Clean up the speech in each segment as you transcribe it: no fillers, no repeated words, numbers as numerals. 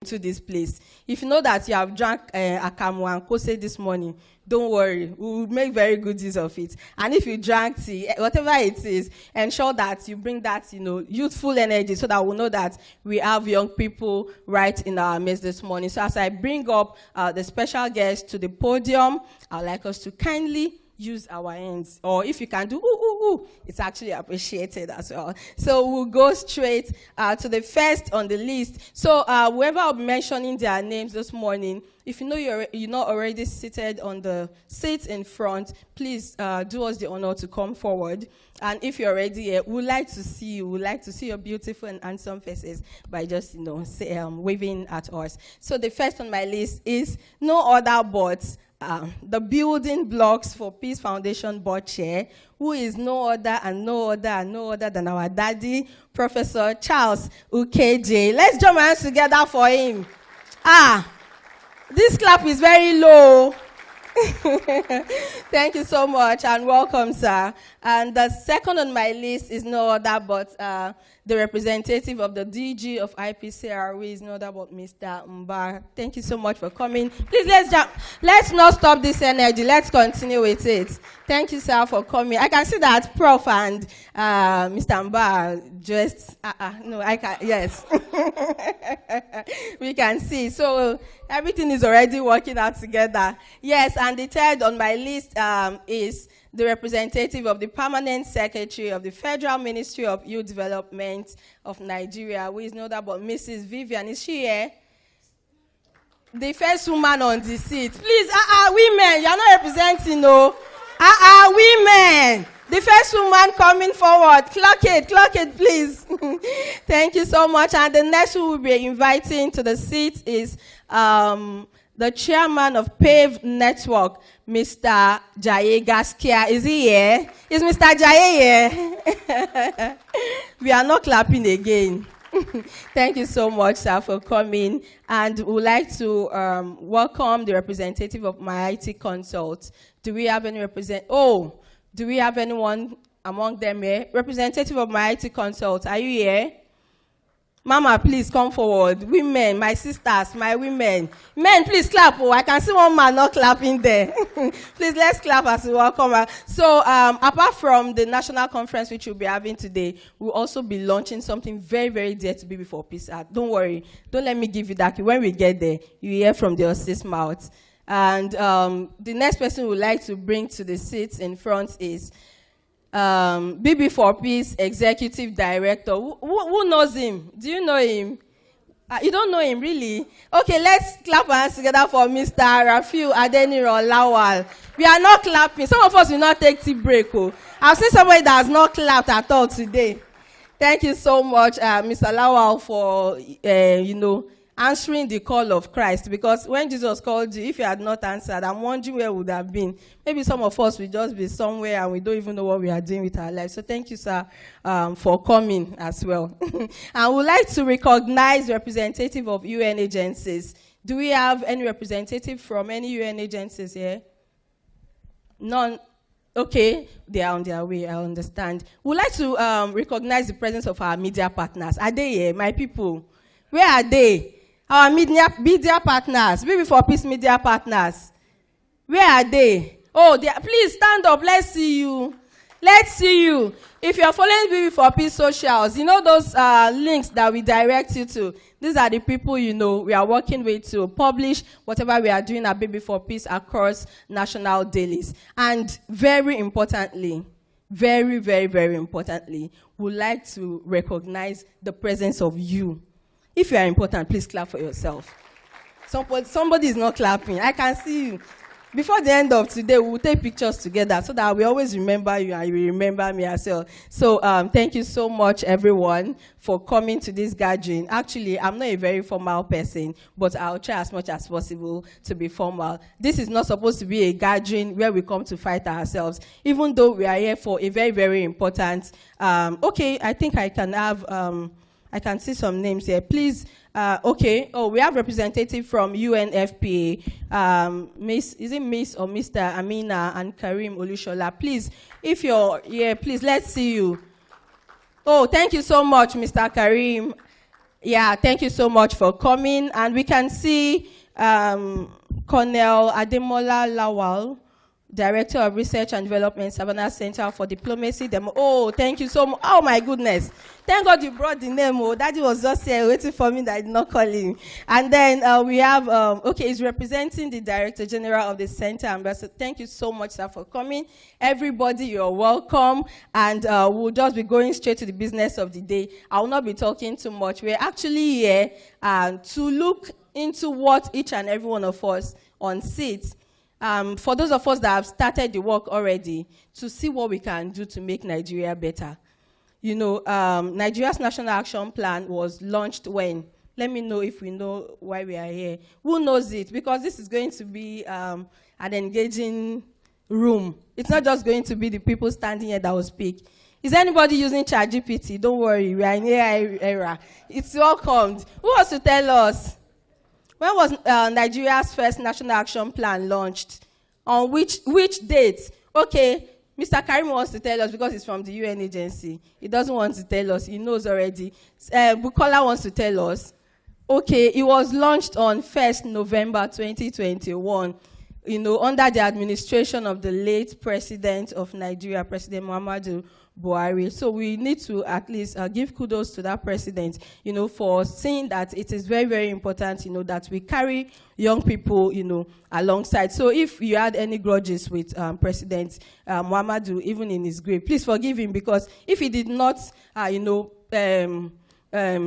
into this place. If you know that you have drank akamu and kose this morning, don't worry. We will make very good use of it. And if you drank tea, whatever it is, ensure that you bring that, youthful energy so that we'll know that we have young people right in our midst this morning. So as I bring up the special guest to the podium, I'd like us to kindly use our hands, or if you can do ooh, ooh, ooh, it's actually appreciated as well. So we'll go straight to the first on the list. So whoever I'll be mentioning their names this morning, if you know you're not already seated on the seats in front, please do us the honor to come forward. And if you're already here, we'd like to see you. We'd like to see your beautiful and handsome faces by just, waving at us. So the first on my list is no other but the Building Blocks for Peace Foundation board chair, who is no other than our daddy, Professor Charles Ukeje. Let's jump our hands together for him. This clap is very low. Thank you so much and welcome, sir. And the second on my list is no other but the representative of the DG of IPCR, is no other but Mr. Mbar. Thank you so much for coming. Please, let's jump. Let's not stop this energy. Let's continue with it. Thank you, sir, for coming. I can see that Prof and Mr. Mbar just, no, I can, yes. We can see. So everything is already working out together. Yes, and the third on my list is the representative of the Permanent Secretary of the Federal Ministry of Youth Development of Nigeria, who is no other but Mrs. Vivian. Is she here? The first woman on the seat. Please, women, you're not representing, no. Women. The first woman coming forward. Clock it, please. Thank you so much. And the next one we'll be inviting to the seat is the chairman of PAVE Network, Mr. Jaye Gaskia. Is he here? Is Mr. Jaye here? We are not clapping again. Thank you so much, sir, for coming. And we would like to welcome the representative of My IT Consult. Do we have any do we have anyone among them here? Representative of My IT Consult, are you here? Mama, please come forward. Women, my sisters, my women. Men, please clap. Oh, I can see one man not clapping there. Please, let's clap as we welcome her. So, apart from the national conference which we'll be having today, we'll also be launching something very, very dear to be before peace. Don't worry. Don't let me give you that. When we get there, you hear from the horse's mouth. And the next person we would like to bring to the seats in front is BB for Peace Executive Director. Who knows him? Do you know him? You don't know him, really? Okay, let's clap our hands together for Mr. Rafiu Adeniro Lawal. We are not clapping. Some of us will not take tea break. I've seen somebody that has not clapped at all today. Thank you so much, Mr. Lawal, for, answering the call of Christ, because when Jesus called you, if you had not answered, I'm wondering where would have been. Maybe some of us will just be somewhere and we don't even know what we are doing with our lives. So thank you, sir, for coming as well. And we'd like to recognize representative of UN agencies. Do we have any representative from any UN agencies here? None. Okay, they are on their way, I understand. We'd like to recognize the presence of our media partners. Are they here, my people? Where are they? Our media partners, BB for Peace media partners. Where are they? Oh, please stand up. Let's see you. Let's see you. If you're following BB for Peace socials, you know those links that we direct you to. These are the people we are working with to publish whatever we are doing at BB for Peace across national dailies. And very importantly, very, very, very importantly, we'd like to recognize the presence of you. If you are important, please clap for yourself. Somebody is not clapping. I can see you. Before the end of today, we'll take pictures together so that we always remember you and you remember me as well. So thank you so much, everyone, for coming to this gathering. Actually, I'm not a very formal person, but I'll try as much as possible to be formal. This is not supposed to be a gathering where we come to fight ourselves, even though we are here for a very, very important... I think I can have... I can see some names here. Please, we have representative from UNFPA. Is it Miss or Mr. Amina and Karim Olushola? Please, if you're here, please, let's see you. Oh, thank you so much, Mr. Karim. Yeah, thank you so much for coming. And we can see Colonel Ademola Lawal, Director of Research and Development, Savannah Center for Diplomacy. Oh, thank you so much. Oh, my goodness. Thank God you brought the name. Oh, Daddy was just here waiting for me that I did not call him. And then we have, he's representing the Director General of the Center. Ambassador. Thank you so much, sir, for coming. Everybody, you're welcome. And we'll just be going straight to the business of the day. I will not be talking too much. We're actually here to look into what each and every one of us on seats. For those of us that have started the work already, to see what we can do to make Nigeria better. You know, Nigeria's National Action Plan was launched when? Let me know if we know why we are here. Who knows it? Because this is going to be an engaging room. It's not just going to be the people standing here that will speak. Is anybody using ChatGPT? Don't worry, we are in AI era. It's welcomed. Who wants to tell us? When was Nigeria's first National Action Plan launched? On which date? Okay, Mr. Karim wants to tell us because he's from the UN agency. He doesn't want to tell us. He knows already. Bukola wants to tell us. Okay, it was launched on 1st November 2021, you know, under the administration of the late President of Nigeria, President Muhammadu Buhari. So we need to at least give kudos to that president, you know, for seeing that it is very, very important, you know, that we carry young people, you know, alongside. So if you had any grudges with President Muhammadu, even in his grave, please forgive him, because if he did not,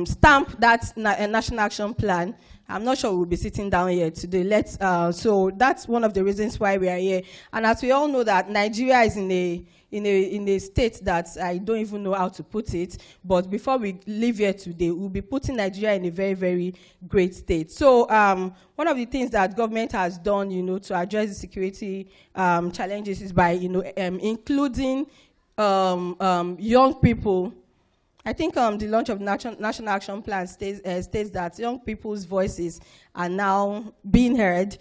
stamp that National Action Plan, I'm not sure we'll be sitting down here today. So that's one of the reasons why we are here. And as we all know that Nigeria is in a state that I don't even know how to put it, but before we leave here today, we'll be putting Nigeria in a very, very great state. So one of the things that government has done, you know, to address the security challenges is by, you know, including young people. I think the launch of National Action Plan states that young people's voices are now being heard,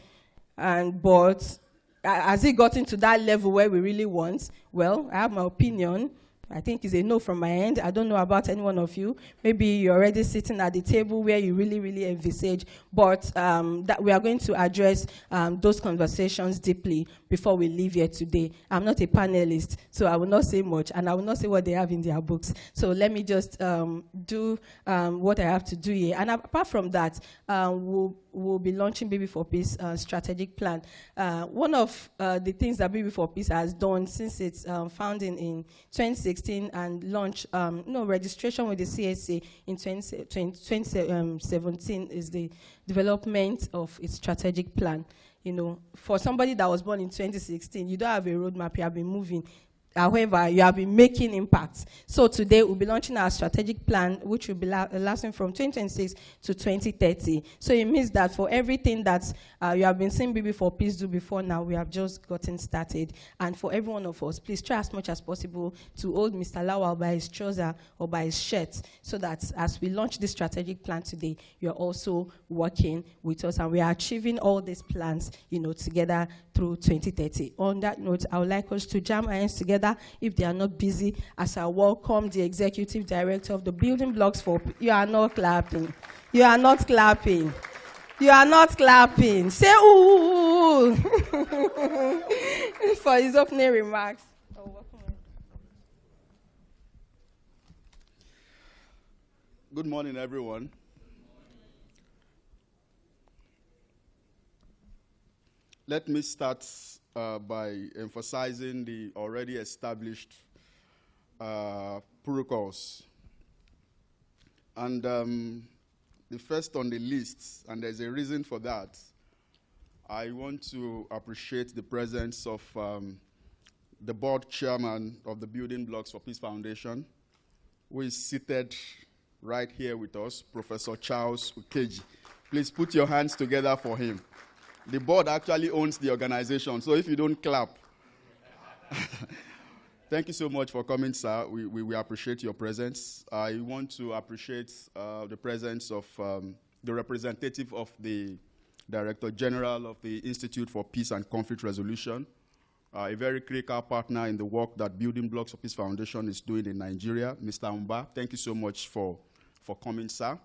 but has it gotten to that level where we really want? Well, I have my opinion. I think it's a no from my end. I don't know about any one of you. Maybe you're already sitting at the table where you really, really envisage, but that we are going to address those conversations deeply before we leave here today. I'm not a panelist, so I will not say much, and I will not say what they have in their books. So let me just do what I have to do here. And apart from that, we'll be launching Baby for Peace strategic plan. One of the things that Baby for Peace has done since its founding in 2016 and launched, registration with the CSA in 2017 is the development of its strategic plan. You know, for somebody that was born in 2016, you don't have a roadmap, you have been moving. However, you have been making impacts. So today, we'll be launching our strategic plan, which will be lasting from 2026 to 2030. So it means that for everything that you have been seeing Baby for Peace do before now, we have just gotten started. And for every one of us, please try as much as possible to hold Mr. Lawal by his trouser or by his shirt, so that as we launch this strategic plan today, you're also working with us, and we are achieving all these plans, you know, together through 2030. On that note, I would like us to jam our hands together, if they are not busy, as I welcome the Executive Director of the Building Blocks for Peace. You are not clapping. You are not clapping. You are not clapping. Say ooh for his opening remarks. Good morning, everyone. Let me start by emphasizing the already established protocols. And the first on the list, and there's a reason for that, I want to appreciate the presence of the board chairman of the Building Blocks for Peace Foundation, who is seated right here with us, Professor Charles Ukeji. Please put your hands together for him. The board actually owns the organization, so if you don't clap. Thank you so much for coming, sir. We appreciate your presence. I want to appreciate the presence of the representative of the Director General of the Institute for Peace and Conflict Resolution, a very critical partner in the work that Building Blocks for Peace Foundation is doing in Nigeria, Mr. Umba. Thank you so much for coming, sir.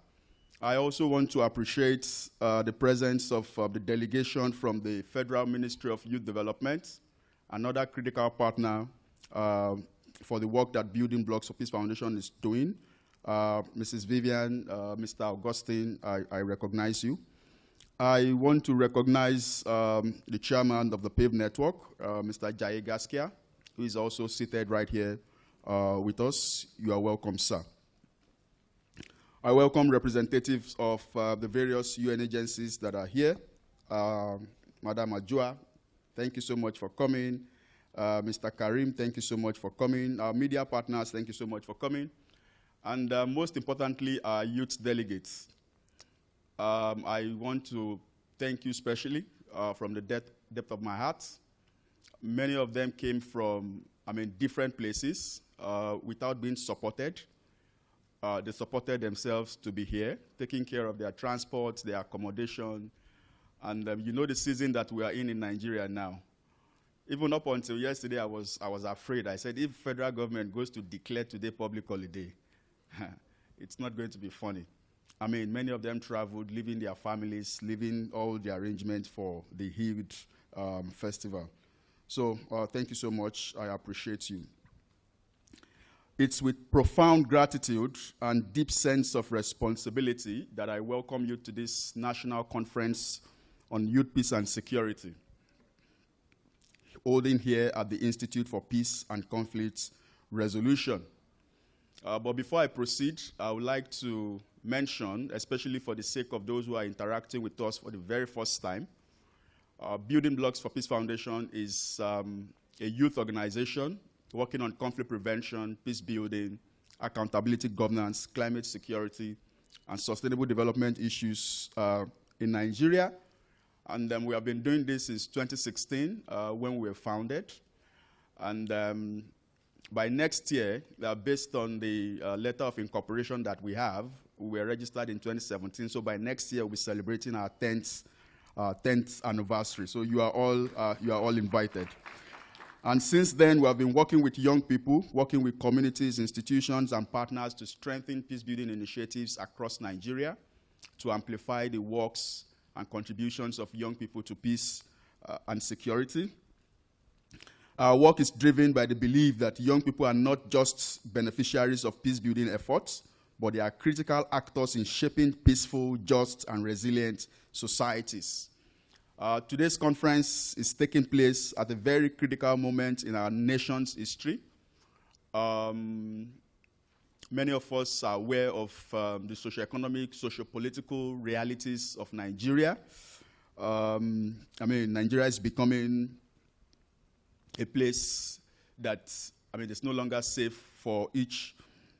I also want to appreciate the presence of the delegation from the Federal Ministry of Youth Development, another critical partner for the work that Building Blocks for Peace Foundation is doing. Mrs. Vivian, Mr. Augustine, I recognize you. I want to recognize the chairman of the PAVE network, Mr. Jaye Gaskia, who is also seated right here with us. You are welcome, sir. I welcome representatives of the various UN agencies that are here. Madam Ajua, thank you so much for coming. Mr. Karim, thank you so much for coming. Our media partners, thank you so much for coming. And most importantly, our youth delegates. I want to thank you specially from the depth of my heart. Many of them came from, different places without being supported. They supported themselves to be here, taking care of their transport, their accommodation. And you know the season that we are in Nigeria now. Even up until yesterday, I was afraid. I said, if federal government goes to declare today public holiday, it's not going to be funny. Many of them traveled, leaving their families, leaving all the arrangements for the huge festival. So thank you so much. I appreciate you. It's with profound gratitude and deep sense of responsibility that I welcome you to this National Conference on Youth, Peace and Security, holding here at the Institute for Peace and Conflict Resolution. But before I proceed, I would like to mention, especially for the sake of those who are interacting with us for the very first time, Building Blocks for Peace Foundation is a youth organization working on conflict prevention, peace building, accountability governance, climate security, and sustainable development issues in Nigeria. And we have been doing this since 2016 when we were founded. And by next year, based on the letter of incorporation that we have, we were registered in 2017. So by next year, we'll be celebrating our 10th anniversary. So you are all invited. And since then, we have been working with young people, working with communities, institutions, and partners to strengthen peace-building initiatives across Nigeria, to amplify the works and contributions of young people to peace and security. Our work is driven by the belief that young people are not just beneficiaries of peace-building efforts, but they are critical actors in shaping peaceful, just, and resilient societies. Today's conference is taking place at a very critical moment in our nation's history. Many of us are aware of the socioeconomic, sociopolitical realities of Nigeria. Nigeria is becoming a place that, is no longer safe for each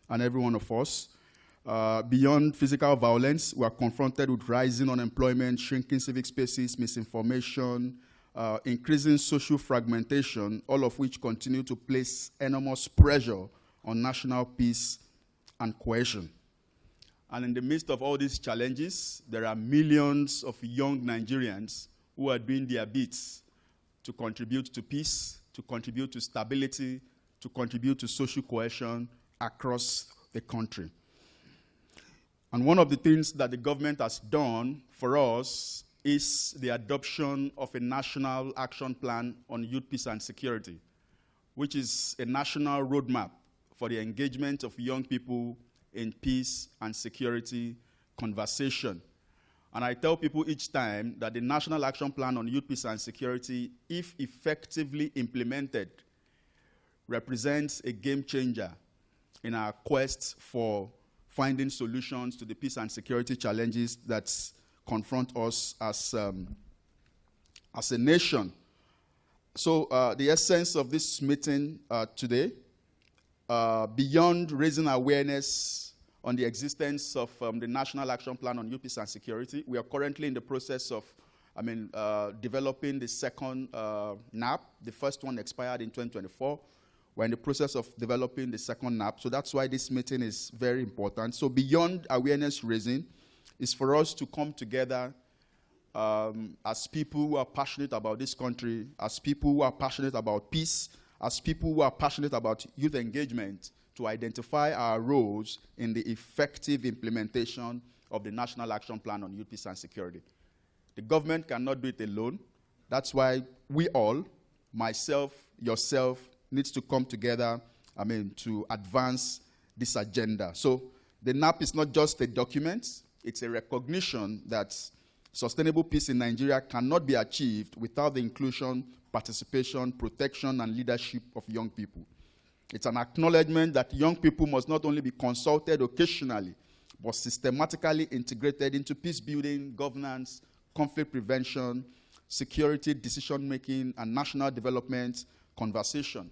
and every one of us. Beyond physical violence, we are confronted with rising unemployment, shrinking civic spaces, misinformation, increasing social fragmentation, all of which continue to place enormous pressure on national peace and cohesion. And in the midst of all these challenges, there are millions of young Nigerians who are doing their bits to contribute to peace, to contribute to stability, to contribute to social cohesion across the country. And one of the things that the government has done for us is the adoption of a national action plan on youth, peace, and security, which is a national roadmap for the engagement of young people in peace and security conversation. And I tell people each time that the National Action Plan on Youth, Peace, and Security, if effectively implemented, represents a game changer in our quest for finding solutions to the peace and security challenges that confront us as a nation. So the essence of this meeting today, beyond raising awareness on the existence of the National Action Plan on Youth, Peace, and Security, we are currently in the process of developing the second NAP. The first one expired in 2024. We're in the process of developing the second NAP, so that's why this meeting is very important. So beyond awareness raising, is for us to come together as people who are passionate about this country, as people who are passionate about peace, as people who are passionate about youth engagement, to identify our roles in the effective implementation of the National Action Plan on Youth, Peace and Security. The government cannot do it alone. That's why we all, myself, yourself, needs to come together, to advance this agenda. So the NAP is not just a document, it's a recognition that sustainable peace in Nigeria cannot be achieved without the inclusion, participation, protection, and leadership of young people. It's an acknowledgement that young people must not only be consulted occasionally, but systematically integrated into peace building, governance, conflict prevention, security, decision-making, and national development conversation.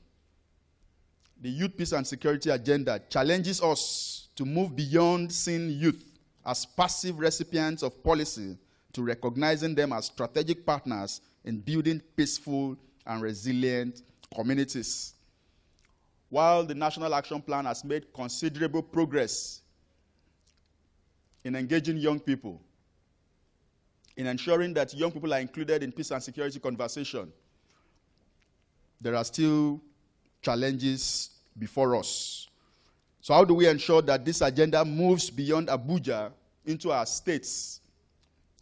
The Youth, Peace and Security Agenda challenges us to move beyond seeing youth as passive recipients of policy to recognizing them as strategic partners in building peaceful and resilient communities. While the National Action Plan has made considerable progress in engaging young people, in ensuring that young people are included in peace and security conversation, there are still challenges before us. So how do we ensure that this agenda moves beyond Abuja into our states,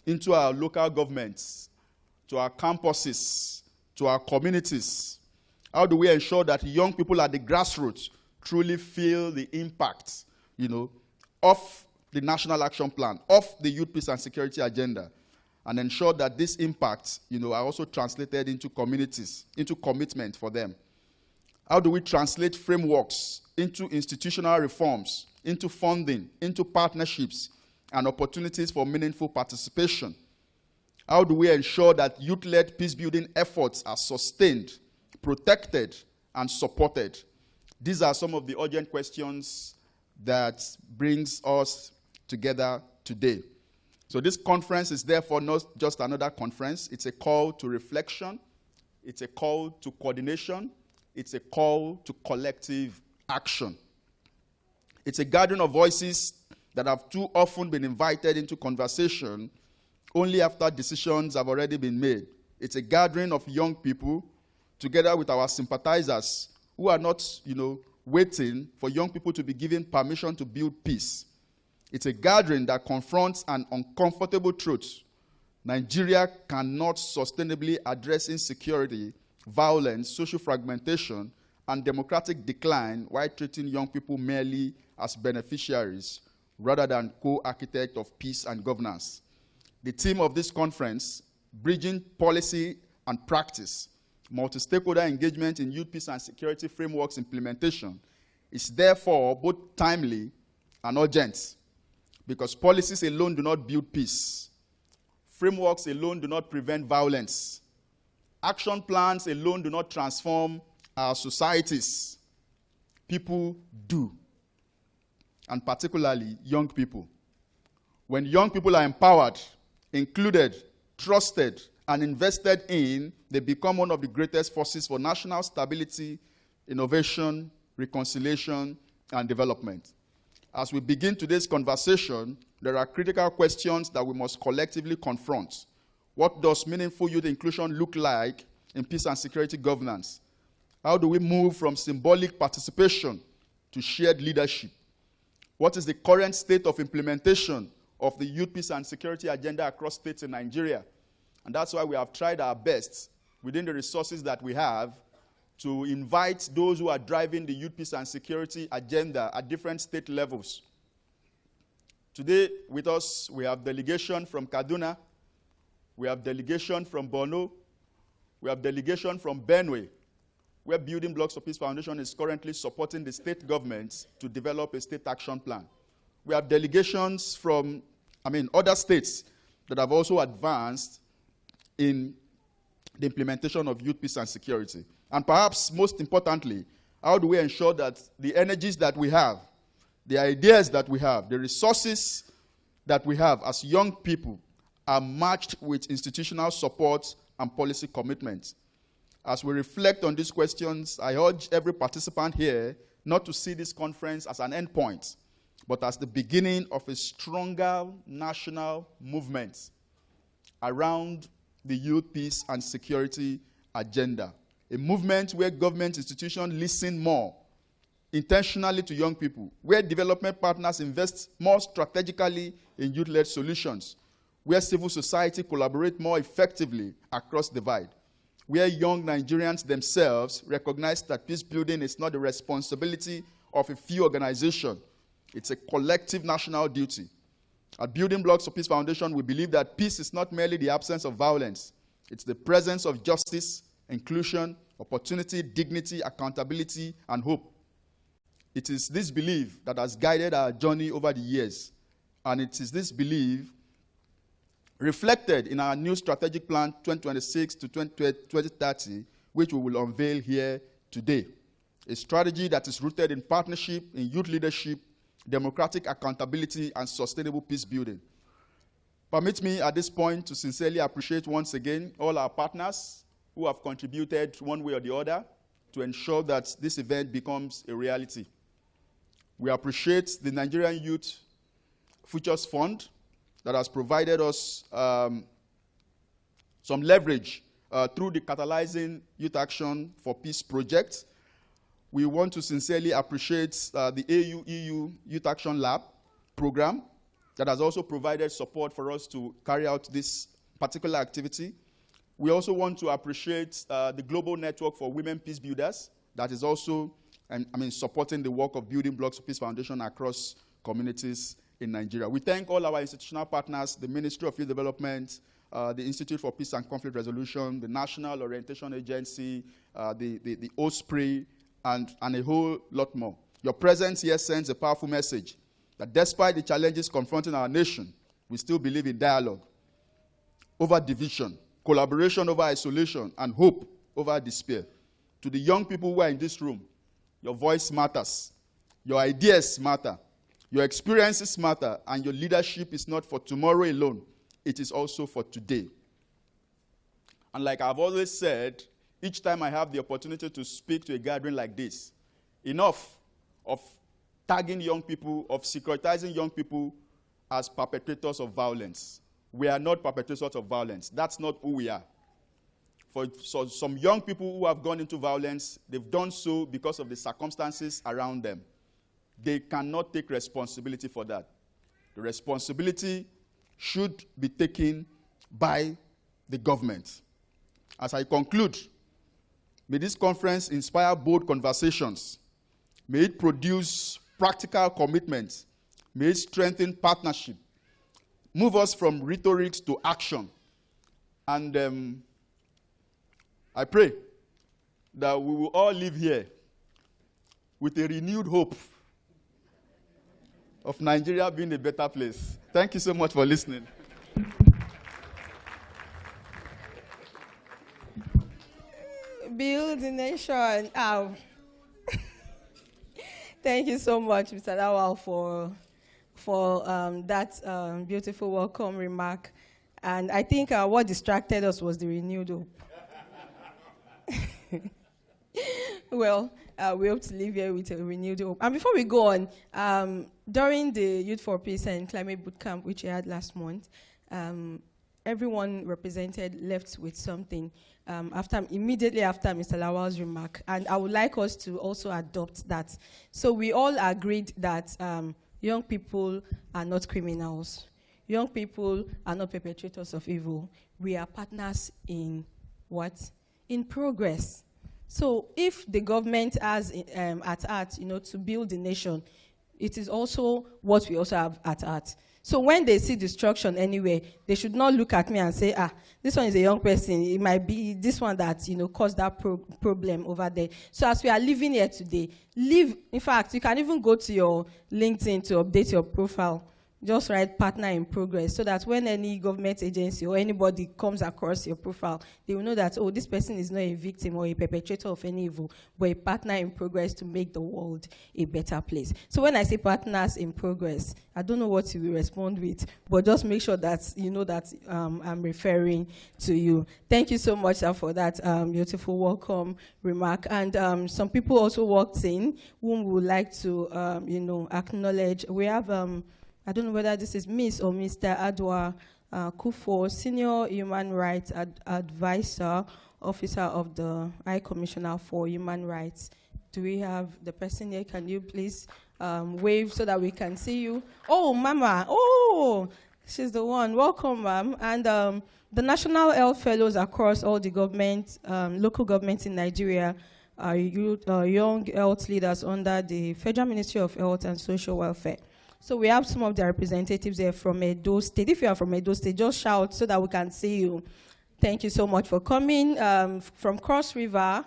into our local governments, to our campuses, to our communities? How do we ensure that young people at the grassroots truly feel the impact, of the National Action Plan, of the Youth, Peace and Security Agenda, and ensure that these impacts, are also translated into communities, into commitment for them? How do we translate frameworks into institutional reforms, into funding, into partnerships, and opportunities for meaningful participation? How do we ensure that youth-led peace-building efforts are sustained, protected, and supported? These are some of the urgent questions that brings us together today. So this conference is therefore not just another conference. It's a call to reflection. It's a call to coordination. It's a call to collective action. It's a gathering of voices that have too often been invited into conversation only after decisions have already been made. It's a gathering of young people together with our sympathizers who are not, waiting for young people to be given permission to build peace. It's a gathering that confronts an uncomfortable truth. Nigeria cannot sustainably address insecurity, violence, social fragmentation, and democratic decline while treating young people merely as beneficiaries rather than co-architects of peace and governance. The theme of this conference, Bridging Policy and Practice, Multi-Stakeholder Engagement in Youth, Peace and Security Frameworks Implementation, is therefore both timely and urgent, because policies alone do not build peace. Frameworks alone do not prevent violence. Action plans alone do not transform our societies. People do, and particularly young people. When young people are empowered, included, trusted, and invested in, they become one of the greatest forces for national stability, innovation, reconciliation, and development. As we begin today's conversation, there are critical questions that we must collectively confront. What does meaningful youth inclusion look like in peace and security governance? How do we move from symbolic participation to shared leadership? What is the current state of implementation of the Youth, Peace and Security Agenda across states in Nigeria? And that's why we have tried our best within the resources that we have to invite those who are driving the Youth, Peace and Security Agenda at different state levels. Today with us, we have delegation from Kaduna, we have delegation from Borno, we have delegation from Benue, where Building Blocks of Peace Foundation is currently supporting the state governments to develop a state action plan. We have delegations from, other states that have also advanced in the implementation of youth, peace, and security. And perhaps most importantly, how do we ensure that the energies that we have, the ideas that we have, the resources that we have as young people are matched with institutional support and policy commitments? As we reflect on these questions, I urge every participant here not to see this conference as an endpoint, but as the beginning of a stronger national movement around the youth, peace, and security agenda. A movement where government institutions listen more, intentionally to young people, where development partners invest more strategically in youth-led solutions, where civil society collaborate more effectively across divide, where young Nigerians themselves recognize that peace building is not the responsibility of a few organizations, it's a collective national duty. At Building Blocks of Peace Foundation, we believe that peace is not merely the absence of violence, it's the presence of justice, inclusion, opportunity, dignity, accountability, and hope. It is this belief that has guided our journey over the years, and it is this belief reflected in our new strategic plan 2026 to 2030, which we will unveil here today. A strategy that is rooted in partnership, in youth leadership, democratic accountability, and sustainable peace building. Permit me at this point to sincerely appreciate once again all our partners who have contributed one way or the other to ensure that this event becomes a reality. We appreciate the Nigerian Youth Futures Fund that has provided us some leverage through the Catalyzing Youth Action for Peace project. We want to sincerely appreciate the AU-EU Youth Action Lab program that has also provided support for us to carry out this particular activity. We also want to appreciate the Global Network for Women Peace Builders that is also supporting the work of Building Blocks of Peace Foundation across communities in Nigeria. We thank all our institutional partners, the Ministry of Youth Development, the Institute for Peace and Conflict Resolution, the National Orientation Agency, the OSPRI, and a whole lot more. Your presence here sends a powerful message that despite the challenges confronting our nation, we still believe in dialogue over division, collaboration over isolation, and hope over despair. To the young people who are in this room, your voice matters, your ideas matter, your experiences matter, and your leadership is not for tomorrow alone, it is also for today. And like I've always said, each time I have the opportunity to speak to a gathering like this, enough of tagging young people, of securitizing young people as perpetrators of violence. We are not perpetrators of violence. That's not who we are. For some young people who have gone into violence, they've done so because of the circumstances around them. They cannot take responsibility for that. The responsibility should be taken by the government. As I conclude, may this conference inspire bold conversations. May it produce practical commitments. May it strengthen partnership. Move us from rhetoric to action. And I pray that we will all live here with a renewed hope of Nigeria being a better place. Thank you so much for listening. Build the nation. Thank you so much, Mr. Lawal, for that beautiful welcome remark. And I think what distracted us was the renewed hope. Well, we hope to live here with a renewed hope. And before we go on, during the Youth for Peace and Climate Bootcamp, which we had last month, everyone represented left with something immediately after Mr. Lawal's remark. And I would like us to also adopt that. So we all agreed that young people are not criminals. Young people are not perpetrators of evil. We are partners in what? In progress. So if the government has at heart, to build the nation, it is also what we also have at heart. So when they see destruction anywhere, they should not look at me and say, this one is a young person. It might be this one that, caused that problem over there. So as we are living here today, in fact, you can even go to your LinkedIn to update your profile. Just write partner in progress so that when any government agency or anybody comes across your profile, they will know that, this person is not a victim or a perpetrator of any evil, but a partner in progress to make the world a better place. So when I say partners in progress, I don't know what you will respond with, but just make sure that you know that I'm referring to you. Thank you so much for that beautiful welcome remark. And some people also walked in whom we would like to, acknowledge. We have... I don't know whether this is Miss or Mr. Adwa Kufo, Senior Human Rights Advisor, Officer of the High Commissioner for Human Rights. Do we have the person here? Can you please wave so that we can see you? Oh, Mama. Oh, she's the one. Welcome, ma'am. And the National Health Fellows across all the government, local governments in Nigeria are young health leaders under the Federal Ministry of Health and Social Welfare. So we have some of the representatives here from Edo State. If you are from Edo State, just shout so that we can see you. Thank you so much for coming. From Cross River,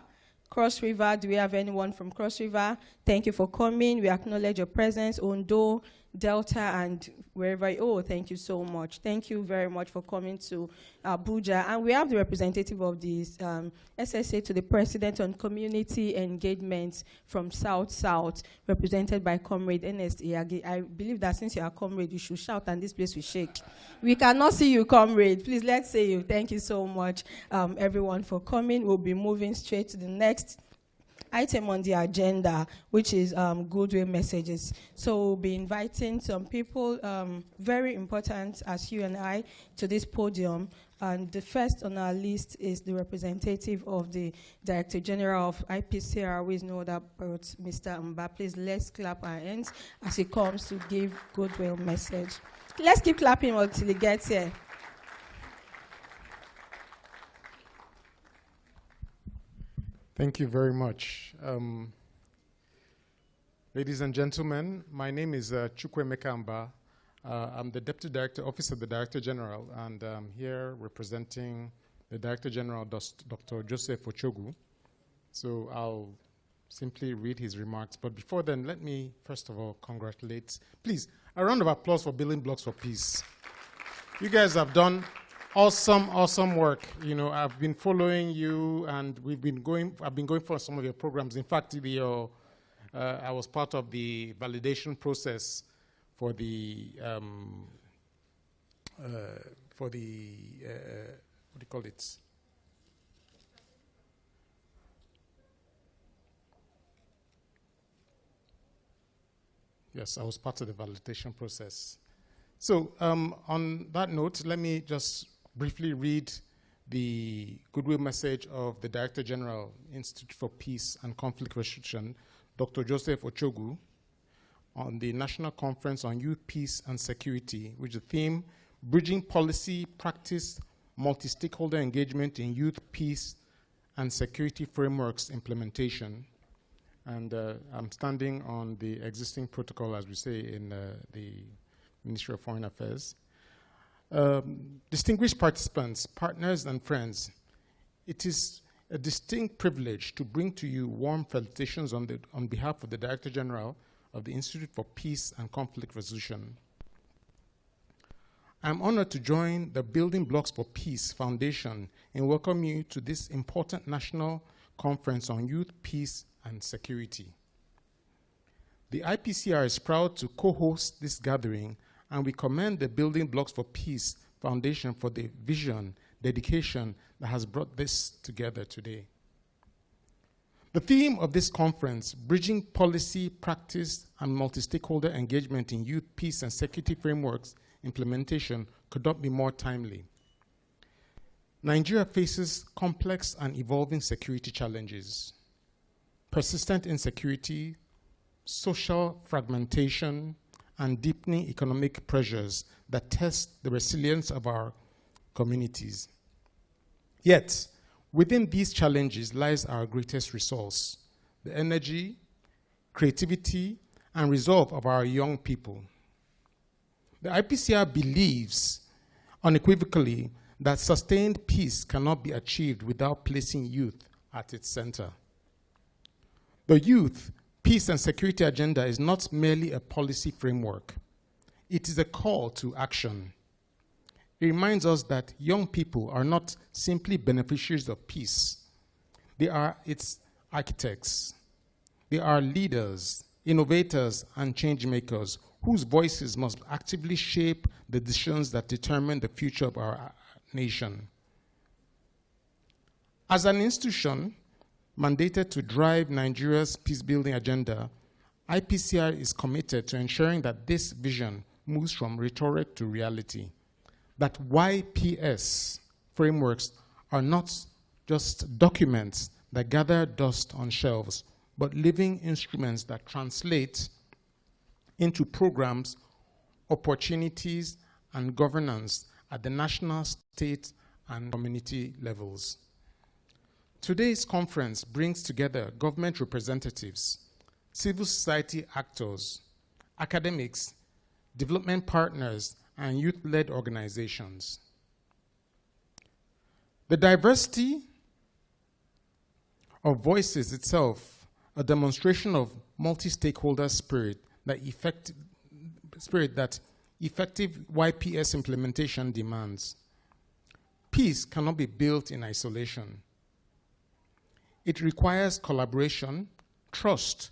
do we have anyone from Cross River? Thank you for coming. We acknowledge your presence. Ondo, Delta, and wherever. Oh, thank you so much. Thank you very much for coming to Abuja. And we have the representative of the SSA to the President on Community Engagement from South, represented by Comrade Ernest Iyagi. I believe that since you are Comrade, you should shout and this place will shake. We cannot see you, Comrade. Please, let's see you. Thank you so much, everyone, for coming. We'll be moving straight to the next item on the agenda, which is goodwill messages. So we'll be inviting some people, very important as you and I, to this podium. And the first on our list is the representative of the Director General of IPCR, who is no other but Mr. Mba. Please, let's clap our hands as he comes to give goodwill message. Let's keep clapping until he gets here. Thank you very much. Ladies and gentlemen, my name is Chukwemeka Mba. I'm the Deputy Director, Office of the Director General, and I'm here representing the Director General, Dr. Joseph Ochogu. So I'll simply read his remarks. But before then, let me first of all congratulate, please, a round of applause for Building Blocks for Peace. You guys have done awesome work. You know, I've been following you, and I've been going for some of your programs. In fact, I was part of the validation process for the what do you call it? Yes, I was part of the validation process. So on that note, let me just briefly read the goodwill message of the Director General, Institute for Peace and Conflict Resolution, Dr. Joseph Ochogu, on the National Conference on Youth, Peace and Security, which is the theme, Bridging Policy, Practice, Multi-Stakeholder Engagement in Youth, Peace and Security Frameworks Implementation. And I'm standing on the existing protocol, as we say in the Ministry of Foreign Affairs. Distinguished participants, partners, and friends, it is a distinct privilege to bring to you warm felicitations on behalf of the Director General of the Institute for Peace and Conflict Resolution. I'm honored to join the Building Blocks for Peace Foundation in welcoming you to this important national conference on youth, peace, and security. The IPCR is proud to co-host this gathering, and we commend the Building Blocks for Peace Foundation for the vision, dedication that has brought this together today. The theme of this conference, Bridging Policy, Practice, and Multi-Stakeholder Engagement in Youth, Peace, and Security Frameworks Implementation, could not be more timely. Nigeria faces complex and evolving security challenges. Persistent insecurity, social fragmentation, and deepening economic pressures that test the resilience of our communities. Yet, within these challenges lies our greatest resource, the energy, creativity, and resolve of our young people. The IPCR believes unequivocally that sustained peace cannot be achieved without placing youth at its center. The youth, peace, and security agenda is not merely a policy framework. It is a call to action. It reminds us that young people are not simply beneficiaries of peace. They are its architects. They are leaders, innovators, and change makers whose voices must actively shape the decisions that determine the future of our nation. As an institution mandated to drive Nigeria's peace-building agenda, IPCR is committed to ensuring that this vision moves from rhetoric to reality, that YPS frameworks are not just documents that gather dust on shelves, but living instruments that translate into programs, opportunities, and governance at the national, state, and community levels. Today's conference brings together government representatives, civil society actors, academics, development partners, and youth-led organizations. The diversity of voices itself, a demonstration of multi-stakeholder spirit that effective YPS implementation demands. Peace cannot be built in isolation. It requires collaboration, trust,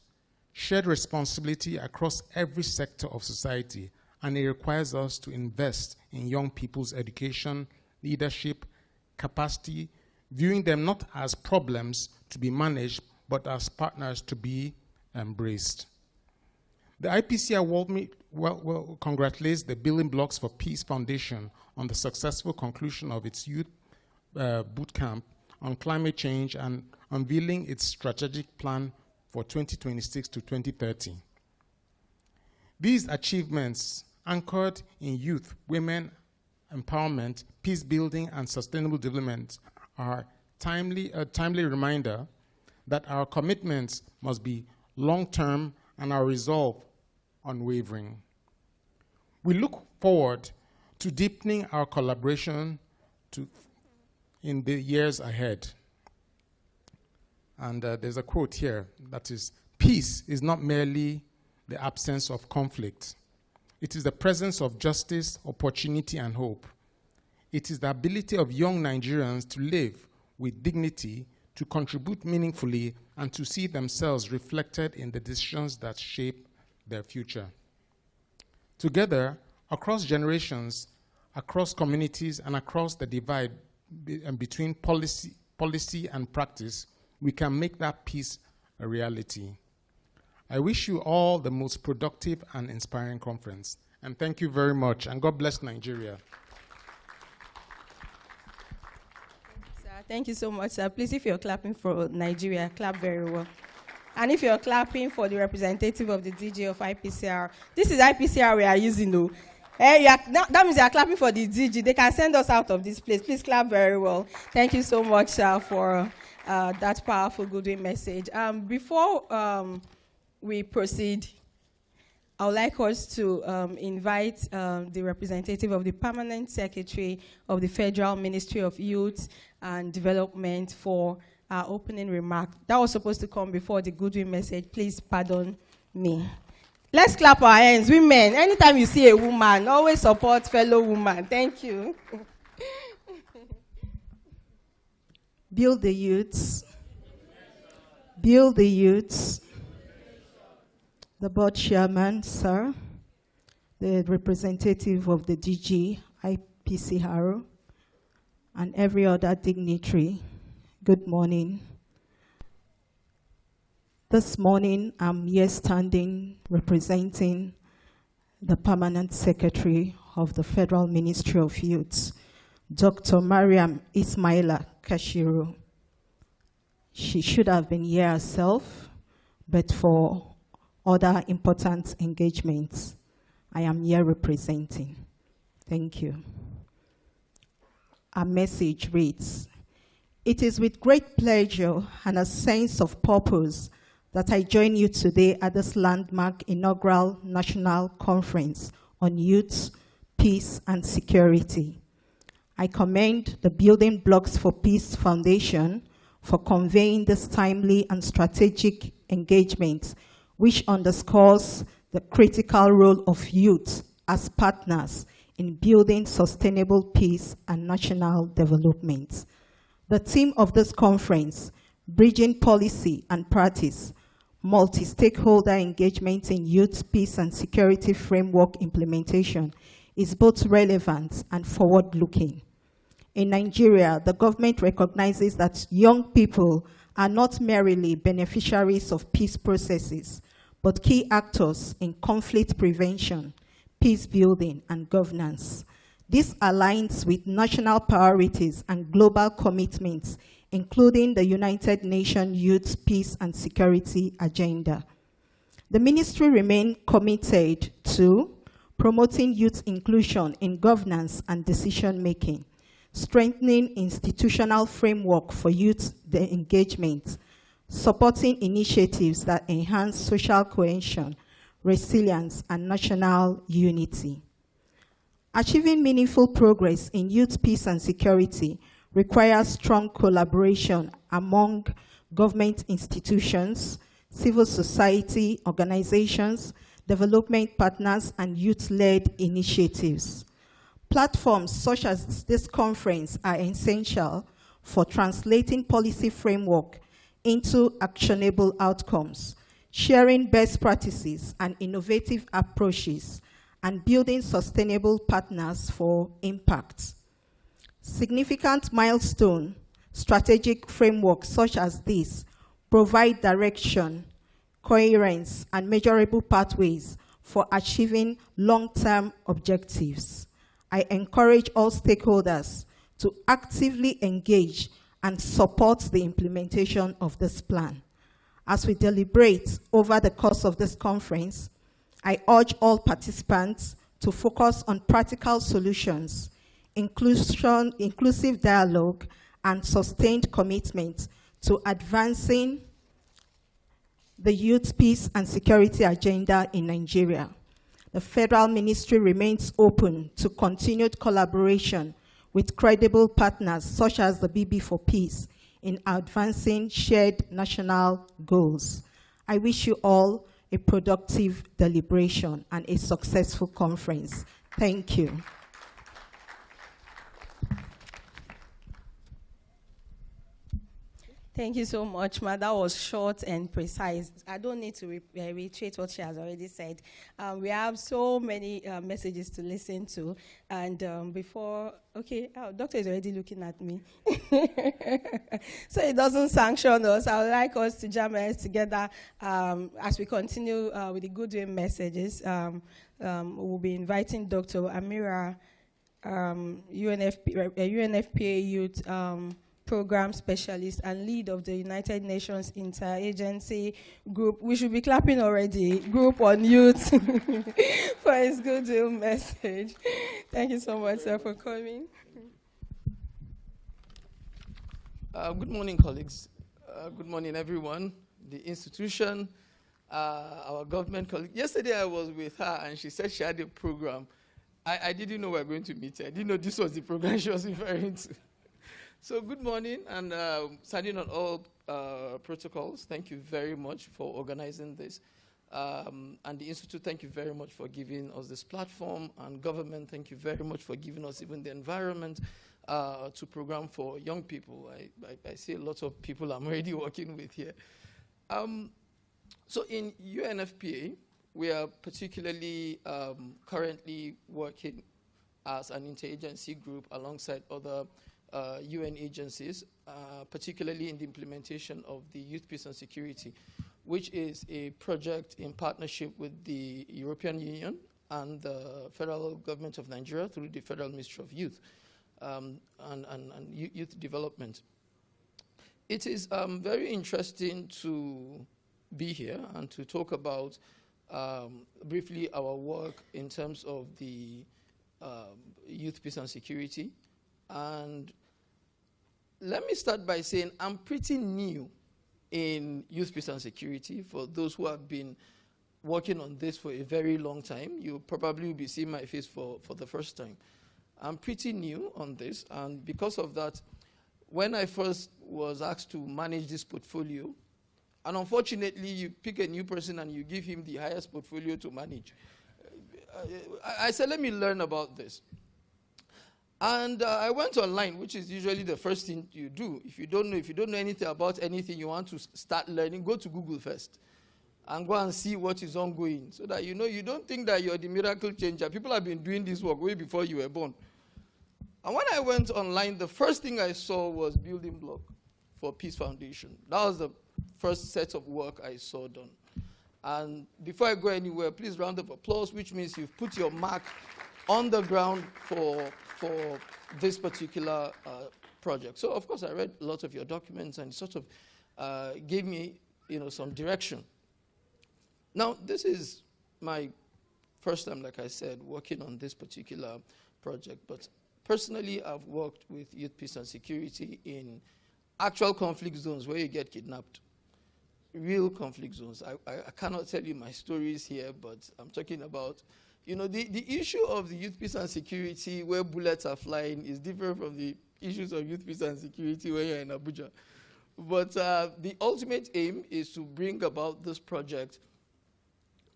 shared responsibility across every sector of society, and it requires us to invest in young people's education, leadership, capacity, viewing them not as problems to be managed, but as partners to be embraced. The IPCR congratulates the Building Blocks for Peace Foundation on the successful conclusion of its youth boot camp on climate change and unveiling its strategic plan for 2026 to 2030. These achievements, anchored in youth, women empowerment, peace building, and sustainable development, are a timely reminder that our commitments must be long-term and our resolve unwavering. We look forward to deepening our collaboration in the years ahead. And there's a quote here that is, "Peace is not merely the absence of conflict. It is the presence of justice, opportunity, and hope. It is the ability of young Nigerians to live with dignity, to contribute meaningfully, and to see themselves reflected in the decisions that shape their future." Together, across generations, across communities, and across the divide between policy and practice, we can make that peace a reality. I wish you all the most productive and inspiring conference. And thank you very much, and God bless Nigeria. Thank you so much, sir. Please, if you're clapping for Nigeria, clap very well. And if you're clapping for the representative of the DG of IPCR, this is IPCR we are using, though. That means you are clapping for the DG. They can send us out of this place. Please clap very well. Thank you so much, sir, for that powerful goodwill message. Before we proceed, I would like us to invite the representative of the Permanent Secretary of the Federal Ministry of Youth and Development for our opening remark. That was supposed to come before the goodwill message. Please pardon me. Let's clap our hands. Women, anytime you see a woman, always support fellow woman. Thank you. Build the youths. Build the youths. The board chairman, sir, the representative of the DG, IPCR, and every other dignitary, good morning. This morning, I'm here standing representing the Permanent Secretary of the Federal Ministry of Youth, Dr. Mariam Ismaila Kashiru. She should have been here herself, but for other important engagements, I am here representing. Thank you. Our message reads, "It is with great pleasure and a sense of purpose that I join you today at this landmark inaugural national conference on youth, peace, and security. I commend the Building Blocks for Peace Foundation for conveying this timely and strategic engagement, which underscores the critical role of youth as partners in building sustainable peace and national development. The theme of this conference, Bridging Policy and Practice, Multi-Stakeholder Engagement in Youth, Peace and Security Framework Implementation, is both relevant and forward-looking. In Nigeria, the government recognizes that young people are not merely beneficiaries of peace processes, but key actors in conflict prevention, peace building, and governance. This aligns with national priorities and global commitments including the United Nations Youth, Peace and Security Agenda. The ministry remains committed to promoting youth inclusion in governance and decision-making, strengthening institutional framework for youth engagement, supporting initiatives that enhance social cohesion, resilience, and national unity. Achieving meaningful progress in youth peace and security requires strong collaboration among government institutions, civil society organizations, development partners, and youth-led initiatives. Platforms such as this conference are essential for translating policy framework into actionable outcomes, sharing best practices and innovative approaches, and building sustainable partners for impact. Significant milestone strategic frameworks such as this provide direction, coherence, and measurable pathways for achieving long-term objectives. I encourage all stakeholders to actively engage and support the implementation of this plan. As we deliberate over the course of this conference, I urge all participants to focus on practical solutions, inclusive dialogue, and sustained commitment to advancing the youth peace and security agenda in Nigeria. The Federal Ministry remains open to continued collaboration with credible partners such as the BB for Peace in advancing shared national goals. I wish you all a productive deliberation and a successful conference. Thank you. Thank you so much, Ma. That was short and precise. I don't need to reiterate what she has already said. We have so many messages to listen to. And Doctor is already looking at me. So it doesn't sanction us. I would like us to jam heads together as we continue with the goodwill messages. We'll be inviting Dr. Amira, UNFPA Youth Program Specialist and lead of the United Nations Interagency Group. We should be clapping already. Group on Youth for his goodwill message. Thank you so much, sir, for coming. Good morning, colleagues. Good morning, everyone. The institution, our government colleague. Yesterday I was with her and she said she had a program. I didn't know we were going to meet her. I didn't know this was the program she was referring to. So good morning, and signing on all protocols. Thank you very much for organizing this. And the Institute, thank you very much for giving us this platform. And government, thank you very much for giving us even the environment to program for young people. I see a lot of people I'm already working with here. So in UNFPA, we are particularly currently working as an interagency group alongside other UN agencies, particularly in the implementation of the Youth Peace and Security, which is a project in partnership with the European Union and the federal government of Nigeria through the Federal Ministry of Youth and Youth Development. It is very interesting to be here and to talk about briefly our work in terms of the Youth Peace and Security. And let me start by saying I'm pretty new in youth peace and security. For those who have been working on this for a very long time, you probably will be seeing my face for the first time. I'm pretty new on this, and because of that, when I first was asked to manage this portfolio, and unfortunately you pick a new person and you give him the highest portfolio to manage, I said, let me learn about this. And I went online, which is usually the first thing you do. If you don't know anything about anything you want to start learning, go to Google first and go and see what is ongoing, so that you don't think that you're the miracle changer. People have been doing this work way before you were born. And when I went online, the first thing I saw was Building Block for Peace Foundation. That was the first set of work I saw done. And before I go anywhere, please round of applause, which means you've put your mark on the ground for this particular project. So, of course, I read a lot of your documents and sort of gave me, some direction. Now, this is my first time, like I said, working on this particular project. But personally, I've worked with youth peace and security in actual conflict zones where you get kidnapped. Real conflict zones. I cannot tell you my stories here, but I'm talking about, the issue of the youth peace and security where bullets are flying is different from the issues of youth peace and security when you're in Abuja. But the ultimate aim is to bring about this project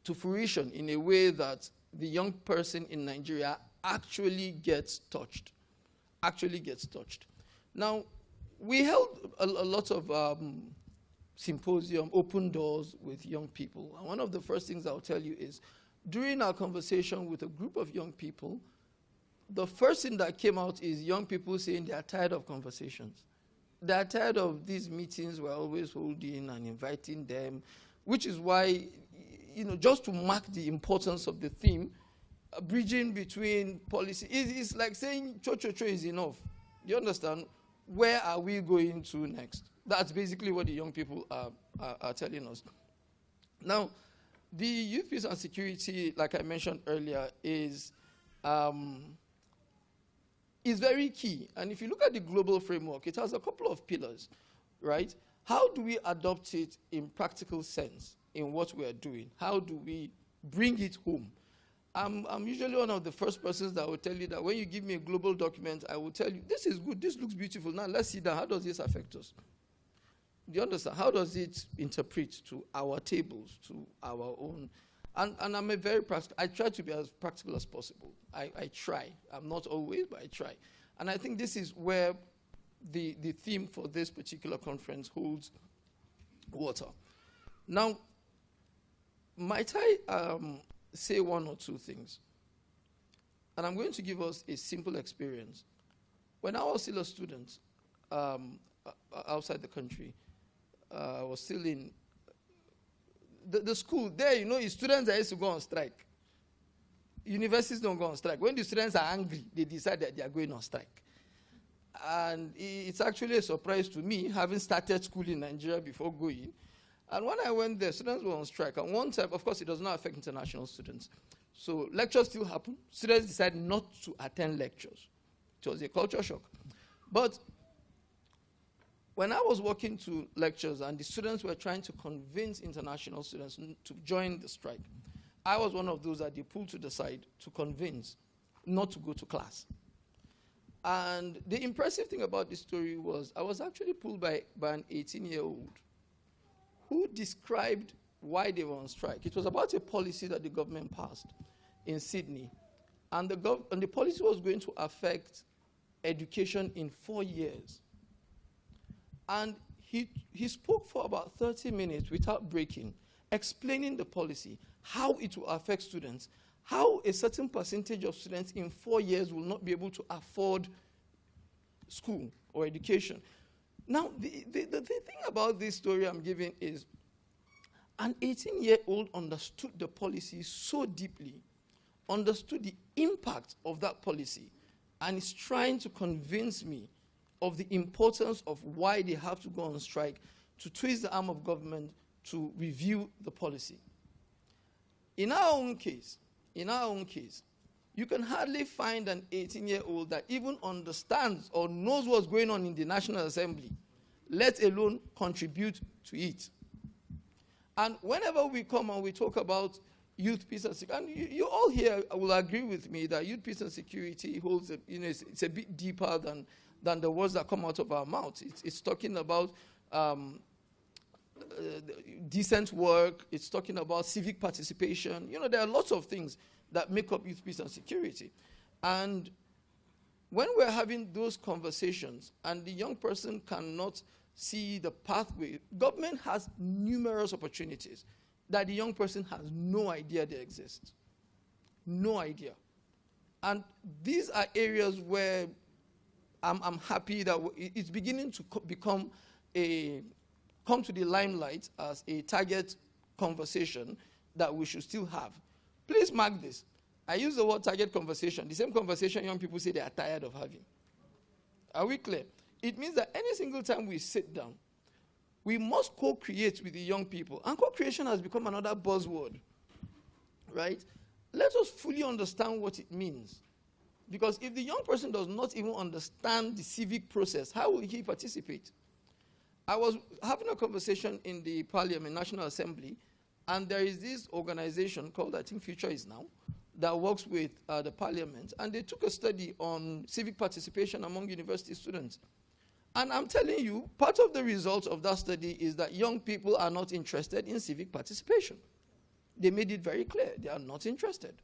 to fruition in a way that the young person in Nigeria actually gets touched. Now, we held a lot of symposium, open doors with young people. And one of the first things I'll tell you is, during our conversation with a group of young people, the first thing that came out is young people saying they are tired of conversations. They are tired of these meetings we're always holding and inviting them, which is why, just to mark the importance of the theme, bridging between policy, it's like saying cho-cho-cho is enough. Do you understand? Where are we going to next? That's basically what the young people are telling us. Now, the youth peace and security, like I mentioned earlier, is very key. And if you look at the global framework, it has a couple of pillars, right? How do we adopt it in practical sense in what we are doing? How do we bring it home? I'm usually one of the first persons that will tell you that when you give me a global document, I will tell you, this is good, this looks beautiful. Now let's see that. How does this affect us? Do you understand? How does it interpret to our tables, to our own? And I'm a very practical, I try to be as practical as possible. I try. I'm not always, but I try. And I think this is where the theme for this particular conference holds water. Now, might I say one or two things? And I'm going to give us a simple experience. When I was still a student outside the country, I was still in the school. There, students that used to go on strike. Universities don't go on strike. When the students are angry, they decide that they are going on strike. And it's actually a surprise to me, having started school in Nigeria before going. And when I went there, students were on strike. And one time, of course, it does not affect international students. So lectures still happen. Students decide not to attend lectures. It was a culture shock. But when I was walking to lectures and the students were trying to convince international students to join the strike, I was one of those that they pulled to the side to convince not to go to class. And the impressive thing about this story was I was actually pulled by an 18-year-old who described why they were on strike. It was about a policy that the government passed in Sydney. And the policy was going to affect education in 4 years. And he spoke for about 30 minutes without breaking, explaining the policy, how it will affect students, how a certain percentage of students in 4 years will not be able to afford school or education. Now, the thing about this story I'm giving is an 18-year-old understood the policy so deeply, understood the impact of that policy, and is trying to convince me of the importance of why they have to go on strike, to twist the arm of government to review the policy. In our own case, you can hardly find an 18-year-old that even understands or knows what's going on in the National Assembly, let alone contribute to it. And whenever we come and we talk about youth peace and security, and you all here will agree with me that youth peace and security holds, it's a bit deeper than the words that come out of our mouths. It's talking about decent work. It's talking about civic participation. There are lots of things that make up youth peace and security. And when we're having those conversations and the young person cannot see the pathway, government has numerous opportunities that the young person has no idea they exist. No idea. And these are areas where I'm happy that it's beginning to come to the limelight as a target conversation that we should still have. Please mark this. I use the word target conversation, the same conversation young people say they are tired of having. Are we clear? It means that any single time we sit down, we must co-create with the young people. And co-creation has become another buzzword, right? Let us fully understand what it means. Because if the young person does not even understand the civic process, how will he participate? I was having a conversation in the Parliament, National Assembly, and there is this organization called, I think, Future Is Now, that works with the Parliament, and they took a study on civic participation among university students. And I'm telling you, part of the results of that study is that young people are not interested in civic participation. They made it very clear, they are not interested.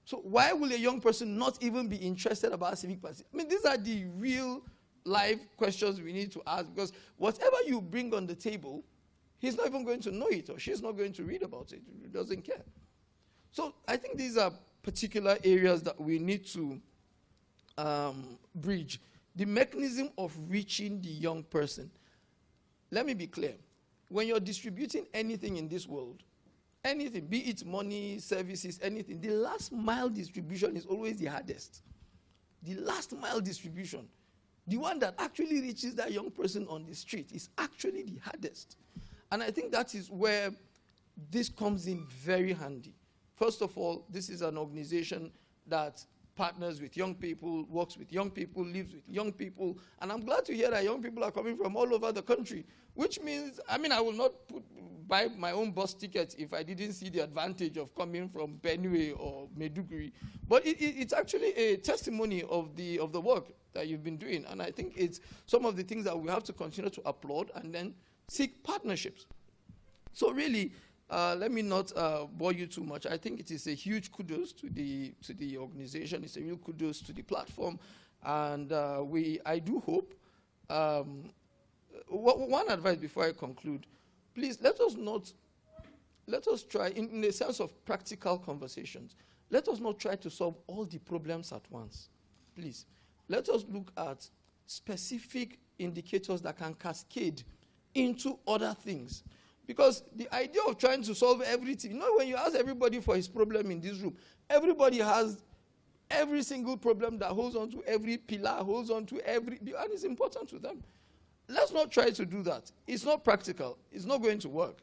So why will a young person not even be interested about civic participation? I mean, these are the real life questions we need to ask, because whatever you bring on the table, he's not even going to know it, or she's not going to read about it. He doesn't care. So I think these are particular areas that we need to bridge. The mechanism of reaching the young person. Let me be clear. When you're distributing anything in this world, anything, be it money, services, anything, the last mile distribution is always the hardest. The last mile distribution, the one that actually reaches that young person on the street, is actually the hardest. And I think that is where this comes in very handy. First of all, this is an organization that partners with young people, works with young people, lives with young people. And I'm glad to hear that young people are coming from all over the country, which means, I mean, I will not buy my own bus ticket if I didn't see the advantage of coming from Benue or Maiduguri. But it's actually a testimony of the work that you've been doing. And I think it's some of the things that we have to continue to applaud and then seek partnerships. So really, let me not bore you too much. I think it is a huge kudos to the organization. It's a real kudos to the platform. And I do hope, one advice before I conclude, please let us try, in a sense of practical conversations, let us not try to solve all the problems at once. Please, let us look at specific indicators that can cascade into other things. Because the idea of trying to solve everything, when you ask everybody for his problem in this room, everybody has every single problem that holds on to every pillar, holds on to every, and it's important to them. Let's not try to do that. It's not practical. It's not going to work.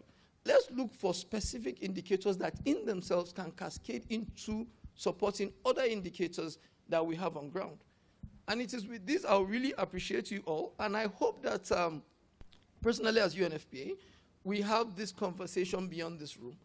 Let's look for specific indicators that in themselves can cascade into supporting other indicators that we have on ground. And it is with this, I really appreciate you all, and I hope that personally as UNFPA, we have this conversation beyond this room.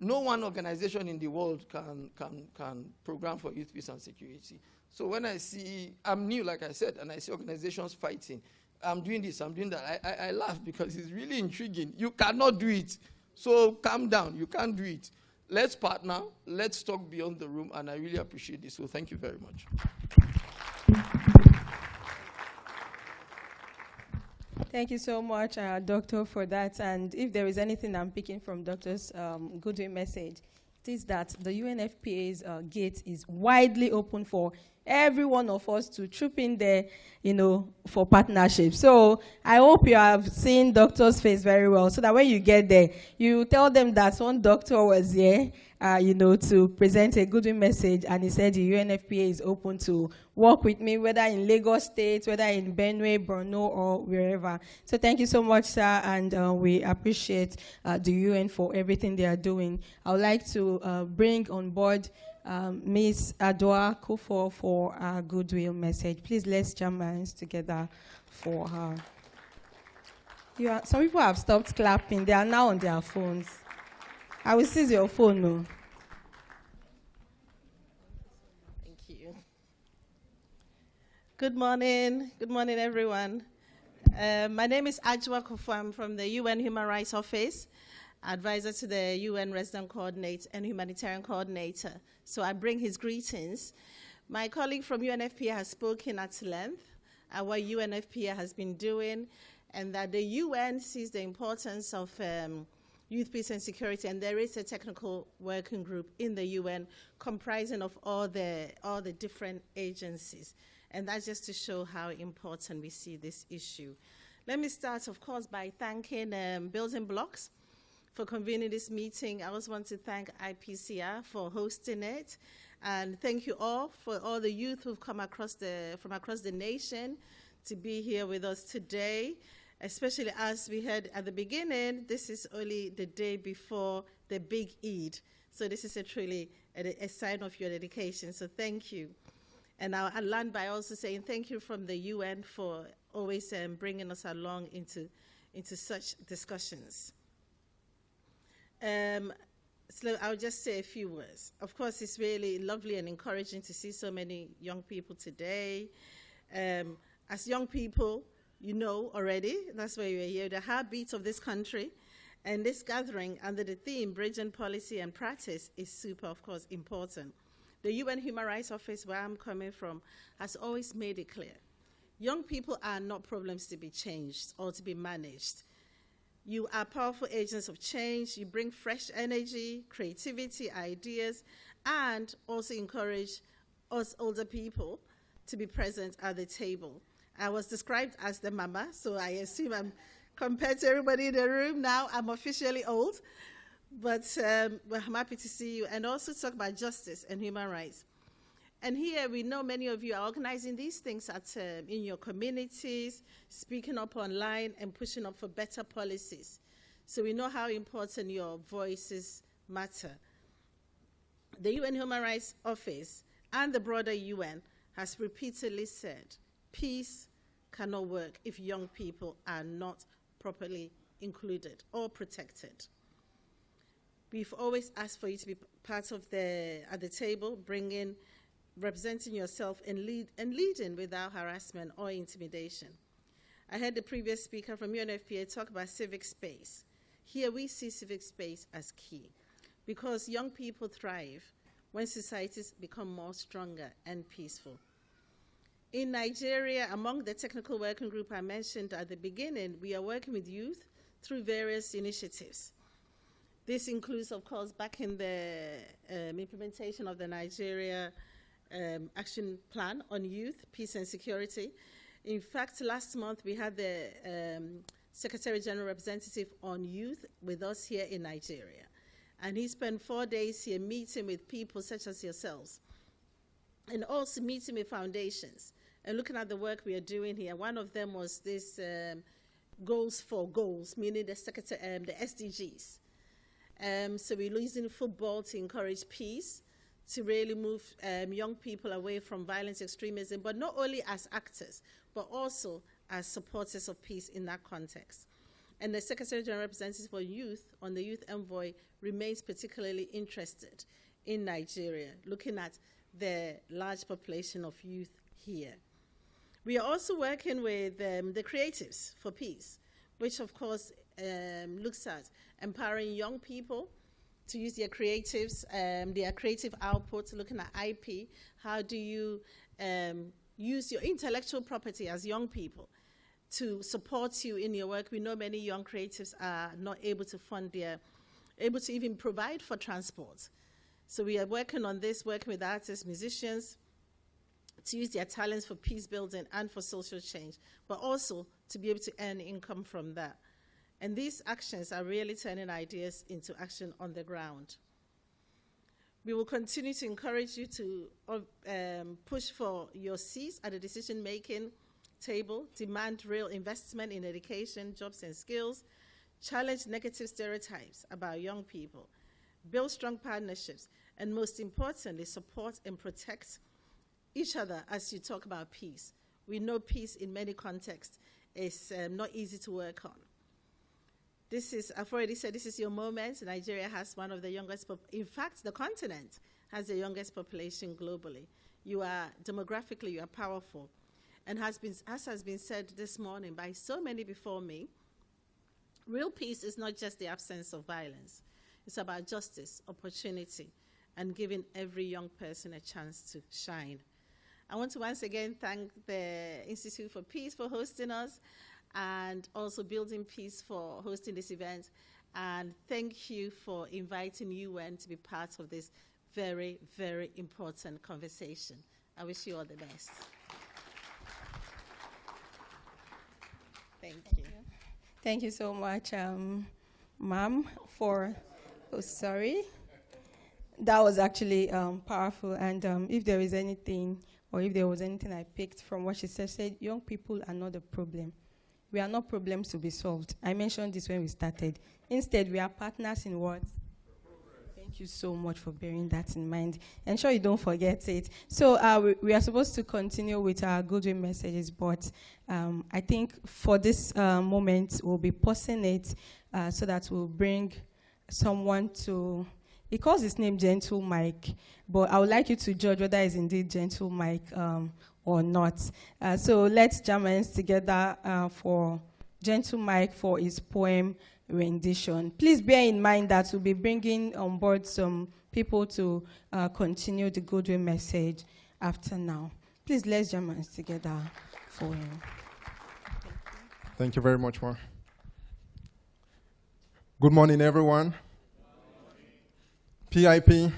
No one organization in the world can program for youth peace and security. So when I see, I'm new, like I said, and I see organizations fighting, I'm doing this, I'm doing that, I laugh because it's really intriguing. You cannot do it. So calm down, you can't do it. Let's partner, let's talk beyond the room, and I really appreciate this. So thank you very much. Thank you so much, Doctor, for that. And if there is anything I'm picking from Doctor's Goodwill message, it is that the UNFPA's gate is widely open for every one of us to troop in there, for partnership. So I hope you have seen Doctor's face very well, so that when you get there, you tell them that one doctor was here, to present a Goodwill message, and he said the UNFPA is open to work with me, whether in Lagos State, whether in Benue, Borno, or wherever. So thank you so much, sir, and we appreciate the UN for everything they are doing. I would like to bring on board Ms. Adwa Kufo for our Goodwill message. Please, let's jam our hands together for her. Some people have stopped clapping. They are now on their phones. I will seize your phone, no. Thank you. Good morning, everyone. My name is Adwa Kufo. I'm from the UN Human Rights Office, advisor to the UN Resident Coordinator and Humanitarian Coordinator. So I bring his greetings. My colleague from UNFPA has spoken at length at what UNFPA has been doing, and that the UN sees the importance of youth peace and security, and there is a technical working group in the UN comprising of all the different agencies. And that's just to show how important we see this issue. Let me start, of course, by thanking Building Blocks for convening this meeting. I also want to thank IPCR for hosting it. And thank you all for all the youth who've come from across the nation to be here with us today, especially as we heard at the beginning, this is only the day before the big Eid. So this is truly a sign of your dedication, so thank you. And I'll land by also saying thank you from the UN for always bringing us along into such discussions. So I'll just say a few words. Of course, it's really lovely and encouraging to see so many young people today. As young people, you know already, that's why you're here, the heartbeat of this country. And this gathering under the theme, Bridging Policy and Practice, is super, of course, important. The UN Human Rights Office, where I'm coming from, has always made it clear. Young people are not problems to be changed or to be managed. You are powerful agents of change. You bring fresh energy, creativity, ideas, and also encourage us older people to be present at the table. I was described as the mama, so I assume I'm, compared to everybody in the room now, I'm officially old. But I'm happy to see you, and also talk about justice and human rights. And here we know many of you are organizing these things in your communities, speaking up online and pushing up for better policies. So we know how important your voices matter. The UN Human Rights Office and the broader UN has repeatedly said peace cannot work if young people are not properly included or protected. We've always asked for you to be part of at the table, representing yourself and leading without harassment or intimidation. I heard the previous speaker from UNFPA talk about civic space. Here we see civic space as key because young people thrive when societies become more stronger and peaceful. In Nigeria, among the technical working group I mentioned at the beginning, we are working with youth through various initiatives. This includes, of course, back in the implementation of the Nigeria Action Plan on Youth, Peace and Security. In fact, last month we had the Secretary General Representative on Youth with us here in Nigeria. And he spent 4 days here meeting with people such as yourselves, and also meeting with foundations and looking at the work we are doing here. One of them was this Goals for Goals, meaning the SDGs. So we're using football to encourage peace, to really move young people away from violent extremism, but not only as actors, but also as supporters of peace in that context. And the Secretary General Representative for Youth on the Youth Envoy remains particularly interested in Nigeria, looking at the large population of youth here. We are also working with the Creatives for Peace, which of course looks at empowering young people to use their creatives, their creative output, looking at IP. How do you use your intellectual property as young people to support you in your work? We know many young creatives are not able to able to even provide for transport. So we are working on this, working with artists, musicians, to use their talents for peace building and for social change, but also to be able to earn income from that. And these actions are really turning ideas into action on the ground. We will continue to encourage you to push for your seats at the decision-making table, demand real investment in education, jobs and skills, challenge negative stereotypes about young people, build strong partnerships, and most importantly, support and protect each other as you talk about peace. We know peace in many contexts is not easy to work on. This is, I've already said, this is your moment. Nigeria has one of the youngest, in fact, the continent has the youngest population globally. You are, demographically, you are powerful. And as has been said this morning by so many before me, real peace is not just the absence of violence. It's about justice, opportunity, and giving every young person a chance to shine. I want to once again thank the Institute for Peace for hosting us, and also Building Peace for hosting this event. And thank you for inviting UN to be part of this very, very important conversation. I wish you all the best. Thank you. Thank you so much, ma'am, for, oh, sorry. That was actually powerful. And if there is anything or if there was anything I picked from what she said, young people are not the problem. We are not problems to be solved. I mentioned this when we started. Instead, we are partners in what? Thank you so much for bearing that in mind. Ensure you don't forget it. So we are supposed to continue with our goodwill messages, but I think for this moment, we'll be pausing it so that we'll bring someone to... He calls his name Gentle Mike, but I would like you to judge whether it's indeed Gentle Mike or not. So let's jam hands together for Gentle Mike for his poem rendition. Please bear in mind that we'll be bringing on board some people to continue the goodwill message after now. Please let's jam hands together for him. Thank you very much, Ma. Good morning, everyone. PIP,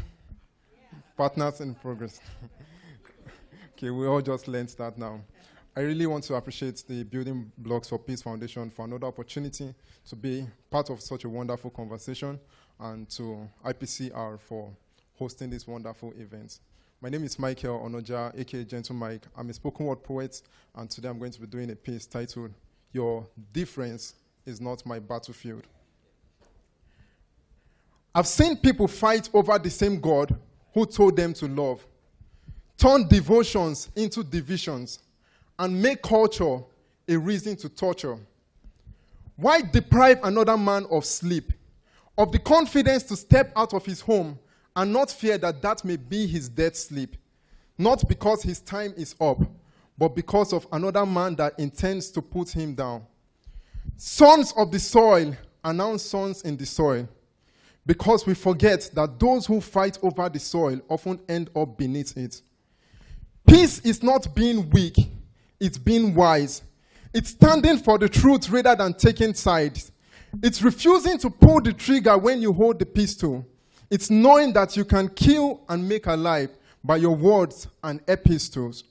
Partners in Progress. Okay, we all just learned that now. I really want to appreciate the Building Blocks for Peace Foundation for another opportunity to be part of such a wonderful conversation, and to IPCR for hosting this wonderful event. My name is Michael Onoja, aka Gentle Mike. I'm a spoken word poet, and today I'm going to be doing a piece titled, Your Difference is Not My Battlefield. I've seen people fight over the same God who told them to love, turn devotions into divisions, and make culture a reason to torture. Why deprive another man of sleep, of the confidence to step out of his home and not fear that that may be his death sleep? Not because his time is up, but because of another man that intends to put him down. Sons of the soil are now sons in the soil, because we forget that those who fight over the soil often end up beneath it. Peace is not being weak, it's being wise. It's standing for the truth rather than taking sides. It's refusing to pull the trigger when you hold the pistol. It's knowing that you can kill and make alive by your words and epistles.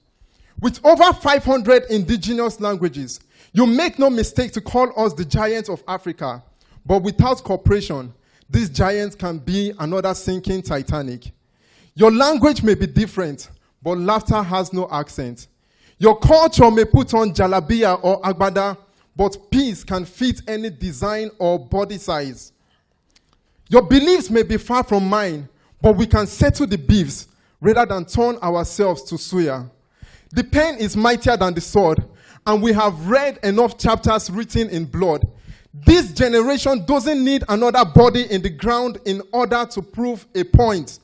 With over 500 indigenous languages, you make no mistake to call us the giants of Africa. But without cooperation, these giants can be another sinking Titanic. Your language may be different, but laughter has no accent. Your culture may put on jalabiya or agbada, but peace can fit any design or body size. Your beliefs may be far from mine, but we can settle the beefs rather than turn ourselves to suya. The pen is mightier than the sword, and we have read enough chapters written in blood. This generation doesn't need another body in the ground in order to prove a point.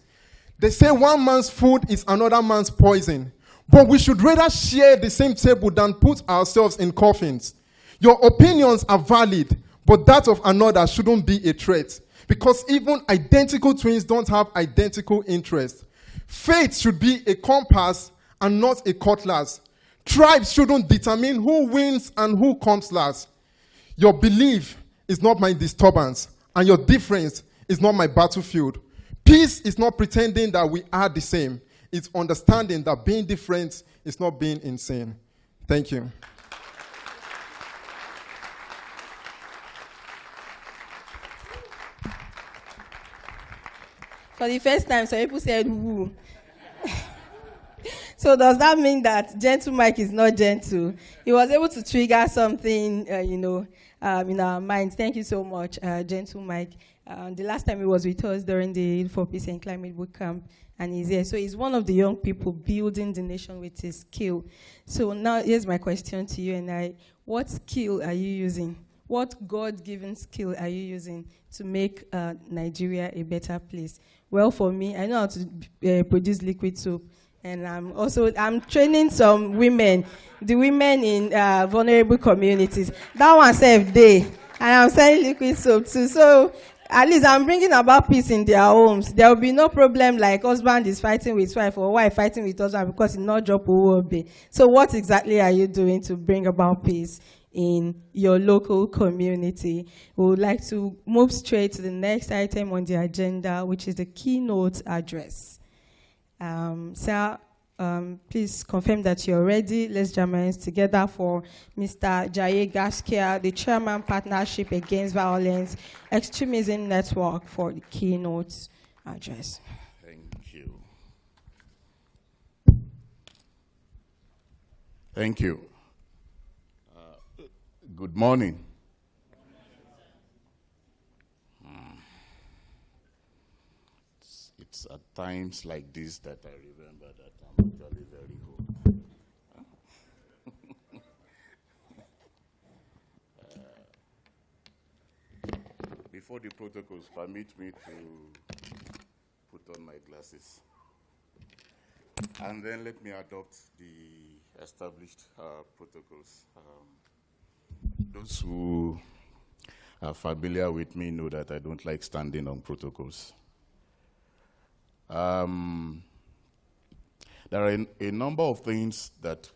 They say one man's food is another man's poison. But we should rather share the same table than put ourselves in coffins. Your opinions are valid, but that of another shouldn't be a threat. Because even identical twins don't have identical interests. Faith should be a compass and not a cutlass. Tribes shouldn't determine who wins and who comes last. Your belief is not my disturbance, and your difference is not my battlefield. Peace is not pretending that we are the same. It's understanding that being different is not being insane. Thank you. For the first time, some people said, woo. So does that mean that Gentle Mike is not gentle? He was able to trigger something, in our minds. Thank you so much, Gentle Mike. The last time he was with us during the For Peace and Climate Bootcamp, and he's here. So he's one of the young people building the nation with his skill. So now here's my question to you and I. What skill are you using? What God-given skill are you using to make Nigeria a better place? Well, for me, I know how to produce liquid soap. And I'm training some women, the women in vulnerable communities. That one saved day. And I'm selling liquid soap too. So at least I'm bringing about peace in their homes. There will be no problem like husband is fighting with wife or wife fighting with husband because it's not job will be. So what exactly are you doing to bring about peace in your local community? We would like to move straight to the next item on the agenda, which is the keynote address. Sir, please confirm that you're ready. Let's jam hands together for Mr. Jaye Gaskia, the Chairman, Partnership Against Violence Extremism Network, for the keynote address. Thank you. Thank you. Good morning. It's at times like this that I remember that I'm actually very old. Before the protocols, permit me to put on my glasses. And then let me adopt the established protocols. Those who are familiar with me know that I don't like standing on protocols. There are a number of things that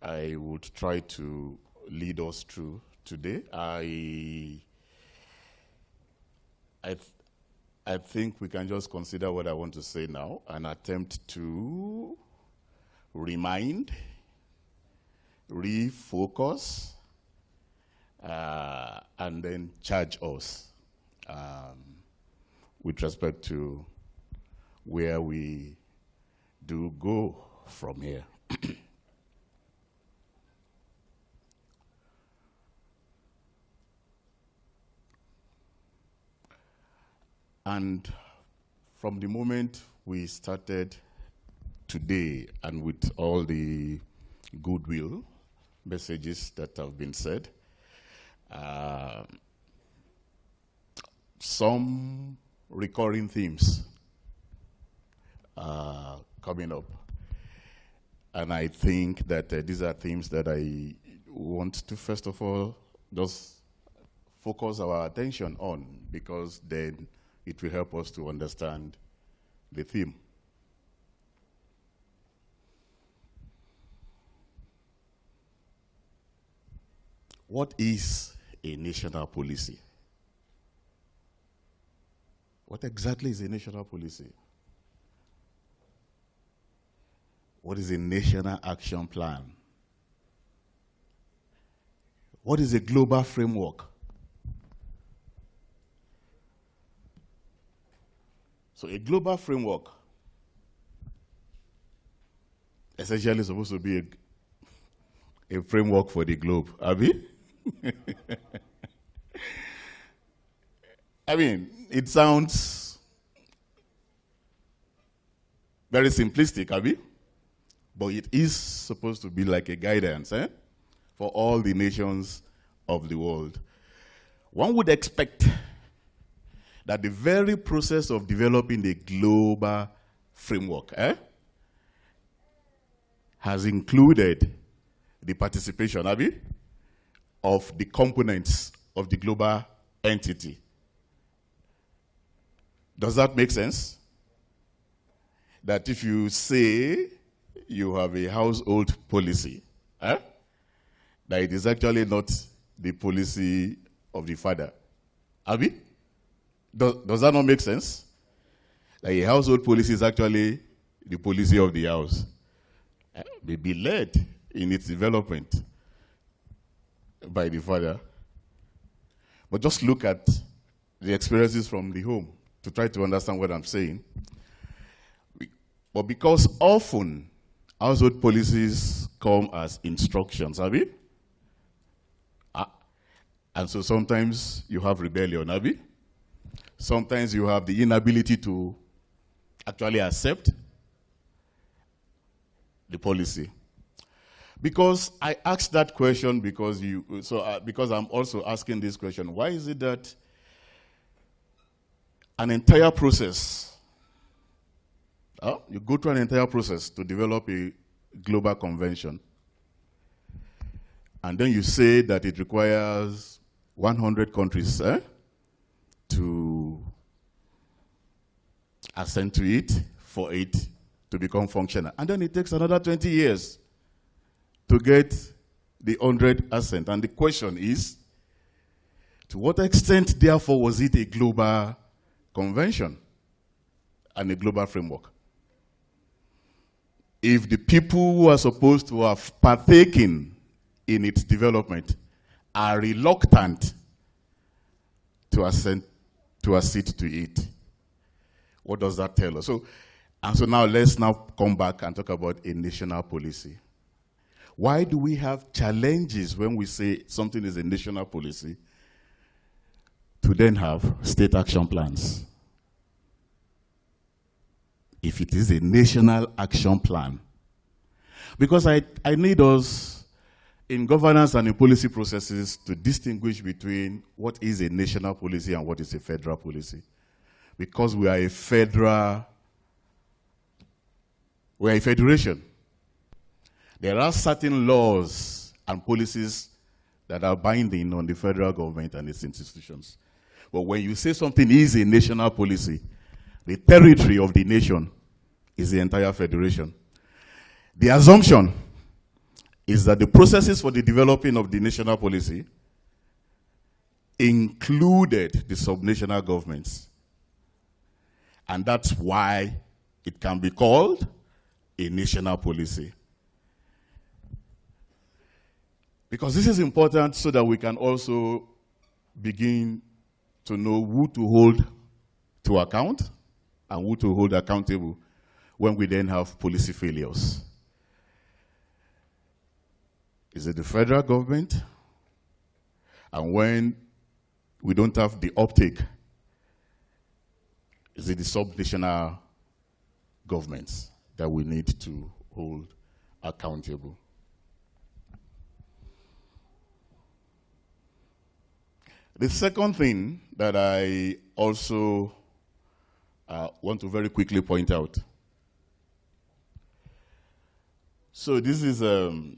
I would try to lead us through today. I think we can just consider what I want to say now and attempt to remind, refocus, and then charge us with respect to where we do go from here. And from the moment we started today, and with all the goodwill messages that have been said, some recurring themes are coming up. And I think that these are themes that I want to, first of all, just focus our attention on, because then it will help us to understand the theme. What is a national policy? What exactly is a national policy? What is a national action plan? What is a global framework? So a global framework essentially is supposed to be a framework for the globe, Abi? I mean, it sounds very simplistic, Abi? But it is supposed to be like a guidance for all the nations of the world. One would expect that the very process of developing the global framework has included the participation, Abi, of the components of the global entity. Does that make sense? That if you say you have a household policy, that it is actually not the policy of the father. Abi? Does that not make sense? That a household policy is actually the policy of the house. May be led in its development by the father. But just look at the experiences from the home to try to understand what I'm saying. But because often household policies come as instructions, Abi? And so sometimes you have rebellion, Abi? Sometimes you have the inability to actually accept the policy. Because I asked that question because I'm also asking this question. Why is it that an entire process, you go through an entire process to develop a global convention, and then you say that it requires 100 countries to assent to it for it to become functional. And then it takes another 20 years to get the 100 assent. And the question is, to what extent, therefore, was it a global convention and a global framework? If the people who are supposed to have partaken in its development are reluctant to accede to it, what does that tell us? So now let's now come back and talk about a national policy. Why do we have challenges when we say something is a national policy to then have state action plans? If it is a national action plan. Because I need us in governance and in policy processes to distinguish between what is a national policy and what is a federal policy. Because we are a federation. There are certain laws and policies that are binding on the federal government and its institutions. But when you say something is a national policy, the territory of the nation is the entire federation. The assumption is that the processes for the developing of the national policy included the subnational governments. And that's why it can be called a national policy. Because this is important so that we can also begin to know who to hold to account and who to hold accountable when we then have policy failures. Is it the federal government? And when we don't have the uptake, is it the subnational governments that we need to hold accountable? The second thing that I also want to very quickly point out. So this is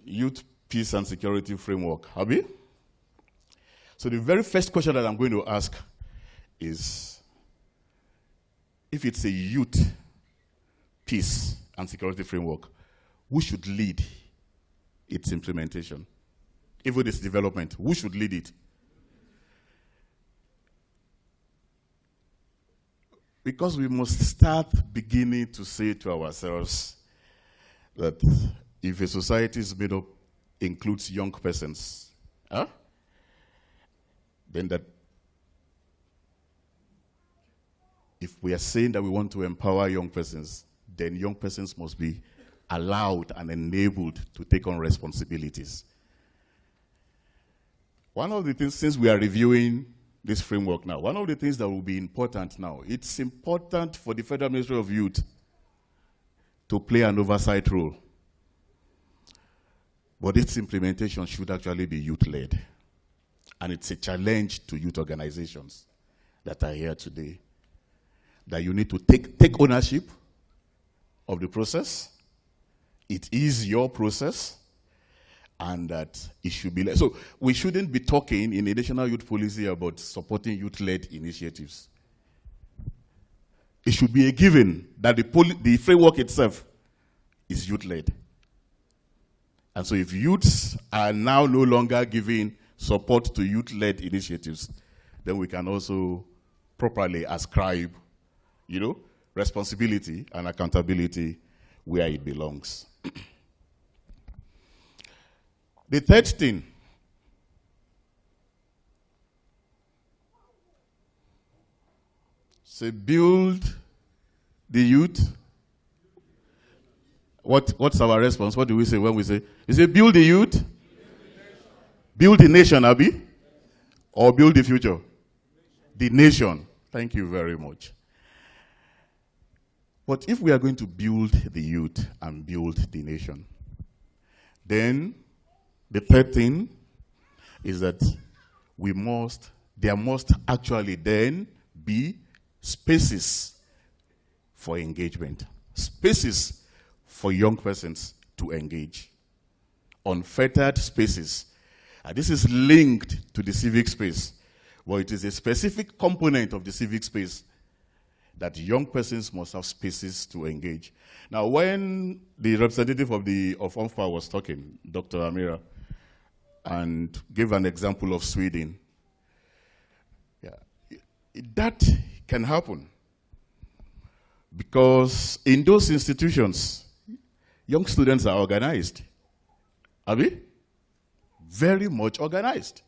Youth, Peace and Security Framework. Abi? So the very first question that I'm going to ask is, if it's a youth, peace and security framework, who should lead its implementation? If it is development, who should lead it? Because we must start beginning to say to ourselves that if a society is made up, includes young persons, then that if we are saying that we want to empower young persons, then young persons must be allowed and enabled to take on responsibilities. One of the things, since we are reviewing this framework now, one of the things that will be important now, it's important for the Federal Ministry of Youth to play an oversight role. But its implementation should actually be youth-led. And it's a challenge to youth organizations that are here today, that you need to take ownership of the process. It is your process, and that it should be led. So we shouldn't be talking in a national youth policy about supporting youth-led initiatives. It should be a given that the framework itself is youth-led. And so if youths are now no longer giving support to youth-led initiatives, then we can also properly ascribe, responsibility and accountability where it belongs. The third thing, say build the youth. What's our response? What do we say when we say? You say build the youth? Build the nation, Abi? Or build the future? The nation. Thank you very much. But if we are going to build the youth and build the nation, then the third thing is that there must actually then be spaces for engagement. Spaces for young persons to engage. Unfettered spaces. This is linked to the civic space, but it is a specific component of the civic space that young persons must have spaces to engage. Now, when the representative of UNFPA was talking, Dr. Amira, and gave an example of Sweden, that can happen. Because in those institutions, young students are organized. Are we? Very much organized.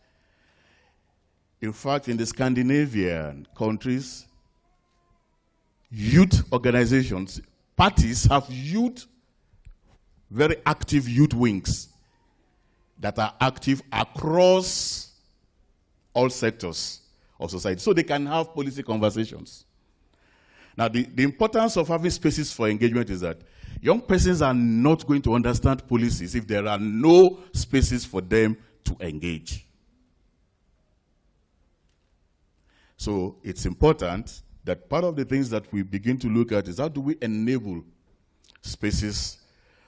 In fact, in the Scandinavian countries, youth organizations, parties have very active youth wings that are active across all sectors of society, so they can have policy conversations. Now, the importance of having spaces for engagement is that young persons are not going to understand policies if there are no spaces for them to engage. So it's important that part of the things that we begin to look at is how do we enable spaces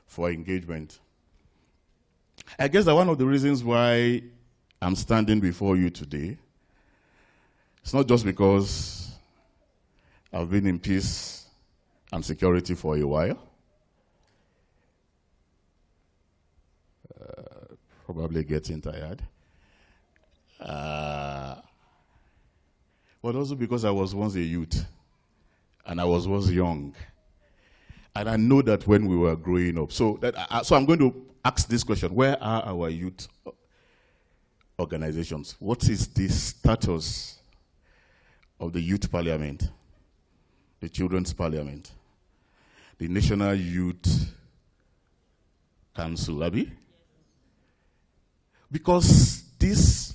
for engagement. I guess that one of the reasons why I'm standing before you today, it's not just because I've been in peace and security for a while. Probably getting tired. But also because I was once a youth and I was once young. And I know that when we were growing up. So I'm going to ask this question. Where are our youth organizations? What is the status of the Youth Parliament, the Children's Parliament, the National Youth Council, Abi? Because these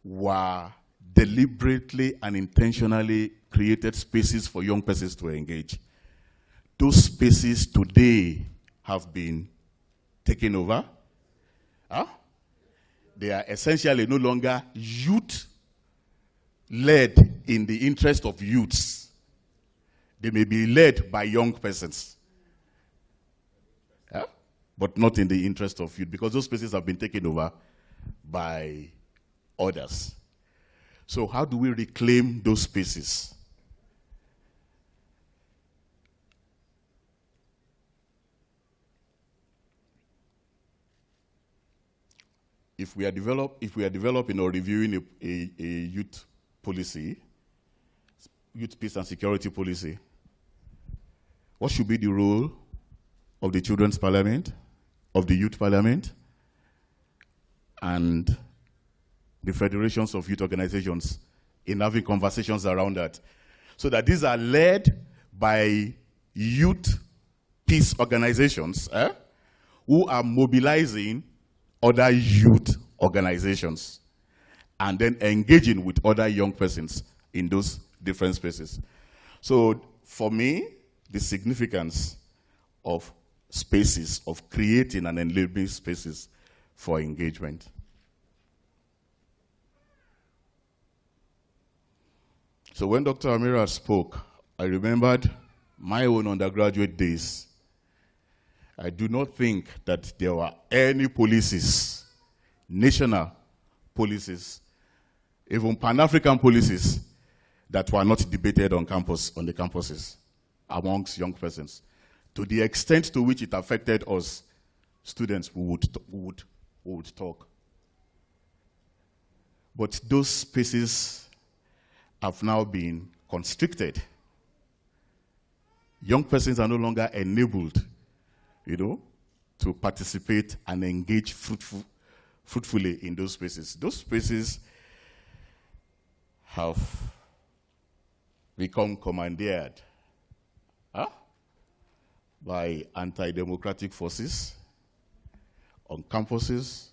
were deliberately and intentionally created spaces for young persons to engage. Those spaces today have been taken over. Huh? They are essentially no longer youth-led in the interest of youths. They may be led by young persons, but not in the interest of youth, because those spaces have been taken over by others. So how do we reclaim those spaces? If we are developing or reviewing a youth policy, youth peace and security policy, what should be the role of the Children's Parliament, of the Youth Parliament, and the federations of youth organizations in having conversations around that? So that these are led by youth peace organizations who are mobilizing other youth organizations and then engaging with other young persons in those different spaces. So for me, the significance of spaces, of creating and enabling spaces for engagement. So when Dr. Amira spoke, I remembered my own undergraduate days. I do not think that there were any policies, national policies, even Pan-African policies, that were not debated on campus, on the campuses, amongst young persons. To the extent to which it affected us, students who would talk. But those spaces have now been constricted. Young persons are no longer enabled, to participate and engage fruitfully in those spaces. Those spaces have become commandeered by anti-democratic forces. On campuses,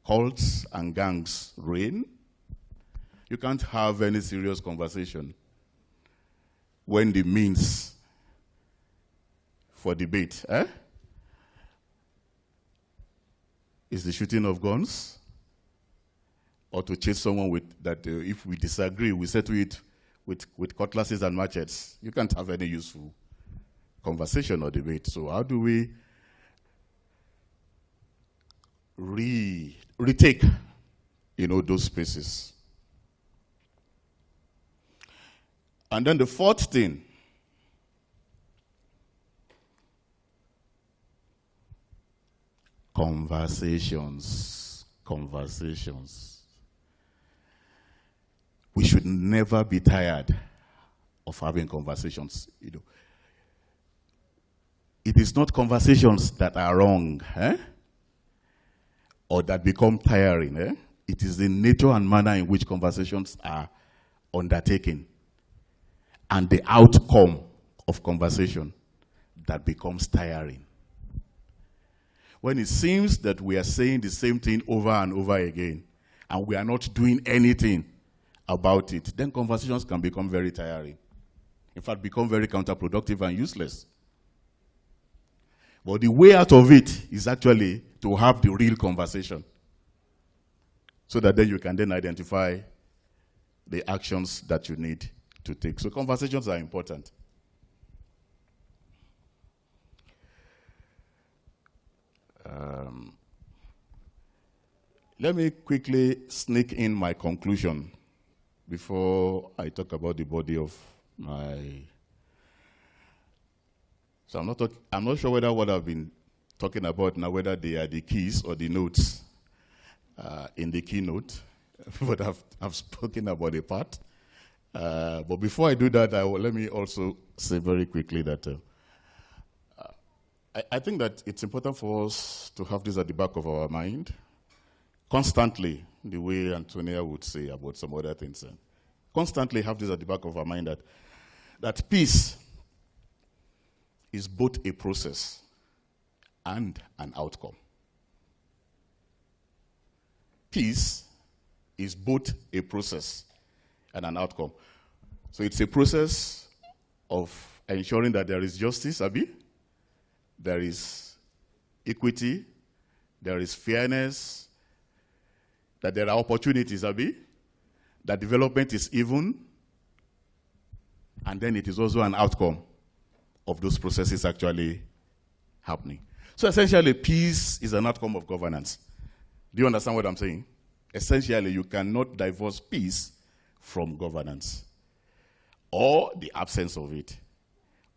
cults and gangs reign. You can't have any serious conversation when the means for debate is the shooting of guns, or to chase someone with that. If we disagree, we settle it with cutlasses and machetes. You can't have any useful conversation or debate. So how do we retake, those spaces? And then the fourth thing, conversations. We should never be tired of having conversations. It is not conversations that are wrong, or that become tiring. It is the nature and manner in which conversations are undertaken and the outcome of conversation that becomes tiring. When it seems that we are saying the same thing over and over again, and we are not doing anything about it, then conversations can become very tiring. In fact, become very counterproductive and useless. But the way out of it is actually to have the real conversation, so that then you can then identify the actions that you need to take. So conversations are important. Let me quickly sneak in my conclusion before I talk about the body of my... So I'm not sure whether what I've been talking about now, whether they are the keys or the notes in the keynote, but I've spoken about a part. But before I do that, let me also say very quickly that I think that it's important for us to have this at the back of our mind constantly, the way Antonia would say about some other things. Constantly have this at the back of our mind that peace is both a process and an outcome. Peace is both a process and an outcome. So it's a process of ensuring that there is justice, Abi, there is equity, there is fairness, that there are opportunities, Abi, that development is even, and then it is also an outcome of those processes actually happening. So essentially, peace is an outcome of governance. Do you understand what I'm saying? Essentially, you cannot divorce peace from governance, or the absence of it,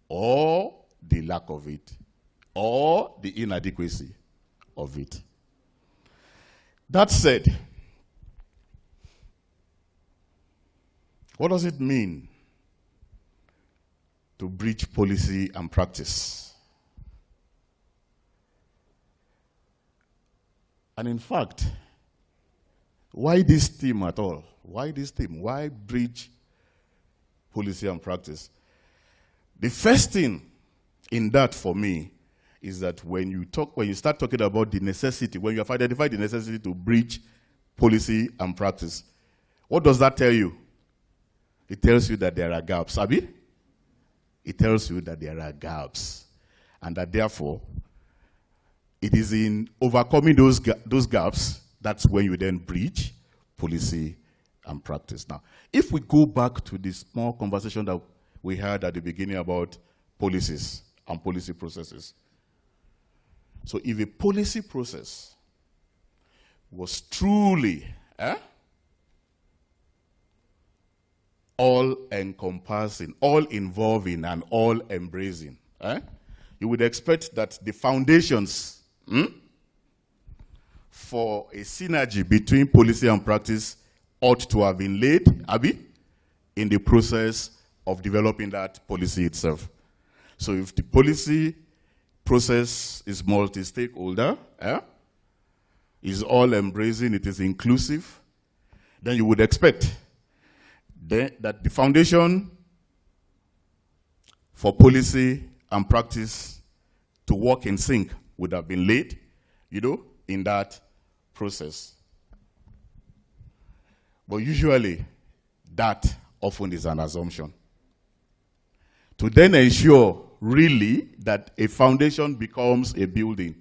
or the lack of it, or the inadequacy of it. That said, what does it mean to breach policy and practice? And in fact, why this theme at all? Why this theme? Why breach policy and practice? The first thing in that for me is that when you start talking about the necessity, when you have identified the necessity to breach policy and practice, what does that tell you? It tells you that there are gaps, Abi? It tells you that there are gaps, and that therefore, it is in overcoming those gaps, that's when you then breach policy and practice. Now, if we go back to the small conversation that we had at the beginning about policies and policy processes. So if a policy process was truly all-encompassing, all-involving, and all-embracing, you would expect that the foundations for a synergy between policy and practice ought to have been laid, Abi, in the process of developing that policy itself. So if the policy process is multi-stakeholder, is all-embracing, it is inclusive, then you would expect that the foundation for policy and practice to work in sync would have been laid, in that process. But usually, that often is an assumption. To then ensure, really, that a foundation becomes a building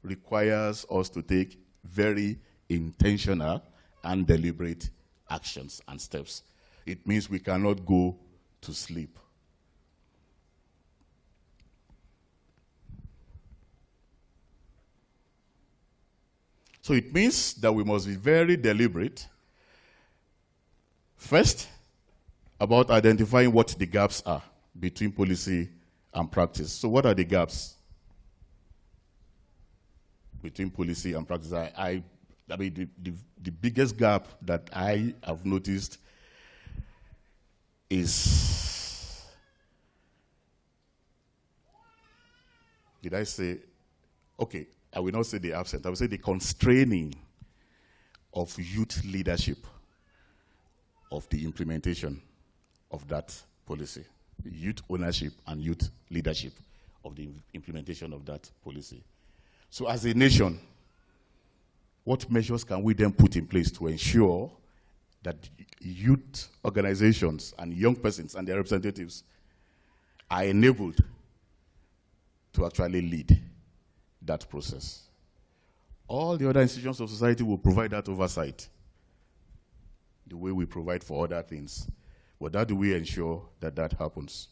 requires us to take very intentional and deliberate actions and steps. It means we cannot go to sleep. So it means that we must be very deliberate, first, about identifying what the gaps are between policy and practice. So what are the gaps between policy and practice? I mean, the biggest gap that I have noticed is, did I say, okay, I will not say the absent, I will say the constraining of youth leadership of the implementation of that policy. Youth ownership and youth leadership of the implementation of that policy. So as a nation, what measures can we then put in place to ensure that youth organizations and young persons and their representatives are enabled to actually lead that process? All the other institutions of society will provide that oversight, the way we provide for other things. But how do we ensure that that happens?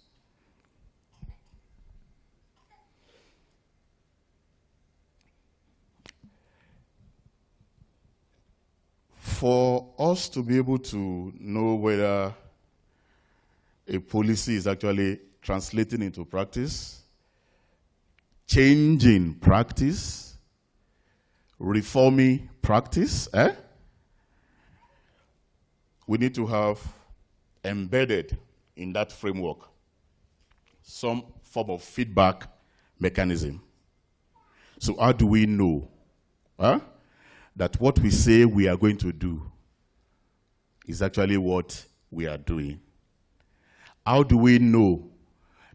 For us to be able to know whether a policy is actually translating into practice, changing practice, reforming practice, we need to have embedded in that framework some form of feedback mechanism. So how do we know that what we say we are going to do is actually what we are doing? How do we know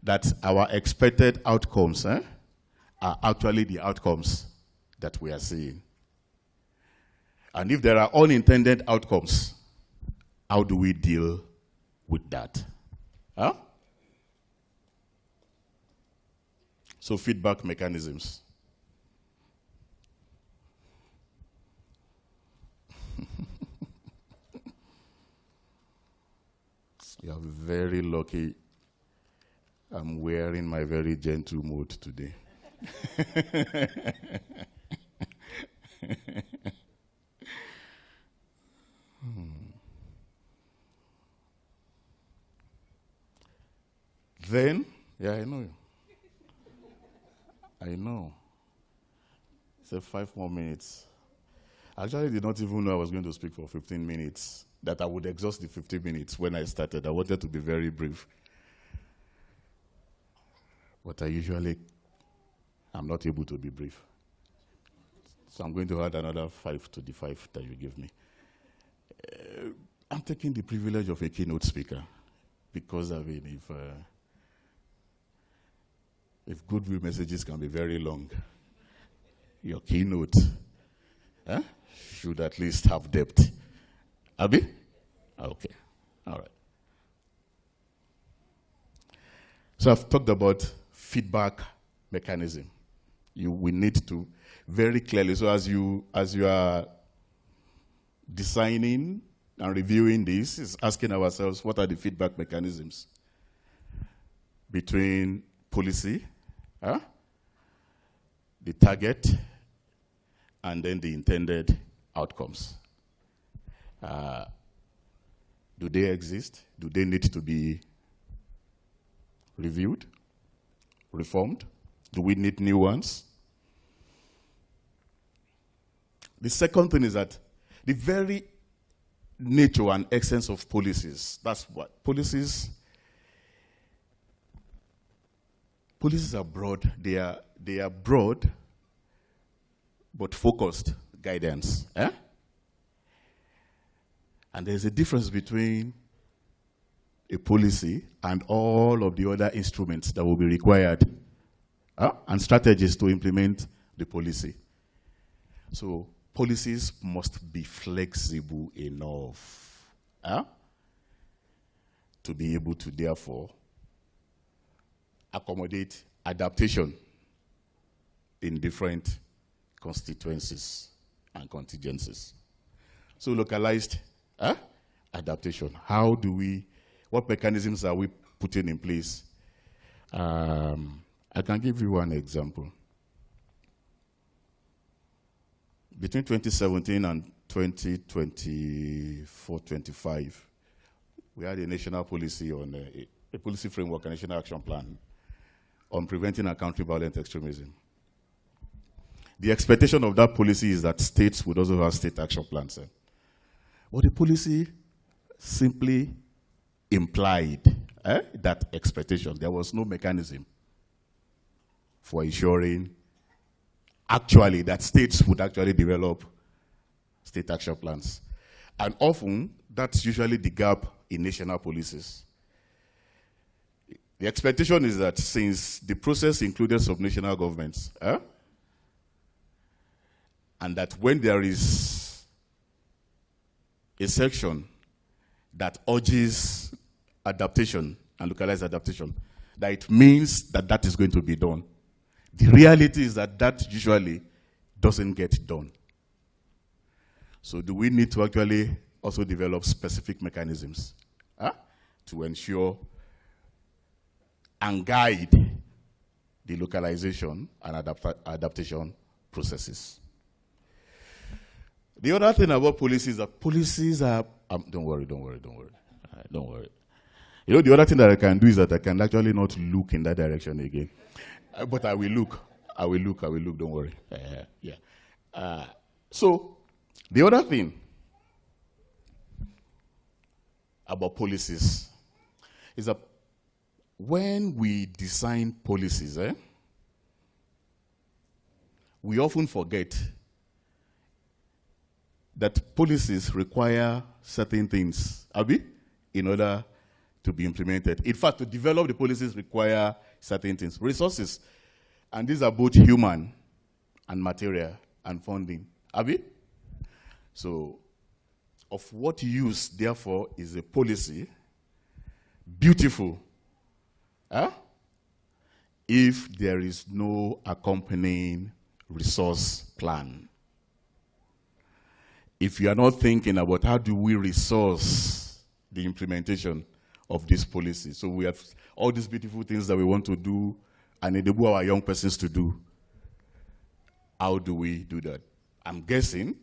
that our expected outcomes are actually the outcomes that we are seeing? And if there are unintended outcomes, how do we deal with that? So feedback mechanisms. You are very lucky. I'm wearing my very gentle mood today. Then, yeah, I know you. I know. So 5 more minutes. Actually, I did not even know I was going to speak for 15 minutes, that I would exhaust the 15 minutes when I started. I wanted to be very brief. But I'm not able to be brief. So I'm going to add another 5 to the 5 that you give me. I'm taking the privilege of a keynote speaker because, I mean, if goodwill messages can be very long, your keynote should at least have depth. Abi? Okay. All right. So I've talked about feedback mechanism. We need to very clearly, so as you are designing and reviewing this, is asking ourselves, what are the feedback mechanisms between policy, the target, and then the intended outcomes? Do they exist? Do they need to be reviewed, reformed? Do we need new ones? The second thing is that the very nature and essence of policies, that's what policies are broad. They are broad but focused guidance. And there's a difference between a policy and all of the other instruments that will be required and strategies to implement the policy. So policies must be flexible enough to be able to therefore accommodate adaptation in different constituencies and contingencies. So localized adaptation. What mechanisms are we putting in place? I can give you one example. Between 2017 and 2024-25, we had a national policy on a policy framework, a national action plan on preventing and countering violent extremism. The expectation of that policy is that states would also have state action plans. But the policy simply implied that expectation. There was no mechanism for ensuring actually that states would actually develop state action plans. And often, that's usually the gap in national policies. The expectation is that since the process included subnational governments, And that when there is a section that urges adaptation and localized adaptation, that it means that that is going to be done. The reality is that that usually doesn't get done. So do we need to actually also develop specific mechanisms to ensure and guide the localization and adaptation processes? The other thing about policies is that policies are, don't worry. You know, the other thing that I can do is that I can actually not look in that direction again. But I will look, don't worry. So, the other thing about policies is that when we design policies, we often forget that policies require certain things, in order to be implemented. In fact, to develop the policies require certain things. Resources, and these are both human and material and funding. So, of what use, therefore, is a policy beautiful if there is no accompanying resource plan? If you are not thinking about how do we resource the implementation of this policy. So we have all these beautiful things that we want to do and enable our young persons to do. How do we do that? I'm guessing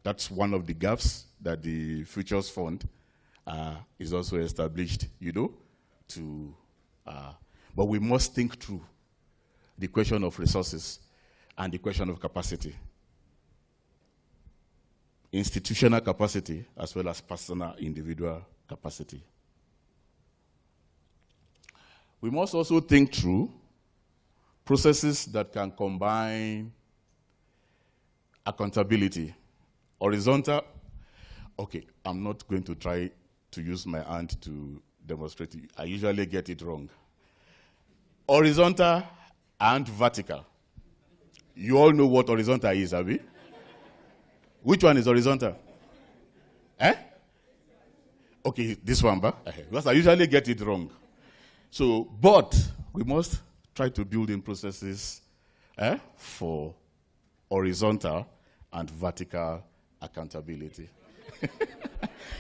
that's one of the gaps that the Futures Fund is also established, but we must think through the question of resources and the question of capacity. Institutional capacity as well as personal, individual capacity. We must also think through processes that can combine accountability, horizontal. Okay, I'm not going to try to use my hand to demonstrate it. I usually get it wrong. Horizontal and vertical. You all know what horizontal is, Abi? Which one is horizontal? Okay, this one, because I usually get it wrong. So, but we must try to build in processes for horizontal and vertical accountability.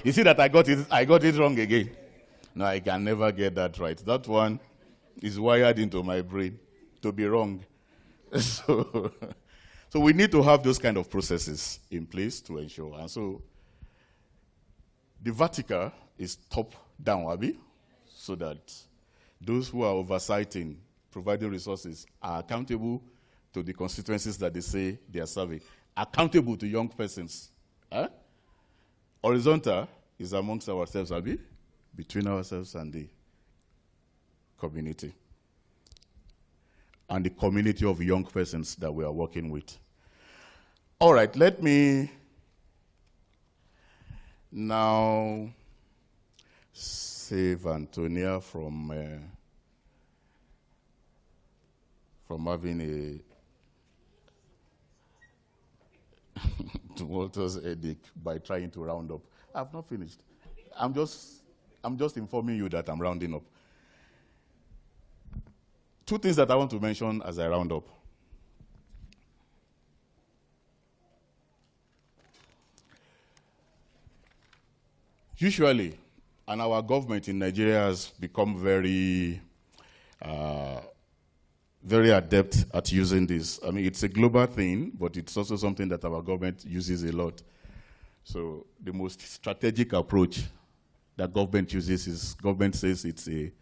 You see that I got it wrong again. No, I can never get that right. That one is wired into my brain to be wrong. So we need to have those kind of processes in place to ensure. And so the vertical is top-down, Abi, so that those who are oversighting, providing resources, are accountable to the constituencies that they say they are serving, accountable to young persons. Horizontal is amongst ourselves, Abi, between ourselves and the community. And the community of young persons that we are working with. All right, let me now save Antonia from having a tumultuous headache by trying to round up. I've not finished. I'm just informing you that I'm rounding up. Two things that I want to mention as I round up. Usually, and our government in Nigeria has become very adept at using this. I mean, it's a global thing, but it's also something that our government uses a lot. So the most strategic approach that government uses is, government says it's a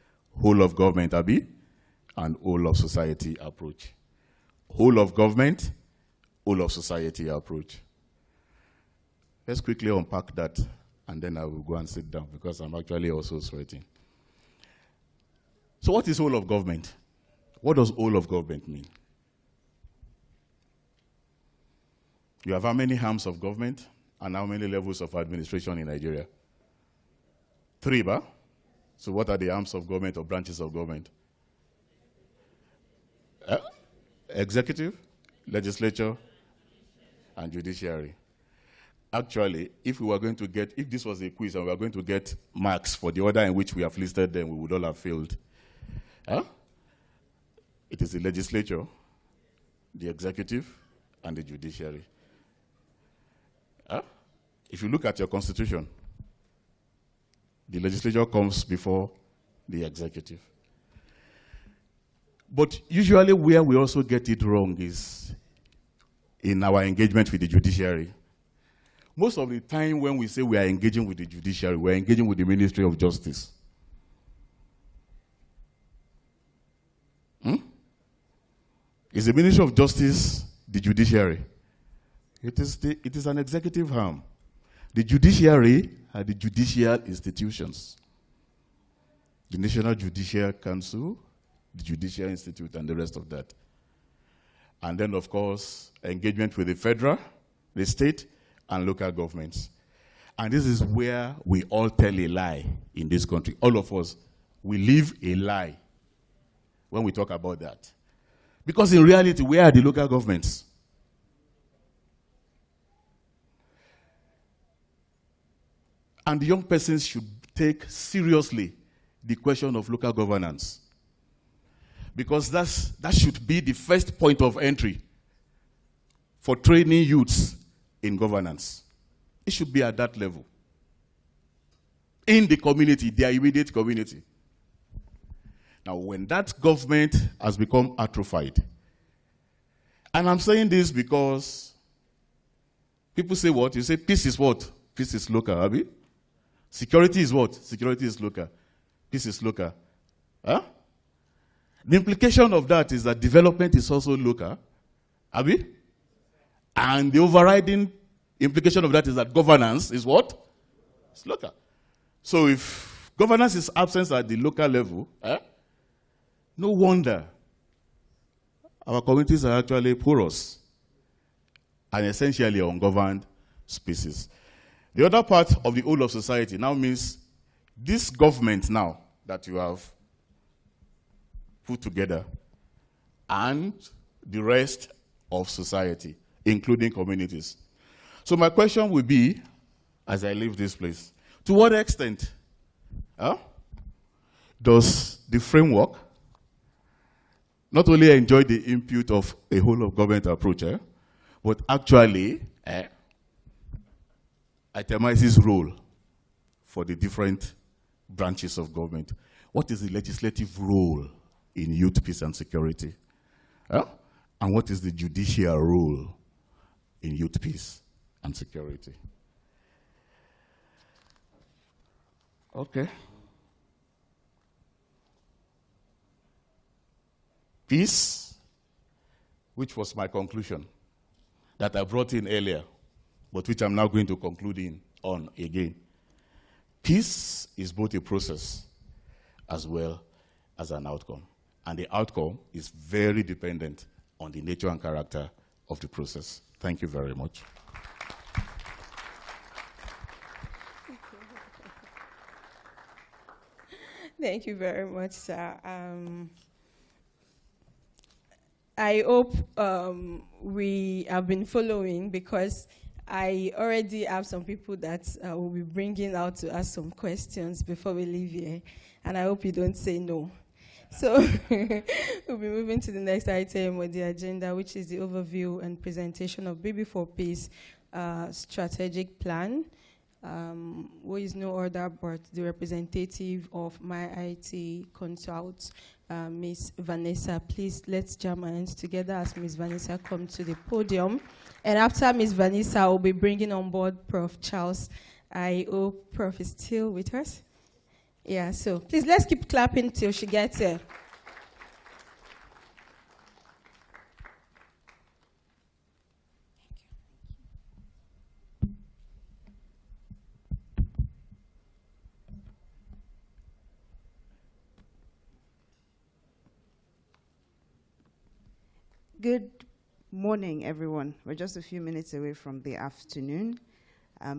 whole of government, Abi, and whole of society approach. Whole of government, whole of society approach. Let's quickly unpack that, and then I will go and sit down because I'm actually also sweating. So what is whole of government? What does whole of government mean? You have how many arms of government and how many levels of administration in Nigeria? 3, ba? So what are the arms of government or branches of government? Executive, legislature, and judiciary. Actually, if this was a quiz and we were going to get marks for the order in which we have listed them, we would all have failed. Huh? It is the legislature, the executive, and the judiciary. Huh? If you look at your constitution, the legislature comes before the executive. But usually where we also get it wrong is in our engagement with the judiciary. Most of the time when we say we are engaging with the judiciary, we are engaging with the Ministry of Justice. Is the Ministry of Justice the judiciary? It is an executive arm. The judiciary are the judicial institutions. The National Judicial Council, the Judicial Institute, and the rest of that. And then, of course, engagement with the federal, the state, and local governments. And this is where we all tell a lie in this country. All of us, we live a lie when we talk about that. Because in reality, where are the local governments? And the young persons should take seriously the question of local governance. Because that should be the first point of entry for training youths in governance. It should be at that level. In the community, their immediate community. Now, when that government has become atrophied, and I'm saying this because people say what? You say peace is what? Peace is local, Abi? Security is what? Security is local. Peace is local. Huh? The implication of that is that development is also local, Abi? And the overriding implication of that is that governance is what? It's local. So if governance is absent at the local level, no wonder our communities are actually porous and essentially ungoverned species. The other part of the whole of society now means this government now that you have put together and the rest of society, including communities. So my question will be, as I leave this place, to what extent does the framework not only enjoy the input of a whole of government approach, but actually itemizes role for the different branches of government? What is the legislative role in youth, peace, and security? And what is the judicial role in youth, peace, and security? Okay. Peace, which was my conclusion, that I brought in earlier, but which I'm now going to conclude on again. Peace is both a process as well as an outcome. And the outcome is very dependent on the nature and character of the process. Thank you very much. Thank you very much, sir. I hope we have been following, because I already have some people that will be bringing out to ask some questions before we leave here, and I hope you don't say no. So we'll be moving to the next item on the agenda, which is the overview and presentation of BB4Peace strategic plan. Who is no other but the representative of my IT Consult, Ms. Vanessa. Please, let's jam our hands together as Ms. Vanessa comes to the podium. And after Ms. Vanessa, we'll be bringing on board Prof. Charles. I hope Prof is still with us. Yeah, so please, let's keep clapping till she gets here. Good morning, everyone. We're just a few minutes away from the afternoon.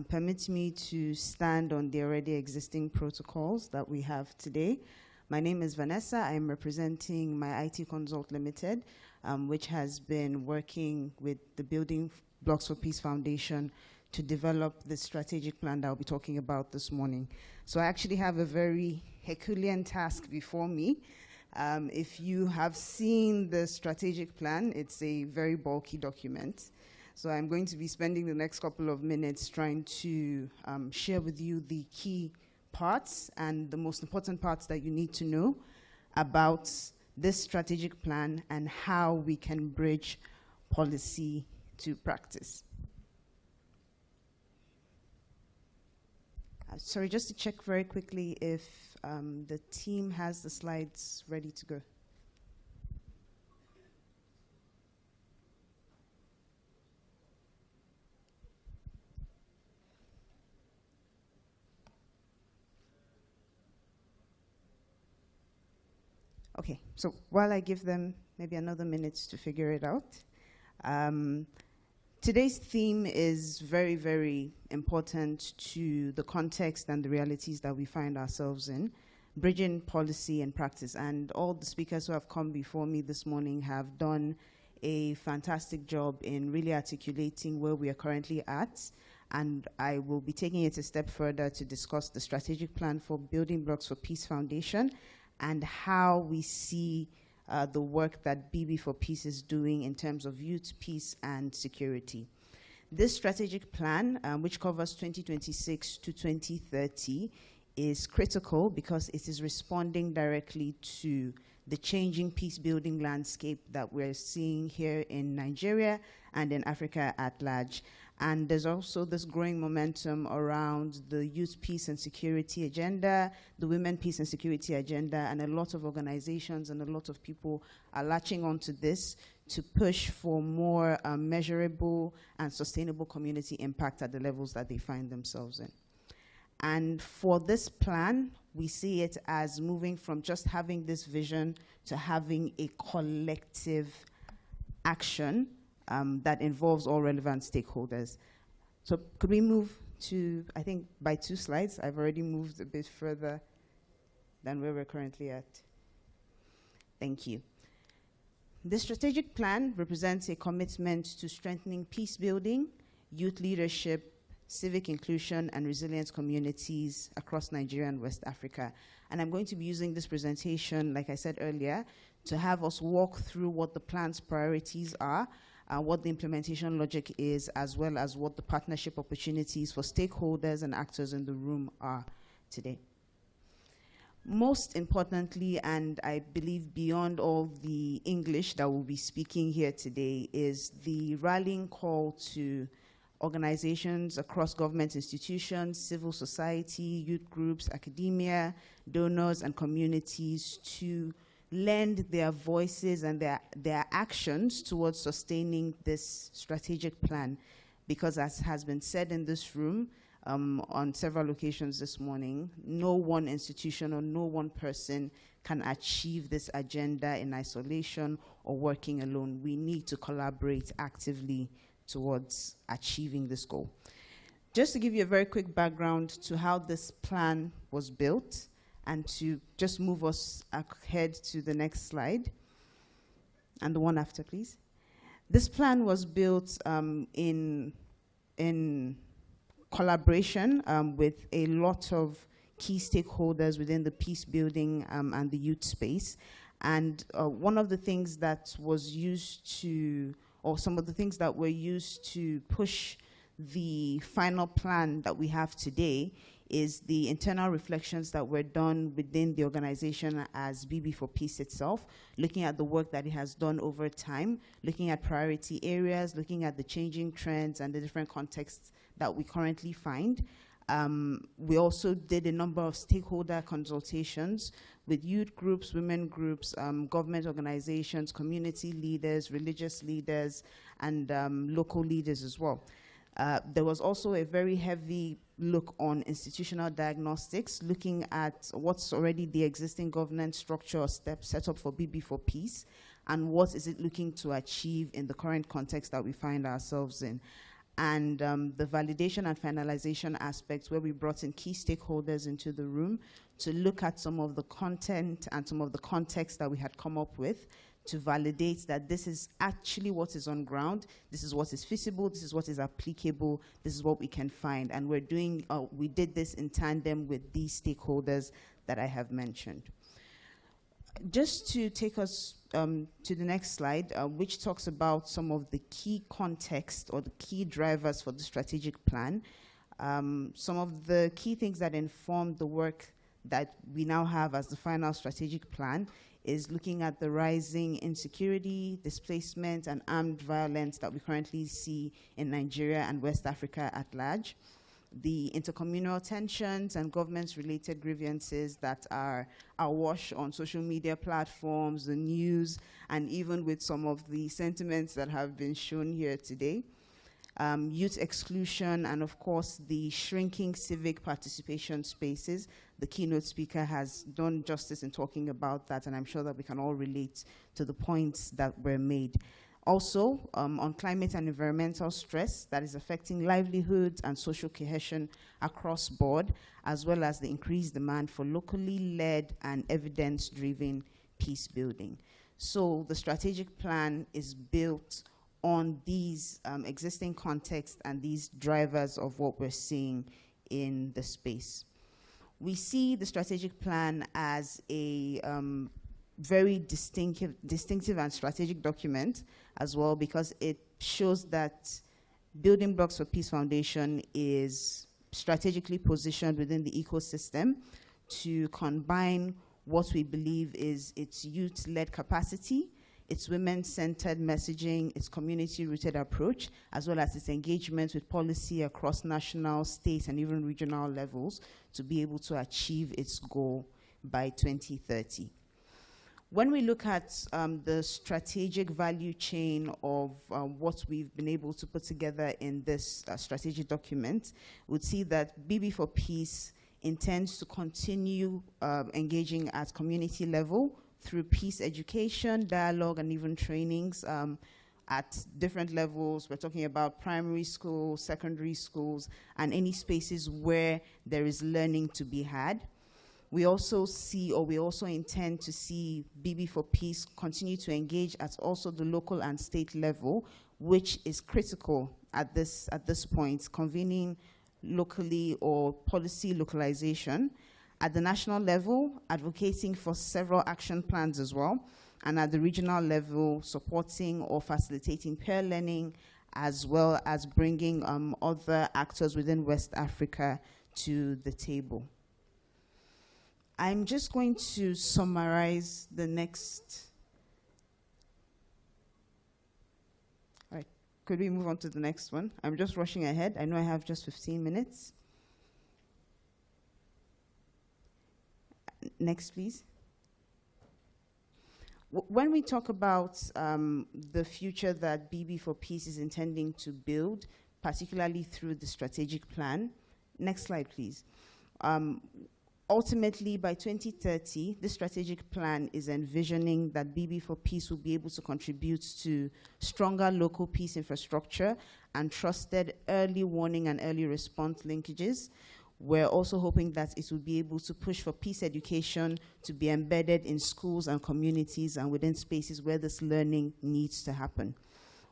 Permit me to stand on the already existing protocols that we have today. My name is Vanessa. I'm representing my IT Consult Limited, which has been working with the Building Blocks for Peace Foundation to develop the strategic plan that I'll be talking about this morning. So I actually have a very Herculean task before me. If you have seen the strategic plan, it's a very bulky document. So I'm going to be spending the next couple of minutes trying to share with you the key parts and the most important parts that you need to know about this strategic plan and how we can bridge policy to practice. Sorry, just to check very quickly if the team has the slides ready to go. Okay, so while I give them maybe another minute to figure it out, today's theme is very, very important to the context and the realities that we find ourselves in, bridging policy and practice. And all the speakers who have come before me this morning have done a fantastic job in really articulating where we are currently at. And I will be taking it a step further to discuss the strategic plan for Building Blocks for Peace Foundation and how we see the work that BB for Peace is doing in terms of youth, peace, and security. This strategic plan, which covers 2026 to 2030, is critical because it is responding directly to the changing peace-building landscape that we're seeing here in Nigeria and in Africa at large. And there's also this growing momentum around the youth peace and security agenda, the women peace and security agenda, and a lot of organizations and a lot of people are latching onto this to push for more measurable and sustainable community impact at the levels that they find themselves in. And for this plan, we see it as moving from just having this vision to having a collective action that involves all relevant stakeholders. So could we move to, I think by 2 slides, I've already moved a bit further than where we're currently at. Thank you. The strategic plan represents a commitment to strengthening peace building, youth leadership, civic inclusion, and resilient communities across Nigeria and West Africa. And I'm going to be using this presentation, like I said earlier, to have us walk through what the plan's priorities are, what the implementation logic is, as well as what the partnership opportunities for stakeholders and actors in the room are today. Most importantly, and I believe beyond all the English that we'll be speaking here today, is the rallying call to organizations across government institutions, civil society, youth groups, academia, donors, and communities to lend their voices and their actions towards sustaining this strategic plan. Because as has been said in this room on several occasions this morning, no one institution or no one person can achieve this agenda in isolation or working alone. We need to collaborate actively towards achieving this goal. Just to give you a very quick background to how this plan was built, and to just move us ahead to the next slide, and the one after, please. This plan was built in collaboration with a lot of key stakeholders within the peace building and the youth space. And one of the things that was used to, or some of the things that were used to push the final plan that we have today is the internal reflections that were done within the organization as BB for Peace itself, looking at the work that it has done over time, looking at priority areas, looking at the changing trends and the different contexts that we currently find. We also did a number of stakeholder consultations with youth groups, women groups, government organizations, community leaders, religious leaders, and local leaders as well. There was also a very heavy look on institutional diagnostics, looking at what's already the existing governance structure or steps set up for BB for Peace, and what is it looking to achieve in the current context that we find ourselves in. And the validation and finalization aspects, where we brought in key stakeholders into the room to look at some of the content and some of the context that we had come up with, to validate that this is actually what is on ground, this is what is feasible, this is what is applicable, this is what we can find. And we did this in tandem with these stakeholders that I have mentioned. Just to take us to the next slide, which talks about some of the key context or the key drivers for the strategic plan. Some of the key things that inform the work that we now have as the final strategic plan is looking at the rising insecurity, displacement, and armed violence that we currently see in Nigeria and West Africa at large, the intercommunal tensions and government-related grievances that are awash on social media platforms, the news, and even with some of the sentiments that have been shown here today. Youth exclusion, and of course, the shrinking civic participation spaces. The keynote speaker has done justice in talking about that, and I'm sure that we can all relate to the points that were made. Also, on climate and environmental stress that is affecting livelihoods and social cohesion across board, as well as the increased demand for locally led and evidence-driven peace building. So the strategic plan is built on these existing contexts and these drivers of what we're seeing in the space. We see the strategic plan as a very distinctive and strategic document as well, because it shows that Building Blocks for Peace Foundation is strategically positioned within the ecosystem to combine what we believe is its youth-led capacity, its women-centered messaging, its community-rooted approach, as well as its engagement with policy across national, state, and even regional levels to be able to achieve its goal by 2030. When we look at the strategic value chain of what we've been able to put together in this strategic document, we'd see that BB for Peace intends to continue engaging at community level through peace education, dialogue, and even trainings at different levels. We're talking about primary schools, secondary schools, and any spaces where there is learning to be had. We also see, or we also intend to see BB for Peace continue to engage at also the local and state level, which is critical at this point, convening locally or policy localization. At the national level, advocating for several action plans as well, and at the regional level, supporting or facilitating peer learning, as well as bringing other actors within West Africa to the table. I'm just going to summarize the next. All right, could we move on to the next one? I'm just rushing ahead. I know I have just 15 minutes. Next, please. When we talk about the future that BB for Peace is intending to build, particularly through the strategic plan, next slide, please. Ultimately, by 2030, this strategic plan is envisioning that BB for Peace will be able to contribute to stronger local peace infrastructure and trusted early warning and early response linkages. We're also hoping that it will be able to push for peace education to be embedded in schools and communities and within spaces where this learning needs to happen.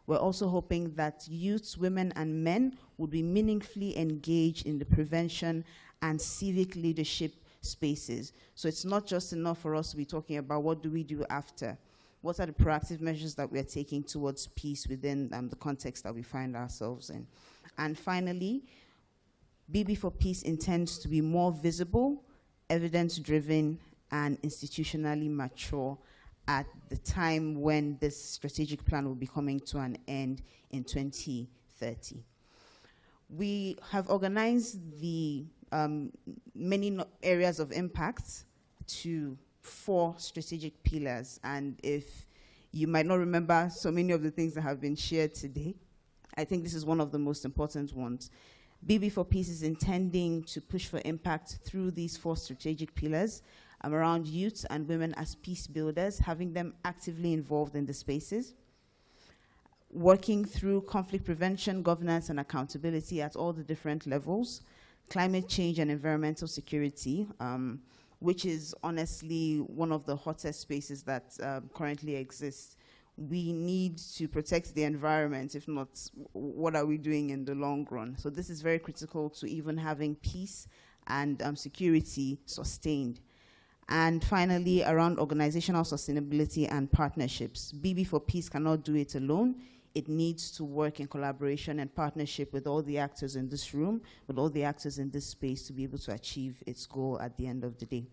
We're also hoping that youths, women, and men would be meaningfully engaged in the prevention and civic leadership spaces. So it's not just enough for us to be talking about what do we do after. What are the proactive measures that we're taking towards peace within the context that we find ourselves in? And finally, BB for Peace intends to be more visible, evidence-driven, and institutionally mature at the time when this strategic plan will be coming to an end in 2030. We have organized the many areas of impact to 4 strategic pillars. And if you might not remember so many of the things that have been shared today, I think this is one of the most important ones. BB for Peace is intending to push for impact through these 4 strategic pillars around youth and women as peace builders, having them actively involved in the spaces, working through conflict prevention, governance, and accountability at all the different levels, climate change and environmental security, which is honestly one of the hottest spaces that currently exists. We need to protect the environment. If not, what are we doing in the long run? So this is very critical to even having peace and security sustained. And finally, around organizational sustainability and partnerships. BB for Peace cannot do it alone. It needs to work in collaboration and partnership with all the actors in this room, with all the actors in this space to be able to achieve its goal at the end of the day.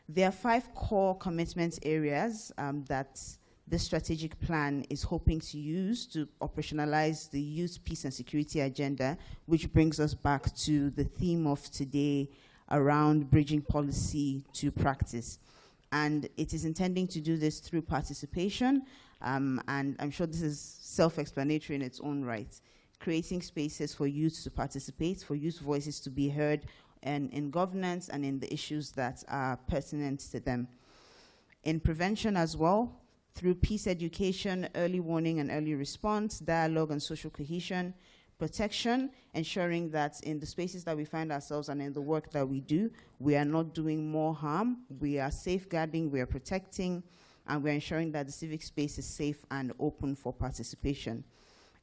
There are 5 core commitment areas that this strategic plan is hoping to use to operationalize the youth, peace, and security agenda, which brings us back to the theme of today around bridging policy to practice. And it is intending to do this through participation, and I'm sure this is self-explanatory in its own right, creating spaces for youth to participate, for youth voices to be heard, and in governance and in the issues that are pertinent to them. In prevention as well, through peace education, early warning and early response, dialogue and social cohesion, protection, ensuring that in the spaces that we find ourselves and in the work that we do, we are not doing more harm, we are safeguarding, we are protecting, and we're ensuring that the civic space is safe and open for participation.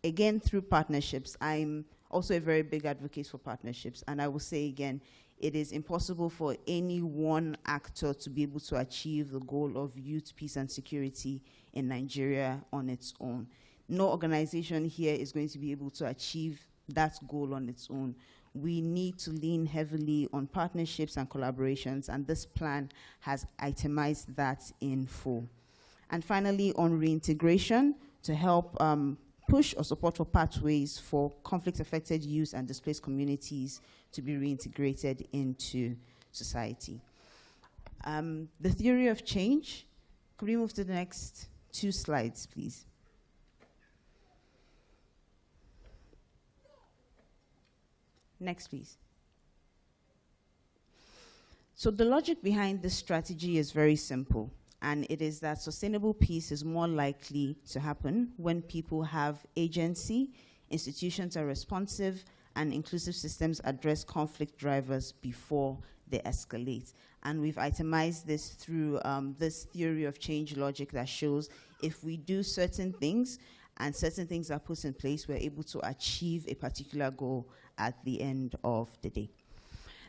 Again, through partnerships. I'm also a very big advocate for partnerships, and I will say again, it is impossible for any one actor to be able to achieve the goal of youth, peace, and security in Nigeria on its own. No organization here is going to be able to achieve that goal on its own. We need to lean heavily on partnerships and collaborations, and this plan has itemized that in full. And finally, on reintegration, to help push or support for pathways for conflict-affected youth and displaced communities to be reintegrated into society. The theory of change. Could we move to the next 2 slides, please? Next, please. So the logic behind this strategy is very simple, and it is that sustainable peace is more likely to happen when people have agency, institutions are responsive, and inclusive systems address conflict drivers before they escalate. And we've itemized this through this theory of change logic that shows if we do certain things and certain things are put in place, we're able to achieve a particular goal at the end of the day.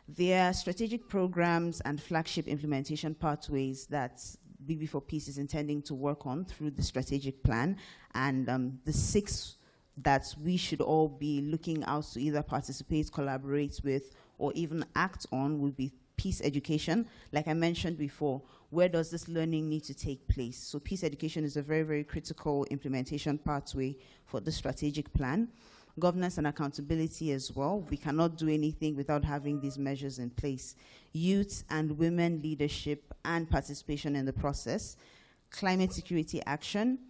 There are strategic programs and flagship implementation pathways that BB for Peace is intending to work on through the strategic plan, and the 6 that we should all be looking out to either participate, collaborate with, or even act on would be peace education. Like I mentioned before, where does this learning need to take place? So peace education is a very, very critical implementation pathway for the strategic plan. Governance and accountability as well. We cannot do anything without having these measures in place. Youth and women leadership and participation in the process. Climate security action.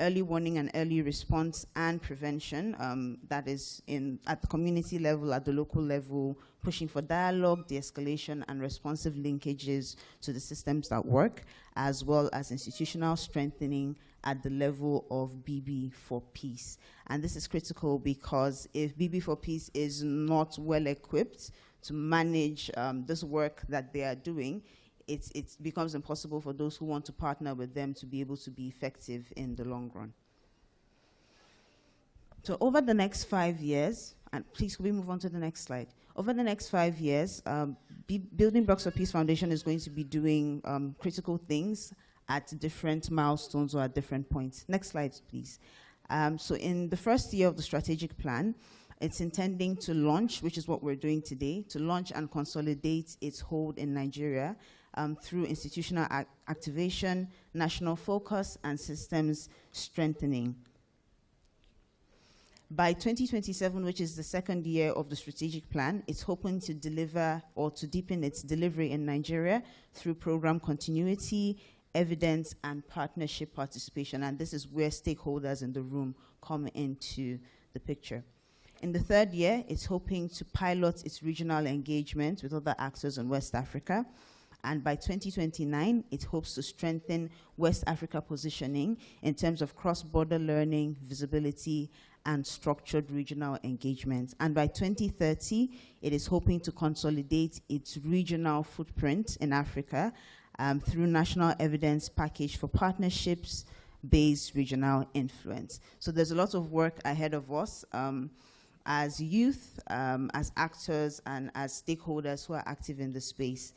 Early warning and early response and prevention, that is at the community level, at the local level, pushing for dialogue, de-escalation, and responsive linkages to the systems that work, as well as institutional strengthening at the level of BB for Peace. And this is critical because if BB for Peace is not well equipped to manage this work that they are doing, it becomes impossible for those who want to partner with them to be able to be effective in the long run. So over the next 5 years, and please could we move on to the next slide? Over the next 5 years, Building Blocks for Peace Foundation is going to be doing critical things at different milestones or at different points. Next slide, please. So in the first year of the strategic plan, it's intending to launch, which is what we're doing today, to launch and consolidate its hold in Nigeria through institutional activation, national focus, and systems strengthening. By 2027, which is the second year of the strategic plan, it's hoping to deliver or to deepen its delivery in Nigeria through program continuity, evidence, and partnership participation. And this is where stakeholders in the room come into the picture. In the third year, it's hoping to pilot its regional engagement with other actors in West Africa. And by 2029, it hopes to strengthen West Africa positioning in terms of cross-border learning, visibility, and structured regional engagement. And by 2030, it is hoping to consolidate its regional footprint in Africa through national evidence package for partnerships-based regional influence. So there's a lot of work ahead of us as youth, as actors, and as stakeholders who are active in the space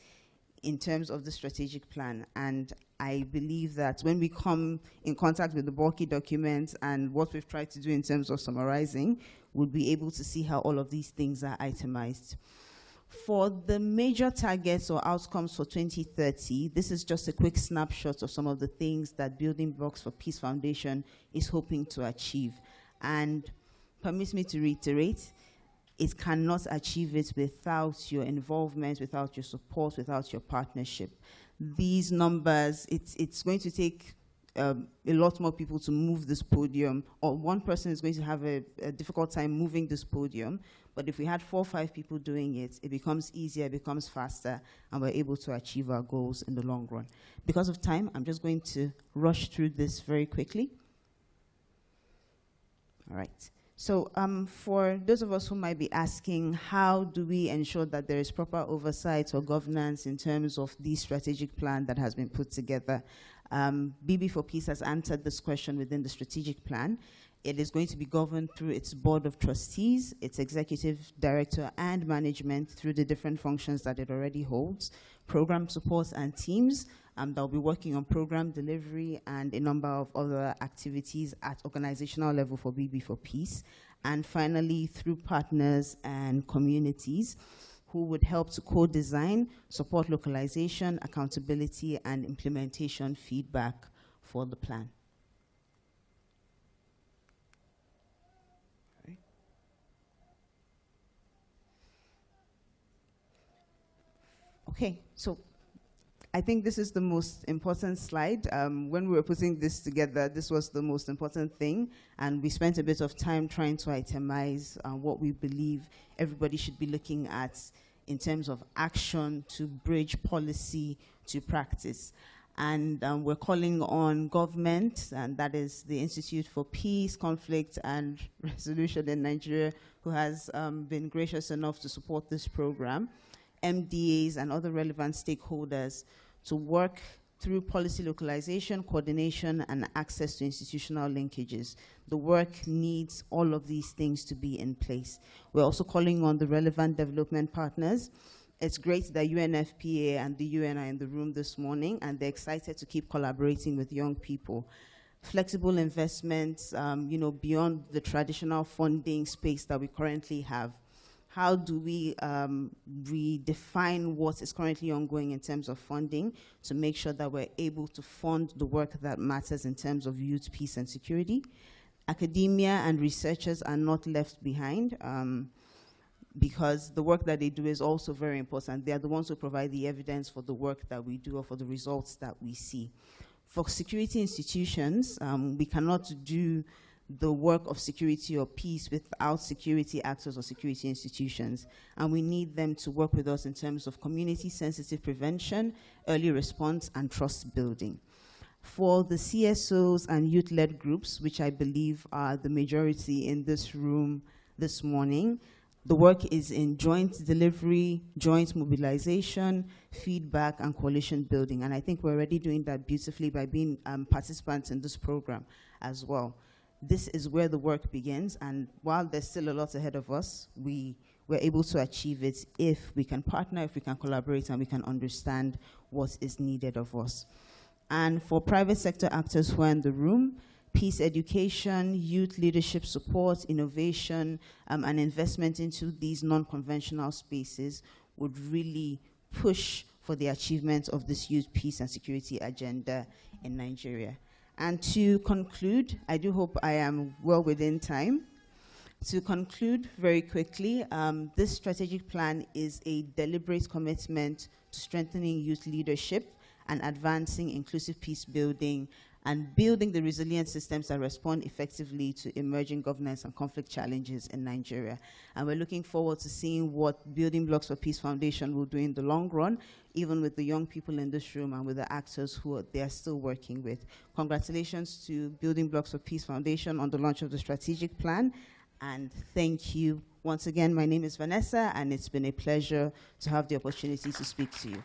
in terms of the strategic plan. And I believe that when we come in contact with the bulky documents and what we've tried to do in terms of summarizing, we'll be able to see how all of these things are itemized. For the major targets or outcomes for 2030, this is just a quick snapshot of some of the things that Building Blocks for Peace Foundation is hoping to achieve. And permit me to reiterate, it cannot achieve it without your involvement, without your support, without your partnership. These numbers, it's going to take a lot more people to move this podium, or one person is going to have a difficult time moving this podium. But if we had 4 or 5 people doing it, it becomes easier, it becomes faster, and we're able to achieve our goals in the long run. Because of time, I'm just going to rush through this very quickly. All right. So for those of us who might be asking, how do we ensure that there is proper oversight or governance in terms of the strategic plan that has been put together? BB for Peace has answered this question within the strategic plan. It is going to be governed through its board of trustees, its executive director and management through the different functions that it already holds, program support and teams that will be working on program delivery and a number of other activities at organizational level for BB for Peace. And finally, through partners and communities who would help to co-design, support localization, accountability, and implementation feedback for the plan. Okay, so I think this is the most important slide. When we were putting this together, this was the most important thing, and we spent a bit of time trying to itemize what we believe everybody should be looking at in terms of action to bridge policy to practice. And we're calling on government, and that is the Institute for Peace, Conflict, and Resolution in Nigeria, who has been gracious enough to support this program, MDAs and other relevant stakeholders to work through policy localization, coordination, and access to institutional linkages. The work needs all of these things to be in place. We're also calling on the relevant development partners. It's great that UNFPA and the UN are in the room this morning, and they're excited to keep collaborating with young people. Flexible investments, beyond the traditional funding space that we currently have. How do we redefine what is currently ongoing in terms of funding to make sure that we're able to fund the work that matters in terms of youth, peace, and security? Academia and researchers are not left behind because the work that they do is also very important. They are the ones who provide the evidence for the work that we do or for the results that we see. For security institutions, we cannot do the work of security or peace without security actors or security institutions. And we need them to work with us in terms of community-sensitive prevention, early response, and trust building. For the CSOs and youth-led groups, which I believe are the majority in this room this morning, the work is in joint delivery, joint mobilization, feedback, and coalition building. And I think we're already doing that beautifully by being participants in this program as well. This is where the work begins, and while there's still a lot ahead of us, we're able to achieve it if we can partner, if we can collaborate, and we can understand what is needed of us. And for private sector actors who are in the room, peace education, youth leadership support, innovation, and investment into these non-conventional spaces would really push for the achievement of this youth, peace, and security agenda in Nigeria. And to conclude, I do hope I am well within time. To conclude very quickly, this strategic plan is a deliberate commitment to strengthening youth leadership and advancing inclusive peace building and building the resilient systems that respond effectively to emerging governance and conflict challenges in Nigeria. And we're looking forward to seeing what Building Blocks for Peace Foundation will do in the long run, even with the young people in this room and with the actors who they are still working with. Congratulations to Building Blocks for Peace Foundation on the launch of the strategic plan, and thank you. Once again, my name is Vanessa, and it's been a pleasure to have the opportunity to speak to you.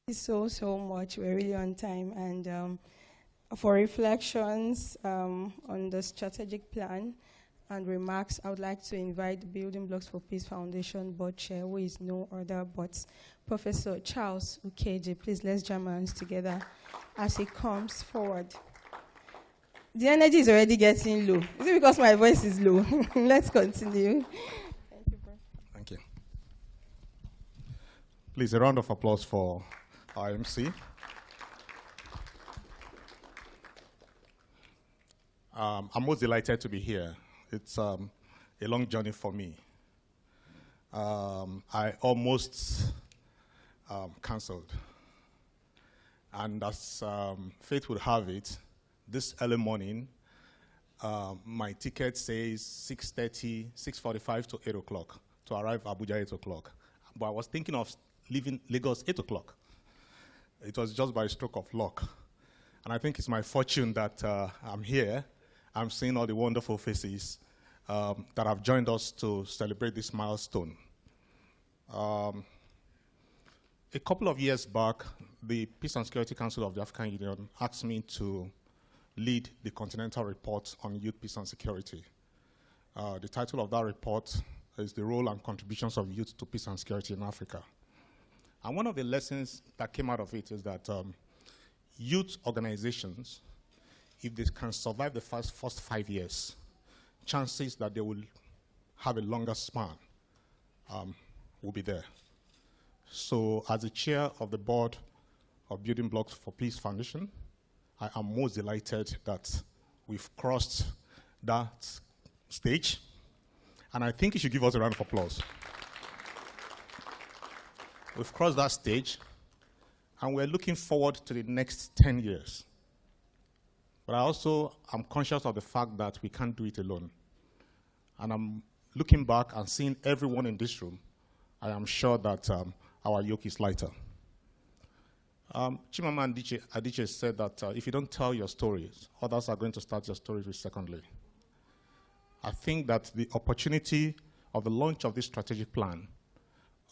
Thank you so much. We're really on time. And for reflections on the strategic plan and remarks, I would like to invite the Building Blocks for Peace Foundation board chair, who is no other but Professor Charles Ukeje. Please, let's jam our hands together as he comes forward. The energy is already getting low. Is it because my voice is low? Let's continue. Thank you, Prof. Thank you. Please, a round of applause for our MC. I'm most delighted to be here. It's a long journey for me. I almost cancelled. And as fate would have it, this early morning, my ticket says 6:30, 6:45 to 8 o'clock to arrive Abuja 8 o'clock. But I was thinking of leaving Lagos 8 o'clock. It was just by a stroke of luck. And I think it's my fortune that I'm here. I'm seeing all the wonderful faces that have joined us to celebrate this milestone. A couple of years back, the Peace and Security Council of the African Union asked me to lead the Continental Report on Youth, Peace and Security. The title of that report is The Role and Contributions of Youth to Peace and Security in Africa. And one of the lessons that came out of it is that youth organizations, if they can survive the first 5 years, chances that they will have a longer span will be there. So as the chair of the board of Building Blocks for Peace Foundation, I am most delighted that we've crossed that stage. And I think you should give us a round of applause. We've crossed that stage, and we're looking forward to the next 10 years. But I also am conscious of the fact that we can't do it alone. And I'm looking back and seeing everyone in this room. I am sure that our yoke is lighter. Chimama Adichie said that if you don't tell your stories, others are going to start your stories with secondly. I think that the opportunity of the launch of this strategic plan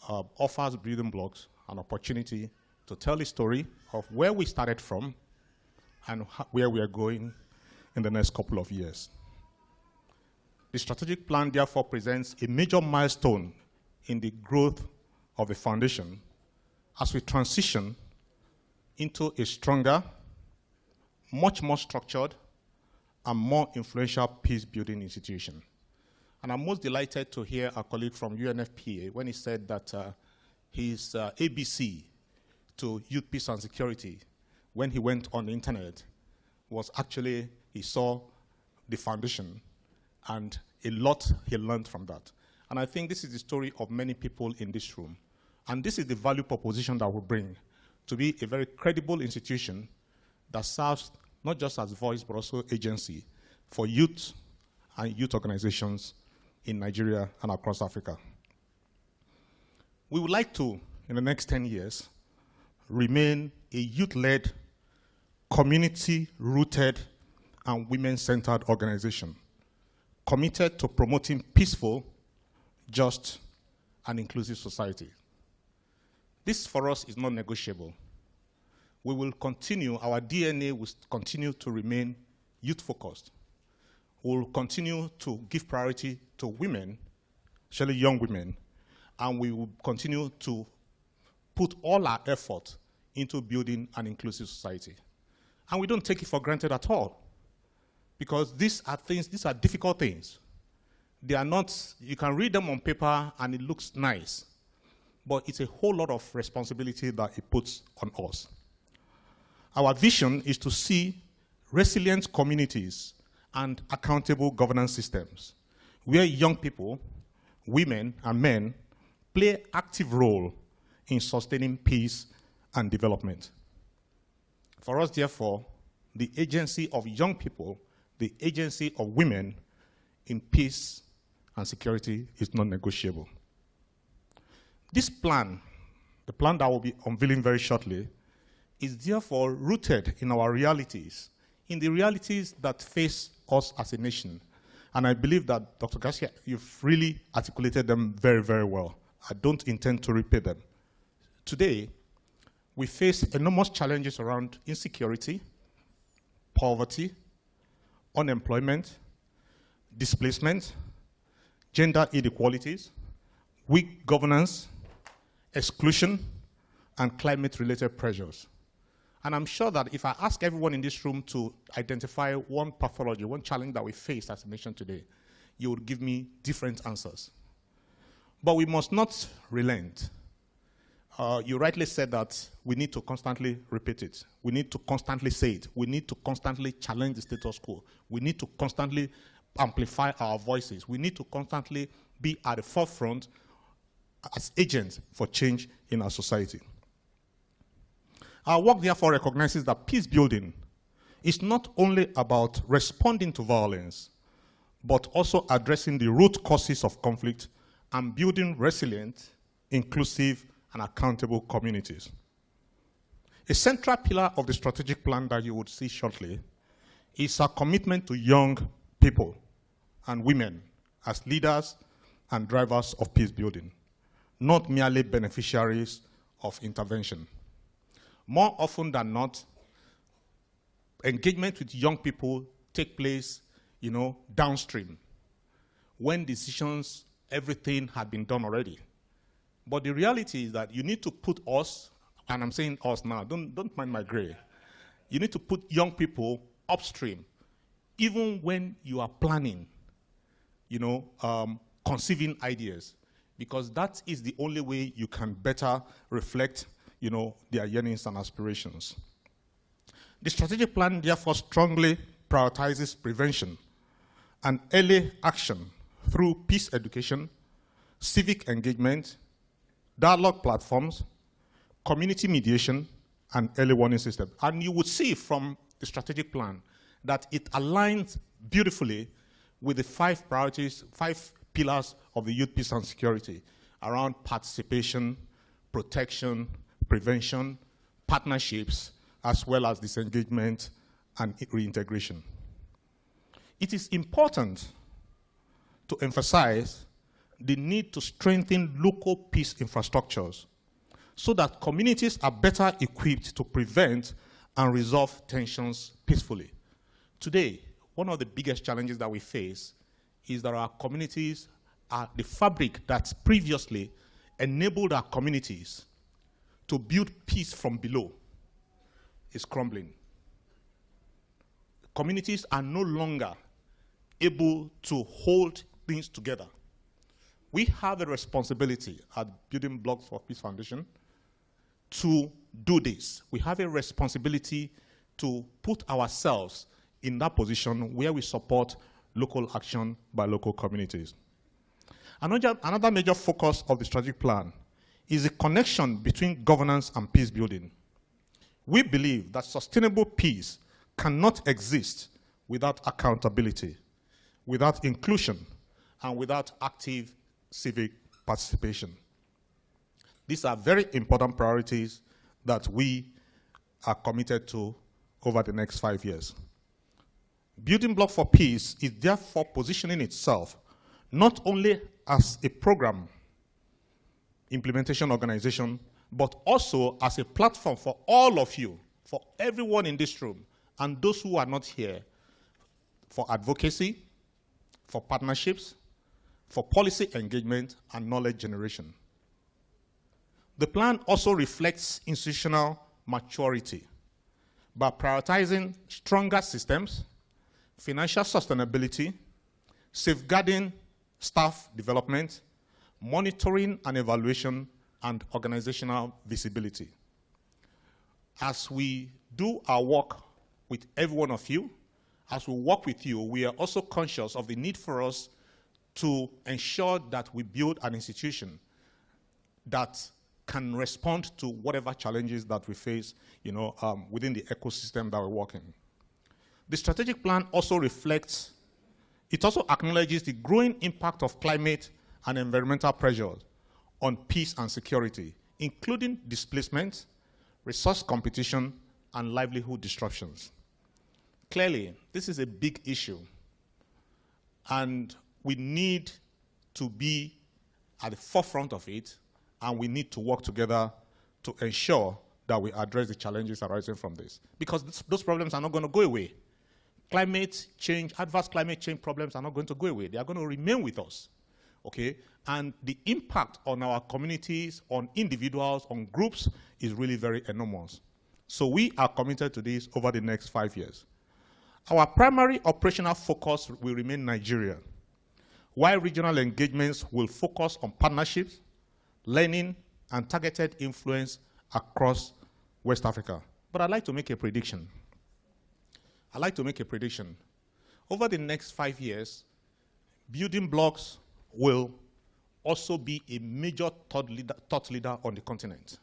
offers Building Blocks an opportunity to tell the story of where we started from and where we are going in the next couple of years. The strategic plan therefore presents a major milestone in the growth of the foundation as we transition into a stronger, much more structured, and more influential peace-building institution. And I'm most delighted to hear our colleague from UNFPA when he said that his ABC to youth, peace, and security when he went on the internet was actually, he saw the foundation and a lot he learned from that. And I think this is the story of many people in this room. And this is the value proposition that we bring, to be a very credible institution that serves not just as voice, but also agency for youth and youth organizations in Nigeria and across Africa. We would like to, in the next 10 years, remain a youth-led, community-rooted, and women-centered organization, committed to promoting peaceful, just, and inclusive society. This, for us, is not negotiable. We will continue, our DNA will continue to remain youth-focused. We will continue to give priority to women, especially young women, and we will continue to put all our effort into building an inclusive society. And we don't take it for granted at all, because these are difficult things. They are not, you can read them on paper and it looks nice, but it's a whole lot of responsibility that it puts on us. Our vision is to see resilient communities and accountable governance systems where young people women, and men play active role in sustaining peace and development. For us, therefore, the agency of young people, the agency of women in peace and security is non-negotiable. This plan, the plan that will be unveiling very shortly, is therefore rooted in our realities, in the realities that face us as a nation. And I believe that, Dr. Garcia, you've really articulated them very, very well. I don't intend to repeat them. Today, we face enormous challenges around insecurity, poverty, unemployment, displacement, gender inequalities, weak governance, exclusion, and climate-related pressures. And I'm sure that if I ask everyone in this room to identify one pathology, one challenge that we face as a nation today, you would give me different answers. But we must not relent. You rightly said that we need to constantly repeat it. We need to constantly say it. We need to constantly challenge the status quo. We need to constantly amplify our voices. We need to constantly be at the forefront as agents for change in our society. Our work, therefore, recognizes that peace building is not only about responding to violence, but also addressing the root causes of conflict and building resilient, inclusive, and accountable communities. A central pillar of the strategic plan that you would see shortly is our commitment to young people and women as leaders and drivers of peace building, not merely beneficiaries of intervention. More often than not, engagement with young people take place, downstream, when decisions, everything had been done already. But the reality is that you need to put us, and I'm saying us now, don't mind my gray, you need to put young people upstream, even when you are planning, conceiving ideas, because that is the only way you can better reflect their yearnings and aspirations. The strategic plan therefore strongly prioritizes prevention and early action through peace education, civic engagement, dialogue platforms, community mediation, and early warning systems. And you would see from the strategic plan that it aligns beautifully with the 5 priorities, 5 pillars of the youth peace and security around participation, protection, prevention, partnerships, as well as disengagement and reintegration. It is important to emphasize the need to strengthen local peace infrastructures so that communities are better equipped to prevent and resolve tensions peacefully. Today, one of the biggest challenges that we face is that our communities are the fabric that previously enabled our communities to build peace from below is crumbling. Communities are no longer able to hold things together. We have a responsibility at Building Blocks for Peace Foundation to do this. We have a responsibility to put ourselves in that position where we support local action by local communities. Another major focus of the strategic plan is the connection between governance and peace building. We believe that sustainable peace cannot exist without accountability, without inclusion, and without active civic participation. These are very important priorities that we are committed to over the next 5 years. Building Block for Peace is therefore positioning itself not only as a program implementation organization, but also as a platform for all of you, for everyone in this room, and those who are not here, for advocacy, for partnerships, for policy engagement, and knowledge generation. The plan also reflects institutional maturity by prioritizing stronger systems, financial sustainability, safeguarding staff development, monitoring and evaluation, and organizational visibility. As we do our work with every one of you, as we work with you, we are also conscious of the need for us to ensure that we build an institution that can respond to whatever challenges that we face, within the ecosystem that we work in. The strategic plan also acknowledges the growing impact of climate and environmental pressures on peace and security, including displacement, resource competition, and livelihood disruptions. Clearly, this is a big issue, and we need to be at the forefront of it, and we need to work together to ensure that we address the challenges arising from this. Because those problems are not going to go away. Climate change, adverse climate change problems are not going to go away. They are going to remain with us, okay? And the impact on our communities, on individuals, on groups is really very enormous. So we are committed to this over the next 5 years. Our primary operational focus will remain Nigeria, while regional engagements will focus on partnerships, learning, and targeted influence across West Africa. But I'd like to make a prediction. Over the next 5 years, building blocks will also be a major thought leader on the continent,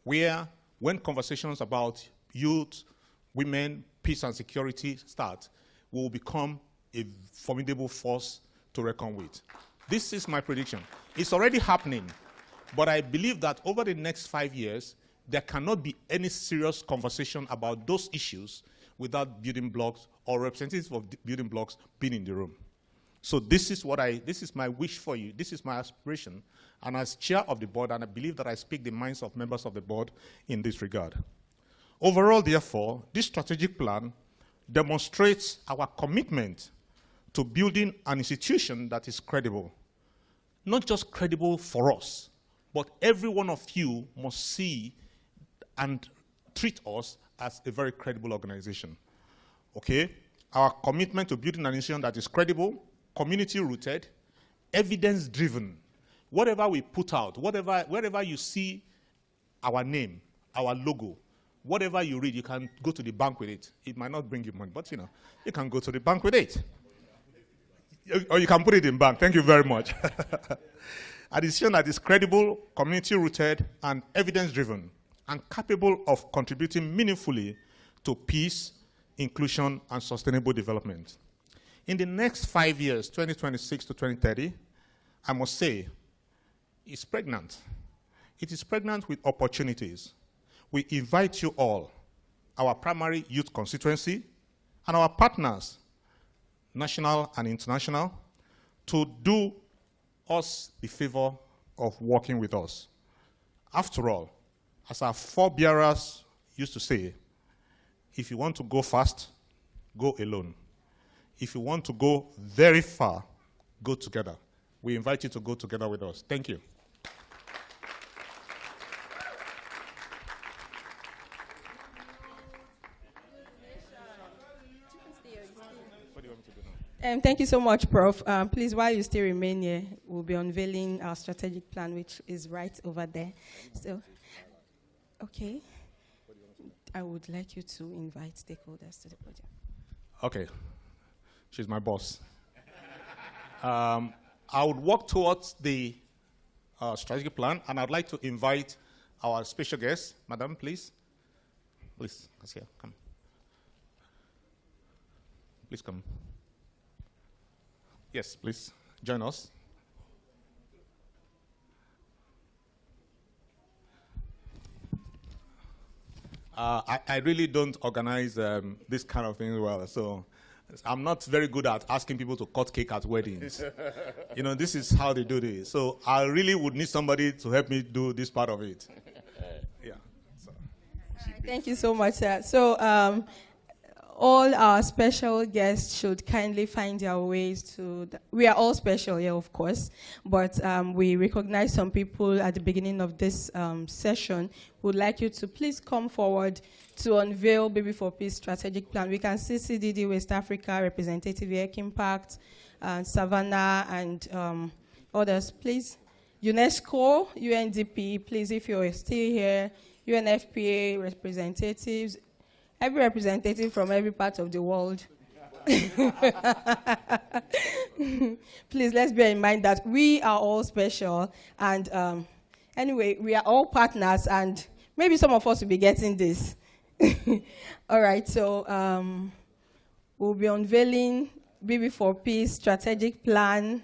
where when conversations about youth, women, peace and security start, we will become a formidable force to reckon with. This is my prediction. It's already happening, but I believe that over the next 5 years, there cannot be any serious conversation about those issues without building blocks or representatives of building blocks being in the room. So this is my wish for you. This is my aspiration. And as chair of the board, and I believe that I speak the minds of members of the board in this regard. Overall, therefore, this strategic plan demonstrates our commitment to building an institution that is credible. Not just credible for us, but every one of you must see and treat us as a very credible organization. Okay? Our commitment to building an institution that is credible, community-rooted, evidence-driven. Whatever we put out, wherever you see our name, our logo, whatever you read, you can go to the bank with it. It might not bring you money, but you can go to the bank with it. Or you can put it in bank. Thank you very much. A decision that is credible, community-rooted, and evidence-driven, and capable of contributing meaningfully to peace, inclusion, and sustainable development. In the next 5 years, 2026 to 2030, I must say, it's pregnant. It is pregnant with opportunities. We invite you all, our primary youth constituency, and our partners, national and international, to do us the favor of working with us. After all, as our forebearers used to say, if you want to go fast, go alone. If you want to go very far, go together. We invite you to go together with us. Thank you. Thank you so much, Prof. Please, while you still remain here, we'll be unveiling our strategic plan, which is right over there. So, okay. I would like you to invite stakeholders to the podium. Okay. She's my boss. I would work towards the strategic plan, and I'd like to invite our special guest. Madam, please. Please, Kasia, come. Please come. Yes, please, join us. I really don't organize this kind of thing well, so I'm not very good at asking people to cut cake at weddings. This is how they do this. So I really would need somebody to help me do this part of it. Yeah. So. Thank you so much, sir. So all our special guests should kindly find their ways to... We are all special here, of course, but we recognize some people at the beginning of this session. Would like you to please come forward to unveil Baby for Peace strategic plan. We can see CDD West Africa, Representative Eric Impact, Savannah, and others. Please, UNESCO, UNDP, please, if you're still here, UNFPA representatives, every representative from every part of the world. Please, let's bear in mind that we are all special. And anyway, we are all partners, and maybe some of us will be getting this. All right, so we'll be unveiling BB for Peace strategic plan.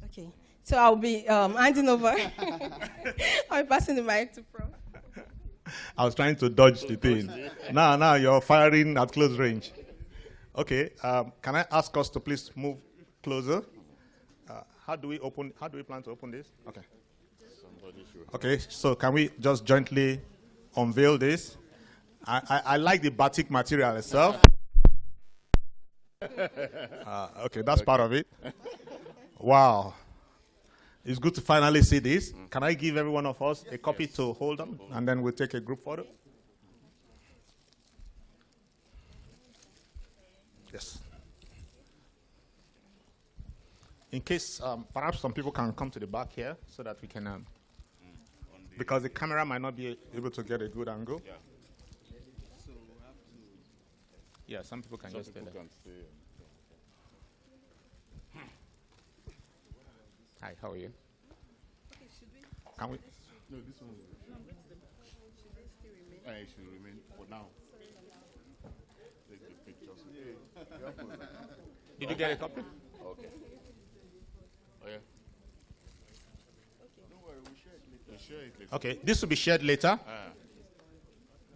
Okay, so I'll be handing over. I'll be passing the mic to Prof. I was trying to dodge the thing. Now you're firing at close range. Okay, can I ask us to please move closer? How do we plan to open this? Okay. Okay, so can we just jointly unveil this? I like the batik material itself. Okay, that's part of it. Wow. It's good to finally see this. Can I give every one of us a copy to hold on, and then we'll take a group photo? Yes. In case, perhaps some people can come to the back here so that we can, because the camera might not be able to get a good angle. Yeah. So we have to. Yeah, some people can just stay there. Hi, how are you? Okay, should we? Can we? No, this one. It should remain for now. Take the pictures. Did you get a copy? Okay. Oh yeah. Don't worry, we'll share it later. We'll share it later. Okay, this will be shared later.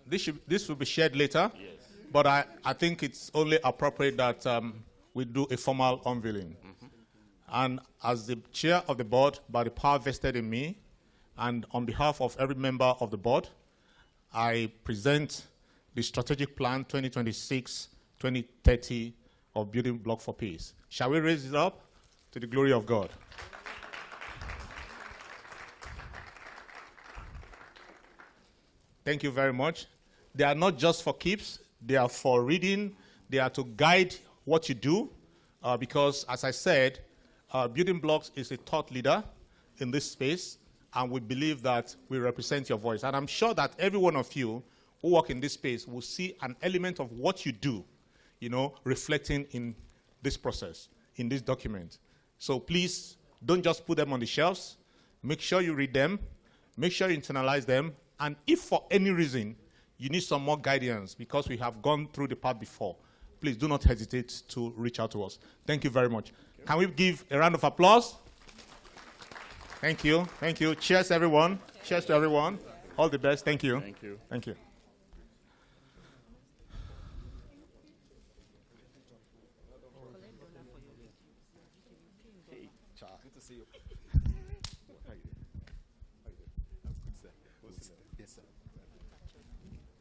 This will be shared later. Yes. But I think it's only appropriate that we do a formal unveiling. And as the chair of the board, by the power vested in me, and on behalf of every member of the board, I present the strategic plan 2026-2030 of Building Block for Peace. Shall we raise it up to the glory of God? Thank you very much. They are not just for keeps. They are for reading. They are to guide what you do. Because, as I said, Building Blocks is a thought leader in this space, and we believe that we represent your voice. And I'm sure that every one of you who work in this space will see an element of what you do, reflecting in this process, in this document. So please, don't just put them on the shelves. Make sure you read them. Make sure you internalize them. And if for any reason you need some more guidance, because we have gone through the path before, please do not hesitate to reach out to us. Thank you very much. Can we give a round of applause? Thank you. Thank you. Cheers, everyone. Cheers to everyone. All the best. Thank you. Thank you. Thank you. Good to see you. Yes, sir.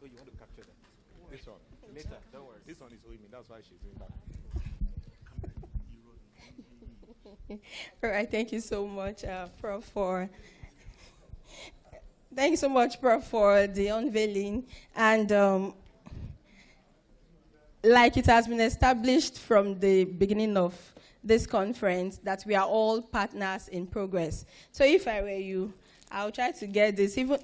Oh, you want to capture that? This one. Later, don't worry. This one is owing me. That's why she's doing that. All right, thank you so much, Prof, thank you so much, Prof, for the unveiling. And like it has been established from the beginning of this conference, that we are all partners in progress. So if I were you, I'll try to get this, even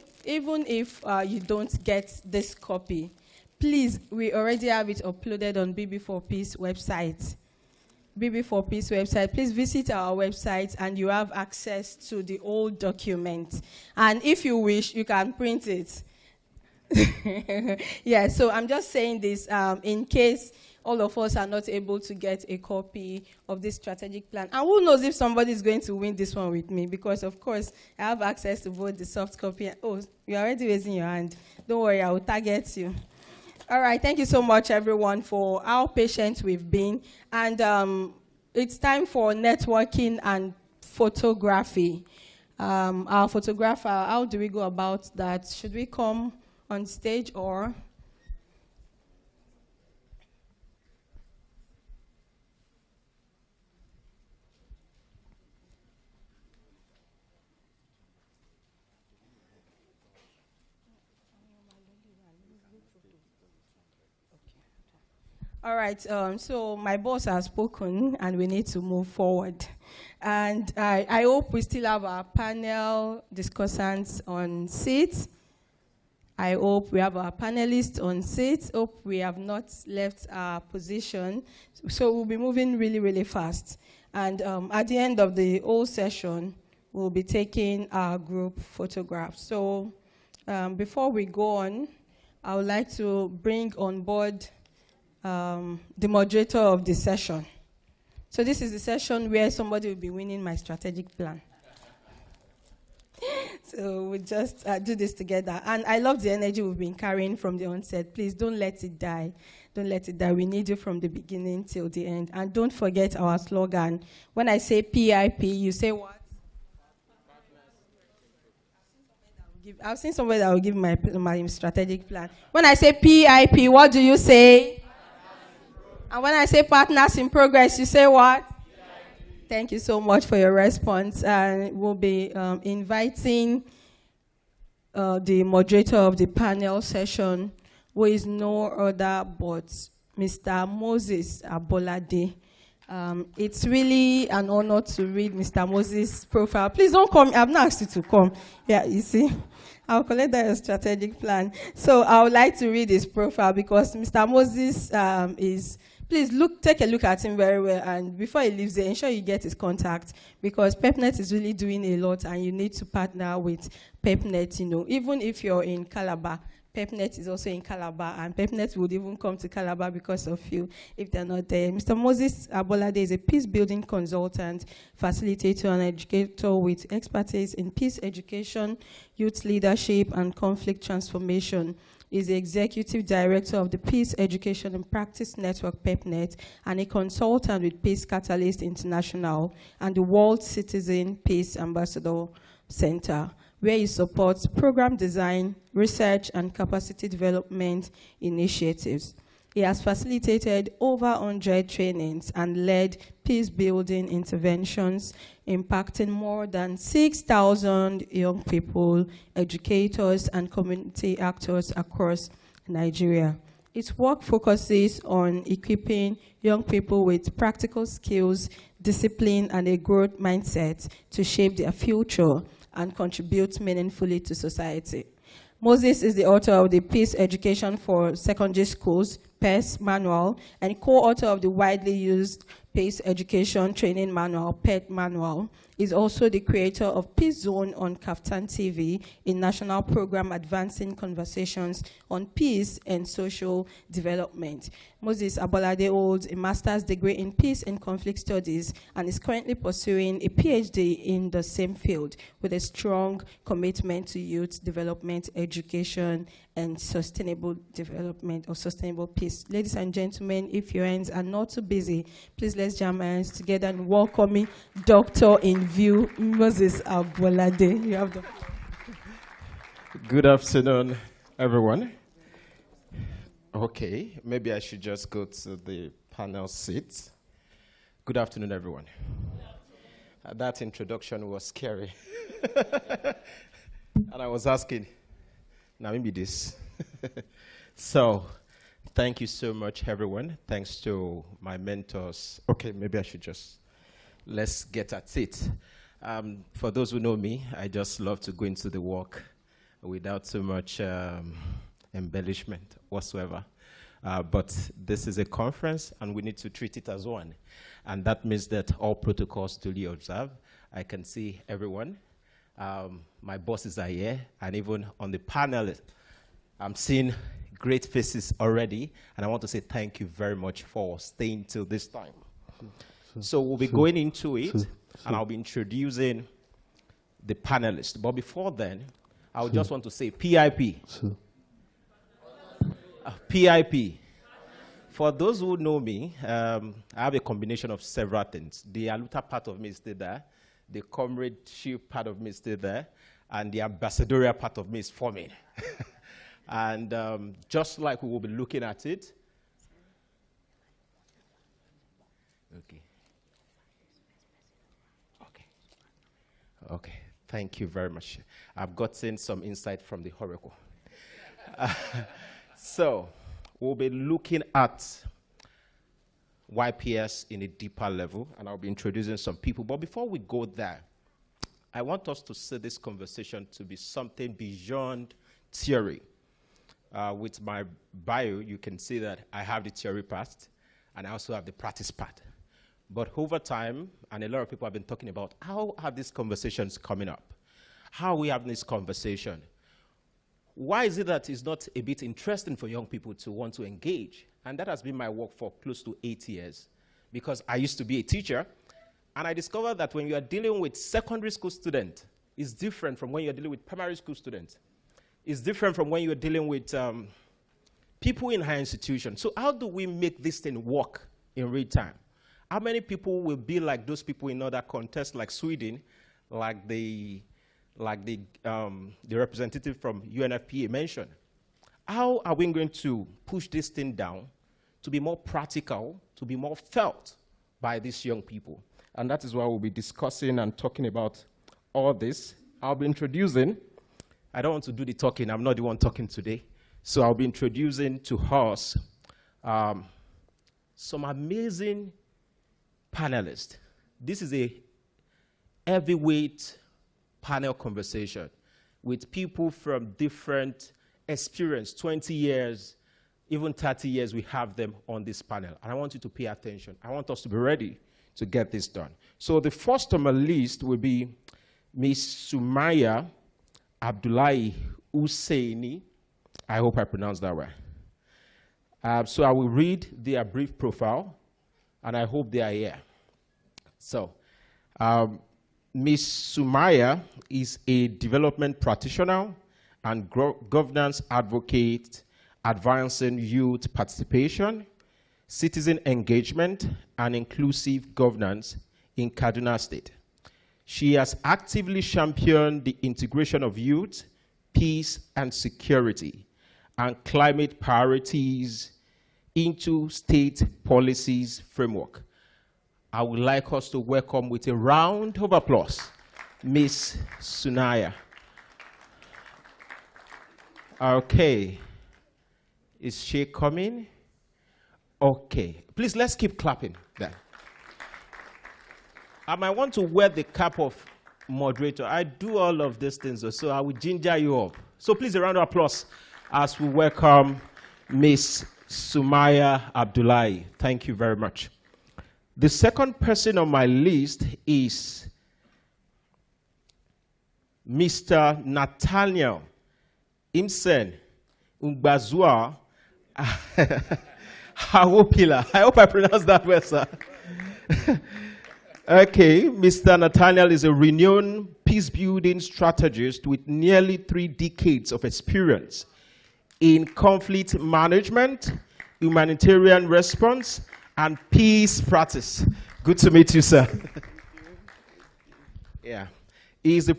if you don't get this copy. Please, we already have it uploaded on BB4 Peace website. BB4 Peace website. Please visit our website and you have access to the old document. And if you wish, you can print it. Yeah, so I'm just saying this in case all of us are not able to get a copy of this strategic plan. And who knows if somebody is going to win this one with me, because, of course, I have access to both the soft copy. Oh, you're already raising your hand. Don't worry, I will target you. All right, thank you so much, everyone, for how patient we've been. And it's time for networking and photography. Our photographer, how do we go about that? Should we come on stage or? All right, so my boss has spoken and we need to move forward. And I hope we still have our panel discussants on seats. I hope we have our panelists on seats. Hope we have not left our position. So we'll be moving really, really fast. And at the end of the whole session, we'll be taking our group photographs. So before we go on, I would like to bring on board the moderator of the session. So this is the session where somebody will be winning my strategic plan. So we'll just do this together. And I love the energy we've been carrying from the onset. Please don't let it die. Don't let it die. We need you from the beginning till the end. And don't forget our slogan. When I say PIP, you say what? I've seen somebody that will give my strategic plan. When I say PIP, what do you say? And when I say partners in progress, you say what? Thank you so much for your response. And we'll be inviting the moderator of the panel session, who is no other but Mr. Moses Abolade. It's really an honor to read Mr. Moses' profile. Please don't come. I've not asked you to come. Yeah, you see. I'll collect that strategic plan. So I would like to read his profile because Mr. Moses is... Please take a look at him very well, and before he leaves there, ensure you get his contact, because PepNet is really doing a lot, and you need to partner with PepNet. Even if you're in Calabar, PepNet is also in Calabar, and PepNet would even come to Calabar because of you if they're not there. Mr. Moses Abolade is a peace-building consultant, facilitator, and educator with expertise in peace education, youth leadership, and conflict transformation. Is the Executive Director of the Peace Education and Practice Network, PepNet, and a consultant with Peace Catalyst International and the World Citizen Peace Ambassador Center, where he supports program design, research, and capacity development initiatives. He has facilitated over 100 trainings and led peace-building interventions, impacting more than 6,000 young people, educators, and community actors across Nigeria. Its work focuses on equipping young people with practical skills, discipline, and a growth mindset to shape their future and contribute meaningfully to society. Moses is the author of the Peace Education for Secondary Schools, PES Manual, and co-author of the widely used Peace Education Training Manual, PET Manual. Is also the creator of Peace Zone on Kaftan TV, a national program advancing conversations on peace and social development. Moses Abolade holds a master's degree in peace and conflict studies and is currently pursuing a PhD in the same field with a strong commitment to youth development, education, and sustainable development or sustainable peace. Ladies and gentlemen, if your hands are not too busy, please let's jam our hands together and welcome Dr. in View, Moses Abolade. You have the Good afternoon, everyone. Okay, maybe I should just go to the panel seat. Good afternoon, everyone. That introduction was scary. And I was asking, now maybe this. So, thank you so much, everyone. Thanks to my mentors. Okay, maybe I should let's get at it. For those who know me, I just love to go into the work without too much embellishment whatsoever. But this is a conference, and we need to treat it as one. And that means that all protocols duly observed. I can see everyone. My bosses are here, and even on the panel, I'm seeing great faces already, and I want to say thank you very much for staying till this time. So we'll be going into it, and I'll be introducing the panelists. But before then, I would just want to say PIP. PIP. For those who know me, I have a combination of several things. The Aluta part of me is still there. The comradeship part of me is still there. And the ambassadorial part of me is forming. And just like we will be looking at it. Okay. Okay. Thank you very much. I've gotten some insight from the Oracle. So, we'll be looking at YPS in a deeper level, and I'll be introducing some people. But before we go there, I want us to see this conversation to be something beyond theory. with my bio, you can see that I have the theory part, and I also have the practice part. But over time, and a lot of people have been talking about, how are these conversations coming up? How are we having this conversation? Why is it that it's not a bit interesting for young people to want to engage? And that has been my work for close to 8 years, because I used to be a teacher, and I discovered that when you are dealing with secondary school students, it's different from when you're dealing with primary school students. It's different from when you're dealing with people in higher institutions. So how do we make this thing work in real time? How many people will be like those people in other contests like Sweden, like the representative from UNFPA mentioned? How are we going to push this thing down to be more practical, to be more felt by these young people? And that is why we'll be discussing and talking about all this. I'll be introducing, I don't want to do the talking, I'm not the one talking today. So I'll be introducing to us some amazing panelists. This is a heavyweight panel conversation with people from different experience, 20 years, even 30 years, we have them on this panel. And I want you to pay attention. I want us to be ready to get this done. So the first on my list will be Ms. Sumaya Abdullahi Husseini. I hope I pronounced that right. So I will read their brief profile, and I hope they are here. So, Ms. Sumaya is a development practitioner and governance advocate advancing youth participation, citizen engagement, and inclusive governance in Kaduna State. She has actively championed the integration of youth, peace, and security, and climate priorities into state policies framework. I would like us to welcome with a round of applause, Ms. Sunaya. Okay. Is she coming? Okay. Please, let's keep clapping then. I might want to wear the cap of moderator. I do all of these things, so I will ginger you up. So please, a round of applause as we welcome Ms. Sumaya Abdullahi. Thank you very much. The second person on my list is Mr. Nathaniel Imsen Ungbazua Hawopila. I hope I pronounced that well, sir. Okay, Mr. Nathaniel is a renowned peace-building strategist with nearly 3 decades of experience in conflict management, humanitarian response, and peace practice. Good to meet you, sir. Yeah. He is the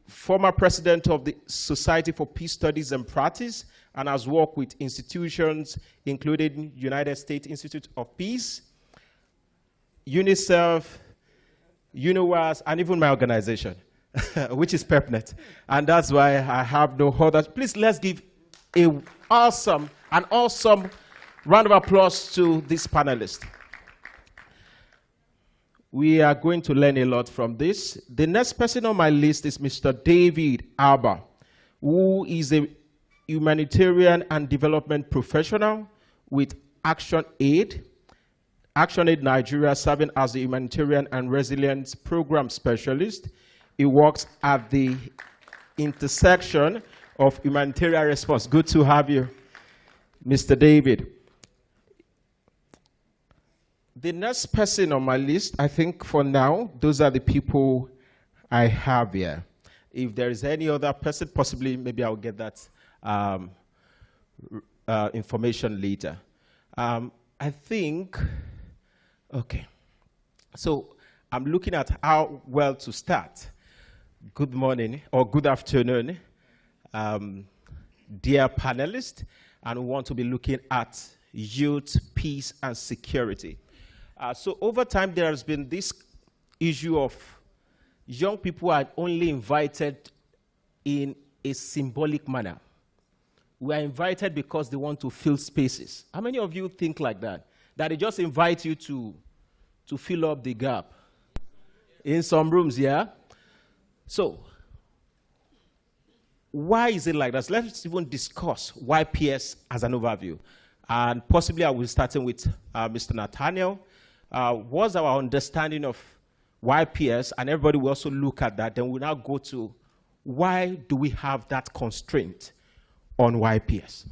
former president of the Society for Peace Studies and Practice, and has worked with institutions including United States Institute of Peace, UNICEF, UNOWAS, and even my organization, which is PEPNET. And that's why I have no other. Please, let's give an awesome round of applause to this panelist. We are going to learn a lot from this. The next person on my list is Mr. David Alba, who is a humanitarian and development professional with ActionAid Nigeria, serving as the humanitarian and resilience program specialist. He works at the intersection of humanitarian response. Good to have you, Mr. David. The next person on my list, I think for now, those are the people I have here. If there is any other person, possibly maybe I'll get that information later. I think, okay. So I'm looking at how well to start. Good morning or good afternoon, dear panelists, and we want to be looking at youth, peace, and security. So over time, there has been this issue of young people are only invited in a symbolic manner. We are invited because they want to fill spaces. How many of you think like that? That they just invite you to fill up the gap? In some rooms, yeah? So, why is it like that? So let's even discuss YPS as an overview. And possibly I will be starting with Mr. Nathaniel. What's our understanding of YPS? And everybody will also look at that. Then we'll now go to why do we have that constraint on YPS?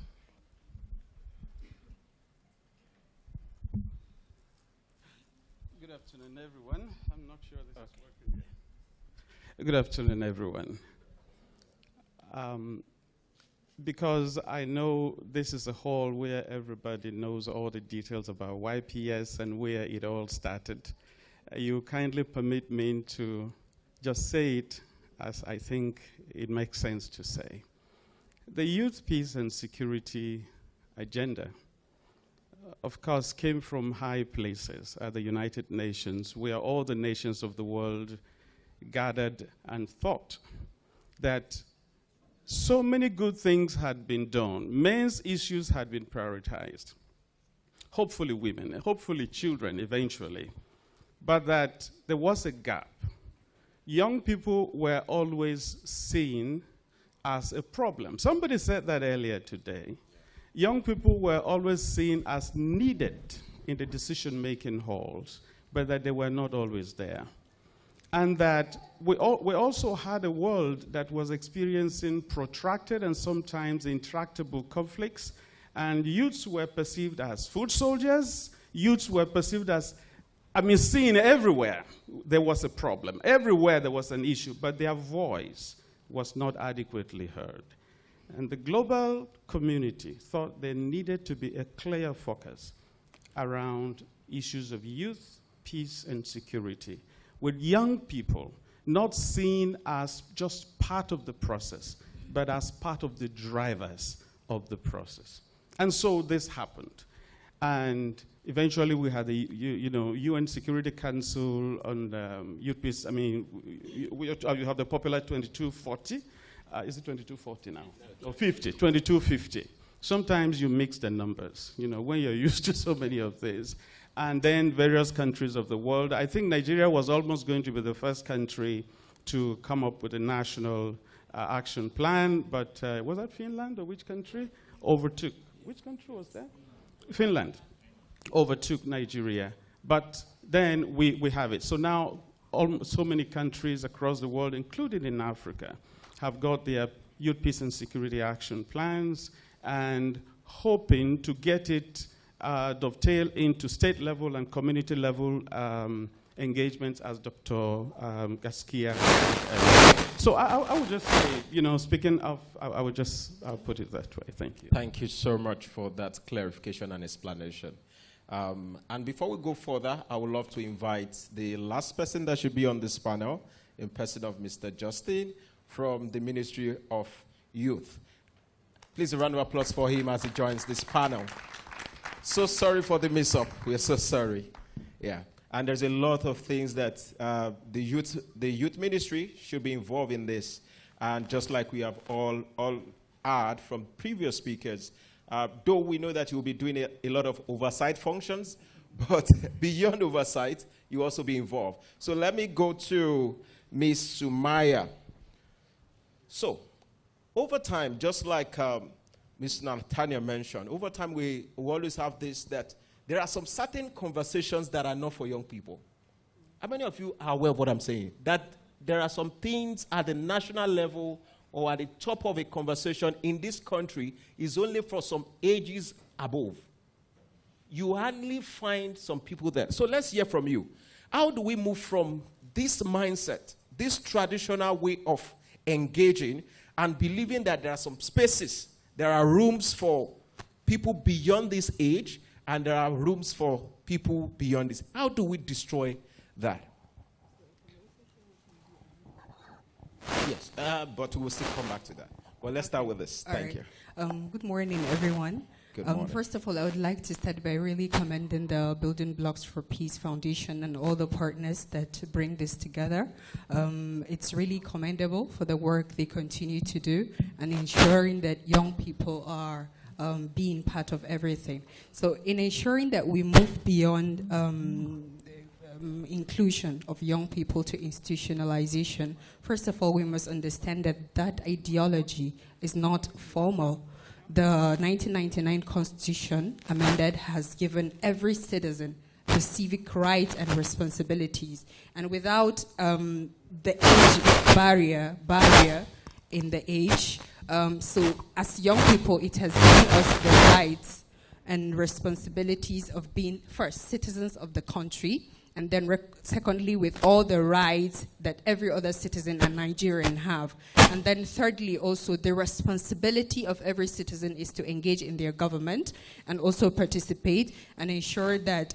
Good afternoon, everyone. I'm not sure this is working. Good afternoon, everyone. Because I know this is a hall where everybody knows all the details about YPS and where it all started, you kindly permit me to just say it as I think it makes sense to say. The Youth, Peace and Security agenda, of course, came from high places at the United Nations, where all the nations of the world gathered and thought that so many good things had been done. Men's issues had been prioritized. Hopefully women, hopefully children eventually. But that there was a gap. Young people were always seen as a problem. Somebody said that earlier today. Young people were always seen as needed in the decision-making halls, but that they were not always there. And that we also had a world that was experiencing protracted and sometimes intractable conflicts, and youths were perceived as foot soldiers. Youths were perceived as, seen everywhere there was a problem. Everywhere there was an issue, but their voice was not adequately heard. And the global community thought there needed to be a clear focus around issues of youth, peace, and security, with young people not seen as just part of the process, but as part of the drivers of the process. And so this happened. And eventually we had the UN Security Council on youth peace. You have the popular 2240. Is it 2240 now? Or 50, 2250. Sometimes you mix the numbers, when you're used to so many of these. And then various countries of the world. I think Nigeria was almost going to be the first country to come up with a national action plan, but was that Finland or which country? Overtook. Which country was that? Finland. Overtook Nigeria. But then we have it. So now so many countries across the world, including in Africa, have got their youth, peace, and security action plans and hoping to get it dovetail into state level and community level engagements, as Dr. Gaskia said. So I would just say, speaking of, I'll put it that way. Thank you. Thank you so much for that clarification and explanation. And before we go further, I would love to invite the last person that should be on this panel, in person of Mr. Justin from the Ministry of Youth. Please a round of applause for him as he joins this panel. So sorry for the mix-up. We're so sorry. Yeah. And there's a lot of things that the youth ministry should be involved in this. And just like we have all heard from previous speakers, though we know that you'll be doing a lot of oversight functions, but beyond oversight, you also be involved. So let me go to Ms. Sumaya. So, over time, just like Mr. Nathaniel mentioned, over time we always have this, that there are some certain conversations that are not for young people. How many of you are aware of what I'm saying? That there are some things at the national level or at the top of a conversation in this country is only for some ages above. You hardly find some people there. So let's hear from you. How do we move from this mindset, this traditional way of engaging, and believing that there are some spaces, there are rooms for people beyond this age, and there are rooms for people beyond this? How do we destroy that? Yes, but we will still come back to that. Well, let's start with this. Thank you. Good morning, everyone. Good morning. First of all, I would like to start by really commending the Building Blocks for Peace Foundation and all the partners that bring this together. It's really commendable for the work they continue to do and ensuring that young people are being part of everything. So in ensuring that we move beyond inclusion of young people to institutionalization, first of all, we must understand that that ideology is not formal. The 1999 Constitution amended has given every citizen the civic rights and responsibilities, and without the age barrier in the age, so as young people, it has given us the rights and responsibilities of being, first, citizens of the country, and then secondly, with all the rights that every other citizen and Nigerian have. And then thirdly, also, the responsibility of every citizen is to engage in their government and also participate and ensure that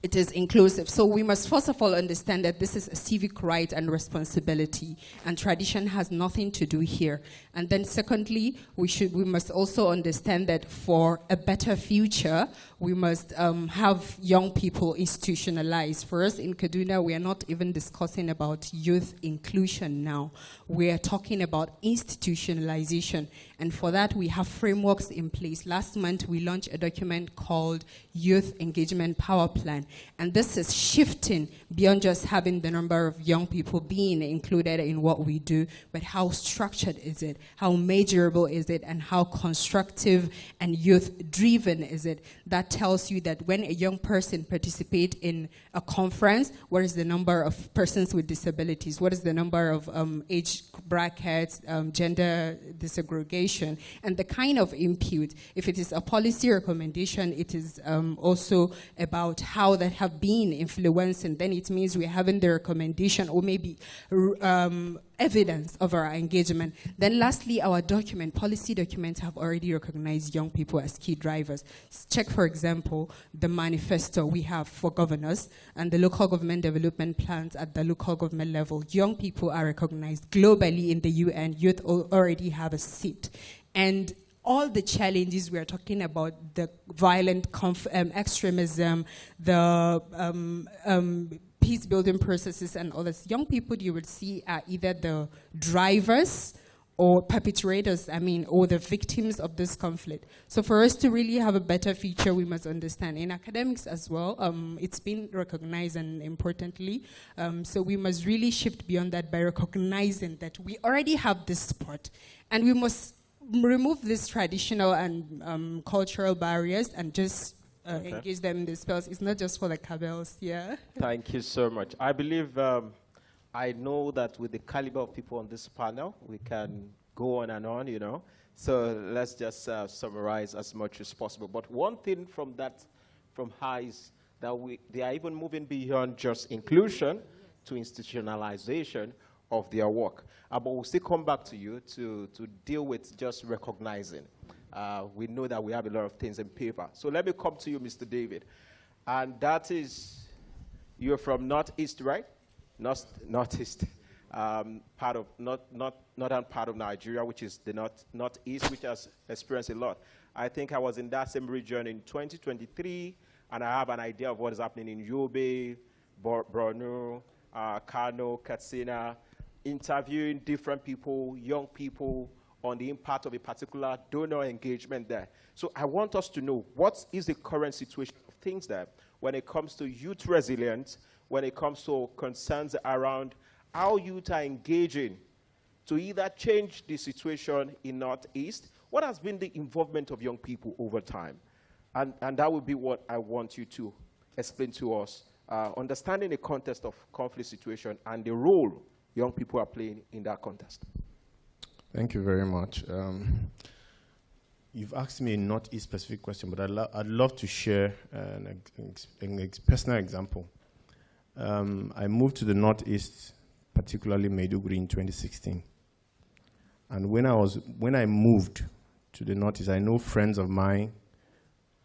it is inclusive. So we must first of all understand that this is a civic right and responsibility, and tradition has nothing to do here. And then secondly, we must also understand that for a better future, we must have young people institutionalized. For us in Kaduna, we are not even discussing about youth inclusion now. We are talking about institutionalization. And for that, we have frameworks in place. Last month, we launched a document called Youth Engagement Power Plan. And this is shifting beyond just having the number of young people being included in what we do, but how structured is it, how measurable is it, and how constructive and youth-driven is it. That tells you that when a young person participates in a conference, what is the number of persons with disabilities? What is the number of age brackets, gender disaggregation, and the kind of input. If it is a policy recommendation, it is also about how that have been influenced, and then it means we're having the recommendation or maybe evidence of our engagement. Then lastly, our policy documents have already recognized young people as key drivers. Check, for example, the manifesto we have for governors and the local government development plans at the local government level. Young people are recognized globally in the UN. Youth already have a seat. And all the challenges we are talking about, the violent extremism, the peace-building processes and others, young people you would see are either the drivers or perpetrators, or the victims of this conflict. So for us to really have a better future, we must understand. In academics as well, it's been recognized and importantly, so we must really shift beyond that by recognizing that we already have this sport, and we must remove these traditional and cultural barriers and just engage them in the spells. It's not just for the cabals, yeah. Thank you so much. I believe, I know that with the caliber of people on this panel, we can go on and on, So let's just summarize as much as possible. But one thing from her is that they are even moving beyond just inclusion to institutionalization of their work. But we'll still come back to you to deal with just recognizing. We know that we have a lot of things in paper. So let me come to you, Mr. David. And that is, you're from Northeast, right? Northeast, northern part of Nigeria, which is the Northeast, which has experienced a lot. I think I was in that same region in 2023, and I have an idea of what is happening in Yobe, Borno, Kano, Katsina, interviewing different people, young people, on the impact of a particular donor engagement there. So I want us to know, what is the current situation of things there when it comes to youth resilience, when it comes to concerns around how youth are engaging to either change the situation in Northeast? What has been the involvement of young people over time? And that would be what I want you to explain to us, understanding the context of conflict situation and the role young people are playing in that context. Thank you very much. You've asked me a Northeast specific question, but I'd love to share a personal example. I moved to the Northeast, particularly Maiduguri, in 2016. And when I moved to the Northeast, I know friends of mine,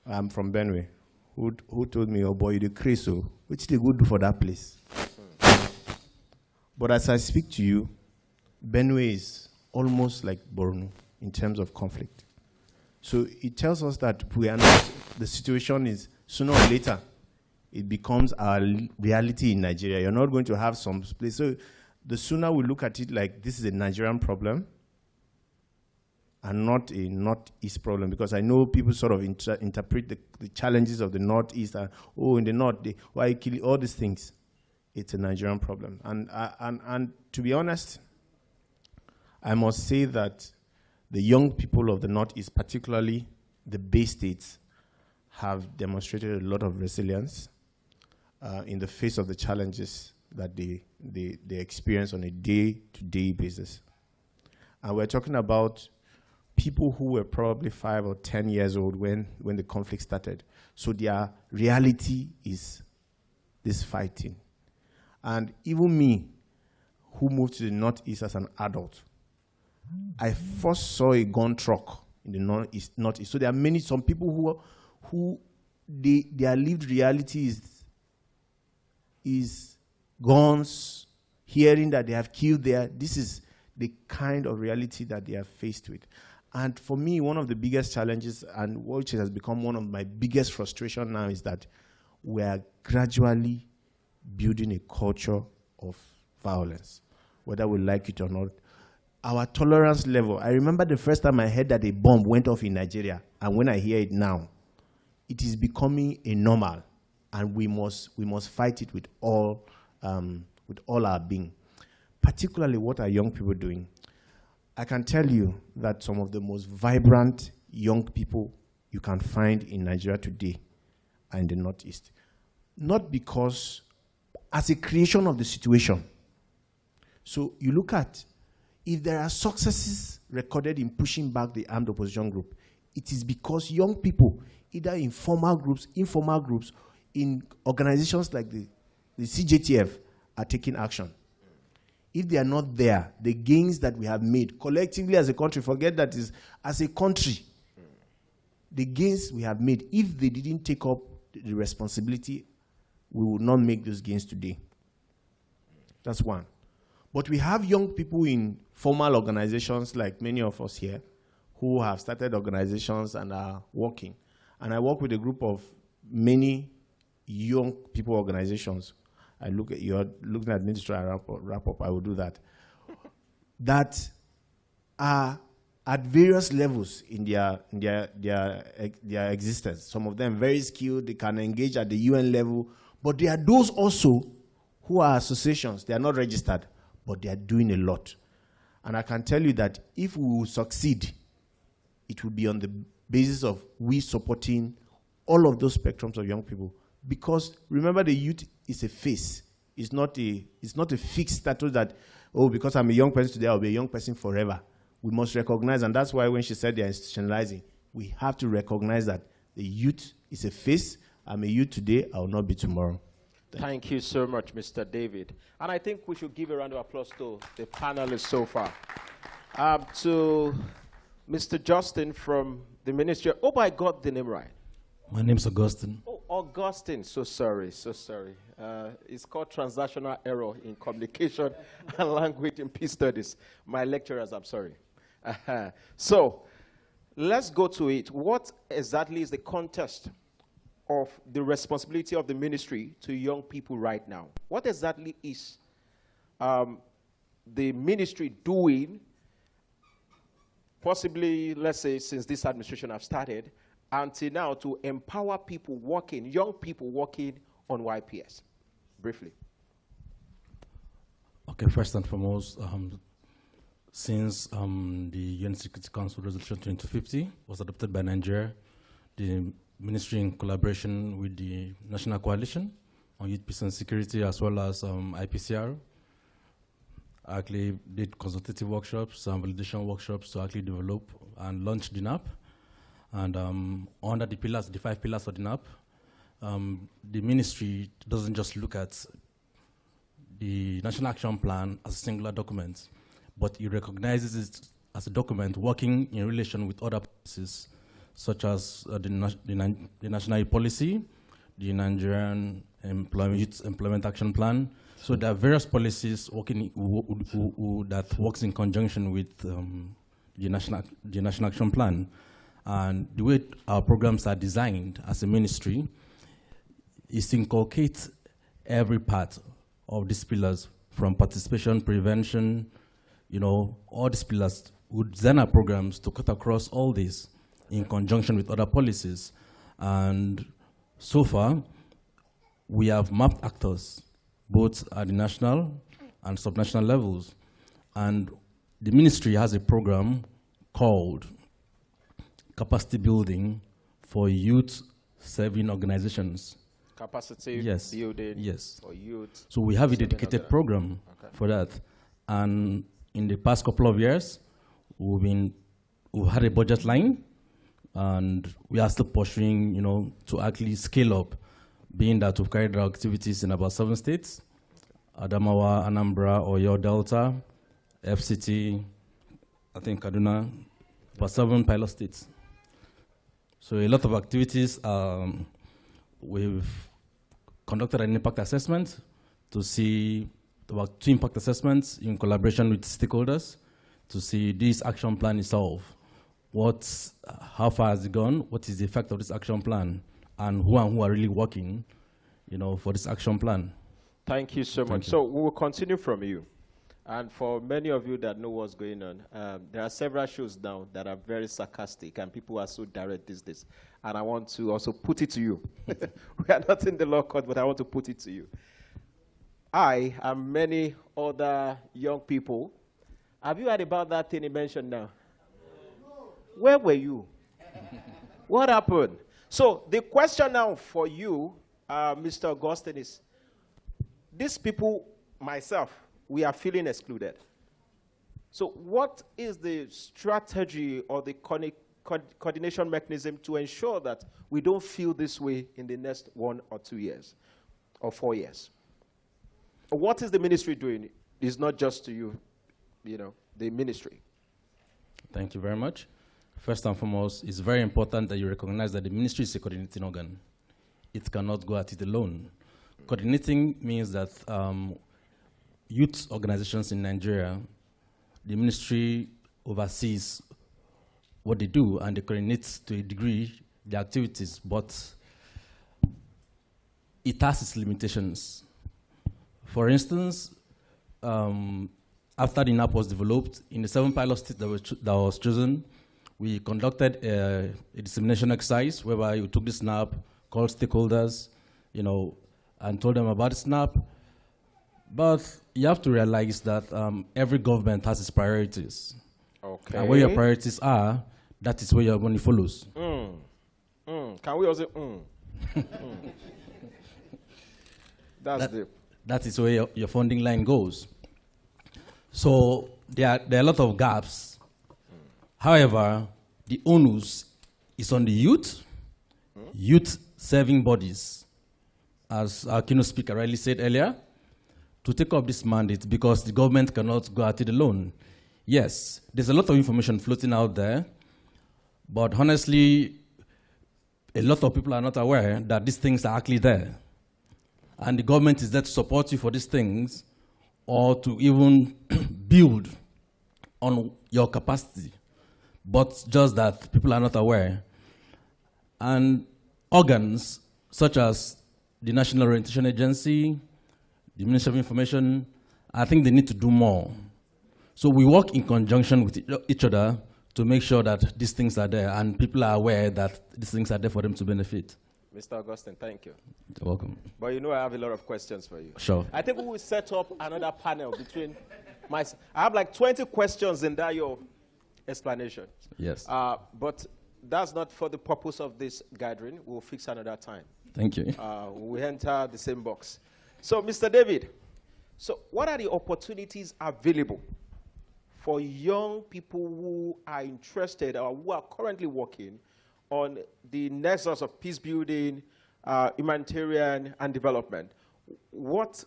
I'm from Benue, who told me, "Oh boy, you're crazy, so which they go do for that place?" But as I speak to you, Benue is almost like Borno in terms of conflict. So it tells us that we are not, the situation is sooner or later, it becomes our reality in Nigeria. You're not going to have some place. So the sooner we look at it like this is a Nigerian problem, and not a Northeast problem, because I know people sort of interpret the challenges of the Northeast and, oh, in the North, why you kill all these things. It's a Nigerian problem. And to be honest, I must say that the young people of the Northeast, particularly the Bay States, have demonstrated a lot of resilience in the face of the challenges that they experience on a day-to-day basis. And we're talking about people who were probably 5 or 10 years old when the conflict started. So their reality is this fighting. And even me, who moved to the Northeast as an adult, I first saw a gun truck in the Northeast. So there are some people who their lived reality is guns, hearing that they have killed there. This is the kind of reality that they are faced with. And for me, one of the biggest challenges, and which has become one of my biggest frustration now, is that we are gradually building a culture of violence, whether we like it or not. Our tolerance level, I remember the first time I heard that a bomb went off in Nigeria, and when I hear it now, it is becoming a normal, and we must fight it with all our being. Particularly, what are young people doing? I can tell you that some of the most vibrant young people you can find in Nigeria today are in the Northeast. Not because, as a creation of the situation. So you look at, if there are successes recorded in pushing back the armed opposition group, it is because young people, either in formal groups, informal groups, in organizations like the CJTF, are taking action. If they are not there, the gains that we have made collectively as a country, forget that is as a country, the gains we have made, if they didn't take up the responsibility, we would not make those gains today. That's one. But we have young people in formal organizations, like many of us here, who have started organizations and are working. And I work with a group of many young people organizations. You're looking at me to try and wrap up, I will do that. That are at various levels in their existence. Some of them very skilled, they can engage at the UN level, but there are those also who are associations, they are not registered, but they are doing a lot. And I can tell you that if we will succeed, it will be on the basis of we supporting all of those spectrums of young people. Because remember, the youth is a face. It's not a fixed status that, oh, because I'm a young person today, I'll be a young person forever. We must recognize, and that's why when she said they're institutionalizing, we have to recognize that the youth is a face. I'm a youth today, I will not be tomorrow. Thank you so much, Mr. David. And I think we should give a round of applause to the panelists so far. To Mr. Justin from the Ministry. Oh, I got the name right. My name's Augustine. Oh, Augustine. So sorry. It's called transactional error in communication and language in peace studies. My lecturers, I'm sorry. So let's go to it. What exactly is the context of the responsibility of the ministry to young people right now? What exactly is the ministry doing, possibly, let's say, since this administration have started, until now, to empower people working, young people working on YPS? Briefly. Okay, first and foremost, since the UN Security Council Resolution 2050 was adopted by Nigeria, the ministry, in collaboration with the National Coalition on Youth, Peace and Security, as well as IPCR, actually did consultative workshops and validation workshops to actually develop and launch the NAP. And under the pillars, the 5 pillars of the NAP, the ministry doesn't just look at the National Action Plan as a singular document, but it recognizes it as a document working in relation with other policies, such as the National Policy, the Nigerian Youth Employment Action Plan. So there are various policies working that works in conjunction with the National Action Plan. And the way our programs are designed as a ministry is to inculcate every part of these pillars, from participation, prevention, all these pillars we design our programs to cut across all this in conjunction with other policies. And so far, we have mapped actors, both at the national and subnational levels. And the ministry has a program called Capacity Building for Youth Serving Organizations. Capacity building for youth. So we have a dedicated program for that. And in the past couple of years, we've had a budget line, and we are still pursuing, to actually scale up, being that we've carried our activities in about 7 states: Adamawa, Anambra, Oyo, Delta, FCT, I think Kaduna, about 7 pilot states. So a lot of activities. We've conducted an impact assessment to see about 2 impact assessments in collaboration with stakeholders to see this action plan itself. How far has it gone? What is the effect of this action plan? And who are really working, for this action plan? Thank you so much. So we will continue from you. And for many of you that know what's going on, there are several shows now that are very sarcastic, and people are so direct these days. And I want to also put it to you. We are not in the law court, but I want to put it to you. I and many other young people, have you heard about that thing he mentioned now? No. Where were you? What happened? So the question now for you, Mr. Augustine, is these people, myself, we are feeling excluded. So what is the strategy or the coordination mechanism to ensure that we don't feel this way in the next 1 or 2 years or 4 years? What is the ministry doing? It's not just to you, the ministry. Thank you very much. First and foremost, it's very important that you recognize that the ministry is a coordinating organ. It cannot go at it alone. Coordinating means that youth organizations in Nigeria, the ministry oversees what they do and they coordinate to a degree the activities, but it has its limitations. For instance, after the NAP was developed, in the 7 pilot states that was chosen, we conducted a dissemination exercise whereby we took the SNAP, called stakeholders, and told them about the SNAP. But you have to realize that every government has its priorities. Okay. And where your priorities are, that is where your money follows. Can we also That's deep. That is where your funding line goes. So there are a lot of gaps. However, the onus is on the youth serving bodies, as our keynote speaker rightly said earlier, to take up this mandate because the government cannot go at it alone. Yes, there's a lot of information floating out there, but honestly, a lot of people are not aware that these things are actually there. And the government is there to support you for these things or to even build on your capacity. But just that people are not aware. And organs such as the National Orientation Agency, the Ministry of Information, I think they need to do more. So we work in conjunction with each other to make sure that these things are there and people are aware that these things are there for them to benefit. Mr. Augustine, thank you. You're welcome. But I have a lot of questions for you. Sure. I think we will set up another panel between I have like 20 questions in that your explanation. Yes. But that's not for the purpose of this gathering. We'll fix another time. Thank you. We enter the same box. So, Mr. David, so what are the opportunities available for young people who are interested or who are currently working on the nexus of peace building, humanitarian, and development? What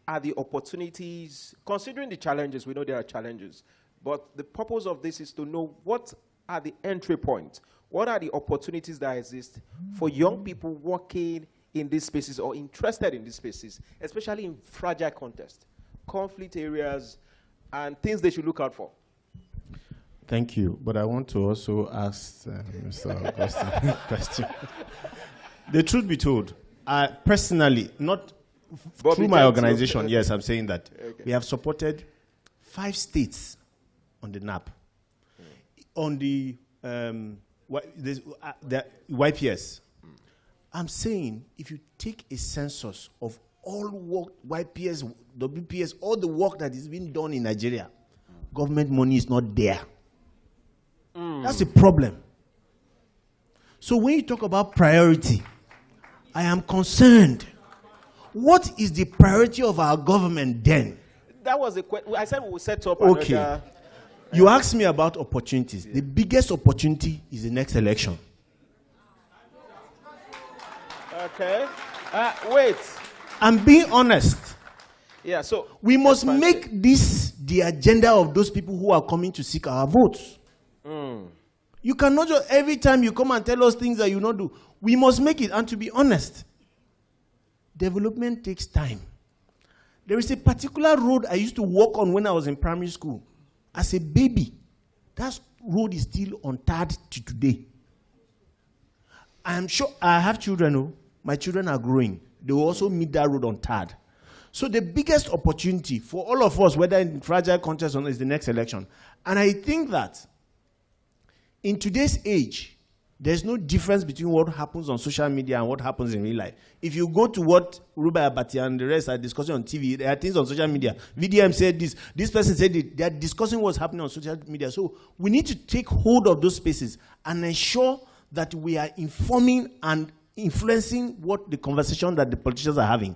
are the opportunities, considering the challenges? We know there are challenges, but the purpose of this is to know what are the entry points, what are the opportunities that exist for young people working in these spaces or interested in these spaces, especially in fragile contexts, conflict areas, and things they should look out for. Thank you, but I want to also ask Mr. Augustine a question. The truth be told, personally, not through my organization, yes, I'm saying that, we have supported 5 states on the NAP. On the YPS. I'm saying if you take a census of all work, YPS, WPS, all the work that is being done in Nigeria, government money is not there. That's a problem. So when you talk about priority, I am concerned. What is the priority of our government then? That was a question. I said we will set up Okay. another. You asked me about opportunities. The biggest opportunity is the next election. Okay. Wait. I'm being honest. Yeah, so we must make this the agenda of those people who are coming to seek our votes. You cannot just every time you come and tell us things that you not do. We must make it. And to be honest, development takes time. There is a particular road I used to walk on when I was in primary school. As a baby, that road is still untarred to today. I am sure I have children. Oh, my children are growing. They will also meet that road untarred. So the biggest opportunity for all of us, whether in fragile contest or not, is the next election. And I think that in today's age, there's no difference between what happens on social media and what happens in real life. If you go to what Rubai Abati and the rest are discussing on TV, there are things on social media. VDM said this person said it. They are discussing what's happening on social media. So we need to take hold of those spaces and ensure that we are informing and influencing what the conversation that the politicians are having.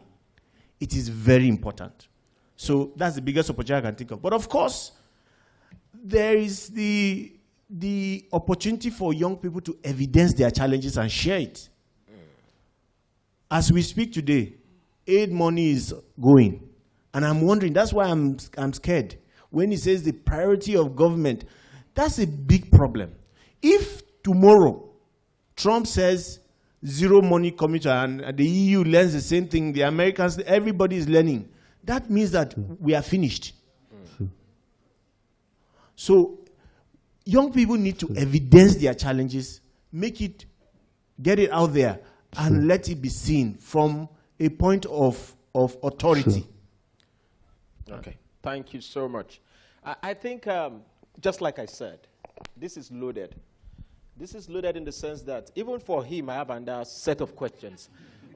It is very important. So that's the biggest opportunity I can think of. But of course, there is the opportunity for young people to evidence their challenges and share it. As we speak today, aid money is going. And I'm wondering, that's why I'm scared. When he says the priority of government, that's a big problem. If tomorrow Trump says zero money coming to, and the EU learns the same thing, the Americans, everybody is learning, that means that we are finished. So young people need to evidence their challenges, get it out there, and let it be seen from a point of authority. Okay, thank you so much. I think, just like I said, this is loaded. This is loaded in the sense that even for him, I have another set of questions,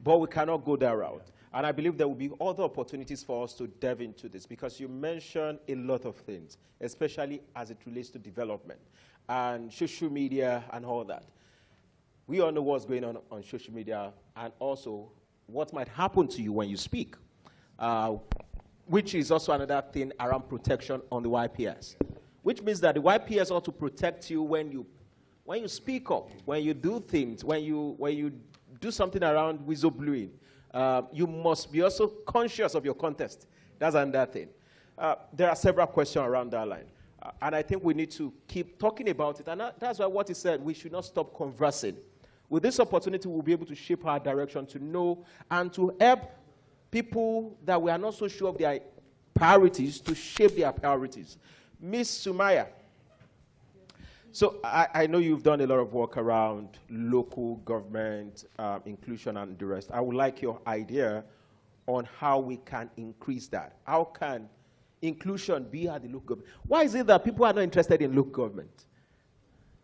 but we cannot go that route. And I believe there will be other opportunities for us to delve into this, because you mentioned a lot of things, especially as it relates to development and social media and all that. We all know what's going on social media, and also what might happen to you when you speak, which is also another thing around protection on the YPS, which means that the YPS ought to protect you when you speak up, when you do things, when you do something around whistleblowing. You must be also conscious of your context. That's another thing. There are several questions around that line. And I think we need to keep talking about it. And that's why what he said, we should not stop conversing. With this opportunity, we'll be able to shape our direction, to know and to help people that we are not so sure of their priorities to shape their priorities. Ms. Sumaya, so I know you've done a lot of work around local government, inclusion and the rest. I would like your idea on how we can increase that. How can inclusion be at the local government? Why is it that people are not interested in local government?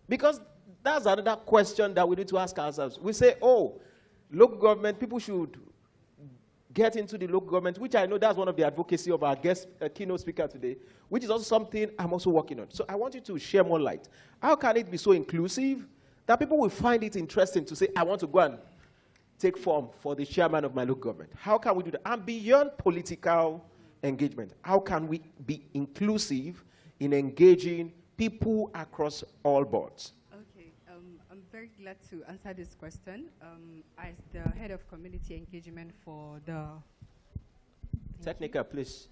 Because that's another question that we need to ask ourselves. We say, oh, local government, people should get into the local government, which I know that's one of the advocacy of our guest keynote speaker today, which is also something I'm also working on. So I want you to share more light. How can it be so inclusive that people will find it interesting to say, I want to go and take form for the chairman of my local government? How can we do that? And beyond political engagement, how can we be inclusive in engaging people across all boards? Okay, I'm very glad to answer this question. As the head of community engagement for the... Technical, please.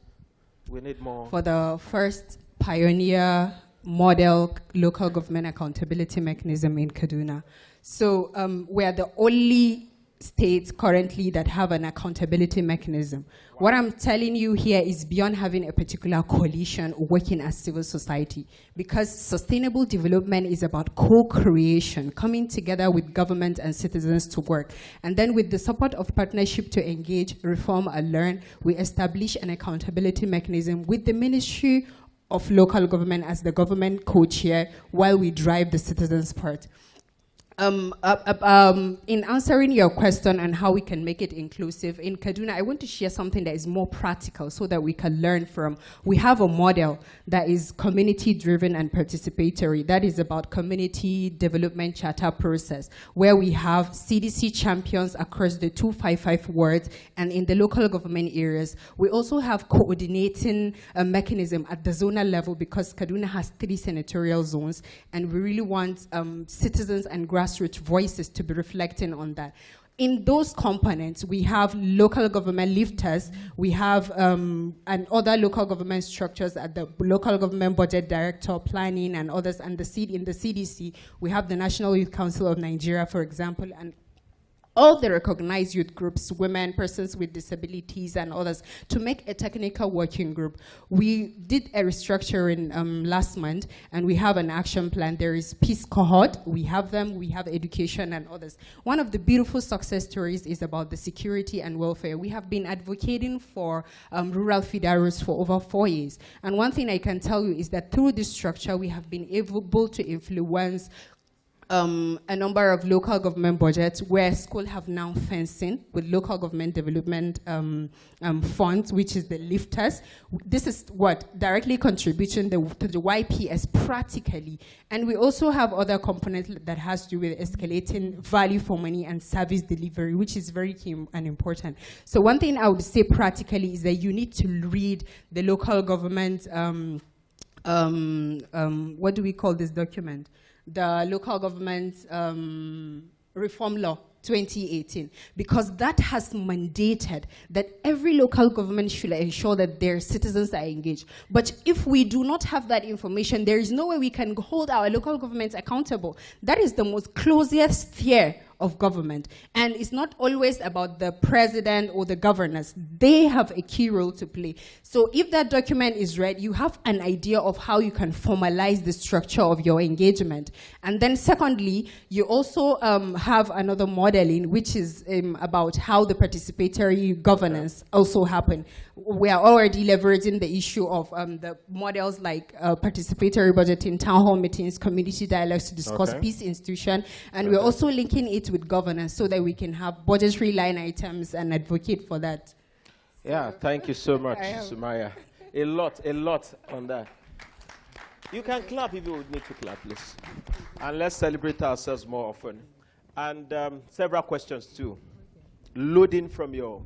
We need more. For the first pioneer model local government accountability mechanism in Kaduna. So we are the only states currently that have an accountability mechanism. Wow. What I'm telling you here is beyond having a particular coalition working as civil society, because sustainable development is about co-creation, coming together with government and citizens to work. And then with the support of partnership to engage, reform and learn, we establish an accountability mechanism with the Ministry of local government as the government co-chair while we drive the citizens part. In answering your question on how we can make it inclusive, in Kaduna, I want to share something that is more practical so that we can learn from. We have a model that is community-driven and participatory. That is about community development charter process, where we have CDC champions across the 255 wards and in the local government areas. We also have coordinating mechanism at the zonal level because Kaduna has 3 senatorial zones, and we really want citizens and grassroots voices to be reflecting on that. In those components, we have local government lifters, we have and other local government structures at the local government budget director, planning, and others, and in the CDC, we have the National Youth Council of Nigeria, for example, and all the recognized youth groups, women, persons with disabilities, and others, to make a technical working group. We did a restructuring last month, and we have an action plan. There is peace cohort, we have them, we have education and others. One of the beautiful success stories is about the security and welfare. We have been advocating for rural feederos for over 4 years. And one thing I can tell you is that through this structure, we have been able to influence a number of local government budgets where schools have now fencing with local government development funds, which is the lifters. This is what directly contributing to the YPS practically. And we also have other components that has to do with escalating value for money and service delivery, which is very key and important. So one thing I would say practically is that you need to read the local government, what do we call this document? The local government reform law 2018, because that has mandated that every local government should ensure that their citizens are engaged. But if we do not have that information, there is no way we can hold our local governments accountable. That is the most closest sphere of government. And it's not always about the president or the governors. They have a key role to play. So if that document is read, you have an idea of how you can formalize the structure of your engagement. And then secondly, you also have another modeling, which is about how the participatory governance also happen. We are already leveraging the issue of the models like participatory budgeting, town hall meetings, community dialogues to discuss peace institution, and we're also linking it with governance so that we can have budgetary line items and advocate for that. Yeah, thank you so much, Sumaya. A lot on that. You can clap if you would need to clap, please. And let's celebrate ourselves more often. And several questions too. Loading from your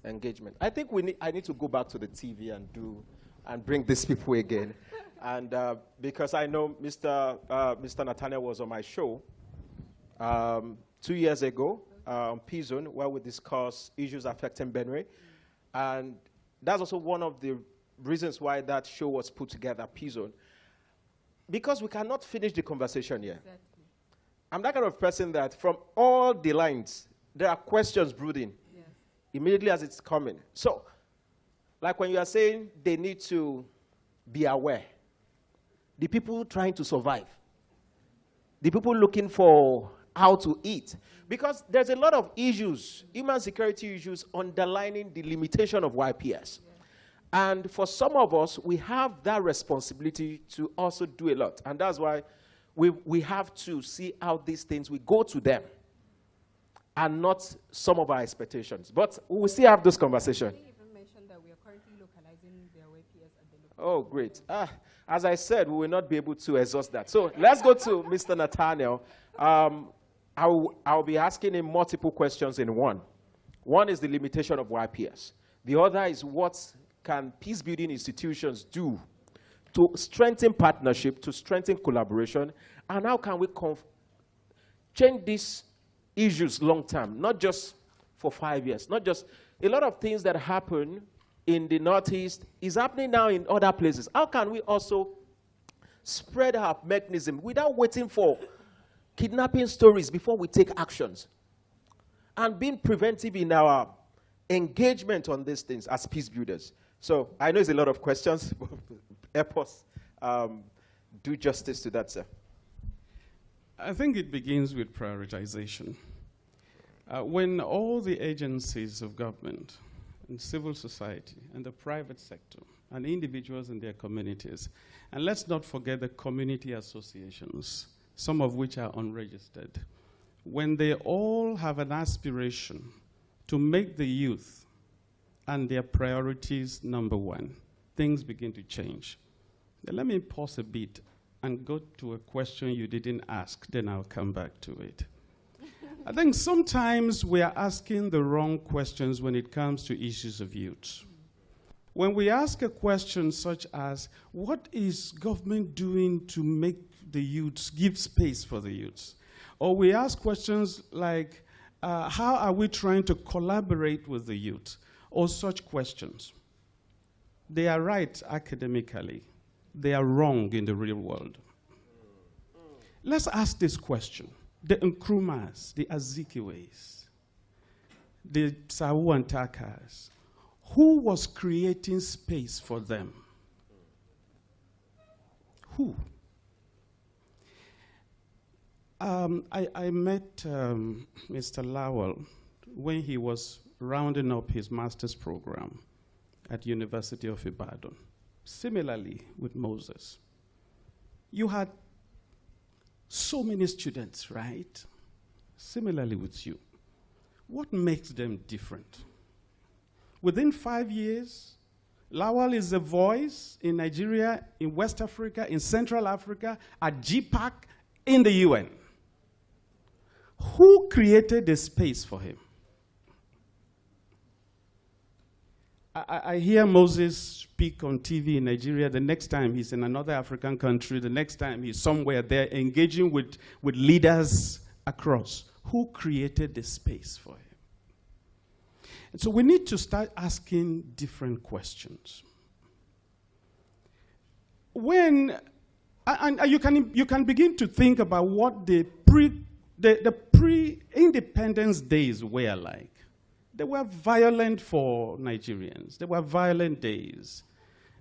engagement. I think I need to go back to the TV and bring these people again. And because I know Mr. Nathaniel was on my show 2 years ago on P-Zone, where we discussed issues affecting Benue. And that's also one of the reasons why that show was put together, P-Zone. Because we cannot finish the conversation here. Exactly. I'm that kind of person that from all the lines, there are questions brooding immediately as it's coming. So, like when you are saying they need to be aware, the people trying to survive, the people looking for how to eat, because there's a lot of issues, human security issues, underlining the limitation of YPS. And for some of us, we have that responsibility to also do a lot. And that's why we have to see how these things, we go to them and not some of our expectations. But we will still have those conversations. You even mentioned that we are currently localizing their YPS at the local. Oh, great. As I said, we will not be able to exhaust that. So let's go to Mr. Nathaniel. I'll be asking him multiple questions in one. One is the limitation of YPS. The other is what can peace-building institutions do to strengthen partnership, to strengthen collaboration, and how can we change these issues long-term, not just for 5 years, not just a lot of things that happen in the Northeast is happening now in other places. How can we also spread our mechanism without waiting for kidnapping stories before we take actions? And being preventive in our engagement on these things as peace builders. So I know it's a lot of questions, but help us do justice to that, sir. I think it begins with prioritization. When all the agencies of government and civil society and the private sector and individuals in their communities. And let's not forget the community associations, some of which are unregistered. When they all have an aspiration to make the youth and their priorities number one, things begin to change. Now, let me pause a bit and go to a question you didn't ask, then I'll come back to it. I think sometimes we are asking the wrong questions when it comes to issues of youth. When we ask a question such as, what is government doing to make the youths, give space for the youths? Or we ask questions like, how are we trying to collaborate with the youth? Or such questions. They are right academically. They are wrong in the real world. Let's ask this question. The Nkrumahs, the Azikiwes, the Sawuantakas, who was creating space for them? Who? I met Mr. Lowell when he was rounding up his master's program at University of Ibadan. Similarly with Moses. You had so many students, right? Similarly with you. What makes them different? Within 5 years, Lawal is a voice in Nigeria, in West Africa, in Central Africa, at GPAC, in the UN. Who created the space for him? I hear Moses speak on TV in Nigeria. The next time he's in another African country, the next time he's somewhere there engaging with leaders across. Who created the space for him? And so we need to start asking different questions. When, and you can begin to think about what the pre-independence days were like. They were violent for Nigerians. They were violent days.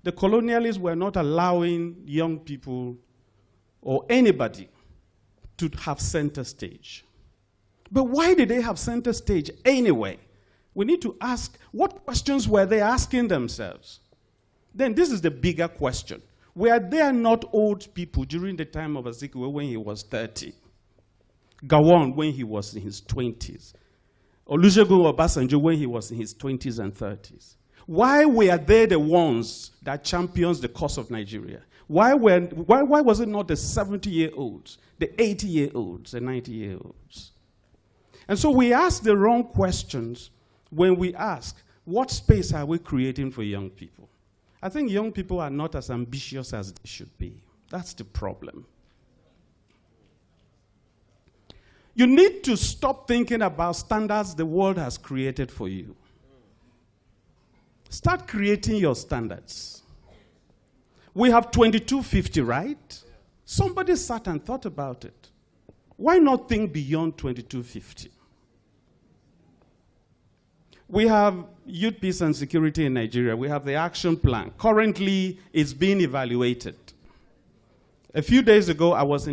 The colonialists were not allowing young people or anybody to have center stage. But why did they have center stage anyway? We need to ask, what questions were they asking themselves? Then this is the bigger question. Were there not old people during the time of Azikiwe when he was 30? Gowon when he was in his 20s? Olusegun Obasanjo when he was in his 20s and 30s. Why were they the ones that champions the cause of Nigeria? Why was it not the 70-year-olds, the 80-year-olds, the 90-year-olds? And so we ask the wrong questions when we ask, what space are we creating for young people? I think young people are not as ambitious as they should be. That's the problem. You need to stop thinking about standards the world has created for you. Start creating your standards. We have 2250, right? Somebody sat and thought about it. Why not think beyond 2250? We have youth peace and security in Nigeria. We have the action plan. Currently, it's being evaluated. A few days ago, I was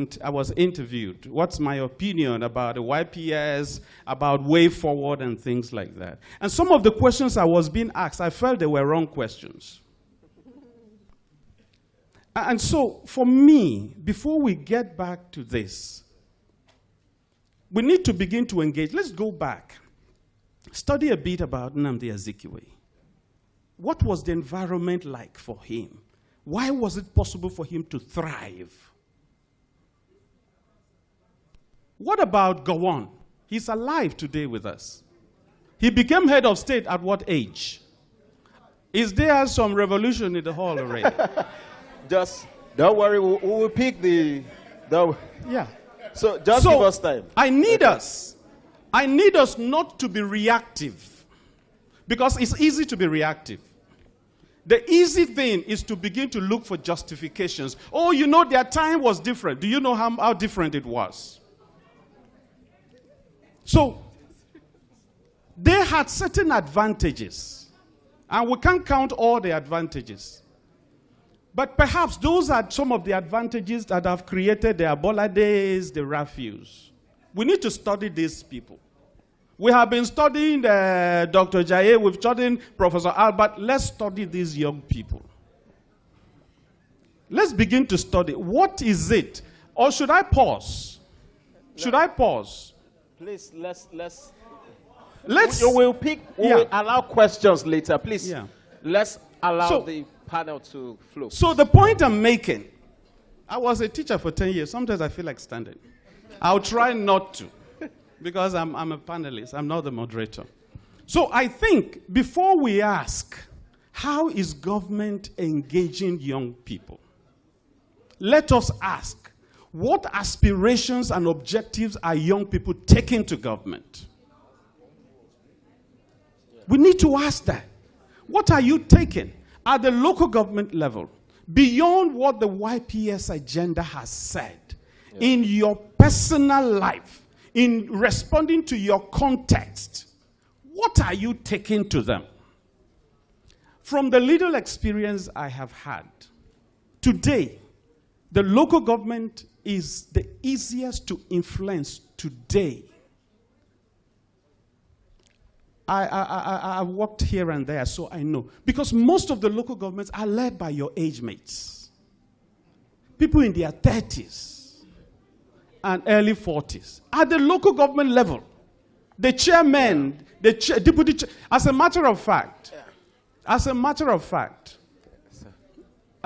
interviewed. What's my opinion about the YPS, about way forward and things like that? And some of the questions I was being asked, I felt they were wrong questions. And so, for me, before we get back to this, we need to begin to engage. Let's go back. Study a bit about Nnamdi Azikiwe. What was the environment like for him? Why was it possible for him to thrive? What about Gowon? He's alive today with us. He became head of state at what age? Is there some revolution in the hall already? Just don't worry, we will pick the yeah. So just give us time. I need us not to be reactive, because it's easy to be reactive. The easy thing is to begin to look for justifications. Oh, you know, their time was different. Do you know how different it was? So, they had certain advantages. And we can't count all the advantages. But perhaps those are some of the advantages that have created the Abolades, the Rafius. We need to study these people. We have been studying Dr. Jaye, we've studied Professor Albert. Let's study these young people. Let's begin to study. What is it? Or should I pause? Should I pause? Please, let's we'll allow questions later. Please, let's allow the panel to flow. So the point I'm making, I was a teacher for 10 years. Sometimes I feel like standing. I'll try not to, because I'm a panelist. I'm not the moderator. So I think before we ask, how is government engaging young people? Let us ask, what aspirations and objectives are young people taking to government? We need to ask that. What are you taking at the local government level, beyond what the YPS agenda has said, in your personal life, in responding to your context? What are you taking to them? From the little experience I have had, today, the local government is the easiest to influence today. I've worked here and there, so I know. Because most of the local governments are led by your age mates. People in their 30s and early 40s. At the local government level, the chairman, the deputy chair, as a matter of fact,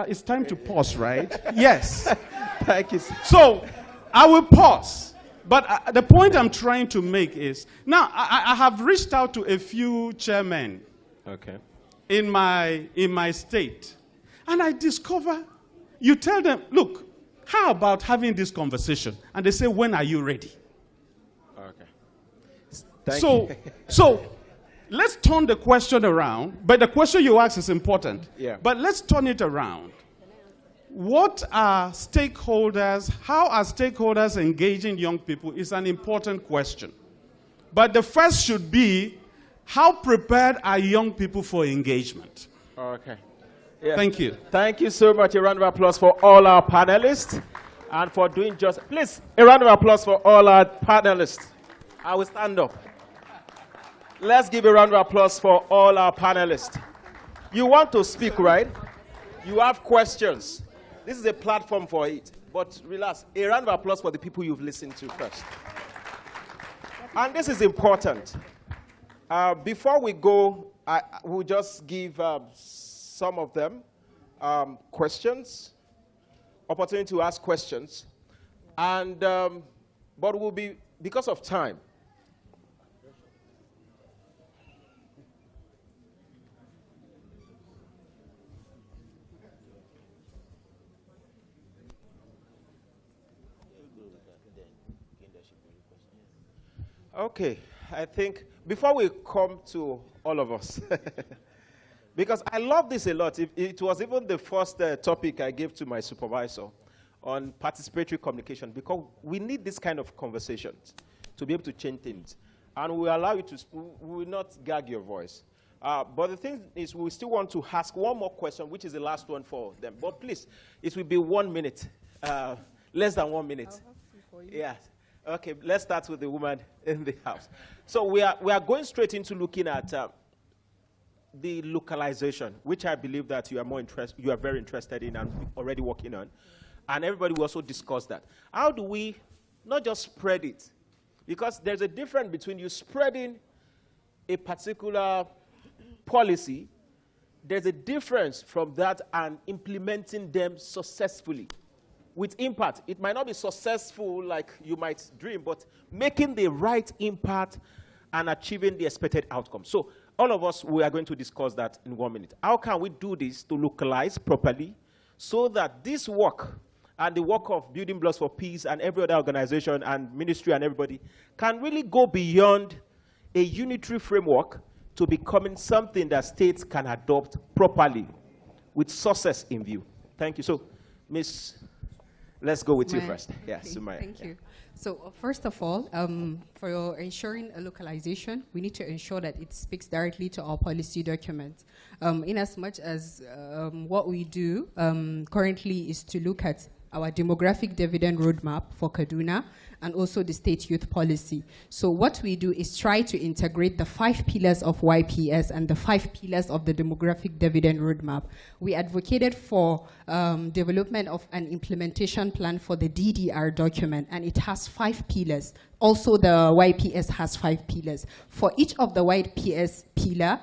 it's time to pause, right? Yes. Thank you. So, I will pause. But the point I'm trying to make is, now, I have reached out to a few chairmen in my state. And I discover, you tell them, look, how about having this conversation? And they say, when are you ready? So, let's turn the question around. But the question you ask is important. Yeah. But let's turn it around. What are stakeholders, how are stakeholders engaging young people is an important question. But the first should be, how prepared are young people for engagement? Okay. Yeah. Thank you. Thank you so much. A round of applause for all our panelists and for doing just, please, a round of applause for all our panelists. I will stand up. Let's give a round of applause for all our panelists. You want to speak, right? You have questions. This is a platform for it. But relax. A round of applause for the people you've listened to first. And this is important. Before we go, we'll just give some of them questions, opportunity to ask questions. And, but we'll be, because of time, okay, I think before we come to all of us, because I love this a lot. It was even the first topic I gave to my supervisor on participatory communication, because we need this kind of conversations to be able to change things. And we allow you to, we will not gag your voice. But the thing is, we still want to ask one more question, which is the last one for them. But please, it will be 1 minute, less than 1 minute. Yeah. Okay, let's start with the woman in the house. So we are going straight into looking at the localization, which I believe that you are very interested in and already working on. And everybody will also discuss that. How do we not just spread it? Because there's a difference between you spreading a particular policy. There's a difference from that and implementing them successfully. With impact, it might not be successful like you might dream, but making the right impact and achieving the expected outcome. So all of us, we are going to discuss that in 1 minute. How can we do this to localize properly so that this work and the work of Building Blocks for Peace and every other organization and ministry and everybody can really go beyond a unitary framework to becoming something that states can adopt properly with success in view? Thank you. So, Ms. Let's go with you first. Yeah, Sumaya. Thank you. So first of all, for ensuring a localization, we need to ensure that it speaks directly to our policy document. In as much as what we do currently is to look at our demographic dividend roadmap for Kaduna, and also the state youth policy. So what we do is try to integrate the 5 pillars of YPS and the 5 pillars of the demographic dividend roadmap. We advocated for development of an implementation plan for the DDR document, and it has 5 pillars. Also, the YPS has 5 pillars. For each of the YPS pillar,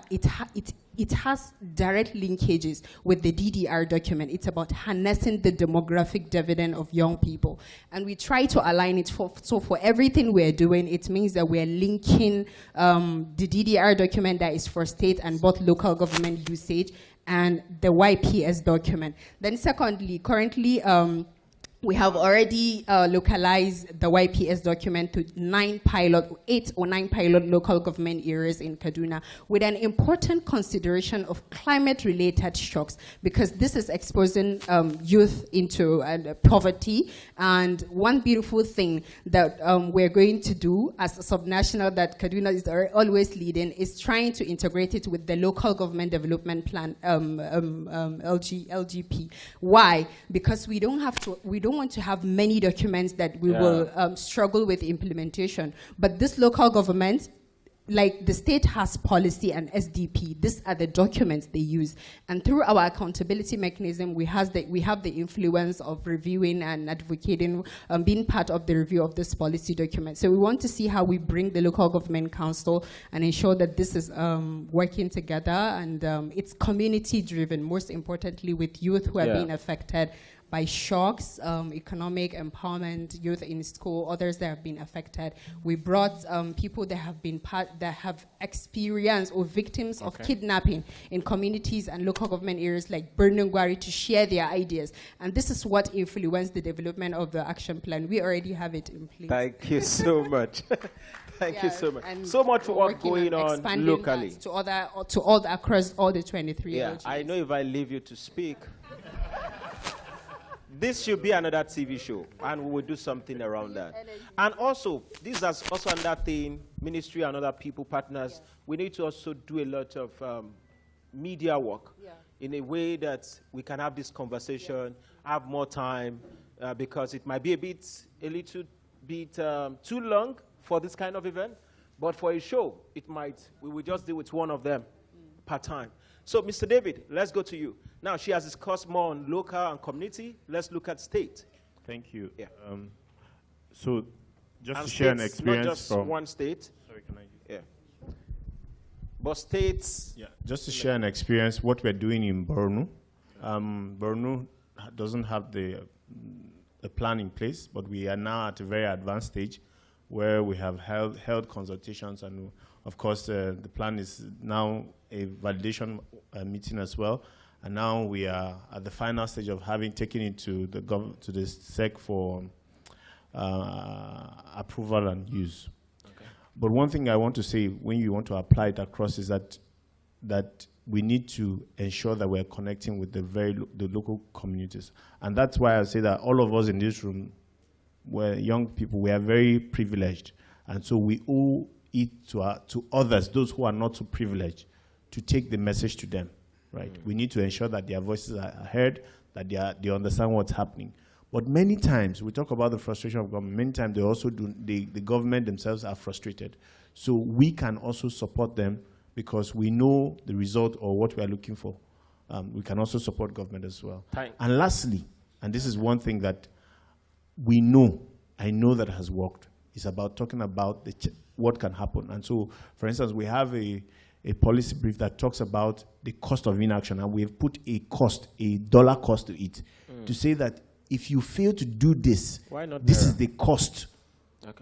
it has direct linkages with the DDR document. It's about harnessing the demographic dividend of young people. And we try to align it. So for everything we're doing, it means that we're linking the DDR document that is for state and both local government usage and the YPS document. Then secondly, currently, we have already localized the YPS document to 8 or 9 pilot local government areas in Kaduna, with an important consideration of climate-related shocks, because this is exposing youth into poverty. And one beautiful thing that we're going to do as a subnational that Kaduna is always leading is trying to integrate it with the local government development plan, LGP. Why? Because we don't want to have many documents that we will struggle with implementation. But this local government, like the state has policy and SDP, these are the documents they use. And through our accountability mechanism, we have the influence of reviewing and advocating, being part of the review of this policy document. So we want to see how we bring the local government council and ensure that this is working together, and it's community driven, most importantly with youth who are being affected by shocks, economic empowerment, youth in school, others that have been affected. We brought people that have experienced or victims of kidnapping in communities and local government areas like Bernungwari to share their ideas. And this is what influenced the development of the action plan. We already have it in place. Thank you so much. Thank you so much. So much work going on locally. To all across all the 23 LGs. I know if I leave you to speak, this should be another TV show, and we will do something around that. And also, this is also another thing, ministry and other people, partners, we need to also do a lot of media work in a way that we can have this conversation, have more time, because it might be a little bit too long for this kind of event, but for a show, we will just deal with one of them per time. So, Mr. David, let's go to you. Now, she has discussed more on local and community. Let's look at state. Thank you. Yeah. So, just to share an experience not just from one state. Sorry, can I? Yeah. But states. Yeah. Just to share an experience, what we're doing in Borno. Borno doesn't have the plan in place, but we are now at a very advanced stage where we have held consultations, and of course, the plan is now a validation meeting as well. And now we are at the final stage of having taken it to the SEC for approval and use. Okay. But one thing I want to say when you want to apply it across is that we need to ensure that we're connecting with the local communities. And that's why I say that all of us in this room, we're young people, we are very privileged. And so we owe it to others, those who are not so privileged, to take the message to them. Right? We need to ensure that their voices are heard, that they understand what's happening. But many times, we talk about the frustration of government, many times the government themselves are frustrated. So we can also support them because we know the result or what we are looking for. We can also support government as well. And lastly, and this is one thing that I know that has worked, is about talking about what can happen. And so, for instance, we have a policy brief that talks about the cost of inaction, and we have put a dollar cost to it, to say that if you fail to do this, this is the cost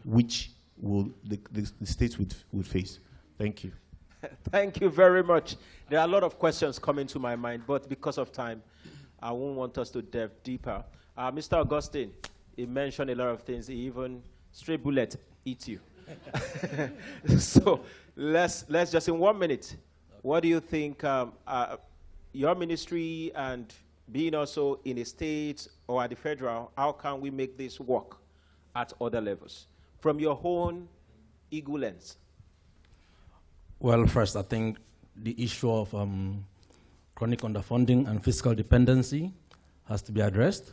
which the states would face. Thank you. Thank you very much. There are a lot of questions coming to my mind, but because of time, I won't want us to delve deeper. Mr. Augustine, he mentioned a lot of things. He even straight bullet eat you. So let's just in 1 minute. What do you think your ministry and being also in a state or at the federal, how can we make this work at other levels? From your own eagle lens. Well, first, I think the issue of chronic underfunding and fiscal dependency has to be addressed.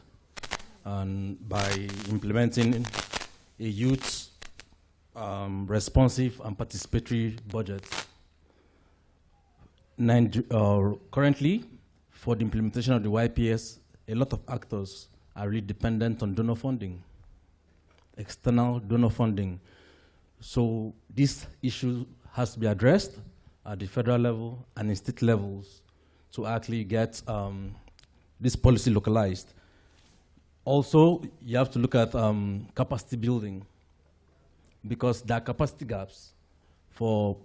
and by implementing a youth responsive and participatory budget. Currently, for the implementation of the YPS, a lot of actors are really dependent on donor funding, external donor funding. So this issue has to be addressed at the federal level and in state levels to actually get this policy localized. Also, you have to look at capacity building, because there are capacity gaps for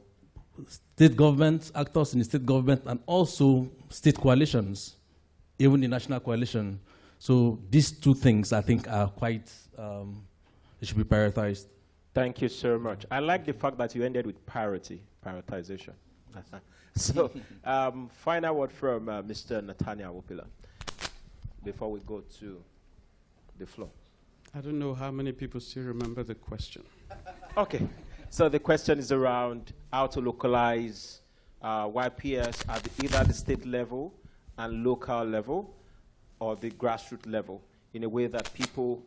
state government, actors in the state government, and also state coalitions, even the national coalition. So these two things, I think, are quite, they should be prioritized. Thank you so much. I like the fact that you ended with prioritization. So, final word from Mr. Nathaniel Wopila before we go to the floor. I don't know how many people still remember the question. Okay, so the question is around how to localize YPS at either the state level and local level or the grassroots level in a way that people,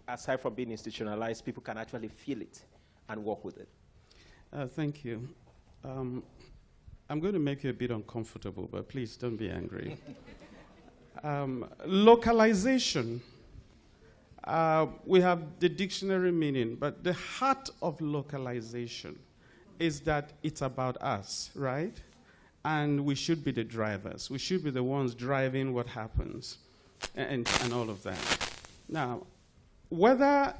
aside from being institutionalized, people can actually feel it and work with it. Thank you. I'm going to make you a bit uncomfortable, but please don't be angry. Localization. We have the dictionary meaning, but the heart of localization is that it's about us, right? And we should be the drivers. We should be the ones driving what happens and all of that. Now, whether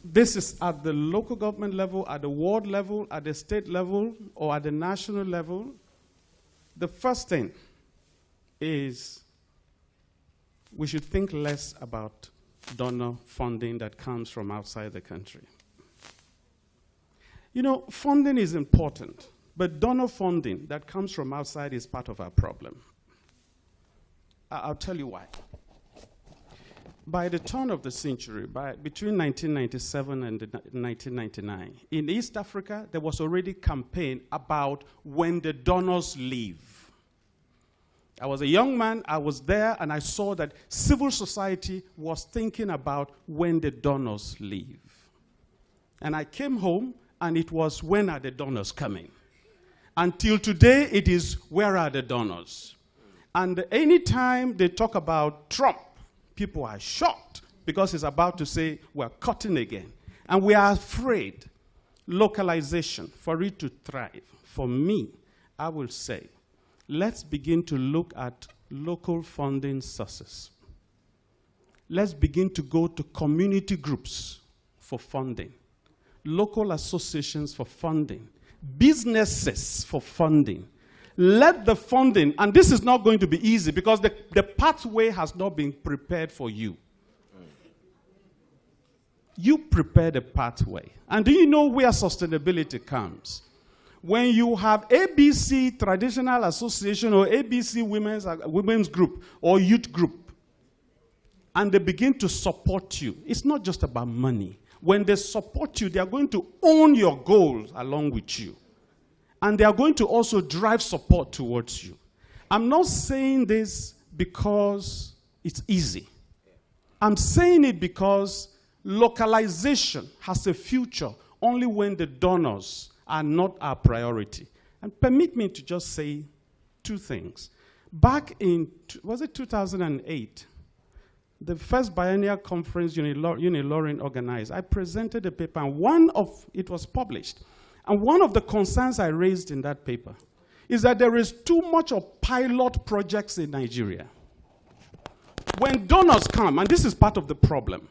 this is at the local government level, at the ward level, at the state level, or at the national level, the first thing is we should think less about donor funding that comes from outside the country. You know, funding is important, but donor funding that comes from outside is part of our problem. I'll tell you why. By the turn of the century, between 1997 and 1999, in East Africa, there was already a campaign about when the donors leave. I was a young man, I was there, and I saw that civil society was thinking about when the donors leave. And I came home, and it was, when are the donors coming? Until today, it is, where are the donors? And anytime they talk about Trump, people are shocked because he's about to say, we're cutting again. And we are afraid. Localization, for it to thrive, for me, I will say, let's begin to look at local funding sources. Let's begin to go to community groups for funding, local associations for funding, businesses for funding. Let the funding, and this is not going to be easy because the pathway has not been prepared for you. You prepare the pathway. And do you know where sustainability comes? When you have ABC Traditional Association or ABC Women's Group or Youth Group, and they begin to support you, it's not just about money. When they support you, they are going to own your goals along with you. And they are going to also drive support towards you. I'm not saying this because it's easy. I'm saying it because localization has a future only when the donors are not our priority. And permit me to just say two things. Back in, was it 2008, the first biennial conference Unilorin organized, I presented a paper, and it was published. And one of the concerns I raised in that paper is that there is too much of pilot projects in Nigeria. When donors come, and this is part of the problem,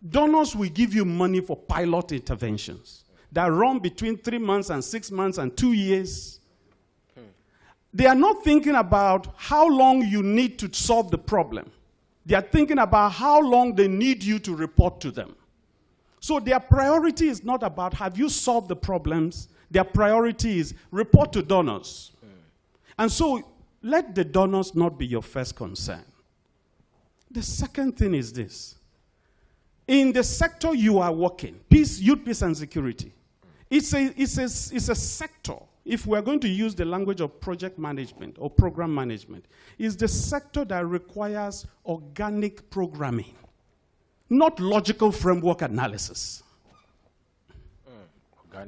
donors will give you money for pilot interventions that run between 3 months and 6 months and 2 years. They are not thinking about how long you need to solve the problem. They are thinking about how long they need you to report to them. So their priority is not about have you solved the problems. Their priority is report to donors. And so let the donors not be your first concern. The second thing is this. In the sector you are working, youth, peace, and security, it's a sector, if we're going to use the language of project management or program management, is the sector that requires organic programming. not logical framework analysis.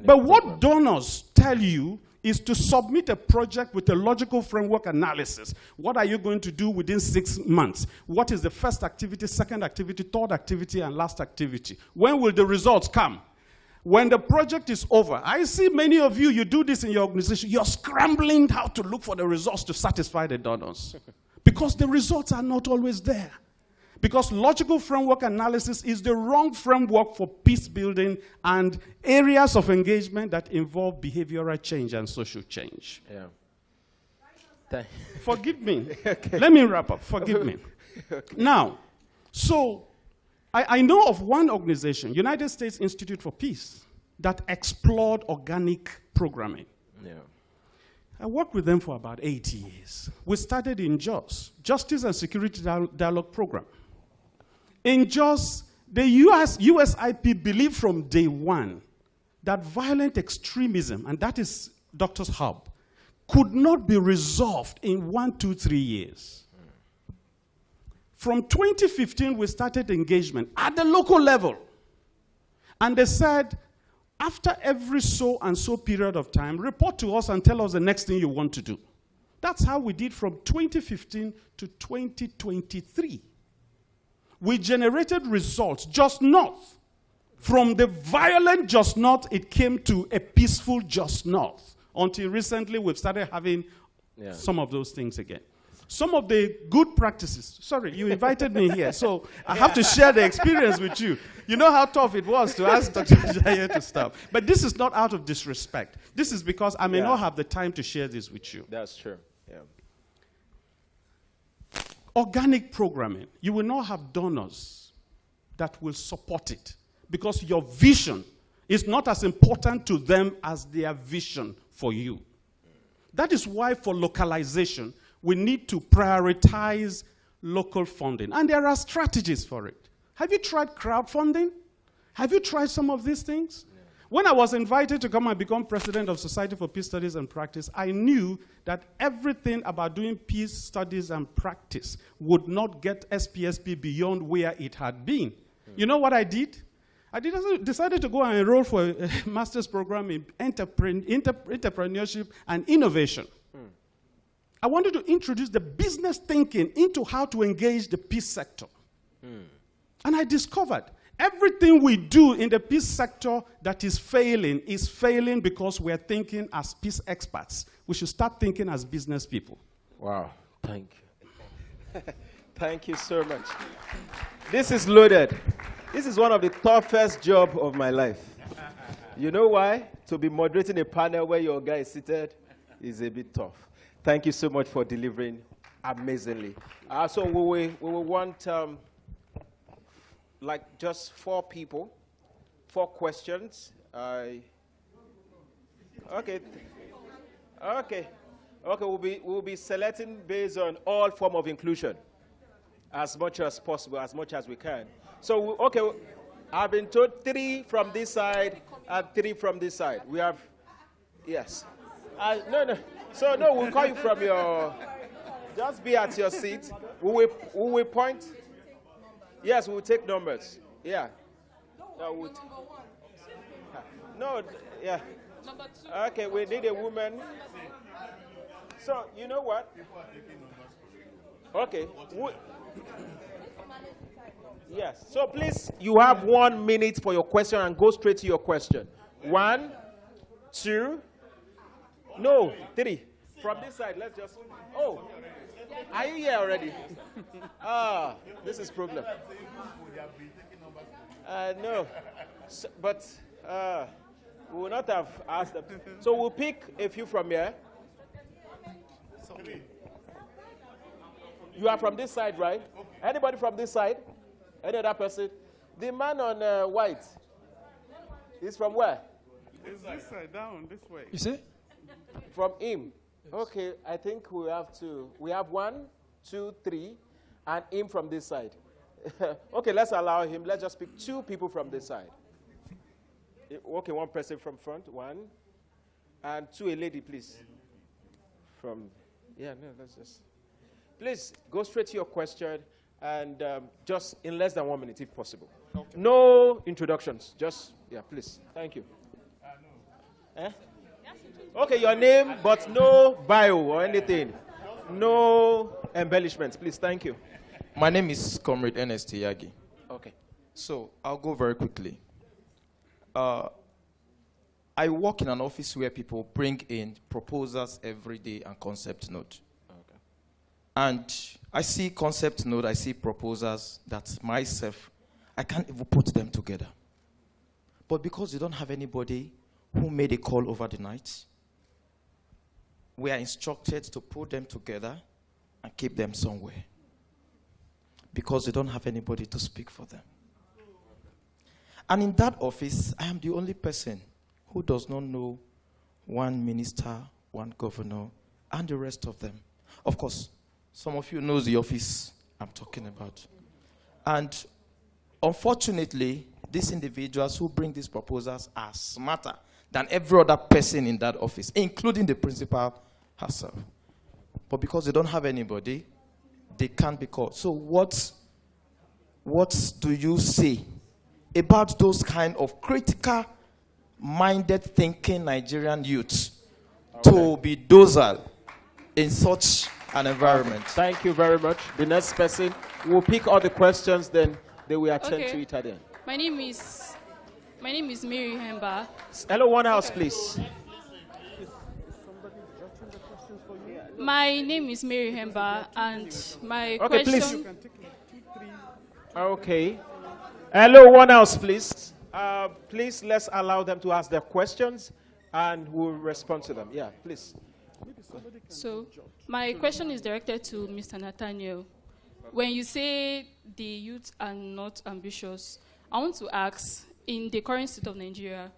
But what donors tell you is to submit a project with a logical framework analysis. What are you going to do within 6 months? What is the first activity, second activity, third activity, and last activity? When will the results come? When the project is over, I see many of you, you do this in your organization, you're scrambling how to look for the results to satisfy the donors. Because the results are not always there. Because logical framework analysis is the wrong framework for peace building and areas of engagement that involve behavioral change and social change. Yeah. Forgive me. Okay. Let me wrap up. Forgive me. Okay. Now, so I know of one organization, United States Institute for Peace, that explored organic programming. Yeah. I worked with them for about 8 years. We started in JOS, Justice and Security Dialogue Program. In JOS, the USIP believed from day one that violent extremism, and that is Doctor's Hub, could not be resolved in 1, 2, 3 years. From 2015, we started engagement at the local level. And they said, after every so and so period of time, report to us and tell us the next thing you want to do. That's how we did from 2015 to 2023. We generated results just north. From the violent just north, it came to a peaceful just north. Until recently, we've started having some of those things again. Some of the good practices. Sorry, you invited me here, so I have to share the experience with you. You know how tough it was to ask Dr. Jaya to stop. But this is not out of disrespect. This is because I may not have the time to share this with you. That's true. Yeah. Organic programming, you will not have donors that will support it because your vision is not as important to them as their vision for you. That is why for localization, we need to prioritize local funding. And there are strategies for it. Have you tried crowdfunding? Have you tried some of these things? Yeah. When I was invited to come and become president of Society for Peace Studies and Practice, I knew that everything about doing peace studies and practice would not get SPSP beyond where it had been. You know what I did? I decided to go and enroll for a master's program in entrepreneurship and innovation. I wanted to introduce the business thinking into how to engage the peace sector. And I discovered everything we do in the peace sector that is failing because we're thinking as peace experts. We should start thinking as business people. Wow, thank you. Thank you so much. This is loaded. This is one of the toughest jobs of my life. You know why? To be moderating a panel where your guy is seated is a bit tough. Thank you so much for delivering amazingly. So we will want like just 4 people, 4 questions. Okay. We'll be selecting based on all form of inclusion, as much as possible, as much as we can. So I've been told 3 from this side and 3 from this side. We have, yes. No. So no, we'll call you from your. Just be at your seat. We will point. Yes, we'll take numbers. Yeah. No, yeah. Okay, we need a woman. So you know what? Okay. Yes. So please, you have 1 minute for your question and go straight to your question. 1, 2. No, 3. From this side, let's just. Oh, are you here already? This is problem. No, so, but we will not have asked them. So we'll pick a few from here. You are from this side, right? Anybody from this side? Any other person? The man on white is from where? It's this side, down, this way. You see? From him. Yes. Okay, I think we have 1, 2, 3, and him from this side. Okay, let's allow him. Let's just pick 2 people from this side. Okay, 1 person from front, 1, and 2, a lady, please. Let's just. Please, go straight to your question, And just in less than 1 minute, if possible. Okay. No introductions. Just, yeah, please. Thank you. Eh? Okay, your name, but no bio or anything. No embellishments, please. Thank you. My name is Comrade Ernest Yagi. Okay. So I'll go very quickly. I work in an office where people bring in proposals every day and concept note. Okay. And I see concept note, I see proposals that myself, I can't even put them together. But because you don't have anybody who made a call over the night, we are instructed to put them together and keep them somewhere. Because they don't have anybody to speak for them. And in that office, I am the only person who does not know one minister, one governor, and the rest of them. Of course, some of you know the office I'm talking about. And unfortunately, these individuals who bring these proposals are smarter than every other person in that office, including the principal herself. But because they don't have anybody, they can't be called. So what do you say about those kind of critical-minded thinking Nigerian youths to be docile in such an environment? Thank you very much. The next person will pick all the questions, then they will attend to it at the end. My name is Mary Hemba. Hello, one house, please. My name is Mary Hemba, and my Okay, question... please. Okay. Hello, one house, please. Please, let's allow them to ask their questions, and we'll respond to them. Yeah, please. So, my question is directed to Mr. Nathaniel. When you say the youth are not ambitious, I want to ask, in the current state of Nigeria,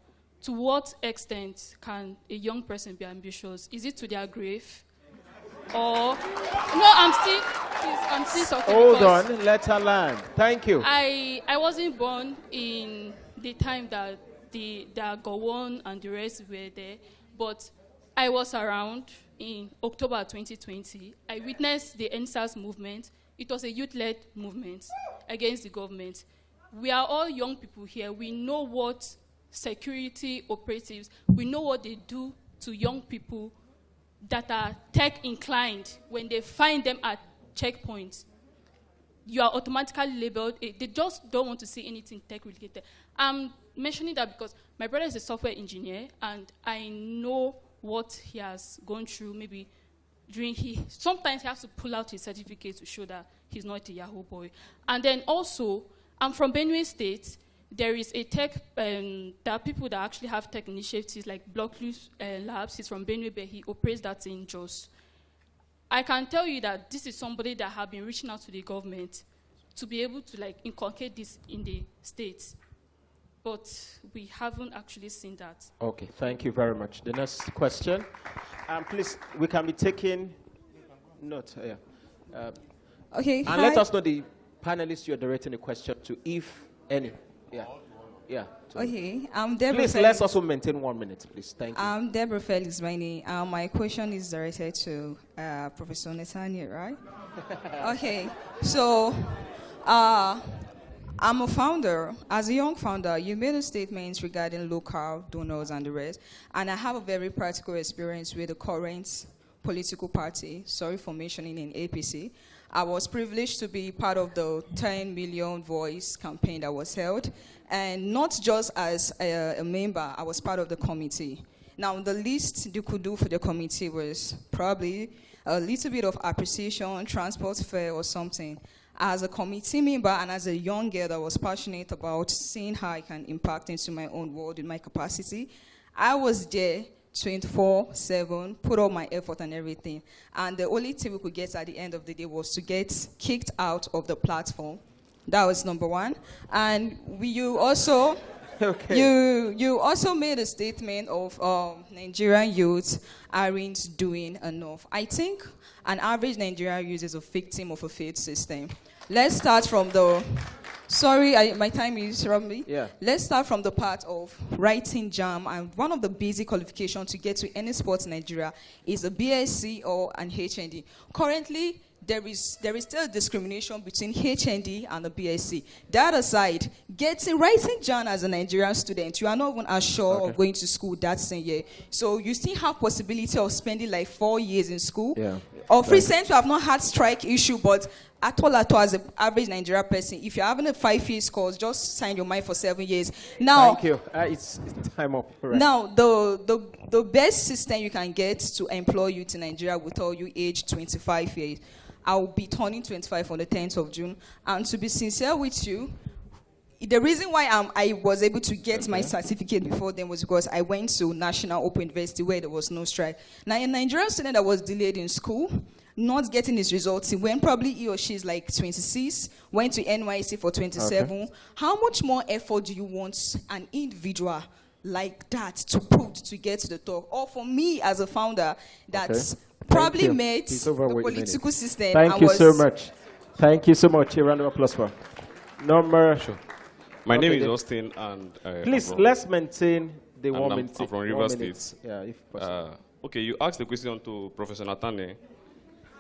to what extent can a young person be ambitious? Is it to their grave? Or, no, I'm still talking. Hold on, let her land. Thank you. I wasn't born in the time that the Gowon and the rest were there, but I was around in October 2020. I witnessed the NSAS movement. It was a youth-led movement against the government. We are all young people here. We know what security operatives, we know what they do to young people that are tech-inclined when they find them at checkpoints. You are automatically labeled. They just don't want to see anything tech-related. I'm mentioning that because my brother is a software engineer, and I know what he has gone through. Maybe sometimes he has to pull out his certificate to show that he's not a Yahoo boy. And then also, I'm from Benue State. There is a tech, there are people that actually have tech initiatives like Blockloose Labs. He's from Benue, but he operates that in Jos. I can tell you that this is somebody that have been reaching out to the government to be able to inculcate this in the states. But we haven't actually seen that. Okay, thank you very much. The next question. Please, we can be taking note. Okay. And let us know the panelists you're directing the question to, if any. Yeah. Okay. Deborah please, let's also maintain 1 minute, please. Thank you. Deborah Felix, my name. My question is directed to Professor Nathaniel, right? Okay. So, I'm a founder. As a young founder, you made a statement regarding local donors and the rest, and I have a very practical experience with the current political party, sorry for mentioning in APC. I was privileged to be part of the 10 million voice campaign that was held, and not just as a member, I was part of the committee. Now, the least you could do for the committee was probably a little bit of appreciation, transport fare or something. As a committee member and as a young girl that was passionate about seeing how I can impact into my own world in my capacity, I was there 24/7, put all my effort and everything. And the only thing we could get at the end of the day was to get kicked out of the platform. That was number one. And you also made a statement of Nigerian youths aren't doing enough. I think an average Nigerian youth is a victim of a failed system. Let's start from the... Sorry, my time is from me. Yeah. Let's start from the part of writing JAM, and one of the basic qualifications to get to any sport in Nigeria is a BSc or an HND. Currently, there is still discrimination between HND and the BSc. That aside, writing JAN as a Nigerian student, you are not even as sure of going to school that same year. So you still have possibility of spending like 4 years in school. Yeah. Of recent, we have not had strike issue, but at all, as an average Nigerian person, if you're having a 5 years course, just sign your mind for 7 years. Now, thank you. It's time up. Right. Now, the best system you can get to employ youth in Nigeria will tell you age 25 years. I'll be turning 25 on the 10th of June. And to be sincere with you, the reason why I was able to get my certificate before then was because I went to National Open University where there was no strike. Now, a Nigerian student that was delayed in school, not getting his results, when probably he or she is like 26, went to NYC for 27. How much more effort do you want an individual like that to put to get to the top? Or for me as a founder that's probably made the political system. Thank you so much. Thank you so much. A round of applause for number. Sure. My name is Austin, and please let's maintain the 1 minute. I'm from River State. Yeah, if possible. Okay, you asked the question to Professor Natane.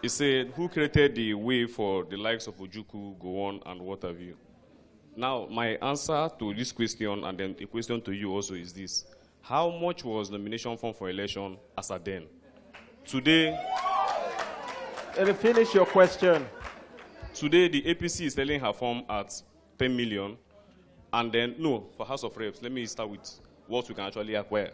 He said, "Who created the way for the likes of Ojukwu, Gowon, and what have you?" Now, my answer to this question, and then the question to you also, is this: how much was the nomination form for election as at then? Today, finish your question. Today, the APC is selling her form at 10 million. And then, no, for House of Reps, let me start with what we can actually acquire.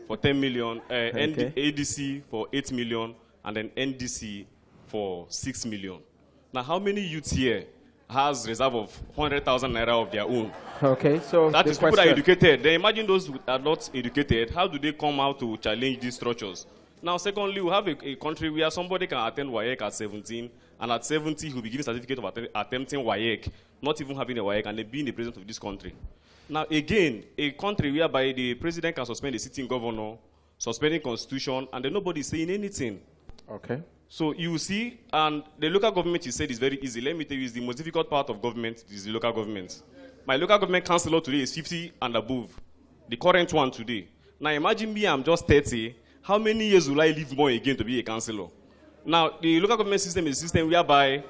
For 10 million, ADC for 8 million, and then NDC for 6 million. Now, how many youths here has reserve of 100,000 naira of their own? Okay, so that is people that are educated. Then imagine those who are not educated. How do they come out to challenge these structures? Now, secondly, we have a country where somebody can attend WAEC at 17, and at 70, he'll be given a certificate of attempting WAEC, not even having a WAEC, and then being the president of this country. Now, again, a country whereby the president can suspend the sitting governor, suspending constitution, and then nobody is saying anything. Okay. So you see, and the local government, you said, is very easy. Let me tell you, is the most difficult part of government is the local government. My local government councillor today is 50 and above, the current one today. Now, imagine me, I'm just 30. How many years will I live more again to be a councillor? Now, the local government system is a system whereby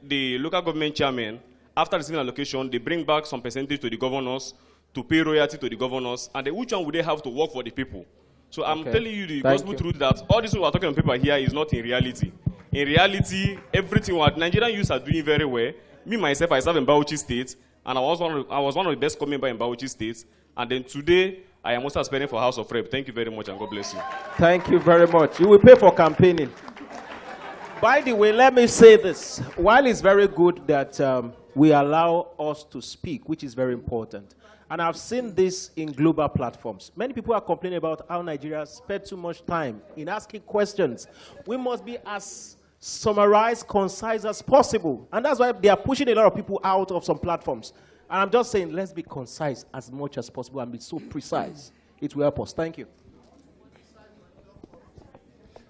the local government chairman, after receiving allocation, they bring back some percentage to the governors to pay royalty to the governors, and then which one would they have to work for the people? So I'm telling you the gospel truth that all this we are talking on paper here is not in reality. In reality, everything what Nigerian youths are doing very well. Me myself, I serve in Bauchi State, and I was one of the best members in Bauchi State, and then today I am also aspiring for House of Rep. Thank you very much, and God bless you. Thank you very much. You will pay for campaigning. By the way, let me say this. While it's very good that we allow us to speak, which is very important, and I've seen this in global platforms. Many people are complaining about how Nigeria spent too much time in asking questions. We must be as summarized, concise as possible. And that's why they are pushing a lot of people out of some platforms. And I'm just saying, let's be concise as much as possible and be so precise. It will help us. Thank you.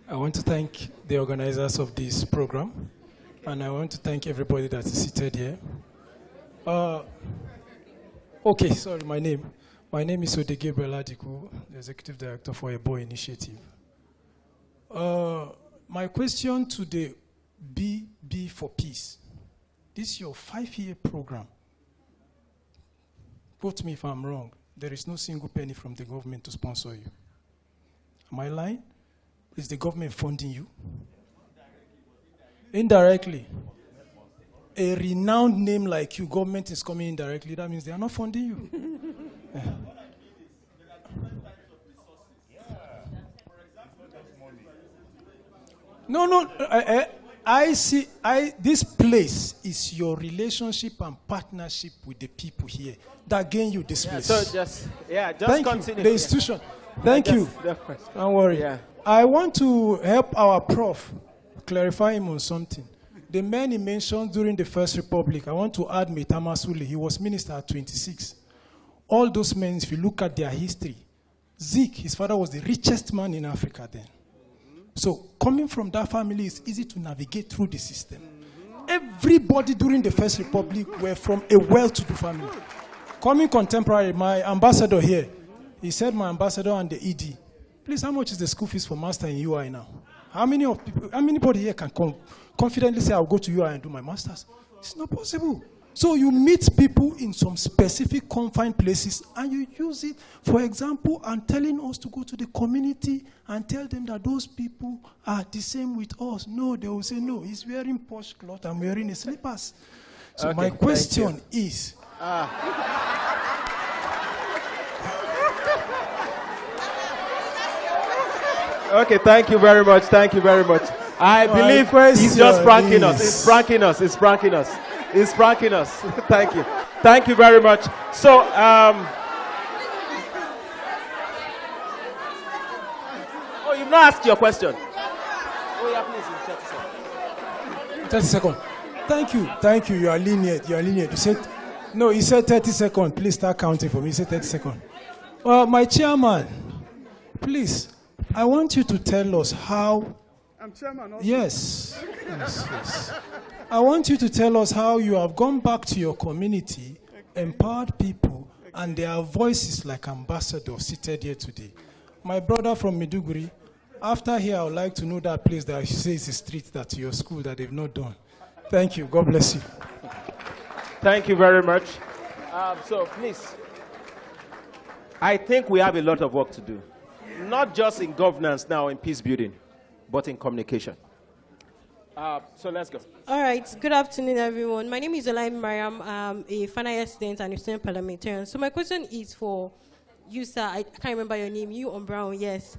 I want to thank the organizers of this program, and I want to thank everybody that is seated here. Okay, sorry, my name is Ode Gabriel Adiku, the Executive Director for Ebo Initiative. My question to the B for Peace. This is your 5-year program. Quote me if I'm wrong. There is no single penny from the government to sponsor you. Am I lying? Is the government funding you? Indirectly. A renowned name like you, government is coming indirectly. That means they are not funding you. Yeah. No, I see, this place is your relationship and partnership with the people here that gain you this place. So just Thank continue. you, the institution. Thank you. Don't worry. Yeah. I want to help our prof clarify him on something. The men he mentioned during the First Republic, I want to add Metama Sule. He was minister at 26. All those men, if you look at their history, Zeke, his father was the richest man in Africa then. So coming from that family, it's easy to navigate through the system. Everybody during the First Republic were from a well-to-do family. Coming contemporary, my ambassador here, he said my ambassador and the ED, please, how much is the school fees for master in UI now? How many anybody here can confidently say, I'll go to UI and do my master's? It's not possible. So you meet people in some specific confined places and you use it, for example, and telling us to go to the community and tell them that those people are the same with us. No, they will say, no, he's wearing posh cloth, I'm wearing his slippers. So Okay, my question is, Okay, thank you very much. Thank you very much. I believe he's just pranking us. He's pranking us. He's pranking us. He's pranking us. Thank you. Thank you very much. So, oh, you've not asked your question. Oh, yeah, please, in 30 seconds. 30 seconds. Thank you. You are lenient. You said, no, he said 30 seconds. Please start counting for me. He said 30 seconds. My chairman, please, I want you to tell us how. I'm chairman also. Yes. I want you to tell us how you have gone back to your community, empowered people, and their voices like ambassadors seated here today. My brother from Maiduguri, after here, I would like to know that place that you say is a street that your school that they've not done. Thank you. God bless you. Thank you very much. So please, I think we have a lot of work to do. Not just in governance now, in peace building, but in communication. So let's go. All right. Good afternoon, everyone. My name is Olaim Mariam. I'm a final year student and a student parliamentarian. So my question is for you, sir. I can't remember your name. You on Brown, yes.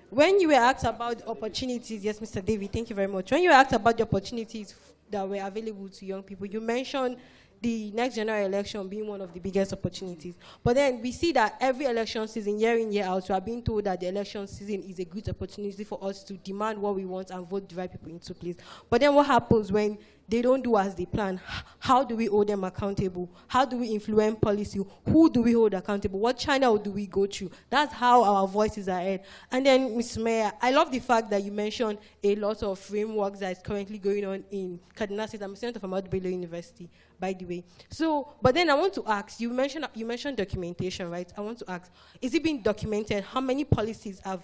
When you were asked about opportunities, yes, Mr. David, thank you very much. When you were asked about the opportunities that were available to young people, you mentioned the next general election being one of the biggest opportunities. But then we see that every election season, year in, year out, we are being told that the election season is a good opportunity for us to demand what we want and vote the right people into place. But then what happens when they don't do as they plan? How do we hold them accountable? How do we influence policy? Who do we hold accountable? What channel do we go through? That's how our voices are heard. And then, Mr. Mayor, I love the fact that you mentioned a lot of frameworks that is currently going on in Kaduna State. I'm a student of Ahmadu Bello University, by the way. So, but then I want to ask, you mentioned documentation, right? I want to ask, is it being documented? How many policies have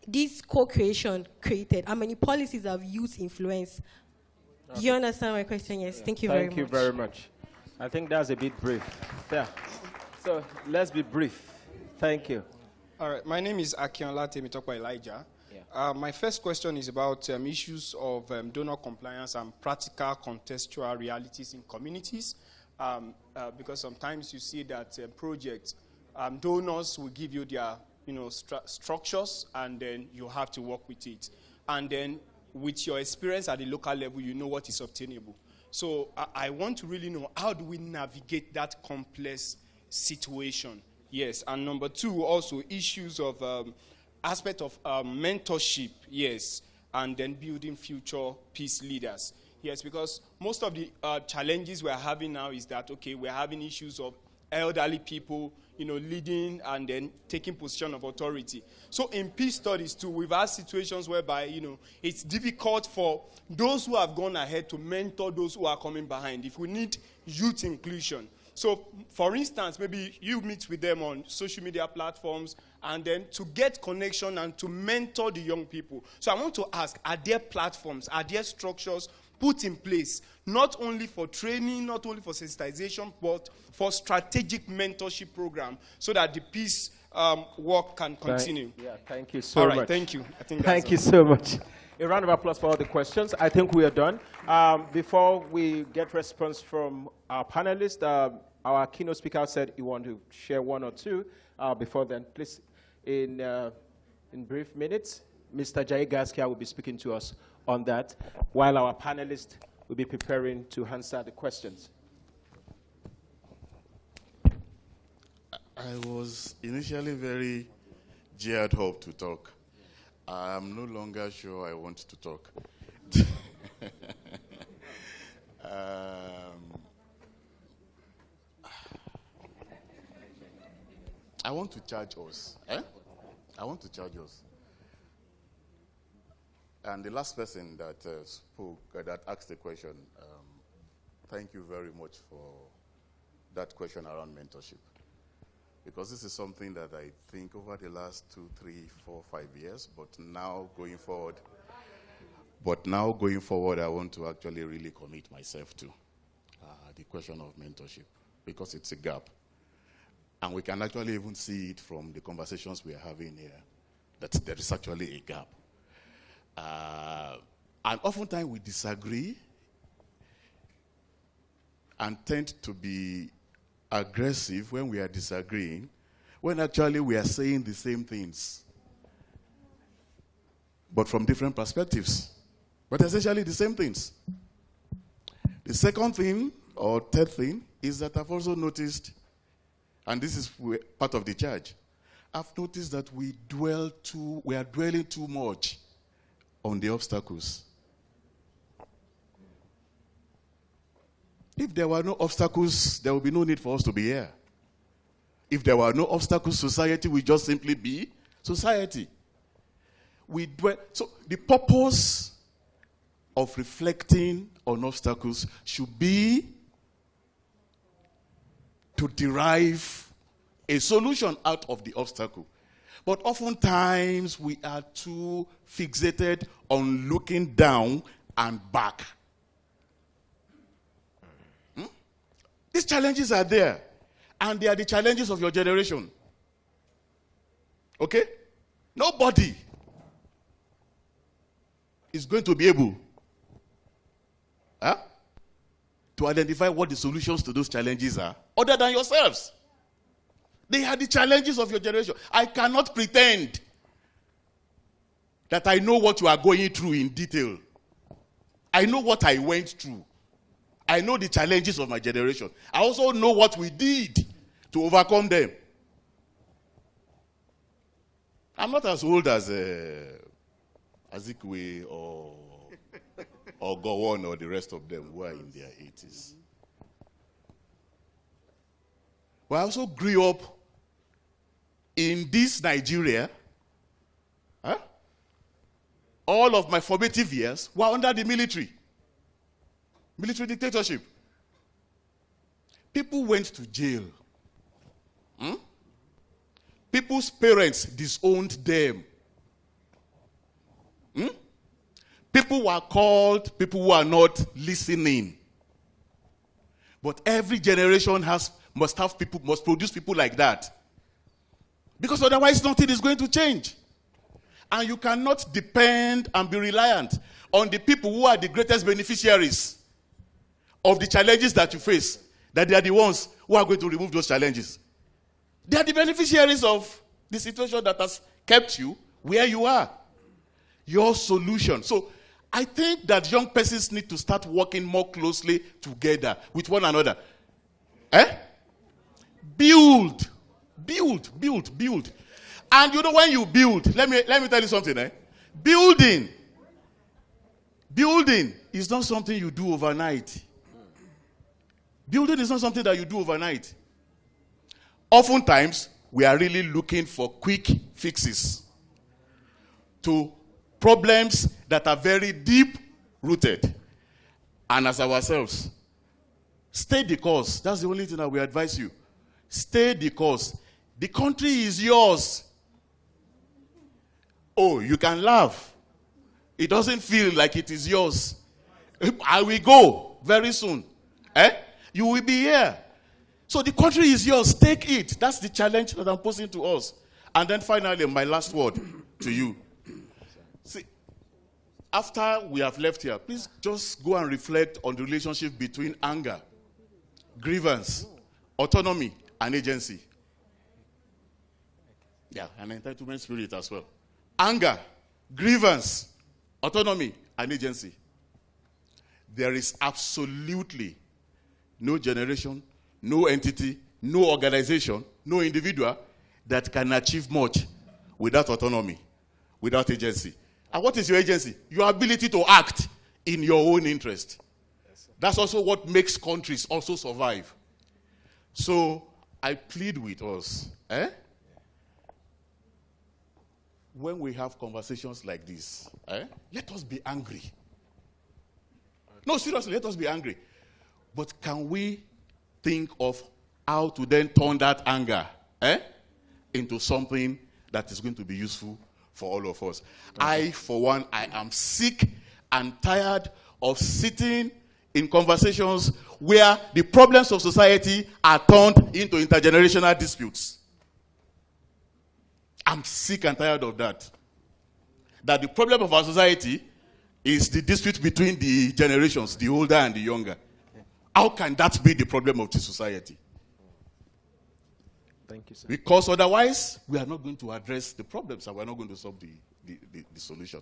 this co-creation created? How many policies have youth influence? Do you understand my question? Yes. Yeah. Thank you very much. Thank you very much. I think that's a bit brief. Yeah. So let's be brief. Thank you. All right. My name is Akionla Temitokwa Elijah. Yeah. My first question is about issues of donor compliance and practical contextual realities in communities. Because sometimes you see that projects, donors will give you their structures, and then you have to work with it. And then with your experience at the local level, you know what is obtainable. So I want to really know, how do we navigate that complex situation? Yes, and number two, also issues of aspect of mentorship, yes, and then building future peace leaders. Yes, because most of the challenges we're having now is that, okay, we're having issues of elderly people, leading and then taking position of authority. So in peace studies too, we've had situations whereby, it's difficult for those who have gone ahead to mentor those who are coming behind. If we need youth inclusion. So, for instance, maybe you meet with them on social media platforms and then to get connection and to mentor the young people. So I want to ask, are there platforms, are there structures put in place, not only for training, not only for sensitization, but for strategic mentorship program so that the peace work can continue? Thank you so much. Thank you. Thank you so much. A round of applause for all the questions. I think we are done. Before we get response from our panelists, our keynote speaker said he wanted to share one or two. Before then, please, in brief minutes, Mr. Jai Gaskia will be speaking to us on that, while our panelists will be preparing to answer the questions. I was initially very geared up to talk. I'm no longer sure I want to talk. I want to charge us. I want to charge us. And the last person that spoke, that asked the question, thank you very much for that question around mentorship. because this is something that I think over the last 2, 3, 4, 5 years, but now going forward, I want to actually really commit myself to the question of mentorship, because it's a gap. And we can actually even see it from the conversations we are having here, that there is actually a gap. And oftentimes we disagree and tend to be aggressive when we are disagreeing, when actually we are saying the same things, but from different perspectives, but essentially the same things. The second thing, or third thing, is that I've also noticed, and this is part of the charge, I've noticed that we are dwelling too much on the obstacles. If there were no obstacles, there would be no need for us to be here. If there were no obstacles, society would just simply be society. So the purpose of reflecting on obstacles should be to derive a solution out of the obstacle. But oftentimes we are too fixated on looking down and back. These challenges are there, and they are the challenges of your generation. Okay? Nobody is going to be able to identify what the solutions to those challenges are, other than yourselves. They are the challenges of your generation. I cannot pretend that I know what you are going through in detail. I know what I went through. I know the challenges of my generation. I also know what we did to overcome them. I'm not as old as Azikwe or Gowon or the rest of them who are in their 80s. But I also grew up in this Nigeria. All of my formative years were under the military dictatorship. People went to jail. People's parents disowned them. People were called people who are not listening. But every generation must produce people like that. Because otherwise nothing is going to change. And you cannot depend and be reliant on the people who are the greatest beneficiaries of the challenges that you face, that they are the ones who are going to remove those challenges. They are the beneficiaries of the situation that has kept you where you are. Your solution. So I think that young persons need to start working more closely together with one another. Build. And you know, when you build, let me tell you something. Building is not something you do overnight. Building is not something that you do overnight. Oftentimes, we are really looking for quick fixes to problems that are very deep-rooted. And as ourselves, stay the course. That's the only thing that we advise you. Stay the course. The country is yours. Oh, you can laugh. It doesn't feel like it is yours. I will go very soon. You will be here. So the country is yours. Take it. That's the challenge that I'm posing to us. And then finally, my last word to you. See, after we have left here, please just go and reflect on the relationship between anger, grievance, autonomy, and agency. Yeah, and entitlement spirit as well. Anger, grievance, autonomy, and agency. There is absolutely no generation, no entity, no organization, no individual that can achieve much without autonomy, without agency. And what is your agency? Your ability to act in your own interest. That's also what makes countries also survive. So I plead with us, when we have conversations like this, let us be angry. No, seriously, let us be angry. But can we think of how to then turn that anger into something that is going to be useful for all of us. I, for one, I am sick and tired of sitting in conversations where the problems of society are turned into intergenerational disputes. I'm sick and tired of that. That the problem of our society is the dispute between the generations, the older and the younger. How can that be the problem of the society? Thank you, sir. Because otherwise, we are not going to address the problems and we're not going to solve the solution.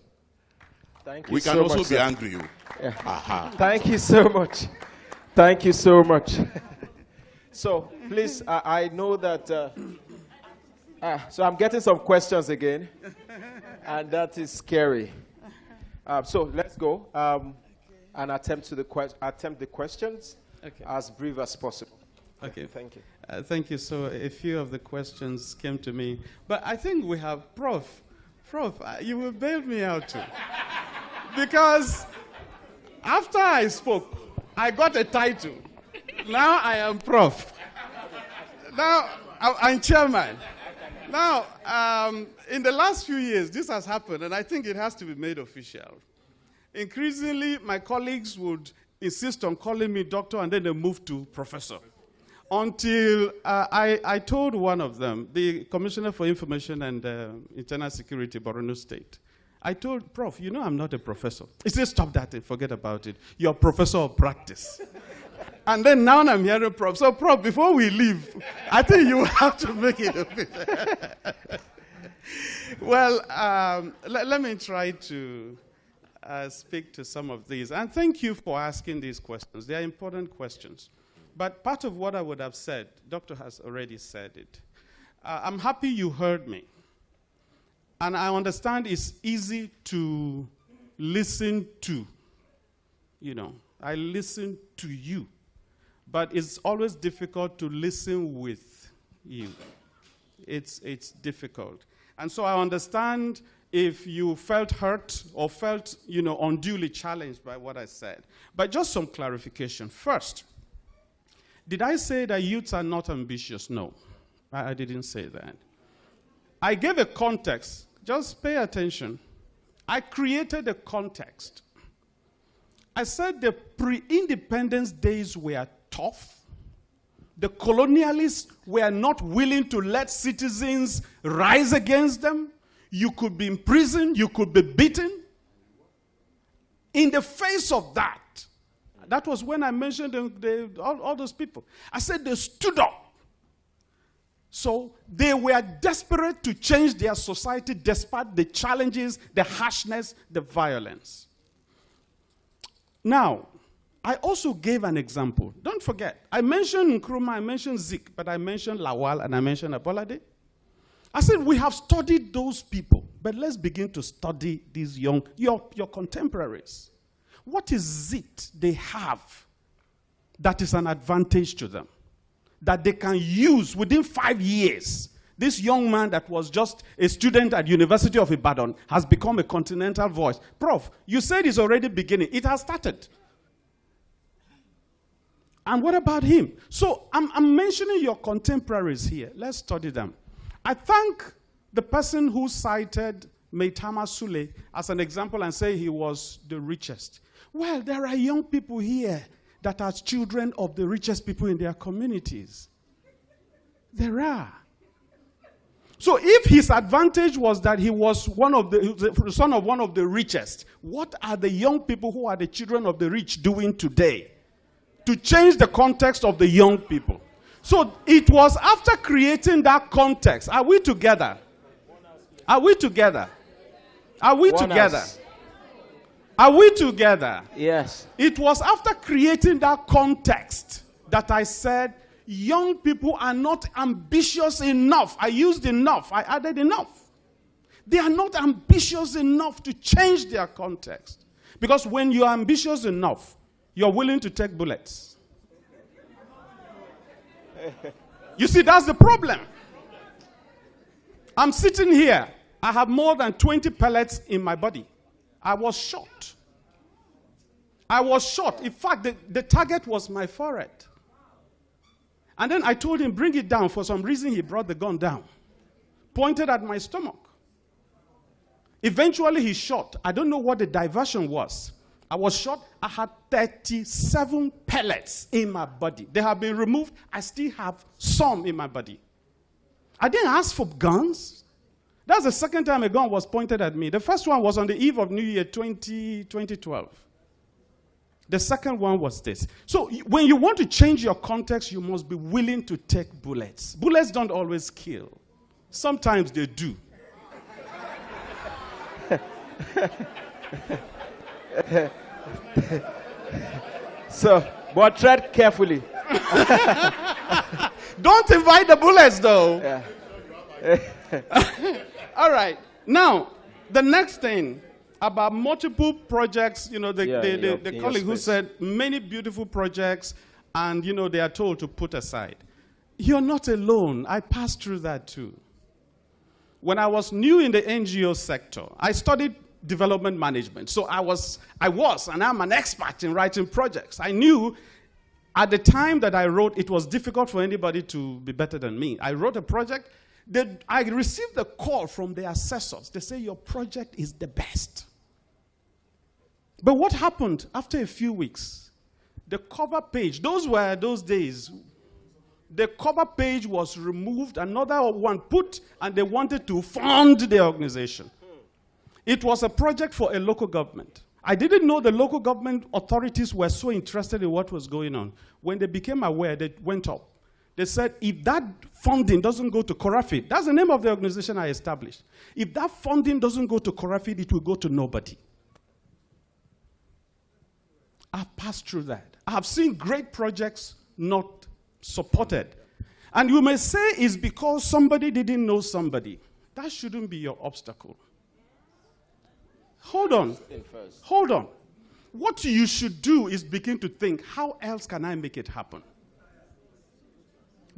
Thank you We can so also much, be sir. angry. Yeah. Aha. Thank you so much. Thank you so much. So, please, I know that... so I'm getting some questions again, and that is scary. So let's go and attempt the questions as brief as possible. Okay. Thank you. Thank you. So a few of the questions came to me, but I think we have Prof. You will bail me out too, because after I spoke, I got a title. Now I am Prof. Now I'm chairman. Now, in the last few years, this has happened, and I think it has to be made official. Increasingly, my colleagues would insist on calling me doctor, and then they move to professor. Until I told one of them, the Commissioner for Information and Internal Security, Borno State, I told Prof, you know I'm not a professor. He said, stop that and forget about it. You're a professor of practice. And then now I'm hearing Prof. So, Prof, before we leave, I think you have to make it official. Well, let me try to speak to some of these. And thank you for asking these questions. They are important questions. But part of what I would have said, Doctor has already said it. I'm happy you heard me. And I understand it's easy to listen to. You know, I listen to you. But it's always difficult to listen with you. It's difficult. And so I understand if you felt hurt or felt, unduly challenged by what I said. But just some clarification. First, did I say that youths are not ambitious? No, I didn't say that. I gave a context. Just pay attention. I created a context. I said the pre-independence days were tough. The colonialists were not willing to let citizens rise against them. You could be imprisoned, you could be beaten. In the face of that, that was when I mentioned all those people. I said they stood up. So they were desperate to change their society despite the challenges, the harshness, the violence. Now, I also gave an example. Don't forget, I mentioned Nkrumah, I mentioned Zik, but I mentioned Lawal and I mentioned Abolade. I said we have studied those people, but let's begin to study these your contemporaries. What is it they have that is an advantage to them? That they can use within 5 years. This young man that was just a student at University of Ibadan has become a continental voice. Prof, you said it's already beginning. It has started. And what about him? So I'm mentioning your contemporaries here. Let's study them. I thank the person who cited Maitama Sule as an example and say he was the richest. Well, there are young people here that are children of the richest people in their communities. There are. So if his advantage was that he was the son of one of the richest, what are the young people who are the children of the rich doing today to change the context of the young people? So it was after creating that context. Are we together? Are we together? Are we together? Are we together? Yes. It was after creating that context that I said, young people are not ambitious enough. I used enough. I added enough. They are not ambitious enough to change their context. Because when you are ambitious enough, you're willing to take bullets. You see, that's the problem. I'm sitting here. I have more than 20 pellets in my body. I was shot. I was shot. In fact, the target was my forehead. And then I told him, bring it down. For some reason, he brought the gun down, pointed at my stomach. Eventually, he shot. I don't know what the diversion was. I was shot. I had 37 pellets in my body. They have been removed. I still have some in my body. I didn't ask for guns. That's the second time a gun was pointed at me. The first one was on the eve of New Year 2012. The second one was this. So when you want to change your context, you must be willing to take bullets. Bullets don't always kill. Sometimes they do. So, but tread carefully. Don't invite the bullets, though. Yeah. All right. Now, the next thing about multiple projects, the colleague who said many beautiful projects, and, they are told to put aside. You're not alone. I passed through that, too. When I was new in the NGO sector, I studied development management. So I was, and I'm an expert in writing projects. I knew at the time that I wrote, it was difficult for anybody to be better than me. I wrote a project. I received a call from the assessors. They say, your project is the best. But what happened after a few weeks? The cover page, those were those days, the cover page was removed, another one put, and they wanted to fund the organization. It was a project for a local government. I didn't know the local government authorities were so interested in what was going on. When they became aware, they went up. They said, if that funding doesn't go to Korafid, that's the name of the organization I established. If that funding doesn't go to Korafid, it will go to nobody. I've passed through that. I have seen great projects not supported. And you may say it's because somebody didn't know somebody. That shouldn't be your obstacle. Hold on. Hold on. What you should do is begin to think, how else can I make it happen?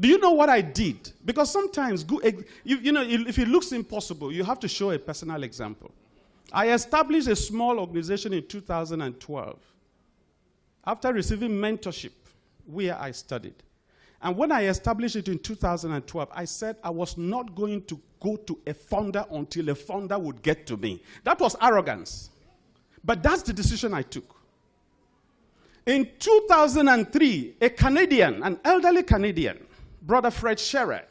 Do you know what I did? Because sometimes, if it looks impossible, you have to show a personal example. I established a small organization in 2012 after receiving mentorship where I studied. And when I established it in 2012, I said I was not going to go to a funder until a funder would get to me. That was arrogance. But that's the decision I took. In 2003, a Canadian, an elderly Canadian, Brother Fred Scherer,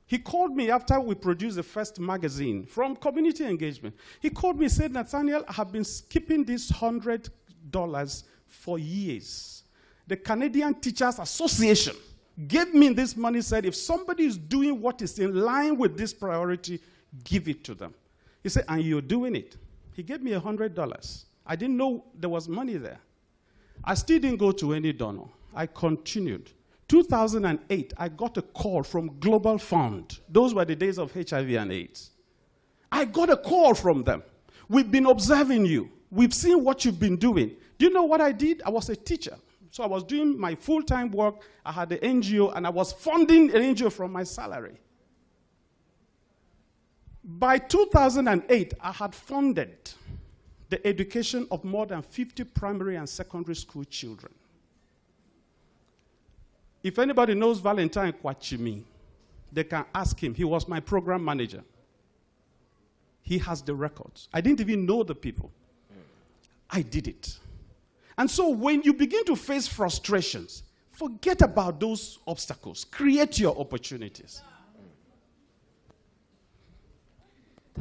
he called me after we produced the first magazine from community engagement. He called me and said, Nathaniel, I have been keeping this $100 for years. The Canadian Teachers Association gave me this money, said, if somebody is doing what is in line with this priority, give it to them. He said, and you're doing it. He gave me $100. I didn't know there was money there. I still didn't go to any donor. I continued. 2008, I got a call from Global Fund. Those were the days of HIV and AIDS. I got a call from them. We've been observing you. We've seen what you've been doing. Do you know what I did? I was a teacher. So I was doing my full-time work. I had the NGO, and I was funding an NGO from my salary. By 2008, I had funded the education of more than 50 primary and secondary school children. If anybody knows Valentine Kwachimi, they can ask him. He was my program manager. He has the records. I didn't even know the people. I did it. And so when you begin to face frustrations, forget about those obstacles. Create your opportunities.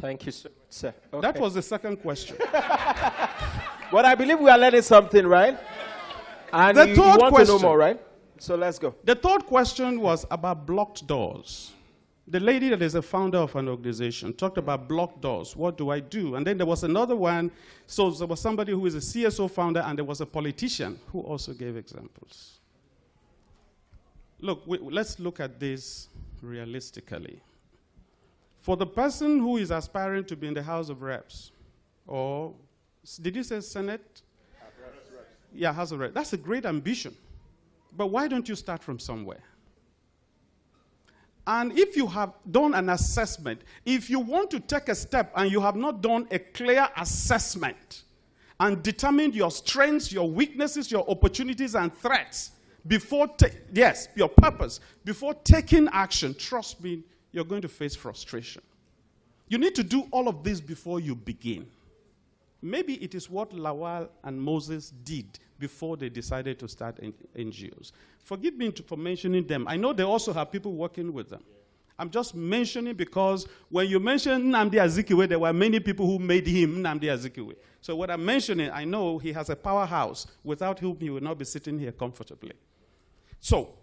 Thank you, sir. Okay. That was the second question. But I believe we are learning something, right? And the you third want question, to know more, right? So let's go. The third question was about blocked doors. The lady that is a founder of an organization talked about blocked doors. What do I do? And then there was another one. So there was somebody who is a CSO founder, and there was a politician who also gave examples. Look, let's look at this realistically. For the person who is aspiring to be in the House of Reps, or did you say Senate? Yeah, House of Reps. That's a great ambition. But why don't you start from somewhere? And if you have done an assessment, if you want to take a step and you have not done a clear assessment and determined your strengths, your weaknesses, your opportunities and threats yes, your purpose, before taking action, trust me, you're going to face frustration. You need to do all of this before you begin. Maybe it is what Lawal and Moses did before they decided to start NGOs. Forgive me for mentioning them. I know they also have people working with them. I'm just mentioning because when you mention Nnamdi Azikiwe, there were many people who made him Nnamdi Azikiwe. So what I'm mentioning, I know he has a powerhouse without whom he would not be sitting here comfortably. So,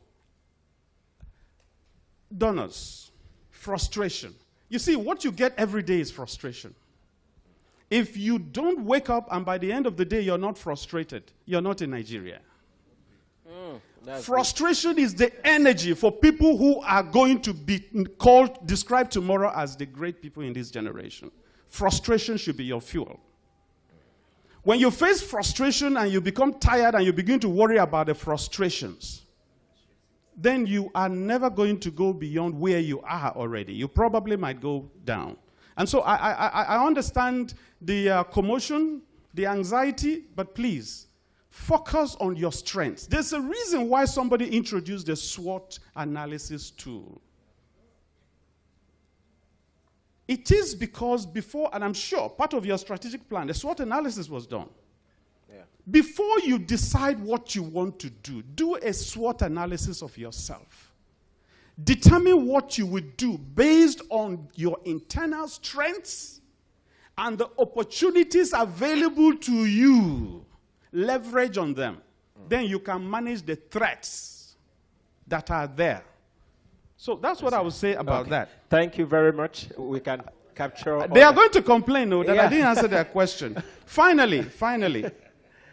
donors, frustration. You see, what you get every day is frustration. If you don't wake up and by the end of the day you're not frustrated, you're not in Nigeria. Frustration is the energy for people who are going to be described tomorrow as the great people in this generation. Frustration should be your fuel. When you face frustration and you become tired and you begin to worry about the frustrations, then you are never going to go beyond where you are already. You probably might go down. And so I understand the commotion, the anxiety, but please, focus on your strengths. There's a reason why somebody introduced the SWOT analysis tool. It is because before, and I'm sure part of your strategic plan, the SWOT analysis was done. Yeah. Before you decide what you want to do a SWOT analysis of yourself. Determine what you would do based on your internal strengths and the opportunities available to you. Leverage on them. Then you can manage the threats that are there. So that's what I would say about that. Thank you very much. We can capture. They are going to complain, though, that I didn't answer their question. Finally,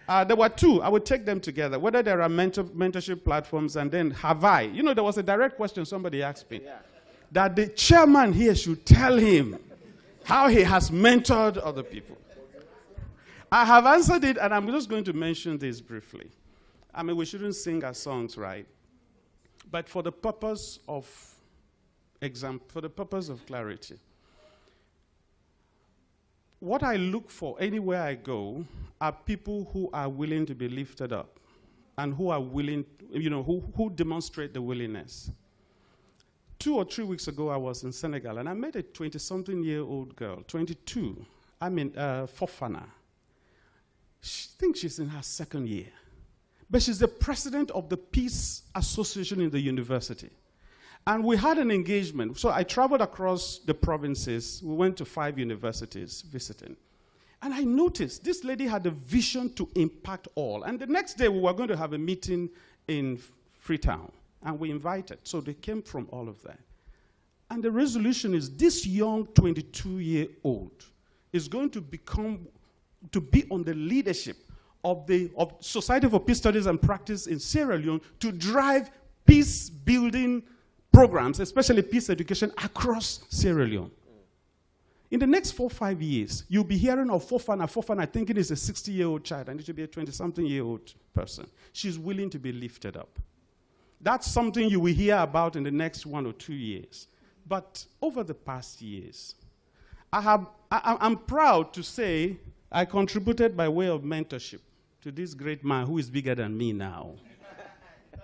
there were two. I would take them together. Whether there are mentorship platforms, and then have I. You know, there was a direct question somebody asked me. Yeah. That the chairman here should tell him how he has mentored other people. I have answered it, and I'm just going to mention this briefly. I mean, we shouldn't sing our songs, right? But for the purpose of clarity, what I look for anywhere I go are people who are willing to be lifted up and who are willing, who demonstrate the willingness. 2 or 3 weeks ago, I was in Senegal, and I met a 20-something-year-old girl, 22, Fofana. I think she's in her 2nd year. But she's the president of the Peace Association in the university. And we had an engagement. So I traveled across the provinces. We went to 5 universities visiting. And I noticed this lady had a vision to impact all. And the next day, we were going to have a meeting in Freetown. And we invited. So they came from all of that. And the resolution is this young 22-year-old is going to be on the leadership of Society for Peace Studies and Practice in Sierra Leone to drive peace-building programs, especially peace education, across Sierra Leone. In the next 4 or 5 years, you'll be hearing of Fofana. Fofana, I think it is a 60-year-old child, and it should be a 20-something-year-old person. She's willing to be lifted up. That's something you will hear about in the next 1 or 2 years. But over the past years, I'm proud to say I contributed by way of mentorship to this great man who is bigger than me now.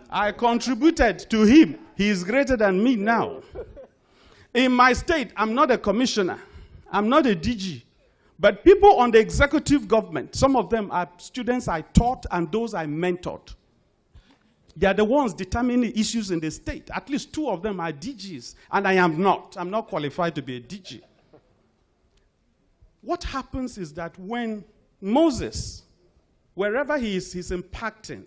I contributed to him. He is greater than me now. In my state, I'm not a commissioner. I'm not a DG. But people on the executive government, some of them are students I taught and those I mentored. They are the ones determining the issues in the state. At least 2 of them are DGs, and I am not. I'm not qualified to be a DG. What happens is that when Moses, wherever he is, he's impacting,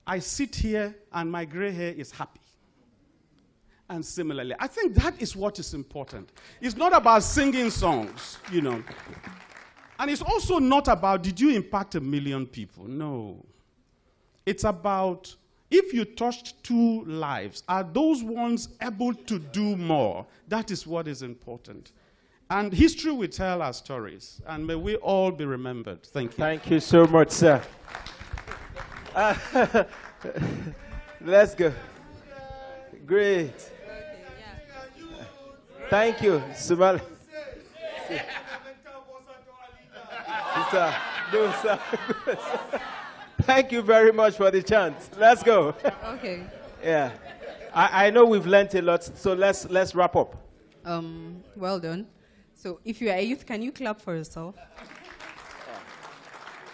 I sit here and my gray hair is happy. And similarly, I think that is what is important. It's not about singing songs, And it's also not about, did you impact 1 million people? No. It's about, if you touched 2 lives, are those ones able to do more? That is what is important. And history will tell our stories, and may we all be remembered. Thank you. Thank you so much, sir. Let's go. Great. Thank you, Sumal. Thank you very much for the chance. Let's go. Okay. Yeah. I know we've learned a lot, so let's wrap up. Well done. So if you are a youth, can you clap for yourself?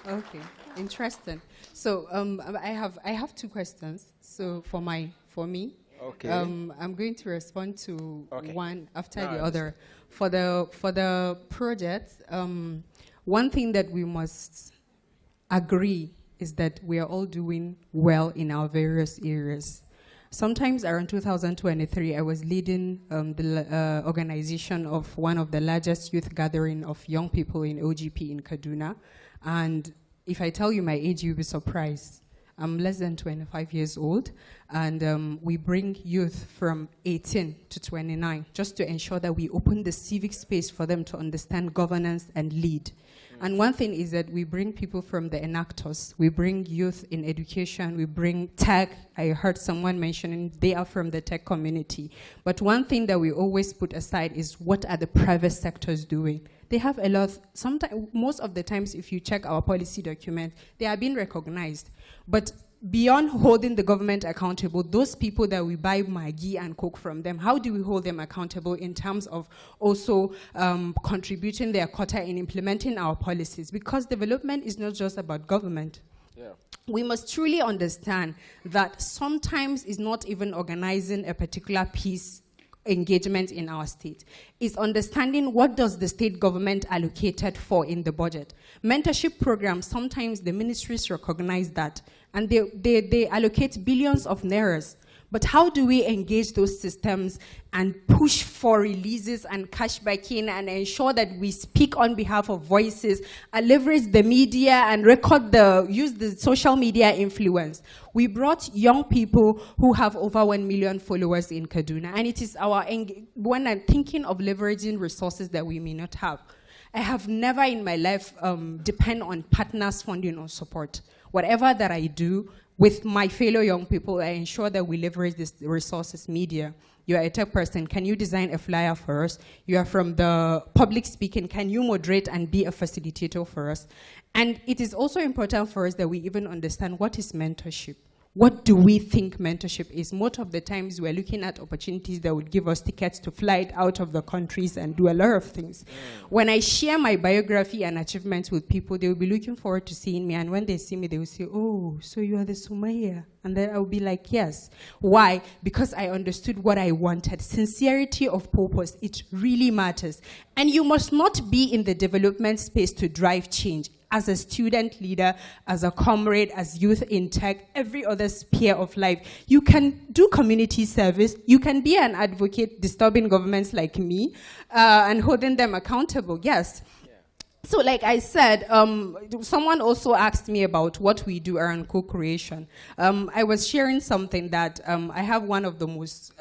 Okay, interesting. So I have two questions. So for me, okay. I'm going to respond to one after the other. For the project, one thing that we must agree is that we are all doing well in our various areas. Sometimes around 2023, I was leading the organization of one of the largest youth gathering of young people in OGP in Kaduna. And if I tell you my age, you'll be surprised. I'm less than 25 years old, and we bring youth from 18 to 29 just to ensure that we open the civic space for them to understand governance and lead. And one thing is that we bring people from the enactors. We bring youth in education. We bring tech. I heard someone mentioning they are from the tech community. But one thing that we always put aside is what are the private sectors doing? They have a lot. Sometimes, most of the times, if you check our policy documents, they are being recognized. But beyond holding the government accountable, those people that we buy Maggi and Coke from them, how do we hold them accountable in terms of also contributing their quota in implementing our policies? Because development is not just about government. Yeah. We must truly understand that sometimes it's not even organizing a particular piece engagement in our state. Is understanding what does the state government allocated for in the budget. Mentorship programs, sometimes the ministries recognize that, and they allocate billions of nairas. But how do we engage those systems and push for releases and cashbacking and ensure that we speak on behalf of voices and leverage the media and use the social media influence? We brought young people who have over 1 million followers in Kaduna, and it is when I'm thinking of leveraging resources that we may not have. I have never in my life depend on partners' funding or support. Whatever that I do, with my fellow young people, I ensure that we leverage these resources. Media, you are a tech person, can you design a flyer for us? You are from the public speaking, can you moderate and be a facilitator for us? And it is also important for us that we even understand what is mentorship. What do we think mentorship is? Most of the times we're looking at opportunities that would give us tickets to fly out of the countries and do a lot of things. When I share my biography and achievements with people, they will be looking forward to seeing me. And when they see me, they will say, oh, so you are the Sumaya. And then I will be like, yes. Why? Because I understood what I wanted. Sincerity of purpose, it really matters. And you must not be in the development space to drive change. As a student leader, as a comrade, as youth in tech, every other sphere of life. You can do community service. You can be an advocate disturbing governments like me and holding them accountable, yes. So like I said, someone also asked me about what we do around co-creation. I was sharing something that I have one of the most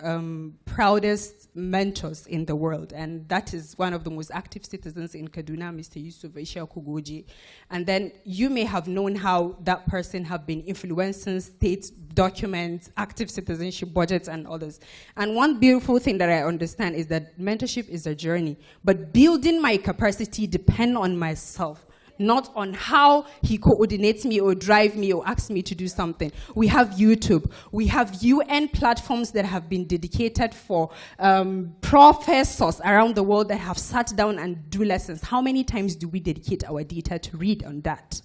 proudest mentors in the world, and that is one of the most active citizens in Kaduna, Mr. Yusuf Aisha Kugoji. And then you may have known how that person have been influencing state documents, active citizenship budgets, and others. And one beautiful thing that I understand is that mentorship is a journey, but building my capacity depends on myself, not on how he coordinates me or drive me or asks me to do something. We have YouTube. We have UN platforms that have been dedicated for professors around the world that have sat down and do lessons. How many times do we dedicate our data to read on that?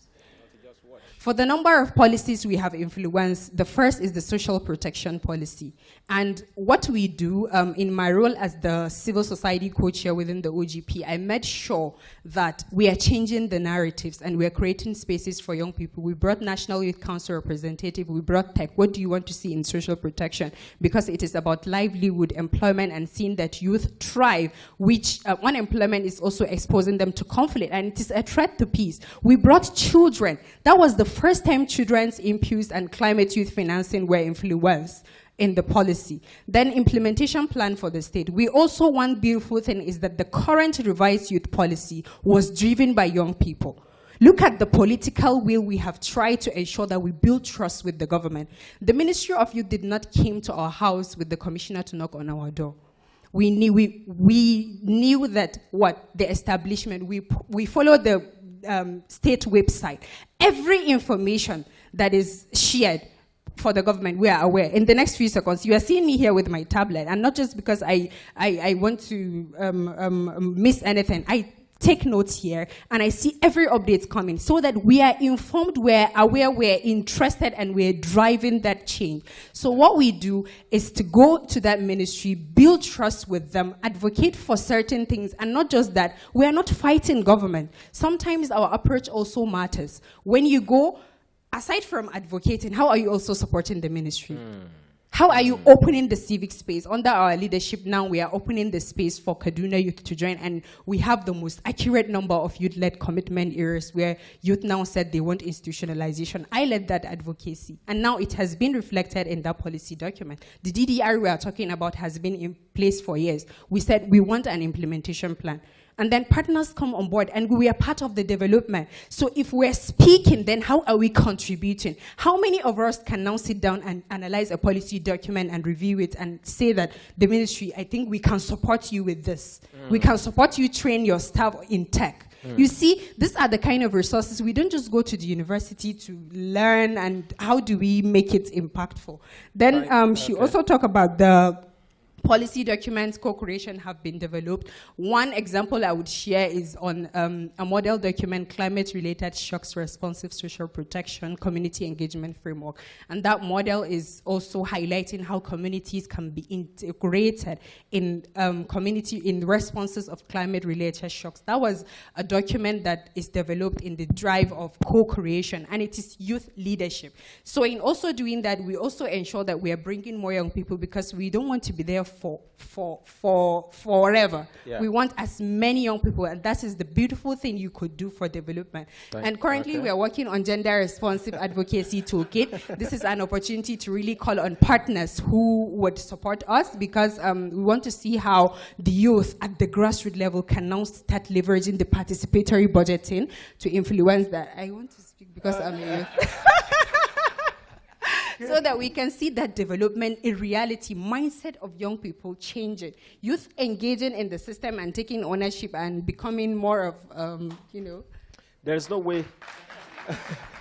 For the number of policies we have influenced, the first is the social protection policy. And what we do, in my role as the civil society co-chair within the OGP, I made sure that we are changing the narratives and we are creating spaces for young people. We brought National Youth Council representative, we brought tech. What do you want to see in social protection? Because it is about livelihood, employment, and seeing that youth thrive, which unemployment is also exposing them to conflict, and it is a threat to peace. We brought children. That was the first time children's impulse and climate youth financing were influenced in the policy. Then implementation plan for the state. We also, one beautiful thing is that the current revised youth policy was driven by young people. Look at the political will we have tried to ensure that we build trust with the government. The Ministry of Youth did not come to our house with the commissioner to knock on our door. We knew that the establishment, we followed the state website. Every information that is shared for the government, we are aware. In the next few seconds, you are seeing me here with my tablet, and not just because I want to miss anything. I take notes here, and I see every update coming so that we are informed, we're aware, we're interested, and we're driving that change. So what we do is to go to that ministry, build trust with them, advocate for certain things, and not just that, we are not fighting government. Sometimes our approach also matters. When you go, aside from advocating, how are you also supporting the ministry? How are you opening the civic space? Under our leadership now, we are opening the space for Kaduna youth to join, and we have the most accurate number of youth-led commitment areas where youth now said they want institutionalization. I led that advocacy, and now it has been reflected in that policy document. The DDR we are talking about has been in place for years. We said we want an implementation plan. And then partners come on board, and we are part of the development. So if we're speaking, then how are we contributing? How many of us can now sit down and analyze a policy document and review it and say that the ministry, I think we can support you with this. We can support you train your staff in tech. You see, these are the kind of resources. We don't just go to the university to learn, and how do we make it impactful? Then she also talked about the policy documents, co-creation have been developed. One example I would share is on a model document, Climate-Related Shocks Responsive Social Protection Community Engagement Framework. And that model is also highlighting how communities can be integrated in in responses of climate-related shocks. That was a document that is developed in the drive of co-creation, and it is youth leadership. So in also doing that, we also ensure that we are bringing more young people, because we don't want to be there for forever. Yeah. We want as many young people, and that is the beautiful thing you could do for development. And currently we are working on gender responsive advocacy toolkit. This is an opportunity to really call on partners who would support us, because we want to see how the youth at the grassroots level can now start leveraging the participatory budgeting to influence that. I want to speak because I'm a youth. So that we can see that development in reality, mindset of young people changing, youth engaging in the system and taking ownership and becoming more of, There's no way.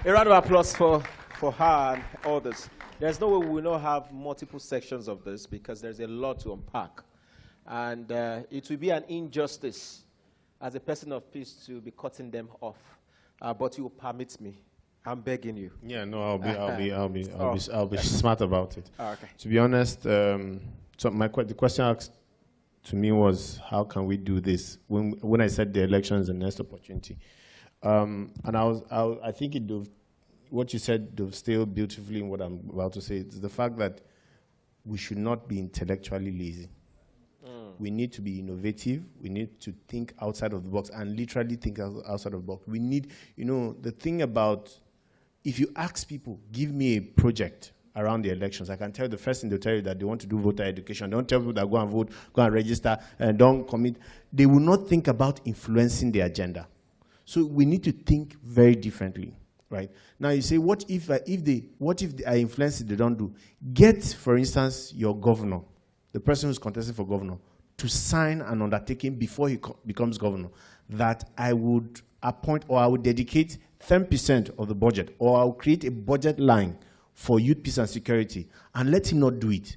A round of applause for her and others. There's no way we will not have multiple sections of this, because there's a lot to unpack. And it will be an injustice as a person of peace to be cutting them off. But you will permit me. I'm begging you. Yeah, no, I'll be smart about it. Oh, okay. To be honest, so the question asked to me was, how can we do this? When I said the election is the next opportunity, and I think what you said dovetailed beautifully in what I'm about to say. It's the fact that we should not be intellectually lazy. We need to be innovative. We need to think outside of the box, and literally think outside of the box. We need, the thing about, if you ask people, give me a project around the elections, I can tell you the first thing they'll tell you that they want to do voter education. Don't tell people that go and vote, go and register, and don't commit. They will not think about influencing the agenda. So we need to think very differently, right? Now you say, what if I influence it, they don't do? Get, for instance, your governor, the person who's contesting for governor, to sign an undertaking before he becomes governor, that I would appoint, or I would dedicate 10% of the budget, or I'll create a budget line for youth peace and security, and let him not do it.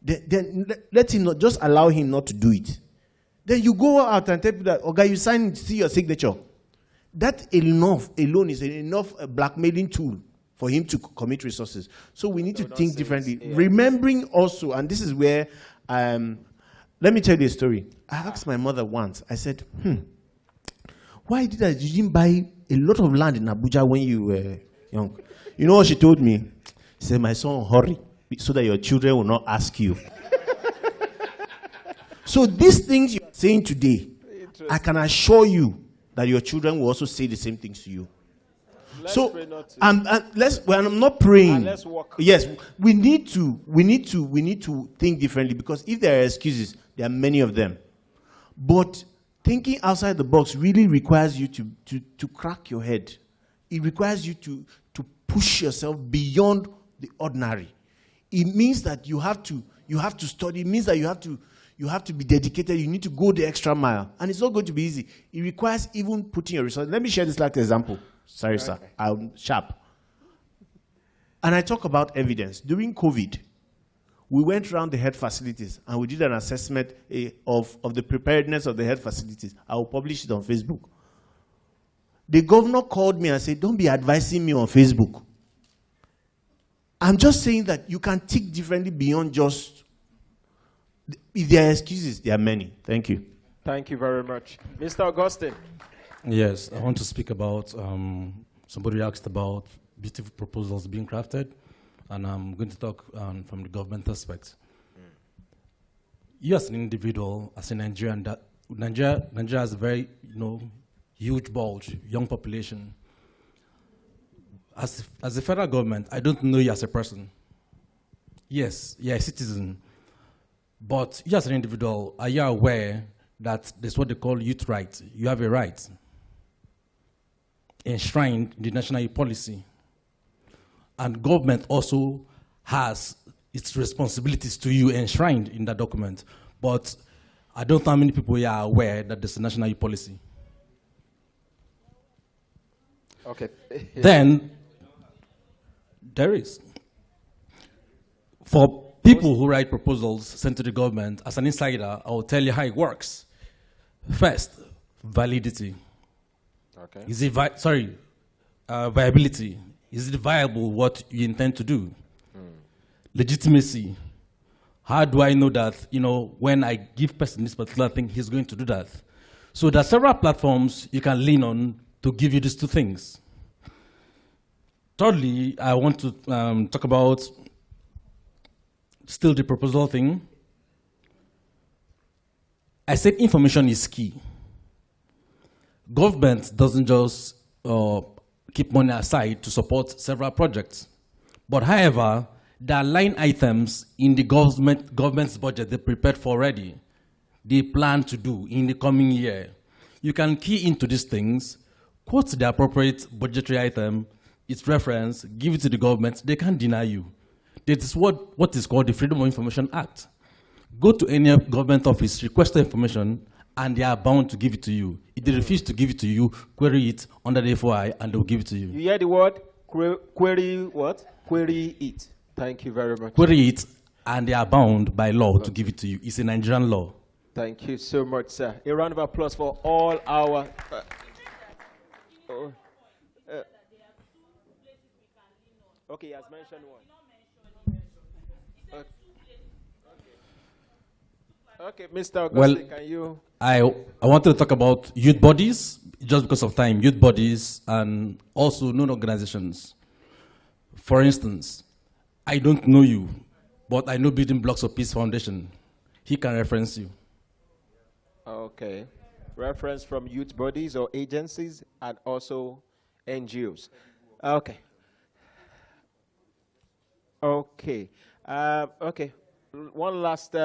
Then let him not, just allow him not to do it. Then you go out and tell people that, okay, you sign, see your signature. That alone is enough blackmailing tool for him to commit resources. So we need to think differently. Yeah. Remembering also, and this is where, let me tell you a story. I asked my mother once, I said, why you didn't buy a lot of land in Abuja when you were young? You know what she told me? She said, my son, hurry, so that your children will not ask you. So these things you are saying today, I can assure you that your children will also say the same things to you. I'm not praying. Let's work. Yes, we need to think differently, because if there are excuses, there are many of them. But thinking outside the box really requires you to crack your head. It requires you to push yourself beyond the ordinary. It means that you have to study. It means that you have to be dedicated. You need to go the extra mile, and it's not going to be easy. It requires even putting your resources. Let me share this like example. Sorry, sir. I'm sharp. And I talk about evidence. During COVID, we went around the health facilities and we did an assessment of the preparedness of the health facilities. I will publish it on Facebook. The governor called me and said, don't be advising me on Facebook. I'm just saying that you can think differently beyond just, if there are excuses, there are many. Thank you. Thank you very much. Mr. Augustine. Yes, I want to speak about, somebody asked about beautiful proposals being crafted, and I'm going to talk from the government aspect. You as an individual, as a Nigerian, Nigeria has a very, huge bulge, young population. As a federal government, I don't know you as a person. Yes, you're a citizen. But you as an individual, are you aware that there's what they call youth rights? You have a right enshrined in the national youth policy. And government also has its responsibilities to you enshrined in that document. But I don't know how many people are aware that there's a national youth policy. Okay. Then, there is. For people who write proposals sent to the government, as an insider, I will tell you how it works. First, validity. Okay. Is it viability? Is it viable what you intend to do? Legitimacy. How do I know that, when I give person this particular thing, he's going to do that? So there are several platforms you can lean on to give you these two things. Thirdly, I want to talk about still the proposal thing. I said information is key. Government doesn't just keep money aside to support several projects. But however, there are line items in the government's budget they prepared for already. They plan to do in the coming year. You can key into these things, quote the appropriate budgetary item, its reference, give it to the government, they can't deny you. That is what is called the Freedom of Information Act. Go to any government office, request the information, and they are bound to give it to you. If they refuse to give it to you, query it under the FOI, and they'll give it to you. You hear the word? Query what? Query it. Thank you very much. Query it, and they are bound by law to give it to you. It's a Nigerian law. Thank you so much, sir. A round of applause for all our... okay, he has mentioned one. Okay, Mr. Augustine, can you... I wanted to talk about youth bodies, just because of time, youth bodies and also known organizations. For instance, I don't know you, but I know Building Blocks of Peace Foundation. He can reference you. Okay. Reference from youth bodies or agencies and also NGOs. Okay. Okay. Okay. One last...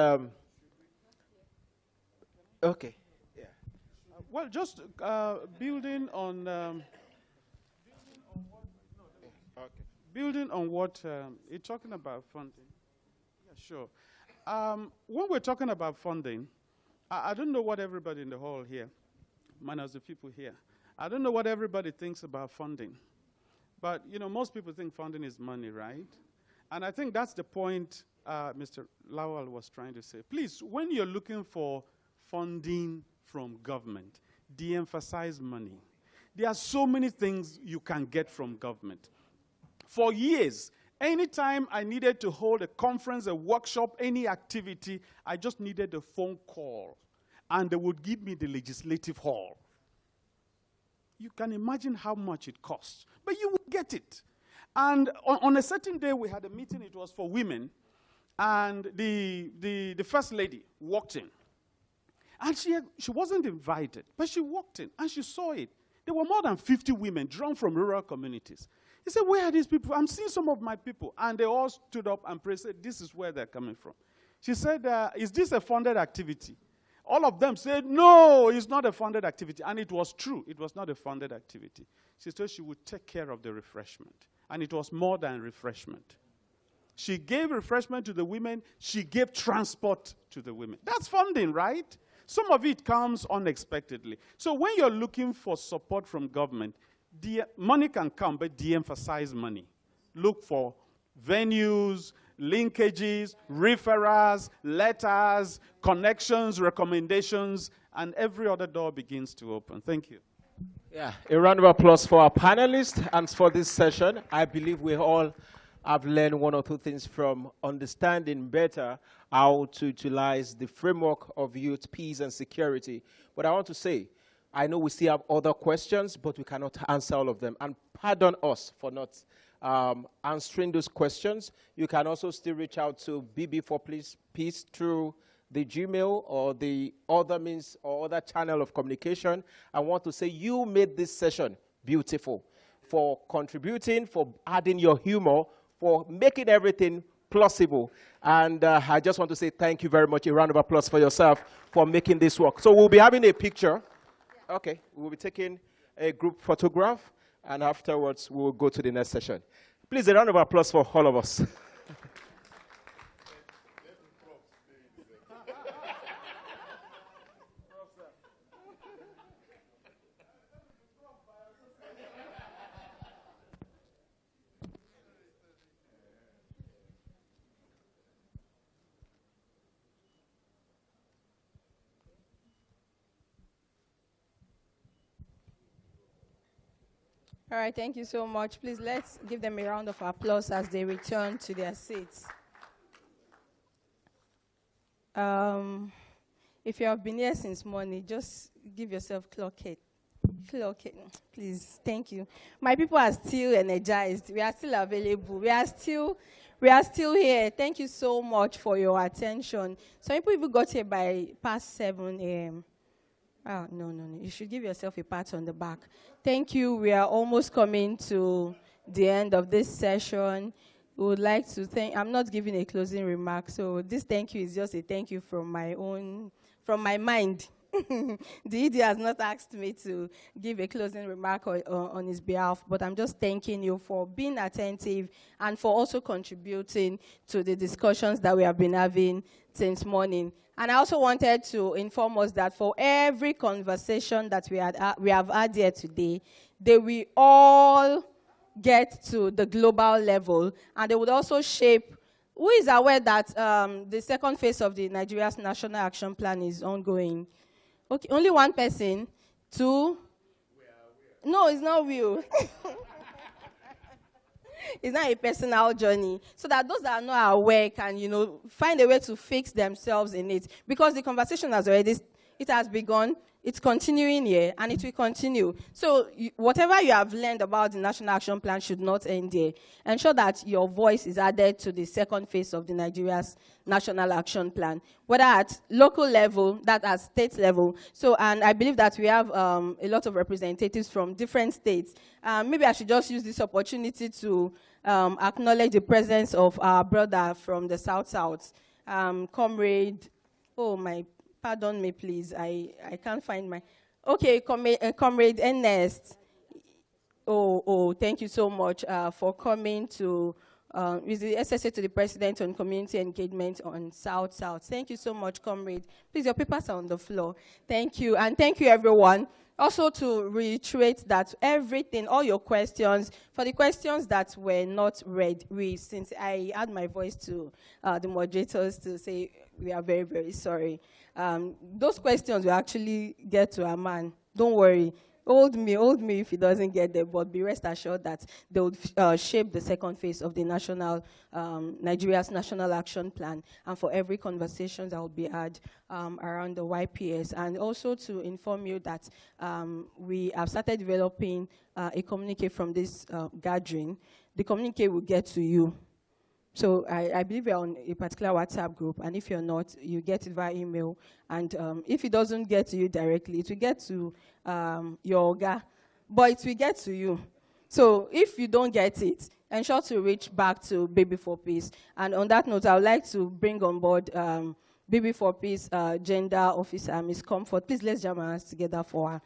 okay. Yeah. Well, just building on... building on what you're talking about funding. Yeah, sure. When we're talking about funding, I don't know what everybody in the hall here, minus the people here, I don't know what everybody thinks about funding. But, most people think funding is money, right? And I think that's the point Mr. Lawal was trying to say. Please, when you're looking for funding from government, de-emphasize money. There are so many things you can get from government. For years, anytime I needed to hold a conference, a workshop, any activity, I just needed a phone call, and they would give me the legislative hall. You can imagine how much it costs, but you would get it. And on a certain day, we had a meeting, it was for women, and the first lady walked in. And she wasn't invited, but she walked in, and she saw it. There were more than 50 women drawn from rural communities. He said, where are these people? I'm seeing some of my people. And they all stood up and prayed, said, this is where they're coming from. She said, is this a funded activity? All of them said, no, it's not a funded activity. And it was true. It was not a funded activity. She said she would take care of the refreshment. And it was more than refreshment. She gave refreshment to the women. She gave transport to the women. That's funding, right? Some of it comes unexpectedly. So when you're looking for support from government, money can come, but de-emphasize money. Look for venues, linkages, referrals, letters, connections, recommendations, and every other door begins to open. Thank you. Yeah, a round of applause for our panelists and for this session. I believe we all have learned one or two things from understanding better how to utilize the framework of youth, peace, and security. But I want to say, I know we still have other questions, but we cannot answer all of them. And pardon us for not answering those questions. You can also still reach out to BB4Peace through the Gmail or the other means or other channel of communication. I want to say you made this session beautiful, for contributing, for adding your humor, for making everything plausible. And I just want to say thank you very much. A round of applause for yourself for making this work. So we'll be having a picture. Okay, we'll be taking a group photograph, and afterwards we'll go to the next session. Please, a round of applause for all of us. All right, thank you so much. Please, let's give them a round of applause as they return to their seats. If you have been here since morning, just give yourself clock it. Clock it, please. Thank you. My people are still energized. We are still available. We are still here. Thank you so much for your attention. Some people even got here by past 7 a.m. Oh, no. You should give yourself a pat on the back. Thank you. We are almost coming to the end of this session. We would like to thank, I'm not giving a closing remark, so this thank you is just a thank you from my mind. The ED has not asked me to give a closing remark on his behalf, but I'm just thanking you for being attentive and for also contributing to the discussions that we have been having since morning. And I also wanted to inform us that for every conversation that we have had here today, they will all get to the global level, and they would also shape. Who is aware that the second phase of the Nigeria's National Action Plan is ongoing? Okay, only one person. 2. No, it's not you. It's not a personal journey. So that those that are not aware can, find a way to fix themselves in it. Because the conversation it has begun, it's continuing here, and it will continue. So whatever you have learned about the National Action Plan should not end here. Ensure that your voice is added to the second phase of the Nigeria's National Action Plan, whether at local level, that at state level. So, and I believe that we have a lot of representatives from different states. Maybe I should just use this opportunity to acknowledge the presence of our brother from the South, Comrade, pardon me, please. I can't find my... Okay, Comrade Ernest. Thank you so much for coming to... is the SSA to the President on Community Engagement on South. Thank you so much, Comrade. Please, your papers are on the floor. Thank you, and thank you, everyone. Also to reiterate that everything, all your questions, for the questions that were not read, since I add my voice to the moderators to say we are very, very sorry. Those questions will actually get to a man. Don't worry. Hold me if he doesn't get there, but be rest assured that they would shape the second phase of the Nigeria's National Action Plan, and for every conversation that will be had around the YPS. And also to inform you that we have started developing a communique from this gathering. The communique will get to you. So I believe you're on a particular WhatsApp group, and if you're not, you get it via email. And if it doesn't get to you directly, it will get to your OGA, but it will get to you. So if you don't get it, ensure to reach back to Baby4Peace. And on that note, I would like to bring on board Baby4Peace Gender Officer, Ms. Comfort. Please, let's jam our hands together for her.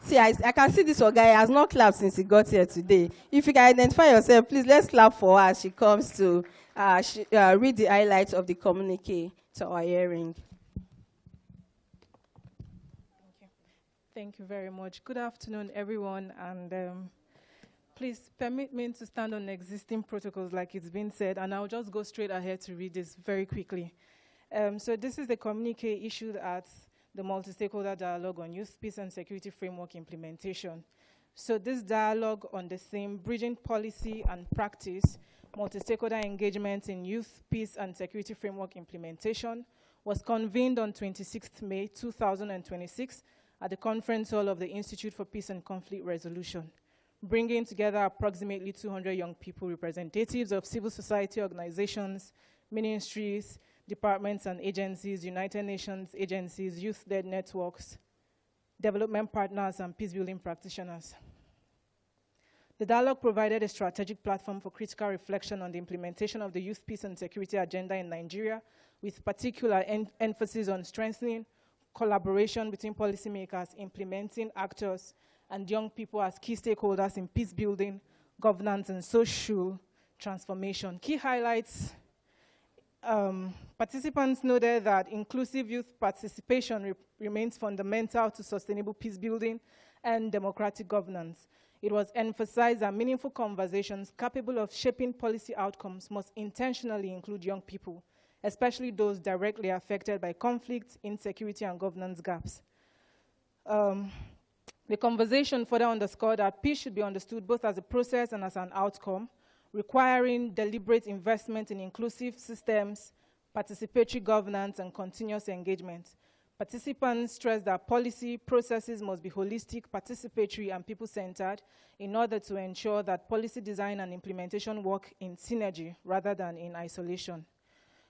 See, I can see this guy has not clapped since he got here today. If you can identify yourself, please, let's clap for her as she comes to read the highlights of the communique to our hearing. Thank you very much. Good afternoon, everyone. And Please permit me to stand on existing protocols like it's been said, and I'll just go straight ahead to read this very quickly. So this is the communique issued at the Multi-Stakeholder Dialogue on Youth, Peace and Security Framework Implementation. So this dialogue on the theme, Bridging Policy and Practice, Multi-Stakeholder Engagement in Youth, Peace and Security Framework Implementation, was convened on 26th May 2026 at the Conference Hall of the Institute for Peace and Conflict Resolution, bringing together approximately 200 young people, representatives of civil society organizations, ministries, departments and agencies, United Nations agencies, youth-led networks, development partners, and peace-building practitioners. The dialogue provided a strategic platform for critical reflection on the implementation of the youth, peace, and security agenda in Nigeria, with particular emphasis on strengthening collaboration between policymakers, implementing actors, and young people as key stakeholders in peace building, governance, and social transformation. Key highlights: participants noted that inclusive youth participation remains fundamental to sustainable peace building and democratic governance. It was emphasized that meaningful conversations capable of shaping policy outcomes must intentionally include young people, especially those directly affected by conflict, insecurity, and governance gaps. The conversation further underscored that peace should be understood both as a process and as an outcome, requiring deliberate investment in inclusive systems, participatory governance, and continuous engagement. Participants stressed that policy processes must be holistic, participatory, and people-centered in order to ensure that policy design and implementation work in synergy rather than in isolation.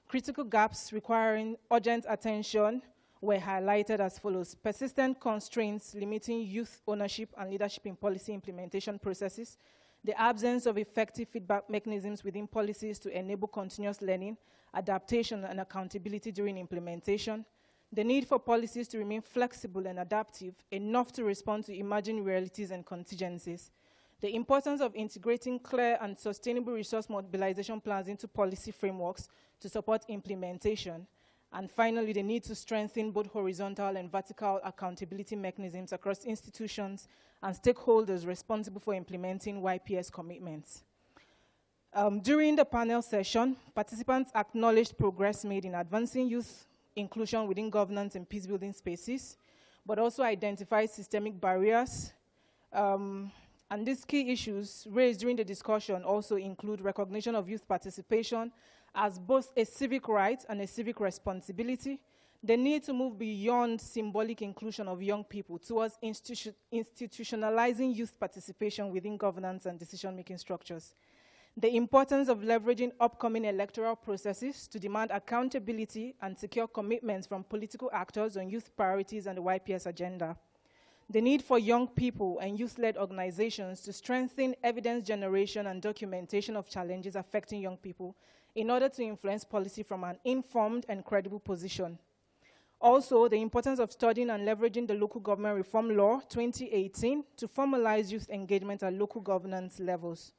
Critical gaps requiring urgent attention were highlighted as follows: persistent constraints limiting youth ownership and leadership in policy implementation processes, the absence of effective feedback mechanisms within policies to enable continuous learning, adaptation, and accountability during implementation, the need for policies to remain flexible and adaptive enough to respond to emerging realities and contingencies, the importance of integrating clear and sustainable resource mobilization plans into policy frameworks to support implementation, and finally, the need to strengthen both horizontal and vertical accountability mechanisms across institutions and stakeholders responsible for implementing YPS commitments. During the panel session, participants acknowledged progress made in advancing youth inclusion within governance and peace-building spaces, but also identified systemic barriers. And these key issues raised during the discussion also include recognition of youth participation as both a civic right and a civic responsibility, the need to move beyond symbolic inclusion of young people towards institutionalizing youth participation within governance and decision-making structures, the importance of leveraging upcoming electoral processes to demand accountability and secure commitments from political actors on youth priorities and the YPS agenda, the need for young people and youth-led organizations to strengthen evidence generation and documentation of challenges affecting young people in order to influence policy from an informed and credible position. Also, the importance of studying and leveraging the Local Government Reform Law 2018 to formalize youth engagement at local governance levels.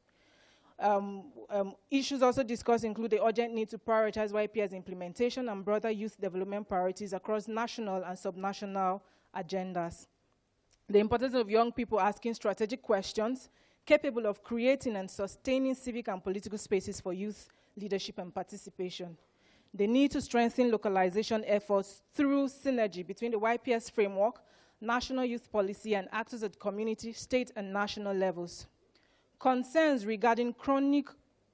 Issues also discussed include the urgent need to prioritize YPS implementation and broader youth development priorities across national and subnational agendas. The importance of young people asking strategic questions capable of creating and sustaining civic and political spaces for youth leadership and participation. The need to strengthen localization efforts through synergy between the YPS framework, national youth policy, and actors at community, state, and national levels. Concerns regarding chronic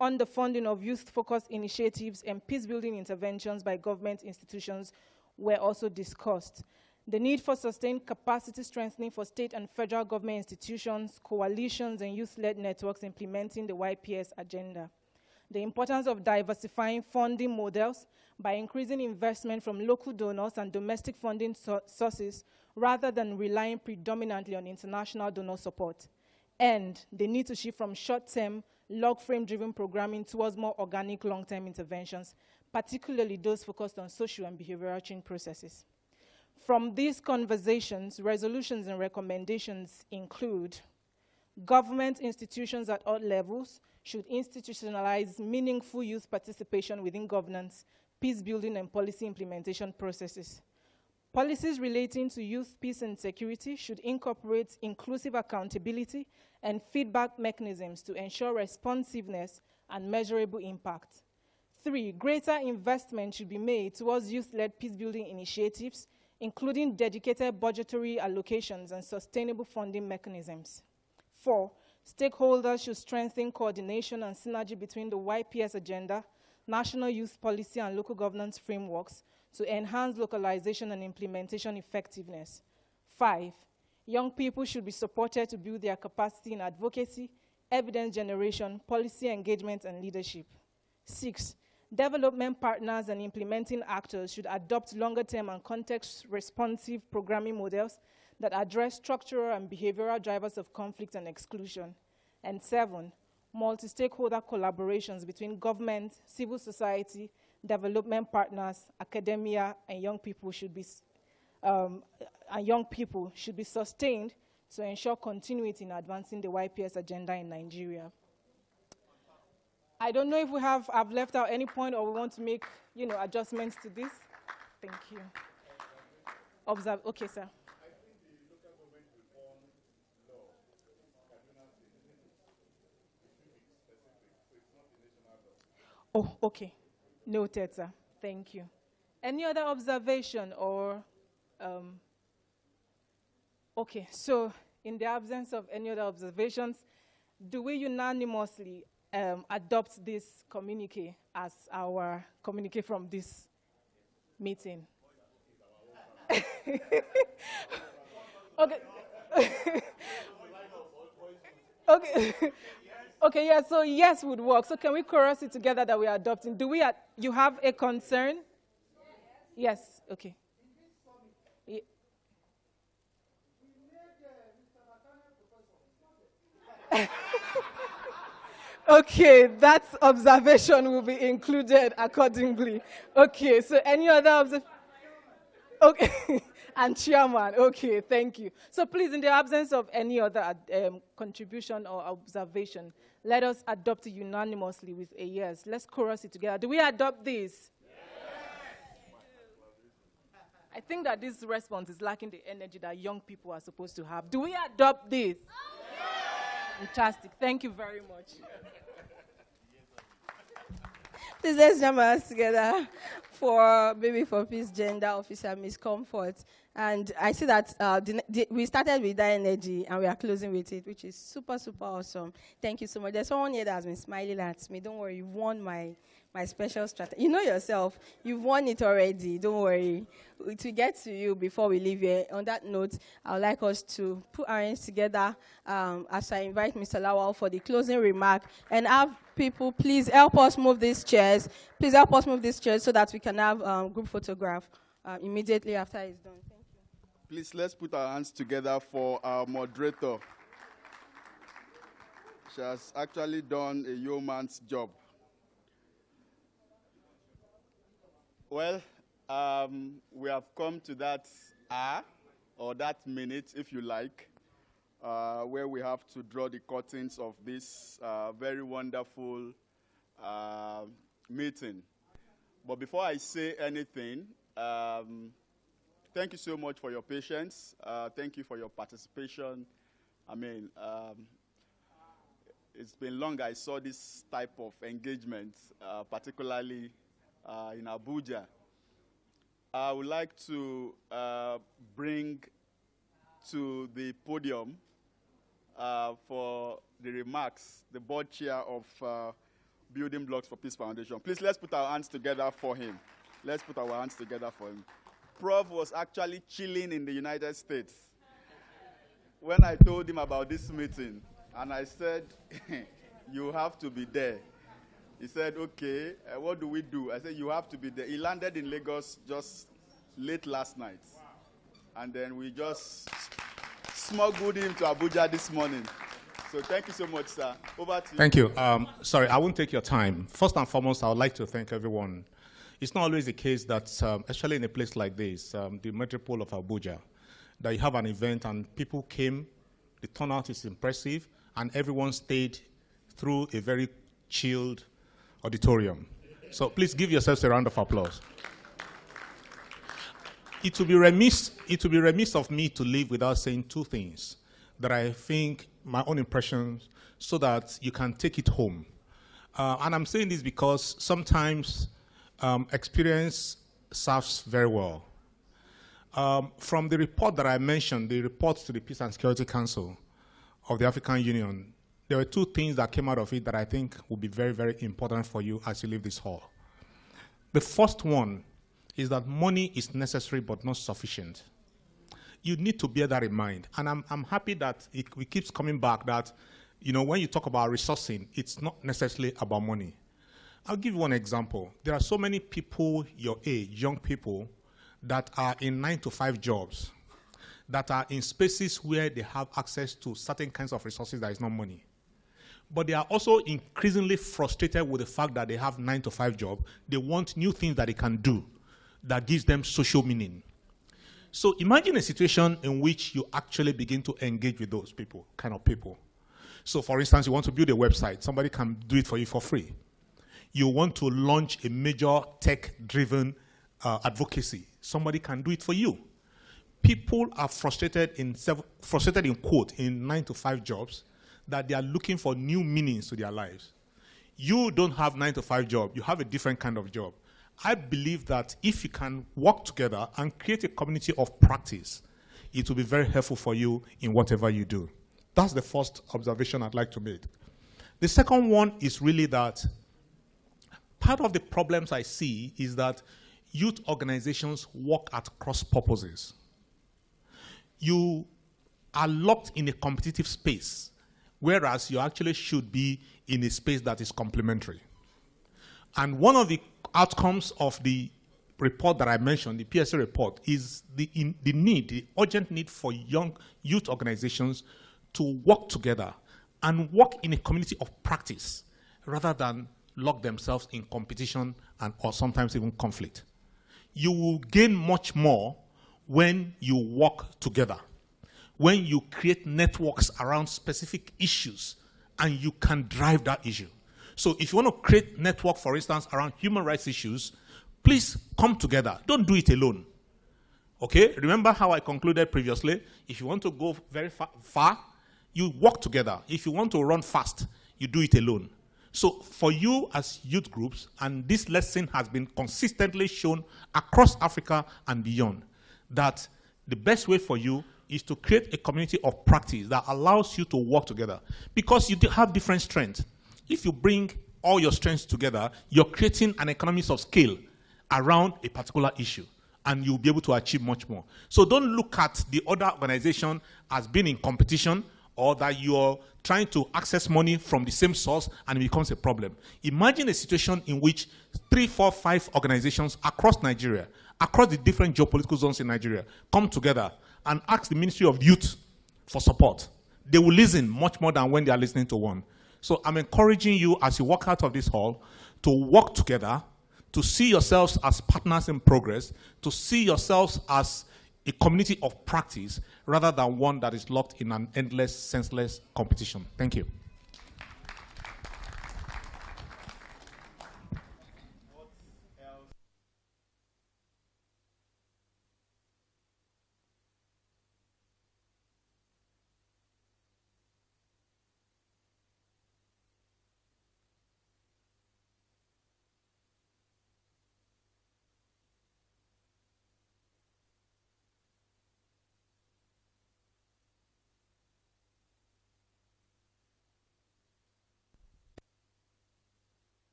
underfunding of youth-focused initiatives and peace-building interventions by government institutions were also discussed. The need for sustained capacity strengthening for state and federal government institutions, coalitions, and youth-led networks implementing the YPS agenda. The importance of diversifying funding models by increasing investment from local donors and domestic funding sources rather than relying predominantly on international donor support. And the need to shift from short-term, log-frame-driven programming towards more organic long-term interventions, particularly those focused on social and behavioral change processes. From these conversations, resolutions and recommendations include: government institutions at all levels should institutionalize meaningful youth participation within governance, peace building, and policy implementation processes. Policies relating to youth peace and security should incorporate inclusive accountability and feedback mechanisms to ensure responsiveness and measurable impact. 3, greater investment should be made towards youth-led peace-building initiatives, including dedicated budgetary allocations and sustainable funding mechanisms. 4, stakeholders should strengthen coordination and synergy between the YPS agenda, national youth policy, and local governance frameworks to enhance localization and implementation effectiveness. 5, young people should be supported to build their capacity in advocacy, evidence generation, policy engagement, and leadership. 6, development partners and implementing actors should adopt longer-term and context-responsive programming models that address structural and behavioral drivers of conflict and exclusion. And 7, multi-stakeholder collaborations between government, civil society, development partners, academia, and young people should be sustained to ensure continuity in advancing the YPS agenda in Nigeria. I don't know if I've left out any point or we want to make, adjustments to this. Thank you. Observe. Okay, sir. Oh, okay. Noted, sir. Thank you. Any other observation or? Okay, so in the absence of any other observations, do we unanimously adopt this communique as our communique from this meeting? Okay. Okay. Okay, yeah, so yes would work. So can we chorus it together that we are adopting? You have a concern? Yes, okay. Okay, that observation will be included accordingly. Okay, so any other observation? Okay, and chairman, okay, thank you. So please, in the absence of any other contribution or observation, let us adopt it unanimously with a yes. Let's chorus it together. Do we adopt this? I think that this response is lacking the energy that young people are supposed to have. Do we adopt this? Fantastic. Thank you very much. Please let's jam our hands together for Baby for Peace Gender Officer Miss Comfort. And I see that we started with that energy and we are closing with it, which is super, super awesome. Thank you so much. There's someone here that has been smiling at me. Don't worry, you've won my special strategy. You know yourself. You've won it already. Don't worry. It will get to you before we leave here. On that note, I would like us to put our hands together as I invite Mr. Lawal for the closing remark. And have people, please help us move these chairs. Please help us move these chairs so that we can have group photograph immediately after it's done. Thank you. Please, let's put our hands together for our moderator. She has actually done a yeoman's job. Well, we have come to that hour, or that minute, if you like, where we have to draw the curtains of this very wonderful meeting. But before I say anything, thank you so much for your patience. Thank you for your participation. I mean, it's been long I saw this type of engagement, particularly in Abuja. I would like to bring to the podium for the remarks the board chair of Building Blocks for Peace Foundation. Please, let's put our hands together for him. Let's put our hands together for him. Prof was actually chilling in the United States when I told him about this meeting, and I said, you have to be there. He said, okay, what do we do? I said, you have to be there. He landed in Lagos just late last night. And then we just smuggled him to Abuja this morning. So thank you so much, sir. Over to you. Thank you. Sorry, I won't take your time. First and foremost, I would like to thank everyone. It's not always the case that, especially in a place like this, the metropole of Abuja, that you have an event and people came, the turnout is impressive, and everyone stayed through a very chilled auditorium. So please give yourselves a round of applause. It would be remiss of me to leave without saying two things that I think my own impressions, so that you can take it home. And I'm saying this because sometimes experience serves very well. From the report that I mentioned, the report to the Peace and Security Council of the African Union, there were two things that came out of it that I think will be very, very important for you as you leave this hall. The first one is that money is necessary but not sufficient. You need to bear that in mind. And I'm happy that it keeps coming back that, you know, when you talk about resourcing, it's not necessarily about money. I'll give you one example. There are so many people your age, young people, that are in 9-to-5 jobs, that are in spaces where they have access to certain kinds of resources that is not money. But they are also increasingly frustrated with the fact that they have 9-to-5 job. They want new things that they can do that gives them social meaning. So imagine a situation in which you actually begin to engage with those people, kind of people. So for instance, you want to build a website. Somebody can do it for you for free. You want to launch a major tech-driven advocacy. Somebody can do it for you. People are frustrated in quote, in 9-to-5 jobs, that they are looking for new meanings to their lives. You don't have 9-to-5 job. You have a different kind of job. I believe that if you can work together and create a community of practice, it will be very helpful for you in whatever you do. That's the first observation I'd like to make. The second one is really that part of the problems I see is that youth organizations work at cross purposes. You are locked in a competitive space, whereas you actually should be in a space that is complementary. And one of the outcomes of the report that I mentioned, the PSA report, is the urgent need for young youth organizations to work together and work in a community of practice rather than lock themselves in competition or sometimes even conflict. You will gain much more when you work together, when you create networks around specific issues and you can drive that issue. So if you want to create network, for instance, around human rights issues, please come together. Don't do it alone. Okay? Remember how I concluded previously? If you want to go very far, you work together. If you want to run fast, you do it alone. So for you as youth groups, and this lesson has been consistently shown across Africa and beyond, that the best way for you is to create a community of practice that allows you to work together, because you have different strengths. If you bring all your strengths together, you're creating an economies of scale around a particular issue, and you'll be able to achieve much more. So don't look at the other organization as being in competition, or that you're trying to access money from the same source and it becomes a problem. Imagine a situation in which 3, 4, 5 organizations across Nigeria, across the different geopolitical zones in Nigeria, come together and ask the Ministry of Youth for support. They will listen much more than when they are listening to one. So I'm encouraging you as you walk out of this hall to work together, to see yourselves as partners in progress, to see yourselves as a community of practice rather than one that is locked in an endless, senseless competition. Thank you.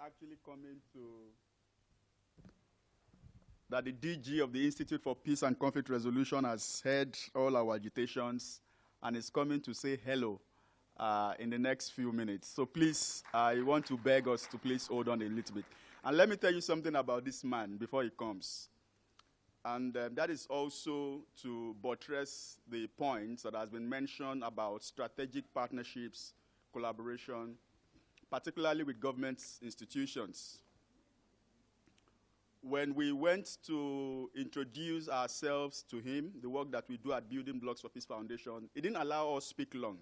Actually coming to that the DG of the Institute for Peace and Conflict Resolution has heard all our agitations and is coming to say hello in the next few minutes. So please, I want to beg us to please hold on a little bit. And let me tell you something about this man before he comes. And that is also to buttress the points that has been mentioned about strategic partnerships, collaboration, particularly with government institutions. When we went to introduce ourselves to him, the work that we do at Building Blocks for Peace Foundation, he didn't allow us to speak long.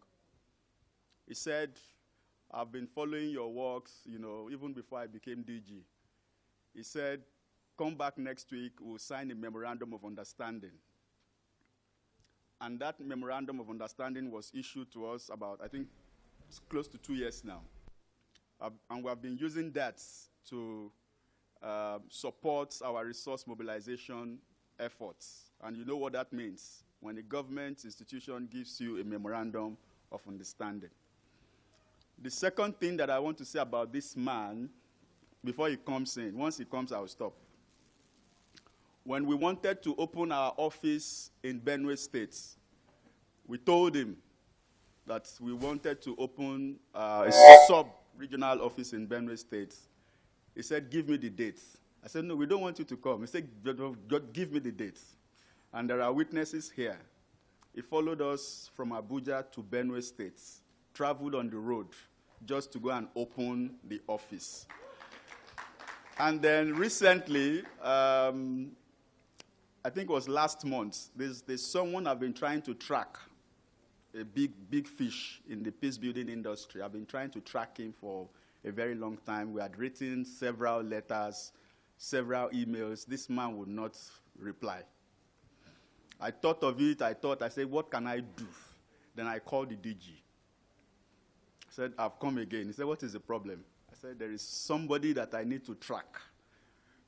He said, I've been following your works, you know, even before I became DG. He said, come back next week, we'll sign a memorandum of understanding. And that memorandum of understanding was issued to us about, I think, it's close to 2 years now. And we have been using that to support our resource mobilization efforts. And you know what that means when a government institution gives you a memorandum of understanding. The second thing that I want to say about this man, before he comes in, once he comes, I'll stop. When we wanted to open our office in Benue State, we told him that we wanted to open a sub-regional office in Benue State. He said, give me the dates. I said, no, we don't want you to come. He said, give me the dates. And there are witnesses here. He followed us from Abuja to Benue State, traveled on the road just to go and open the office. And then recently, I think it was last month, there's someone I've been trying to track, a big fish in the peace building industry. I've been trying to track him for a very long time. We had written several letters, several emails. This man would not reply. I thought of it. I said, what can I do? Then I called the DG. I said, I've come again. He said, what is the problem? I said, there is somebody that I need to track.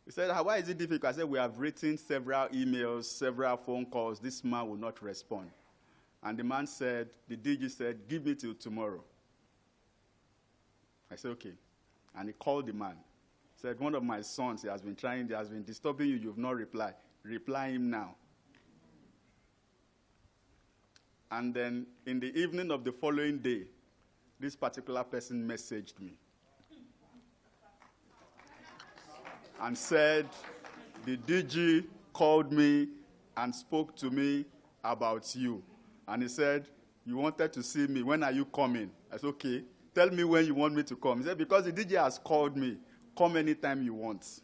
He said, why is it difficult? I said, we have written several emails, several phone calls. This man will not respond. And the man said, the DG said, give me till tomorrow. I said, okay. And he called the man. He said, one of my sons, he has been disturbing you, you've not replied. Reply him now. And then in the evening of the following day, this particular person messaged me and said, the DG called me and spoke to me about you. And he said, you wanted to see me. When are you coming? I said, okay. Tell me when you want me to come. He said, because the DJ has called me. Come anytime you want.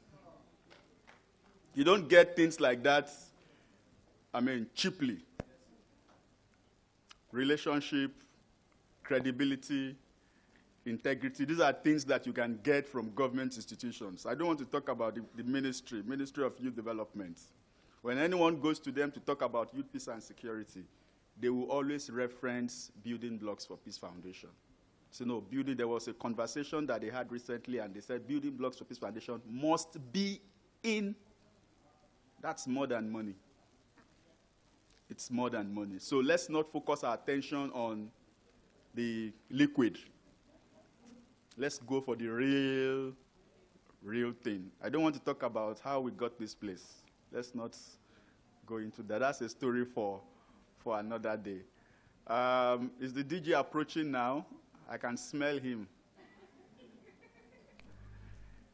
You don't get things like that, cheaply. Relationship, credibility, integrity. These are things that you can get from government institutions. I don't want to talk about the Ministry of Youth Development. When anyone goes to them to talk about youth peace and security, they will always reference Building Blocks for Peace Foundation. So no, there was a conversation that they had recently, and they said Building Blocks for Peace Foundation must be in. That's more than money. It's more than money. So let's not focus our attention on the liquid. Let's go for the real thing. I don't want to talk about how we got this place. Let's not go into that. That's a story for another day. Is the DG approaching now? I can smell him.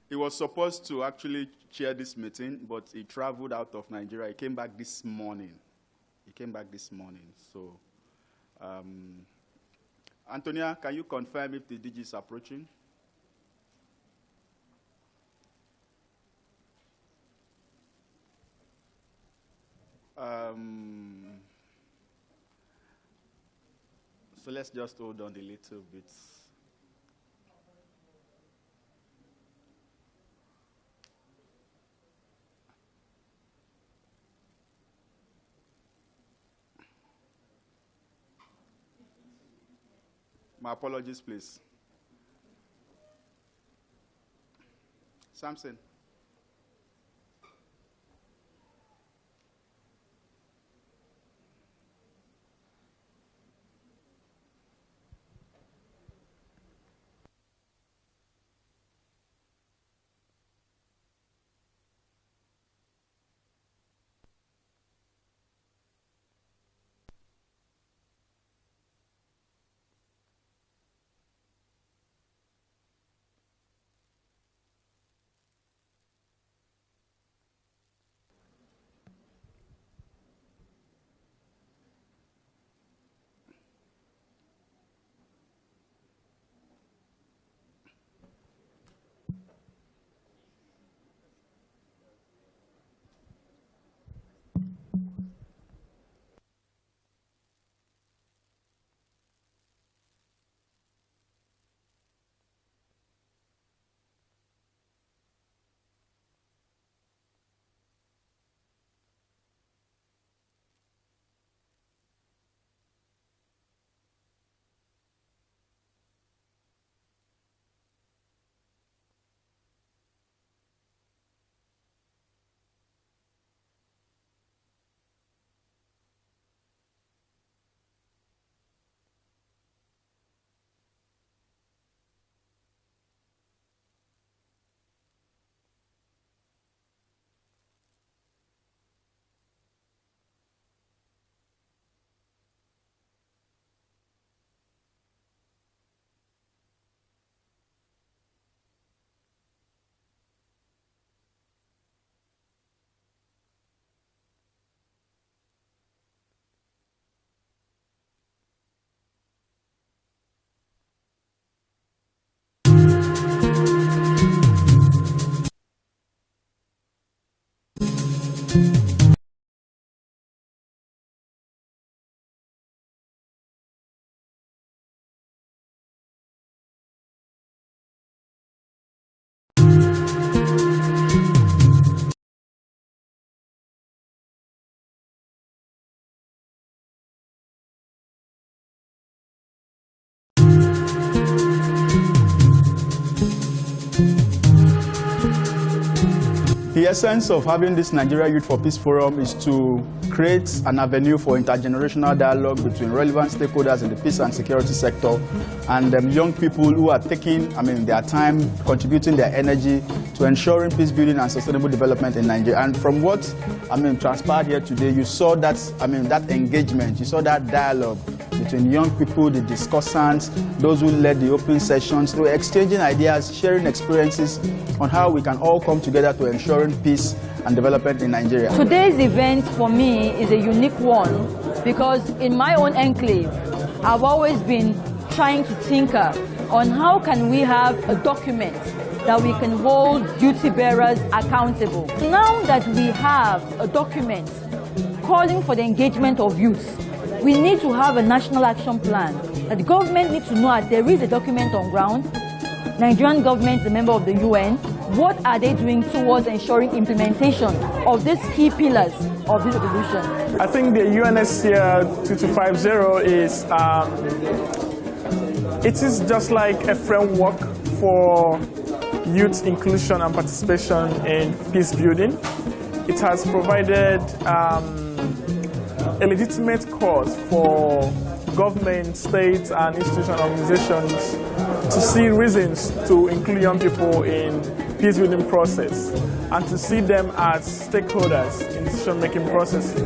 He was supposed to actually chair this meeting, but he traveled out of Nigeria. He came back this morning. So, Antonia, can you confirm if the DG is approaching? So let's just hold on a little bit. My apologies, please. Samson. The essence of having this Nigeria Youth for Peace Forum is to create an avenue for intergenerational dialogue between relevant stakeholders in the peace and security sector and young people who are taking, their time, contributing their energy to ensuring peace building and sustainable development in Nigeria. And from what transpired here today, you saw that, that engagement, you saw that dialogue between young people, the discussants, those who led the open sessions. They were exchanging ideas, sharing experiences on how we can all come together to ensuring peace and development in Nigeria. Today's event for me is a unique one because in my own enclave, I've always been trying to tinker on how can we have a document that we can hold duty bearers accountable. Now that we have a document calling for the engagement of youth, we need to have a national action plan. That the government needs to know that there is a document on ground. Nigerian government is a member of the UN. What are they doing towards ensuring implementation of these key pillars of this resolution? I think the UNSCR 2250 is, it is just like a framework for youth inclusion and participation in peace building. It has provided a legitimate cause for government, states, and institutional organizations to see reasons to include young people in peace-building process and to see them as stakeholders in decision-making processes.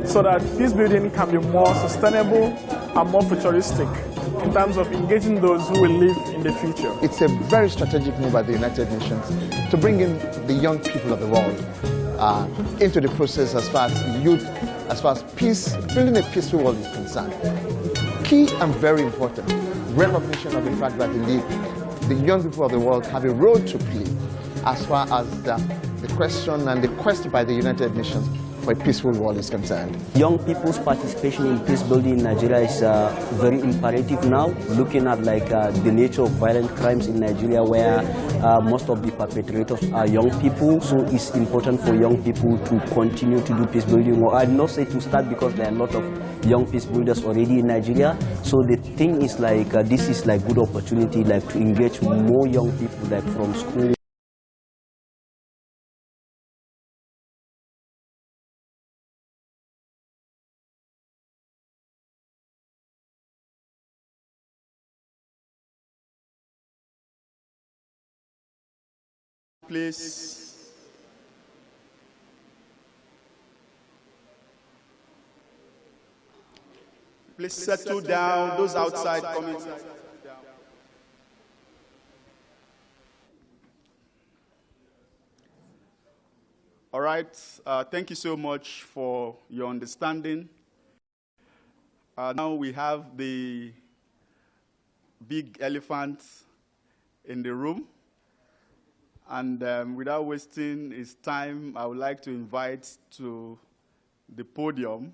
So that peace building can be more sustainable and more futuristic in terms of engaging those who will live in the future. It's a very strategic move by the United Nations to bring in the young people of the world into the process as far as youth, as far as peace, building a peaceful world is concerned. Key and very important, recognition of the fact that the young people of the world have a role to play as far as the question and the quest by the United Nations for a peaceful world is concerned. Young people's participation in peace building in Nigeria is very imperative now, looking at the nature of violent crimes in Nigeria where most of the perpetrators are young people. So it's important for young people to continue to do peace building. Well, I'd not say to start because there are a lot of young peace builders already in Nigeria. So the thing is this is good opportunity to engage more young people from school. Please. Please settle down. Those outside coming. All right. Thank you so much for your understanding. Now we have the big elephant in the room. And without wasting his time, I would like to invite to the podium.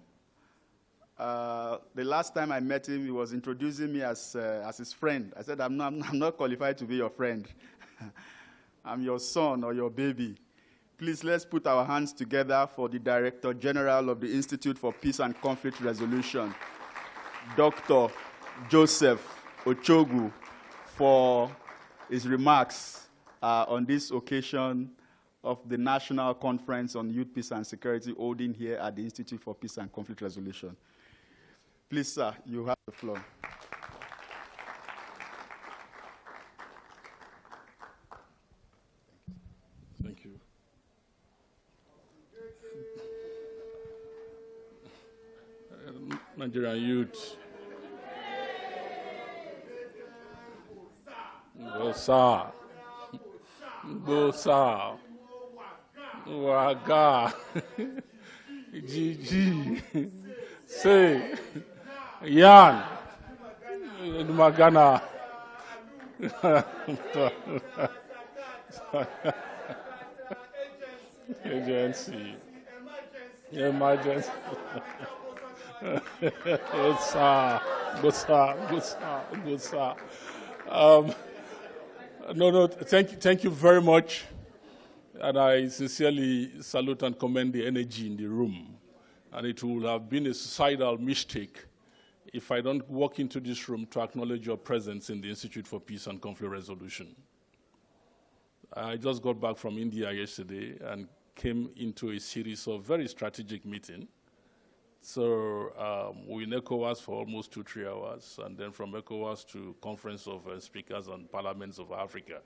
The last time I met him, he was introducing me as his friend. I said, I'm not qualified to be your friend. I'm your son or your baby. Please, let's put our hands together for the Director General of the Institute for Peace and Conflict Resolution, Dr. Joseph Ochogu, for his remarks on this occasion of the National Conference on Youth, Peace and Security holding here at the Institute for Peace and Conflict Resolution. Please, sir, you have the floor. Thank you. Nigerian youth. Go, sir. Go, sir. Waga. GG. Say. Yan. Magana. Agency. Emergency. Good sir. Good sir. Good sir. Good sir. No, thank you very much. And I sincerely salute and commend the energy in the room. And it would have been a suicidal mistake if I don't walk into this room to acknowledge your presence in the Institute for Peace and Conflict Resolution. I just got back from India yesterday and came into a series of very strategic meetings. So we're in ECOWAS for almost 2-3 hours, and then from ECOWAS to Conference of Speakers and Parliaments of Africa.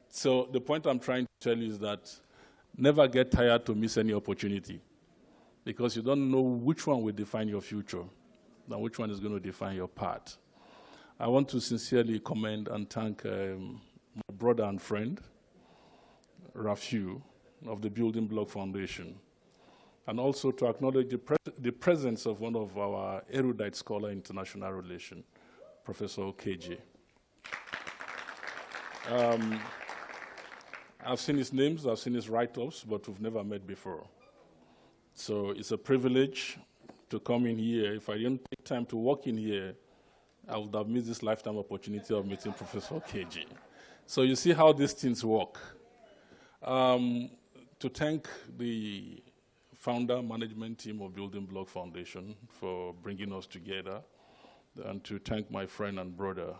So the point I'm trying to tell you is that never get tired to miss any opportunity, because you don't know which one will define your future and which one is going to define your path. I want to sincerely commend and thank my brother and friend, Rafiu, of the Building Block Foundation, and also to acknowledge the presence of one of our erudite scholar in international relations, Professor KJ. I've seen his names, I've seen his write-ups, but we've never met before. So it's a privilege to come in here. If I didn't take time to walk in here, I would have missed this lifetime opportunity of meeting Professor KJ. So you see how these things work. To thank the founder management team of Building Block Foundation for bringing us together, and to thank my friend and brother,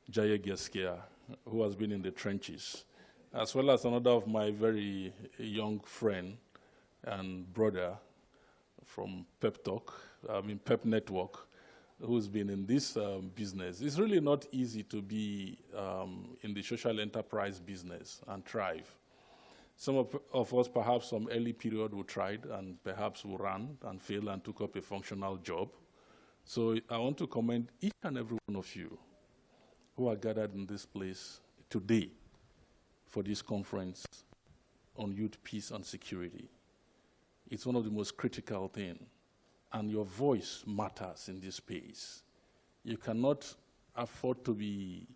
Jaye Geskia, who has been in the trenches, as well as another of my very young friend and brother from Pep Network, who's been in this business. It's really not easy to be in the social enterprise business and thrive. Some of us, perhaps some early period, we tried and perhaps we ran and failed and took up a functional job. So I want to commend each and every one of you who are gathered in this place today for this conference on youth, peace, and security. It's one of the most critical things, and your voice matters in this space. You cannot afford to be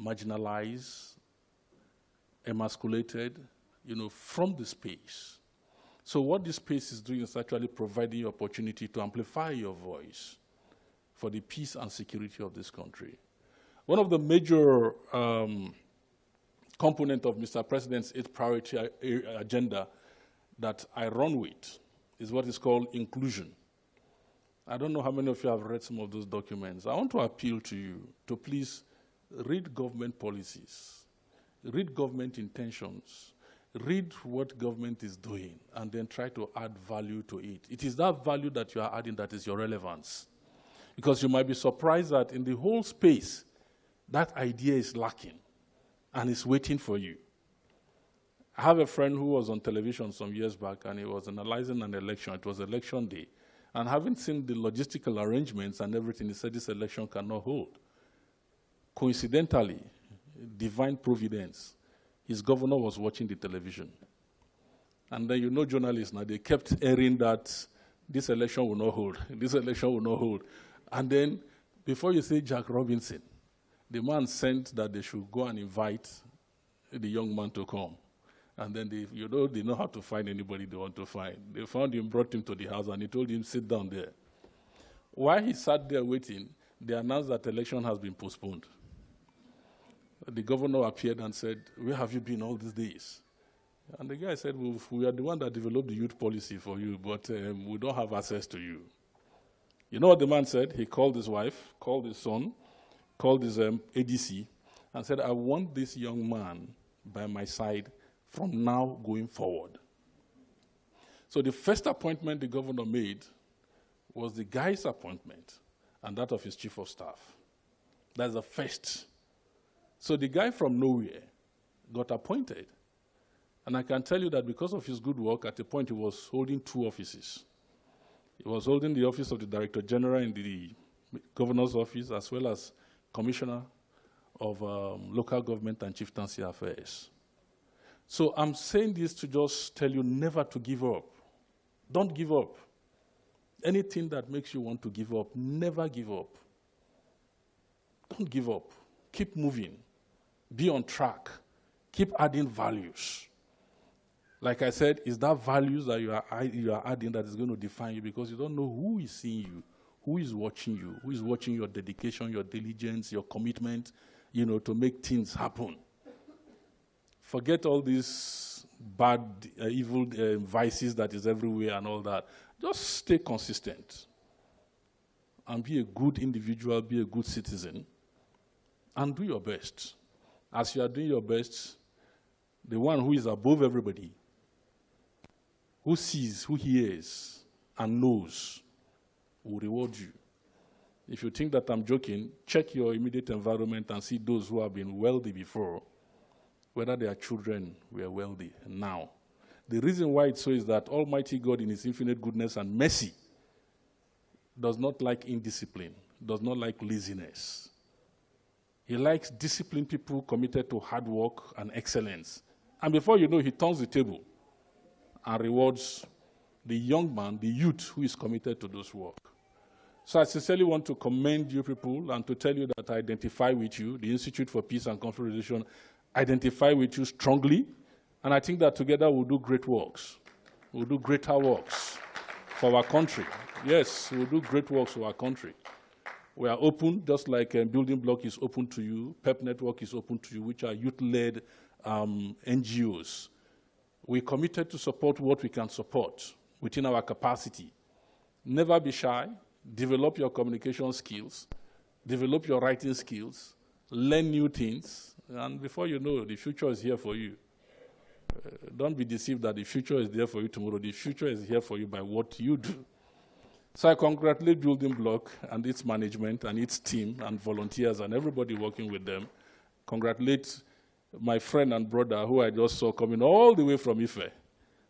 marginalized, emasculated, from the space. So what this space is doing is actually providing you opportunity to amplify your voice for the peace and security of this country. One of the major components of Mr. President's 8th priority agenda that I run with is what is called inclusion. I don't know how many of you have read some of those documents. I want to appeal to you to please read government policies, read government intentions, read what government is doing, and then try to add value to it. It is that value that you are adding that is your relevance. Because you might be surprised that in the whole space, that idea is lacking and is waiting for you. I have a friend who was on television some years back, and he was analyzing an election. It was election day. And having seen the logistical arrangements and everything, he said this election cannot hold. Coincidentally, divine providence, his governor was watching the television. And then journalists now, they kept airing that this election will not hold, this election will not hold. And then, before you say Jack Robinson, the man sent that they should go and invite the young man to come. And then they know how to find anybody they want to find. They found him, brought him to the house, and he told him, sit down there. While he sat there waiting, they announced that the election has been postponed. The governor appeared and said, where have you been all these days? And the guy said, well, we are the one that developed the youth policy for you, but we don't have access to you. You know what the man said? He called his wife, called his son, called his ADC, and said, I want this young man by my side from now going forward. So the first appointment the governor made was the guy's appointment and that of his chief of staff. That's the first. So the guy from nowhere got appointed. And I can tell you that because of his good work, at a point he was holding 2 offices. He was holding the office of the Director General in the governor's office, as well as Commissioner of Local Government and Chieftaincy Affairs. So I'm saying this to just tell you never to give up. Don't give up. Anything that makes you want to give up, never give up. Don't give up. Keep moving. Be on track. Keep adding values. Like I said, it's that values that you are adding that is going to define you, because you don't know who is seeing you, who is watching you, who is watching your dedication, your diligence, your commitment, to make things happen. Forget all these bad, evil vices that is everywhere and all that. Just stay consistent and be a good individual, be a good citizen, and do your best. As you are doing your best, the one who is above everybody, who sees, who hears, and knows, will reward you. If you think that I'm joking, check your immediate environment and see those who have been wealthy before, whether their children were wealthy now. The reason why it's so is that Almighty God, in His infinite goodness and mercy, does not like indiscipline, does not like laziness. He likes disciplined people committed to hard work and excellence. And before you know, He turns the table and rewards the young man, the youth who is committed to those work. So I sincerely want to commend you people and to tell you that I identify with you. The Institute for Peace and Conflict Resolution identify with you strongly. And I think that together we'll do great works. We'll do greater works for our country. Yes, we'll do great works for our country. We are open, just like Building Block is open to you, PEP Network is open to you, which are youth-led NGOs. We're committed to support what we can support within our capacity. Never be shy. Develop your communication skills. Develop your writing skills. Learn new things. And before you know, the future is here for you. Don't be deceived that the future is there for you tomorrow. The future is here for you by what you do. So I congratulate Building Block and its management and its team and volunteers and everybody working with them. Congratulate my friend and brother who I just saw coming all the way from Ife,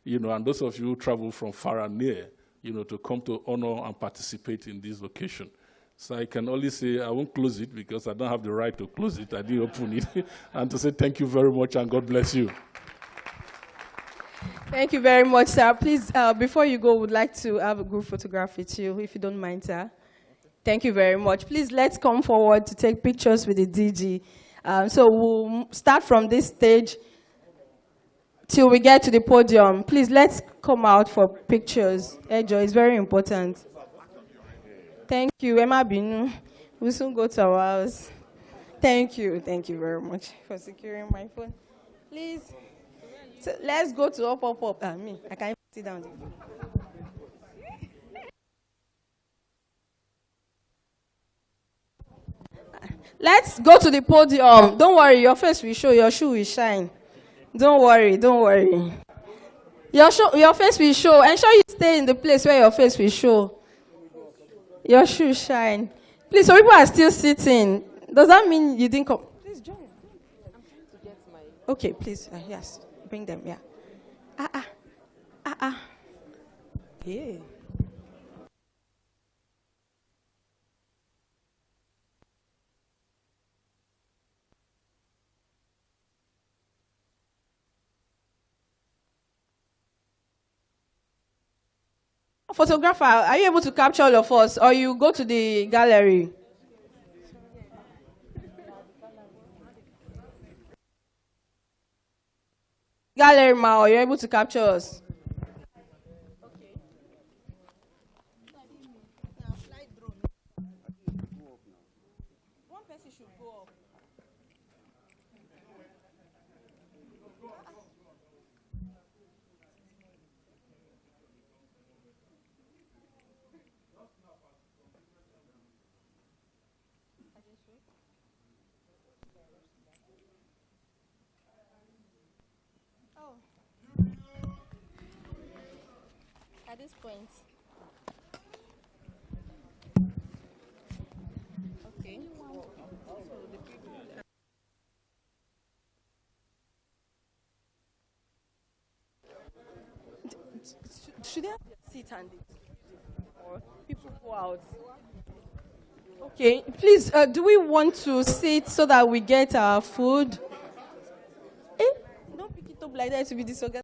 and those of you who travel from far and near, to come to honor and participate in this occasion. So I can only say I won't close it because I don't have the right to close it. I did open it. And to say thank you very much and God bless you. Thank you very much, sir. Please, before you go, we'd like to have a group photograph with you, if you don't mind, sir. Thank you very much. Please, let's come forward to take pictures with the DG. So we'll start from this stage till we get to the podium. Please, let's come out for pictures. Ejo is very important. Thank you, Emma Binu. We'll soon go to our house. Thank you very much for securing my phone. Please. So let's go to up. I can't sit down. Let's go to the podium. Don't worry, your face will show, your shoe will shine. Don't worry. Your face will show. Ensure you stay in the place where your face will show. Your shoe shine. Please, so people are still sitting. Does that mean you didn't come? Please join. I'm trying to get my... Okay, please. Yes. Bring them, yeah. Yeah. Photographer, are you able to capture all of us, or you go to the gallery? Gallery, Ma, you're able to capture us. Okay. One person should go up. At this point. Okay. Should they have their seat handy? Or people go out? Okay, please, do we want to sit so that we get our food? Don't pick it up like that to be disorganized.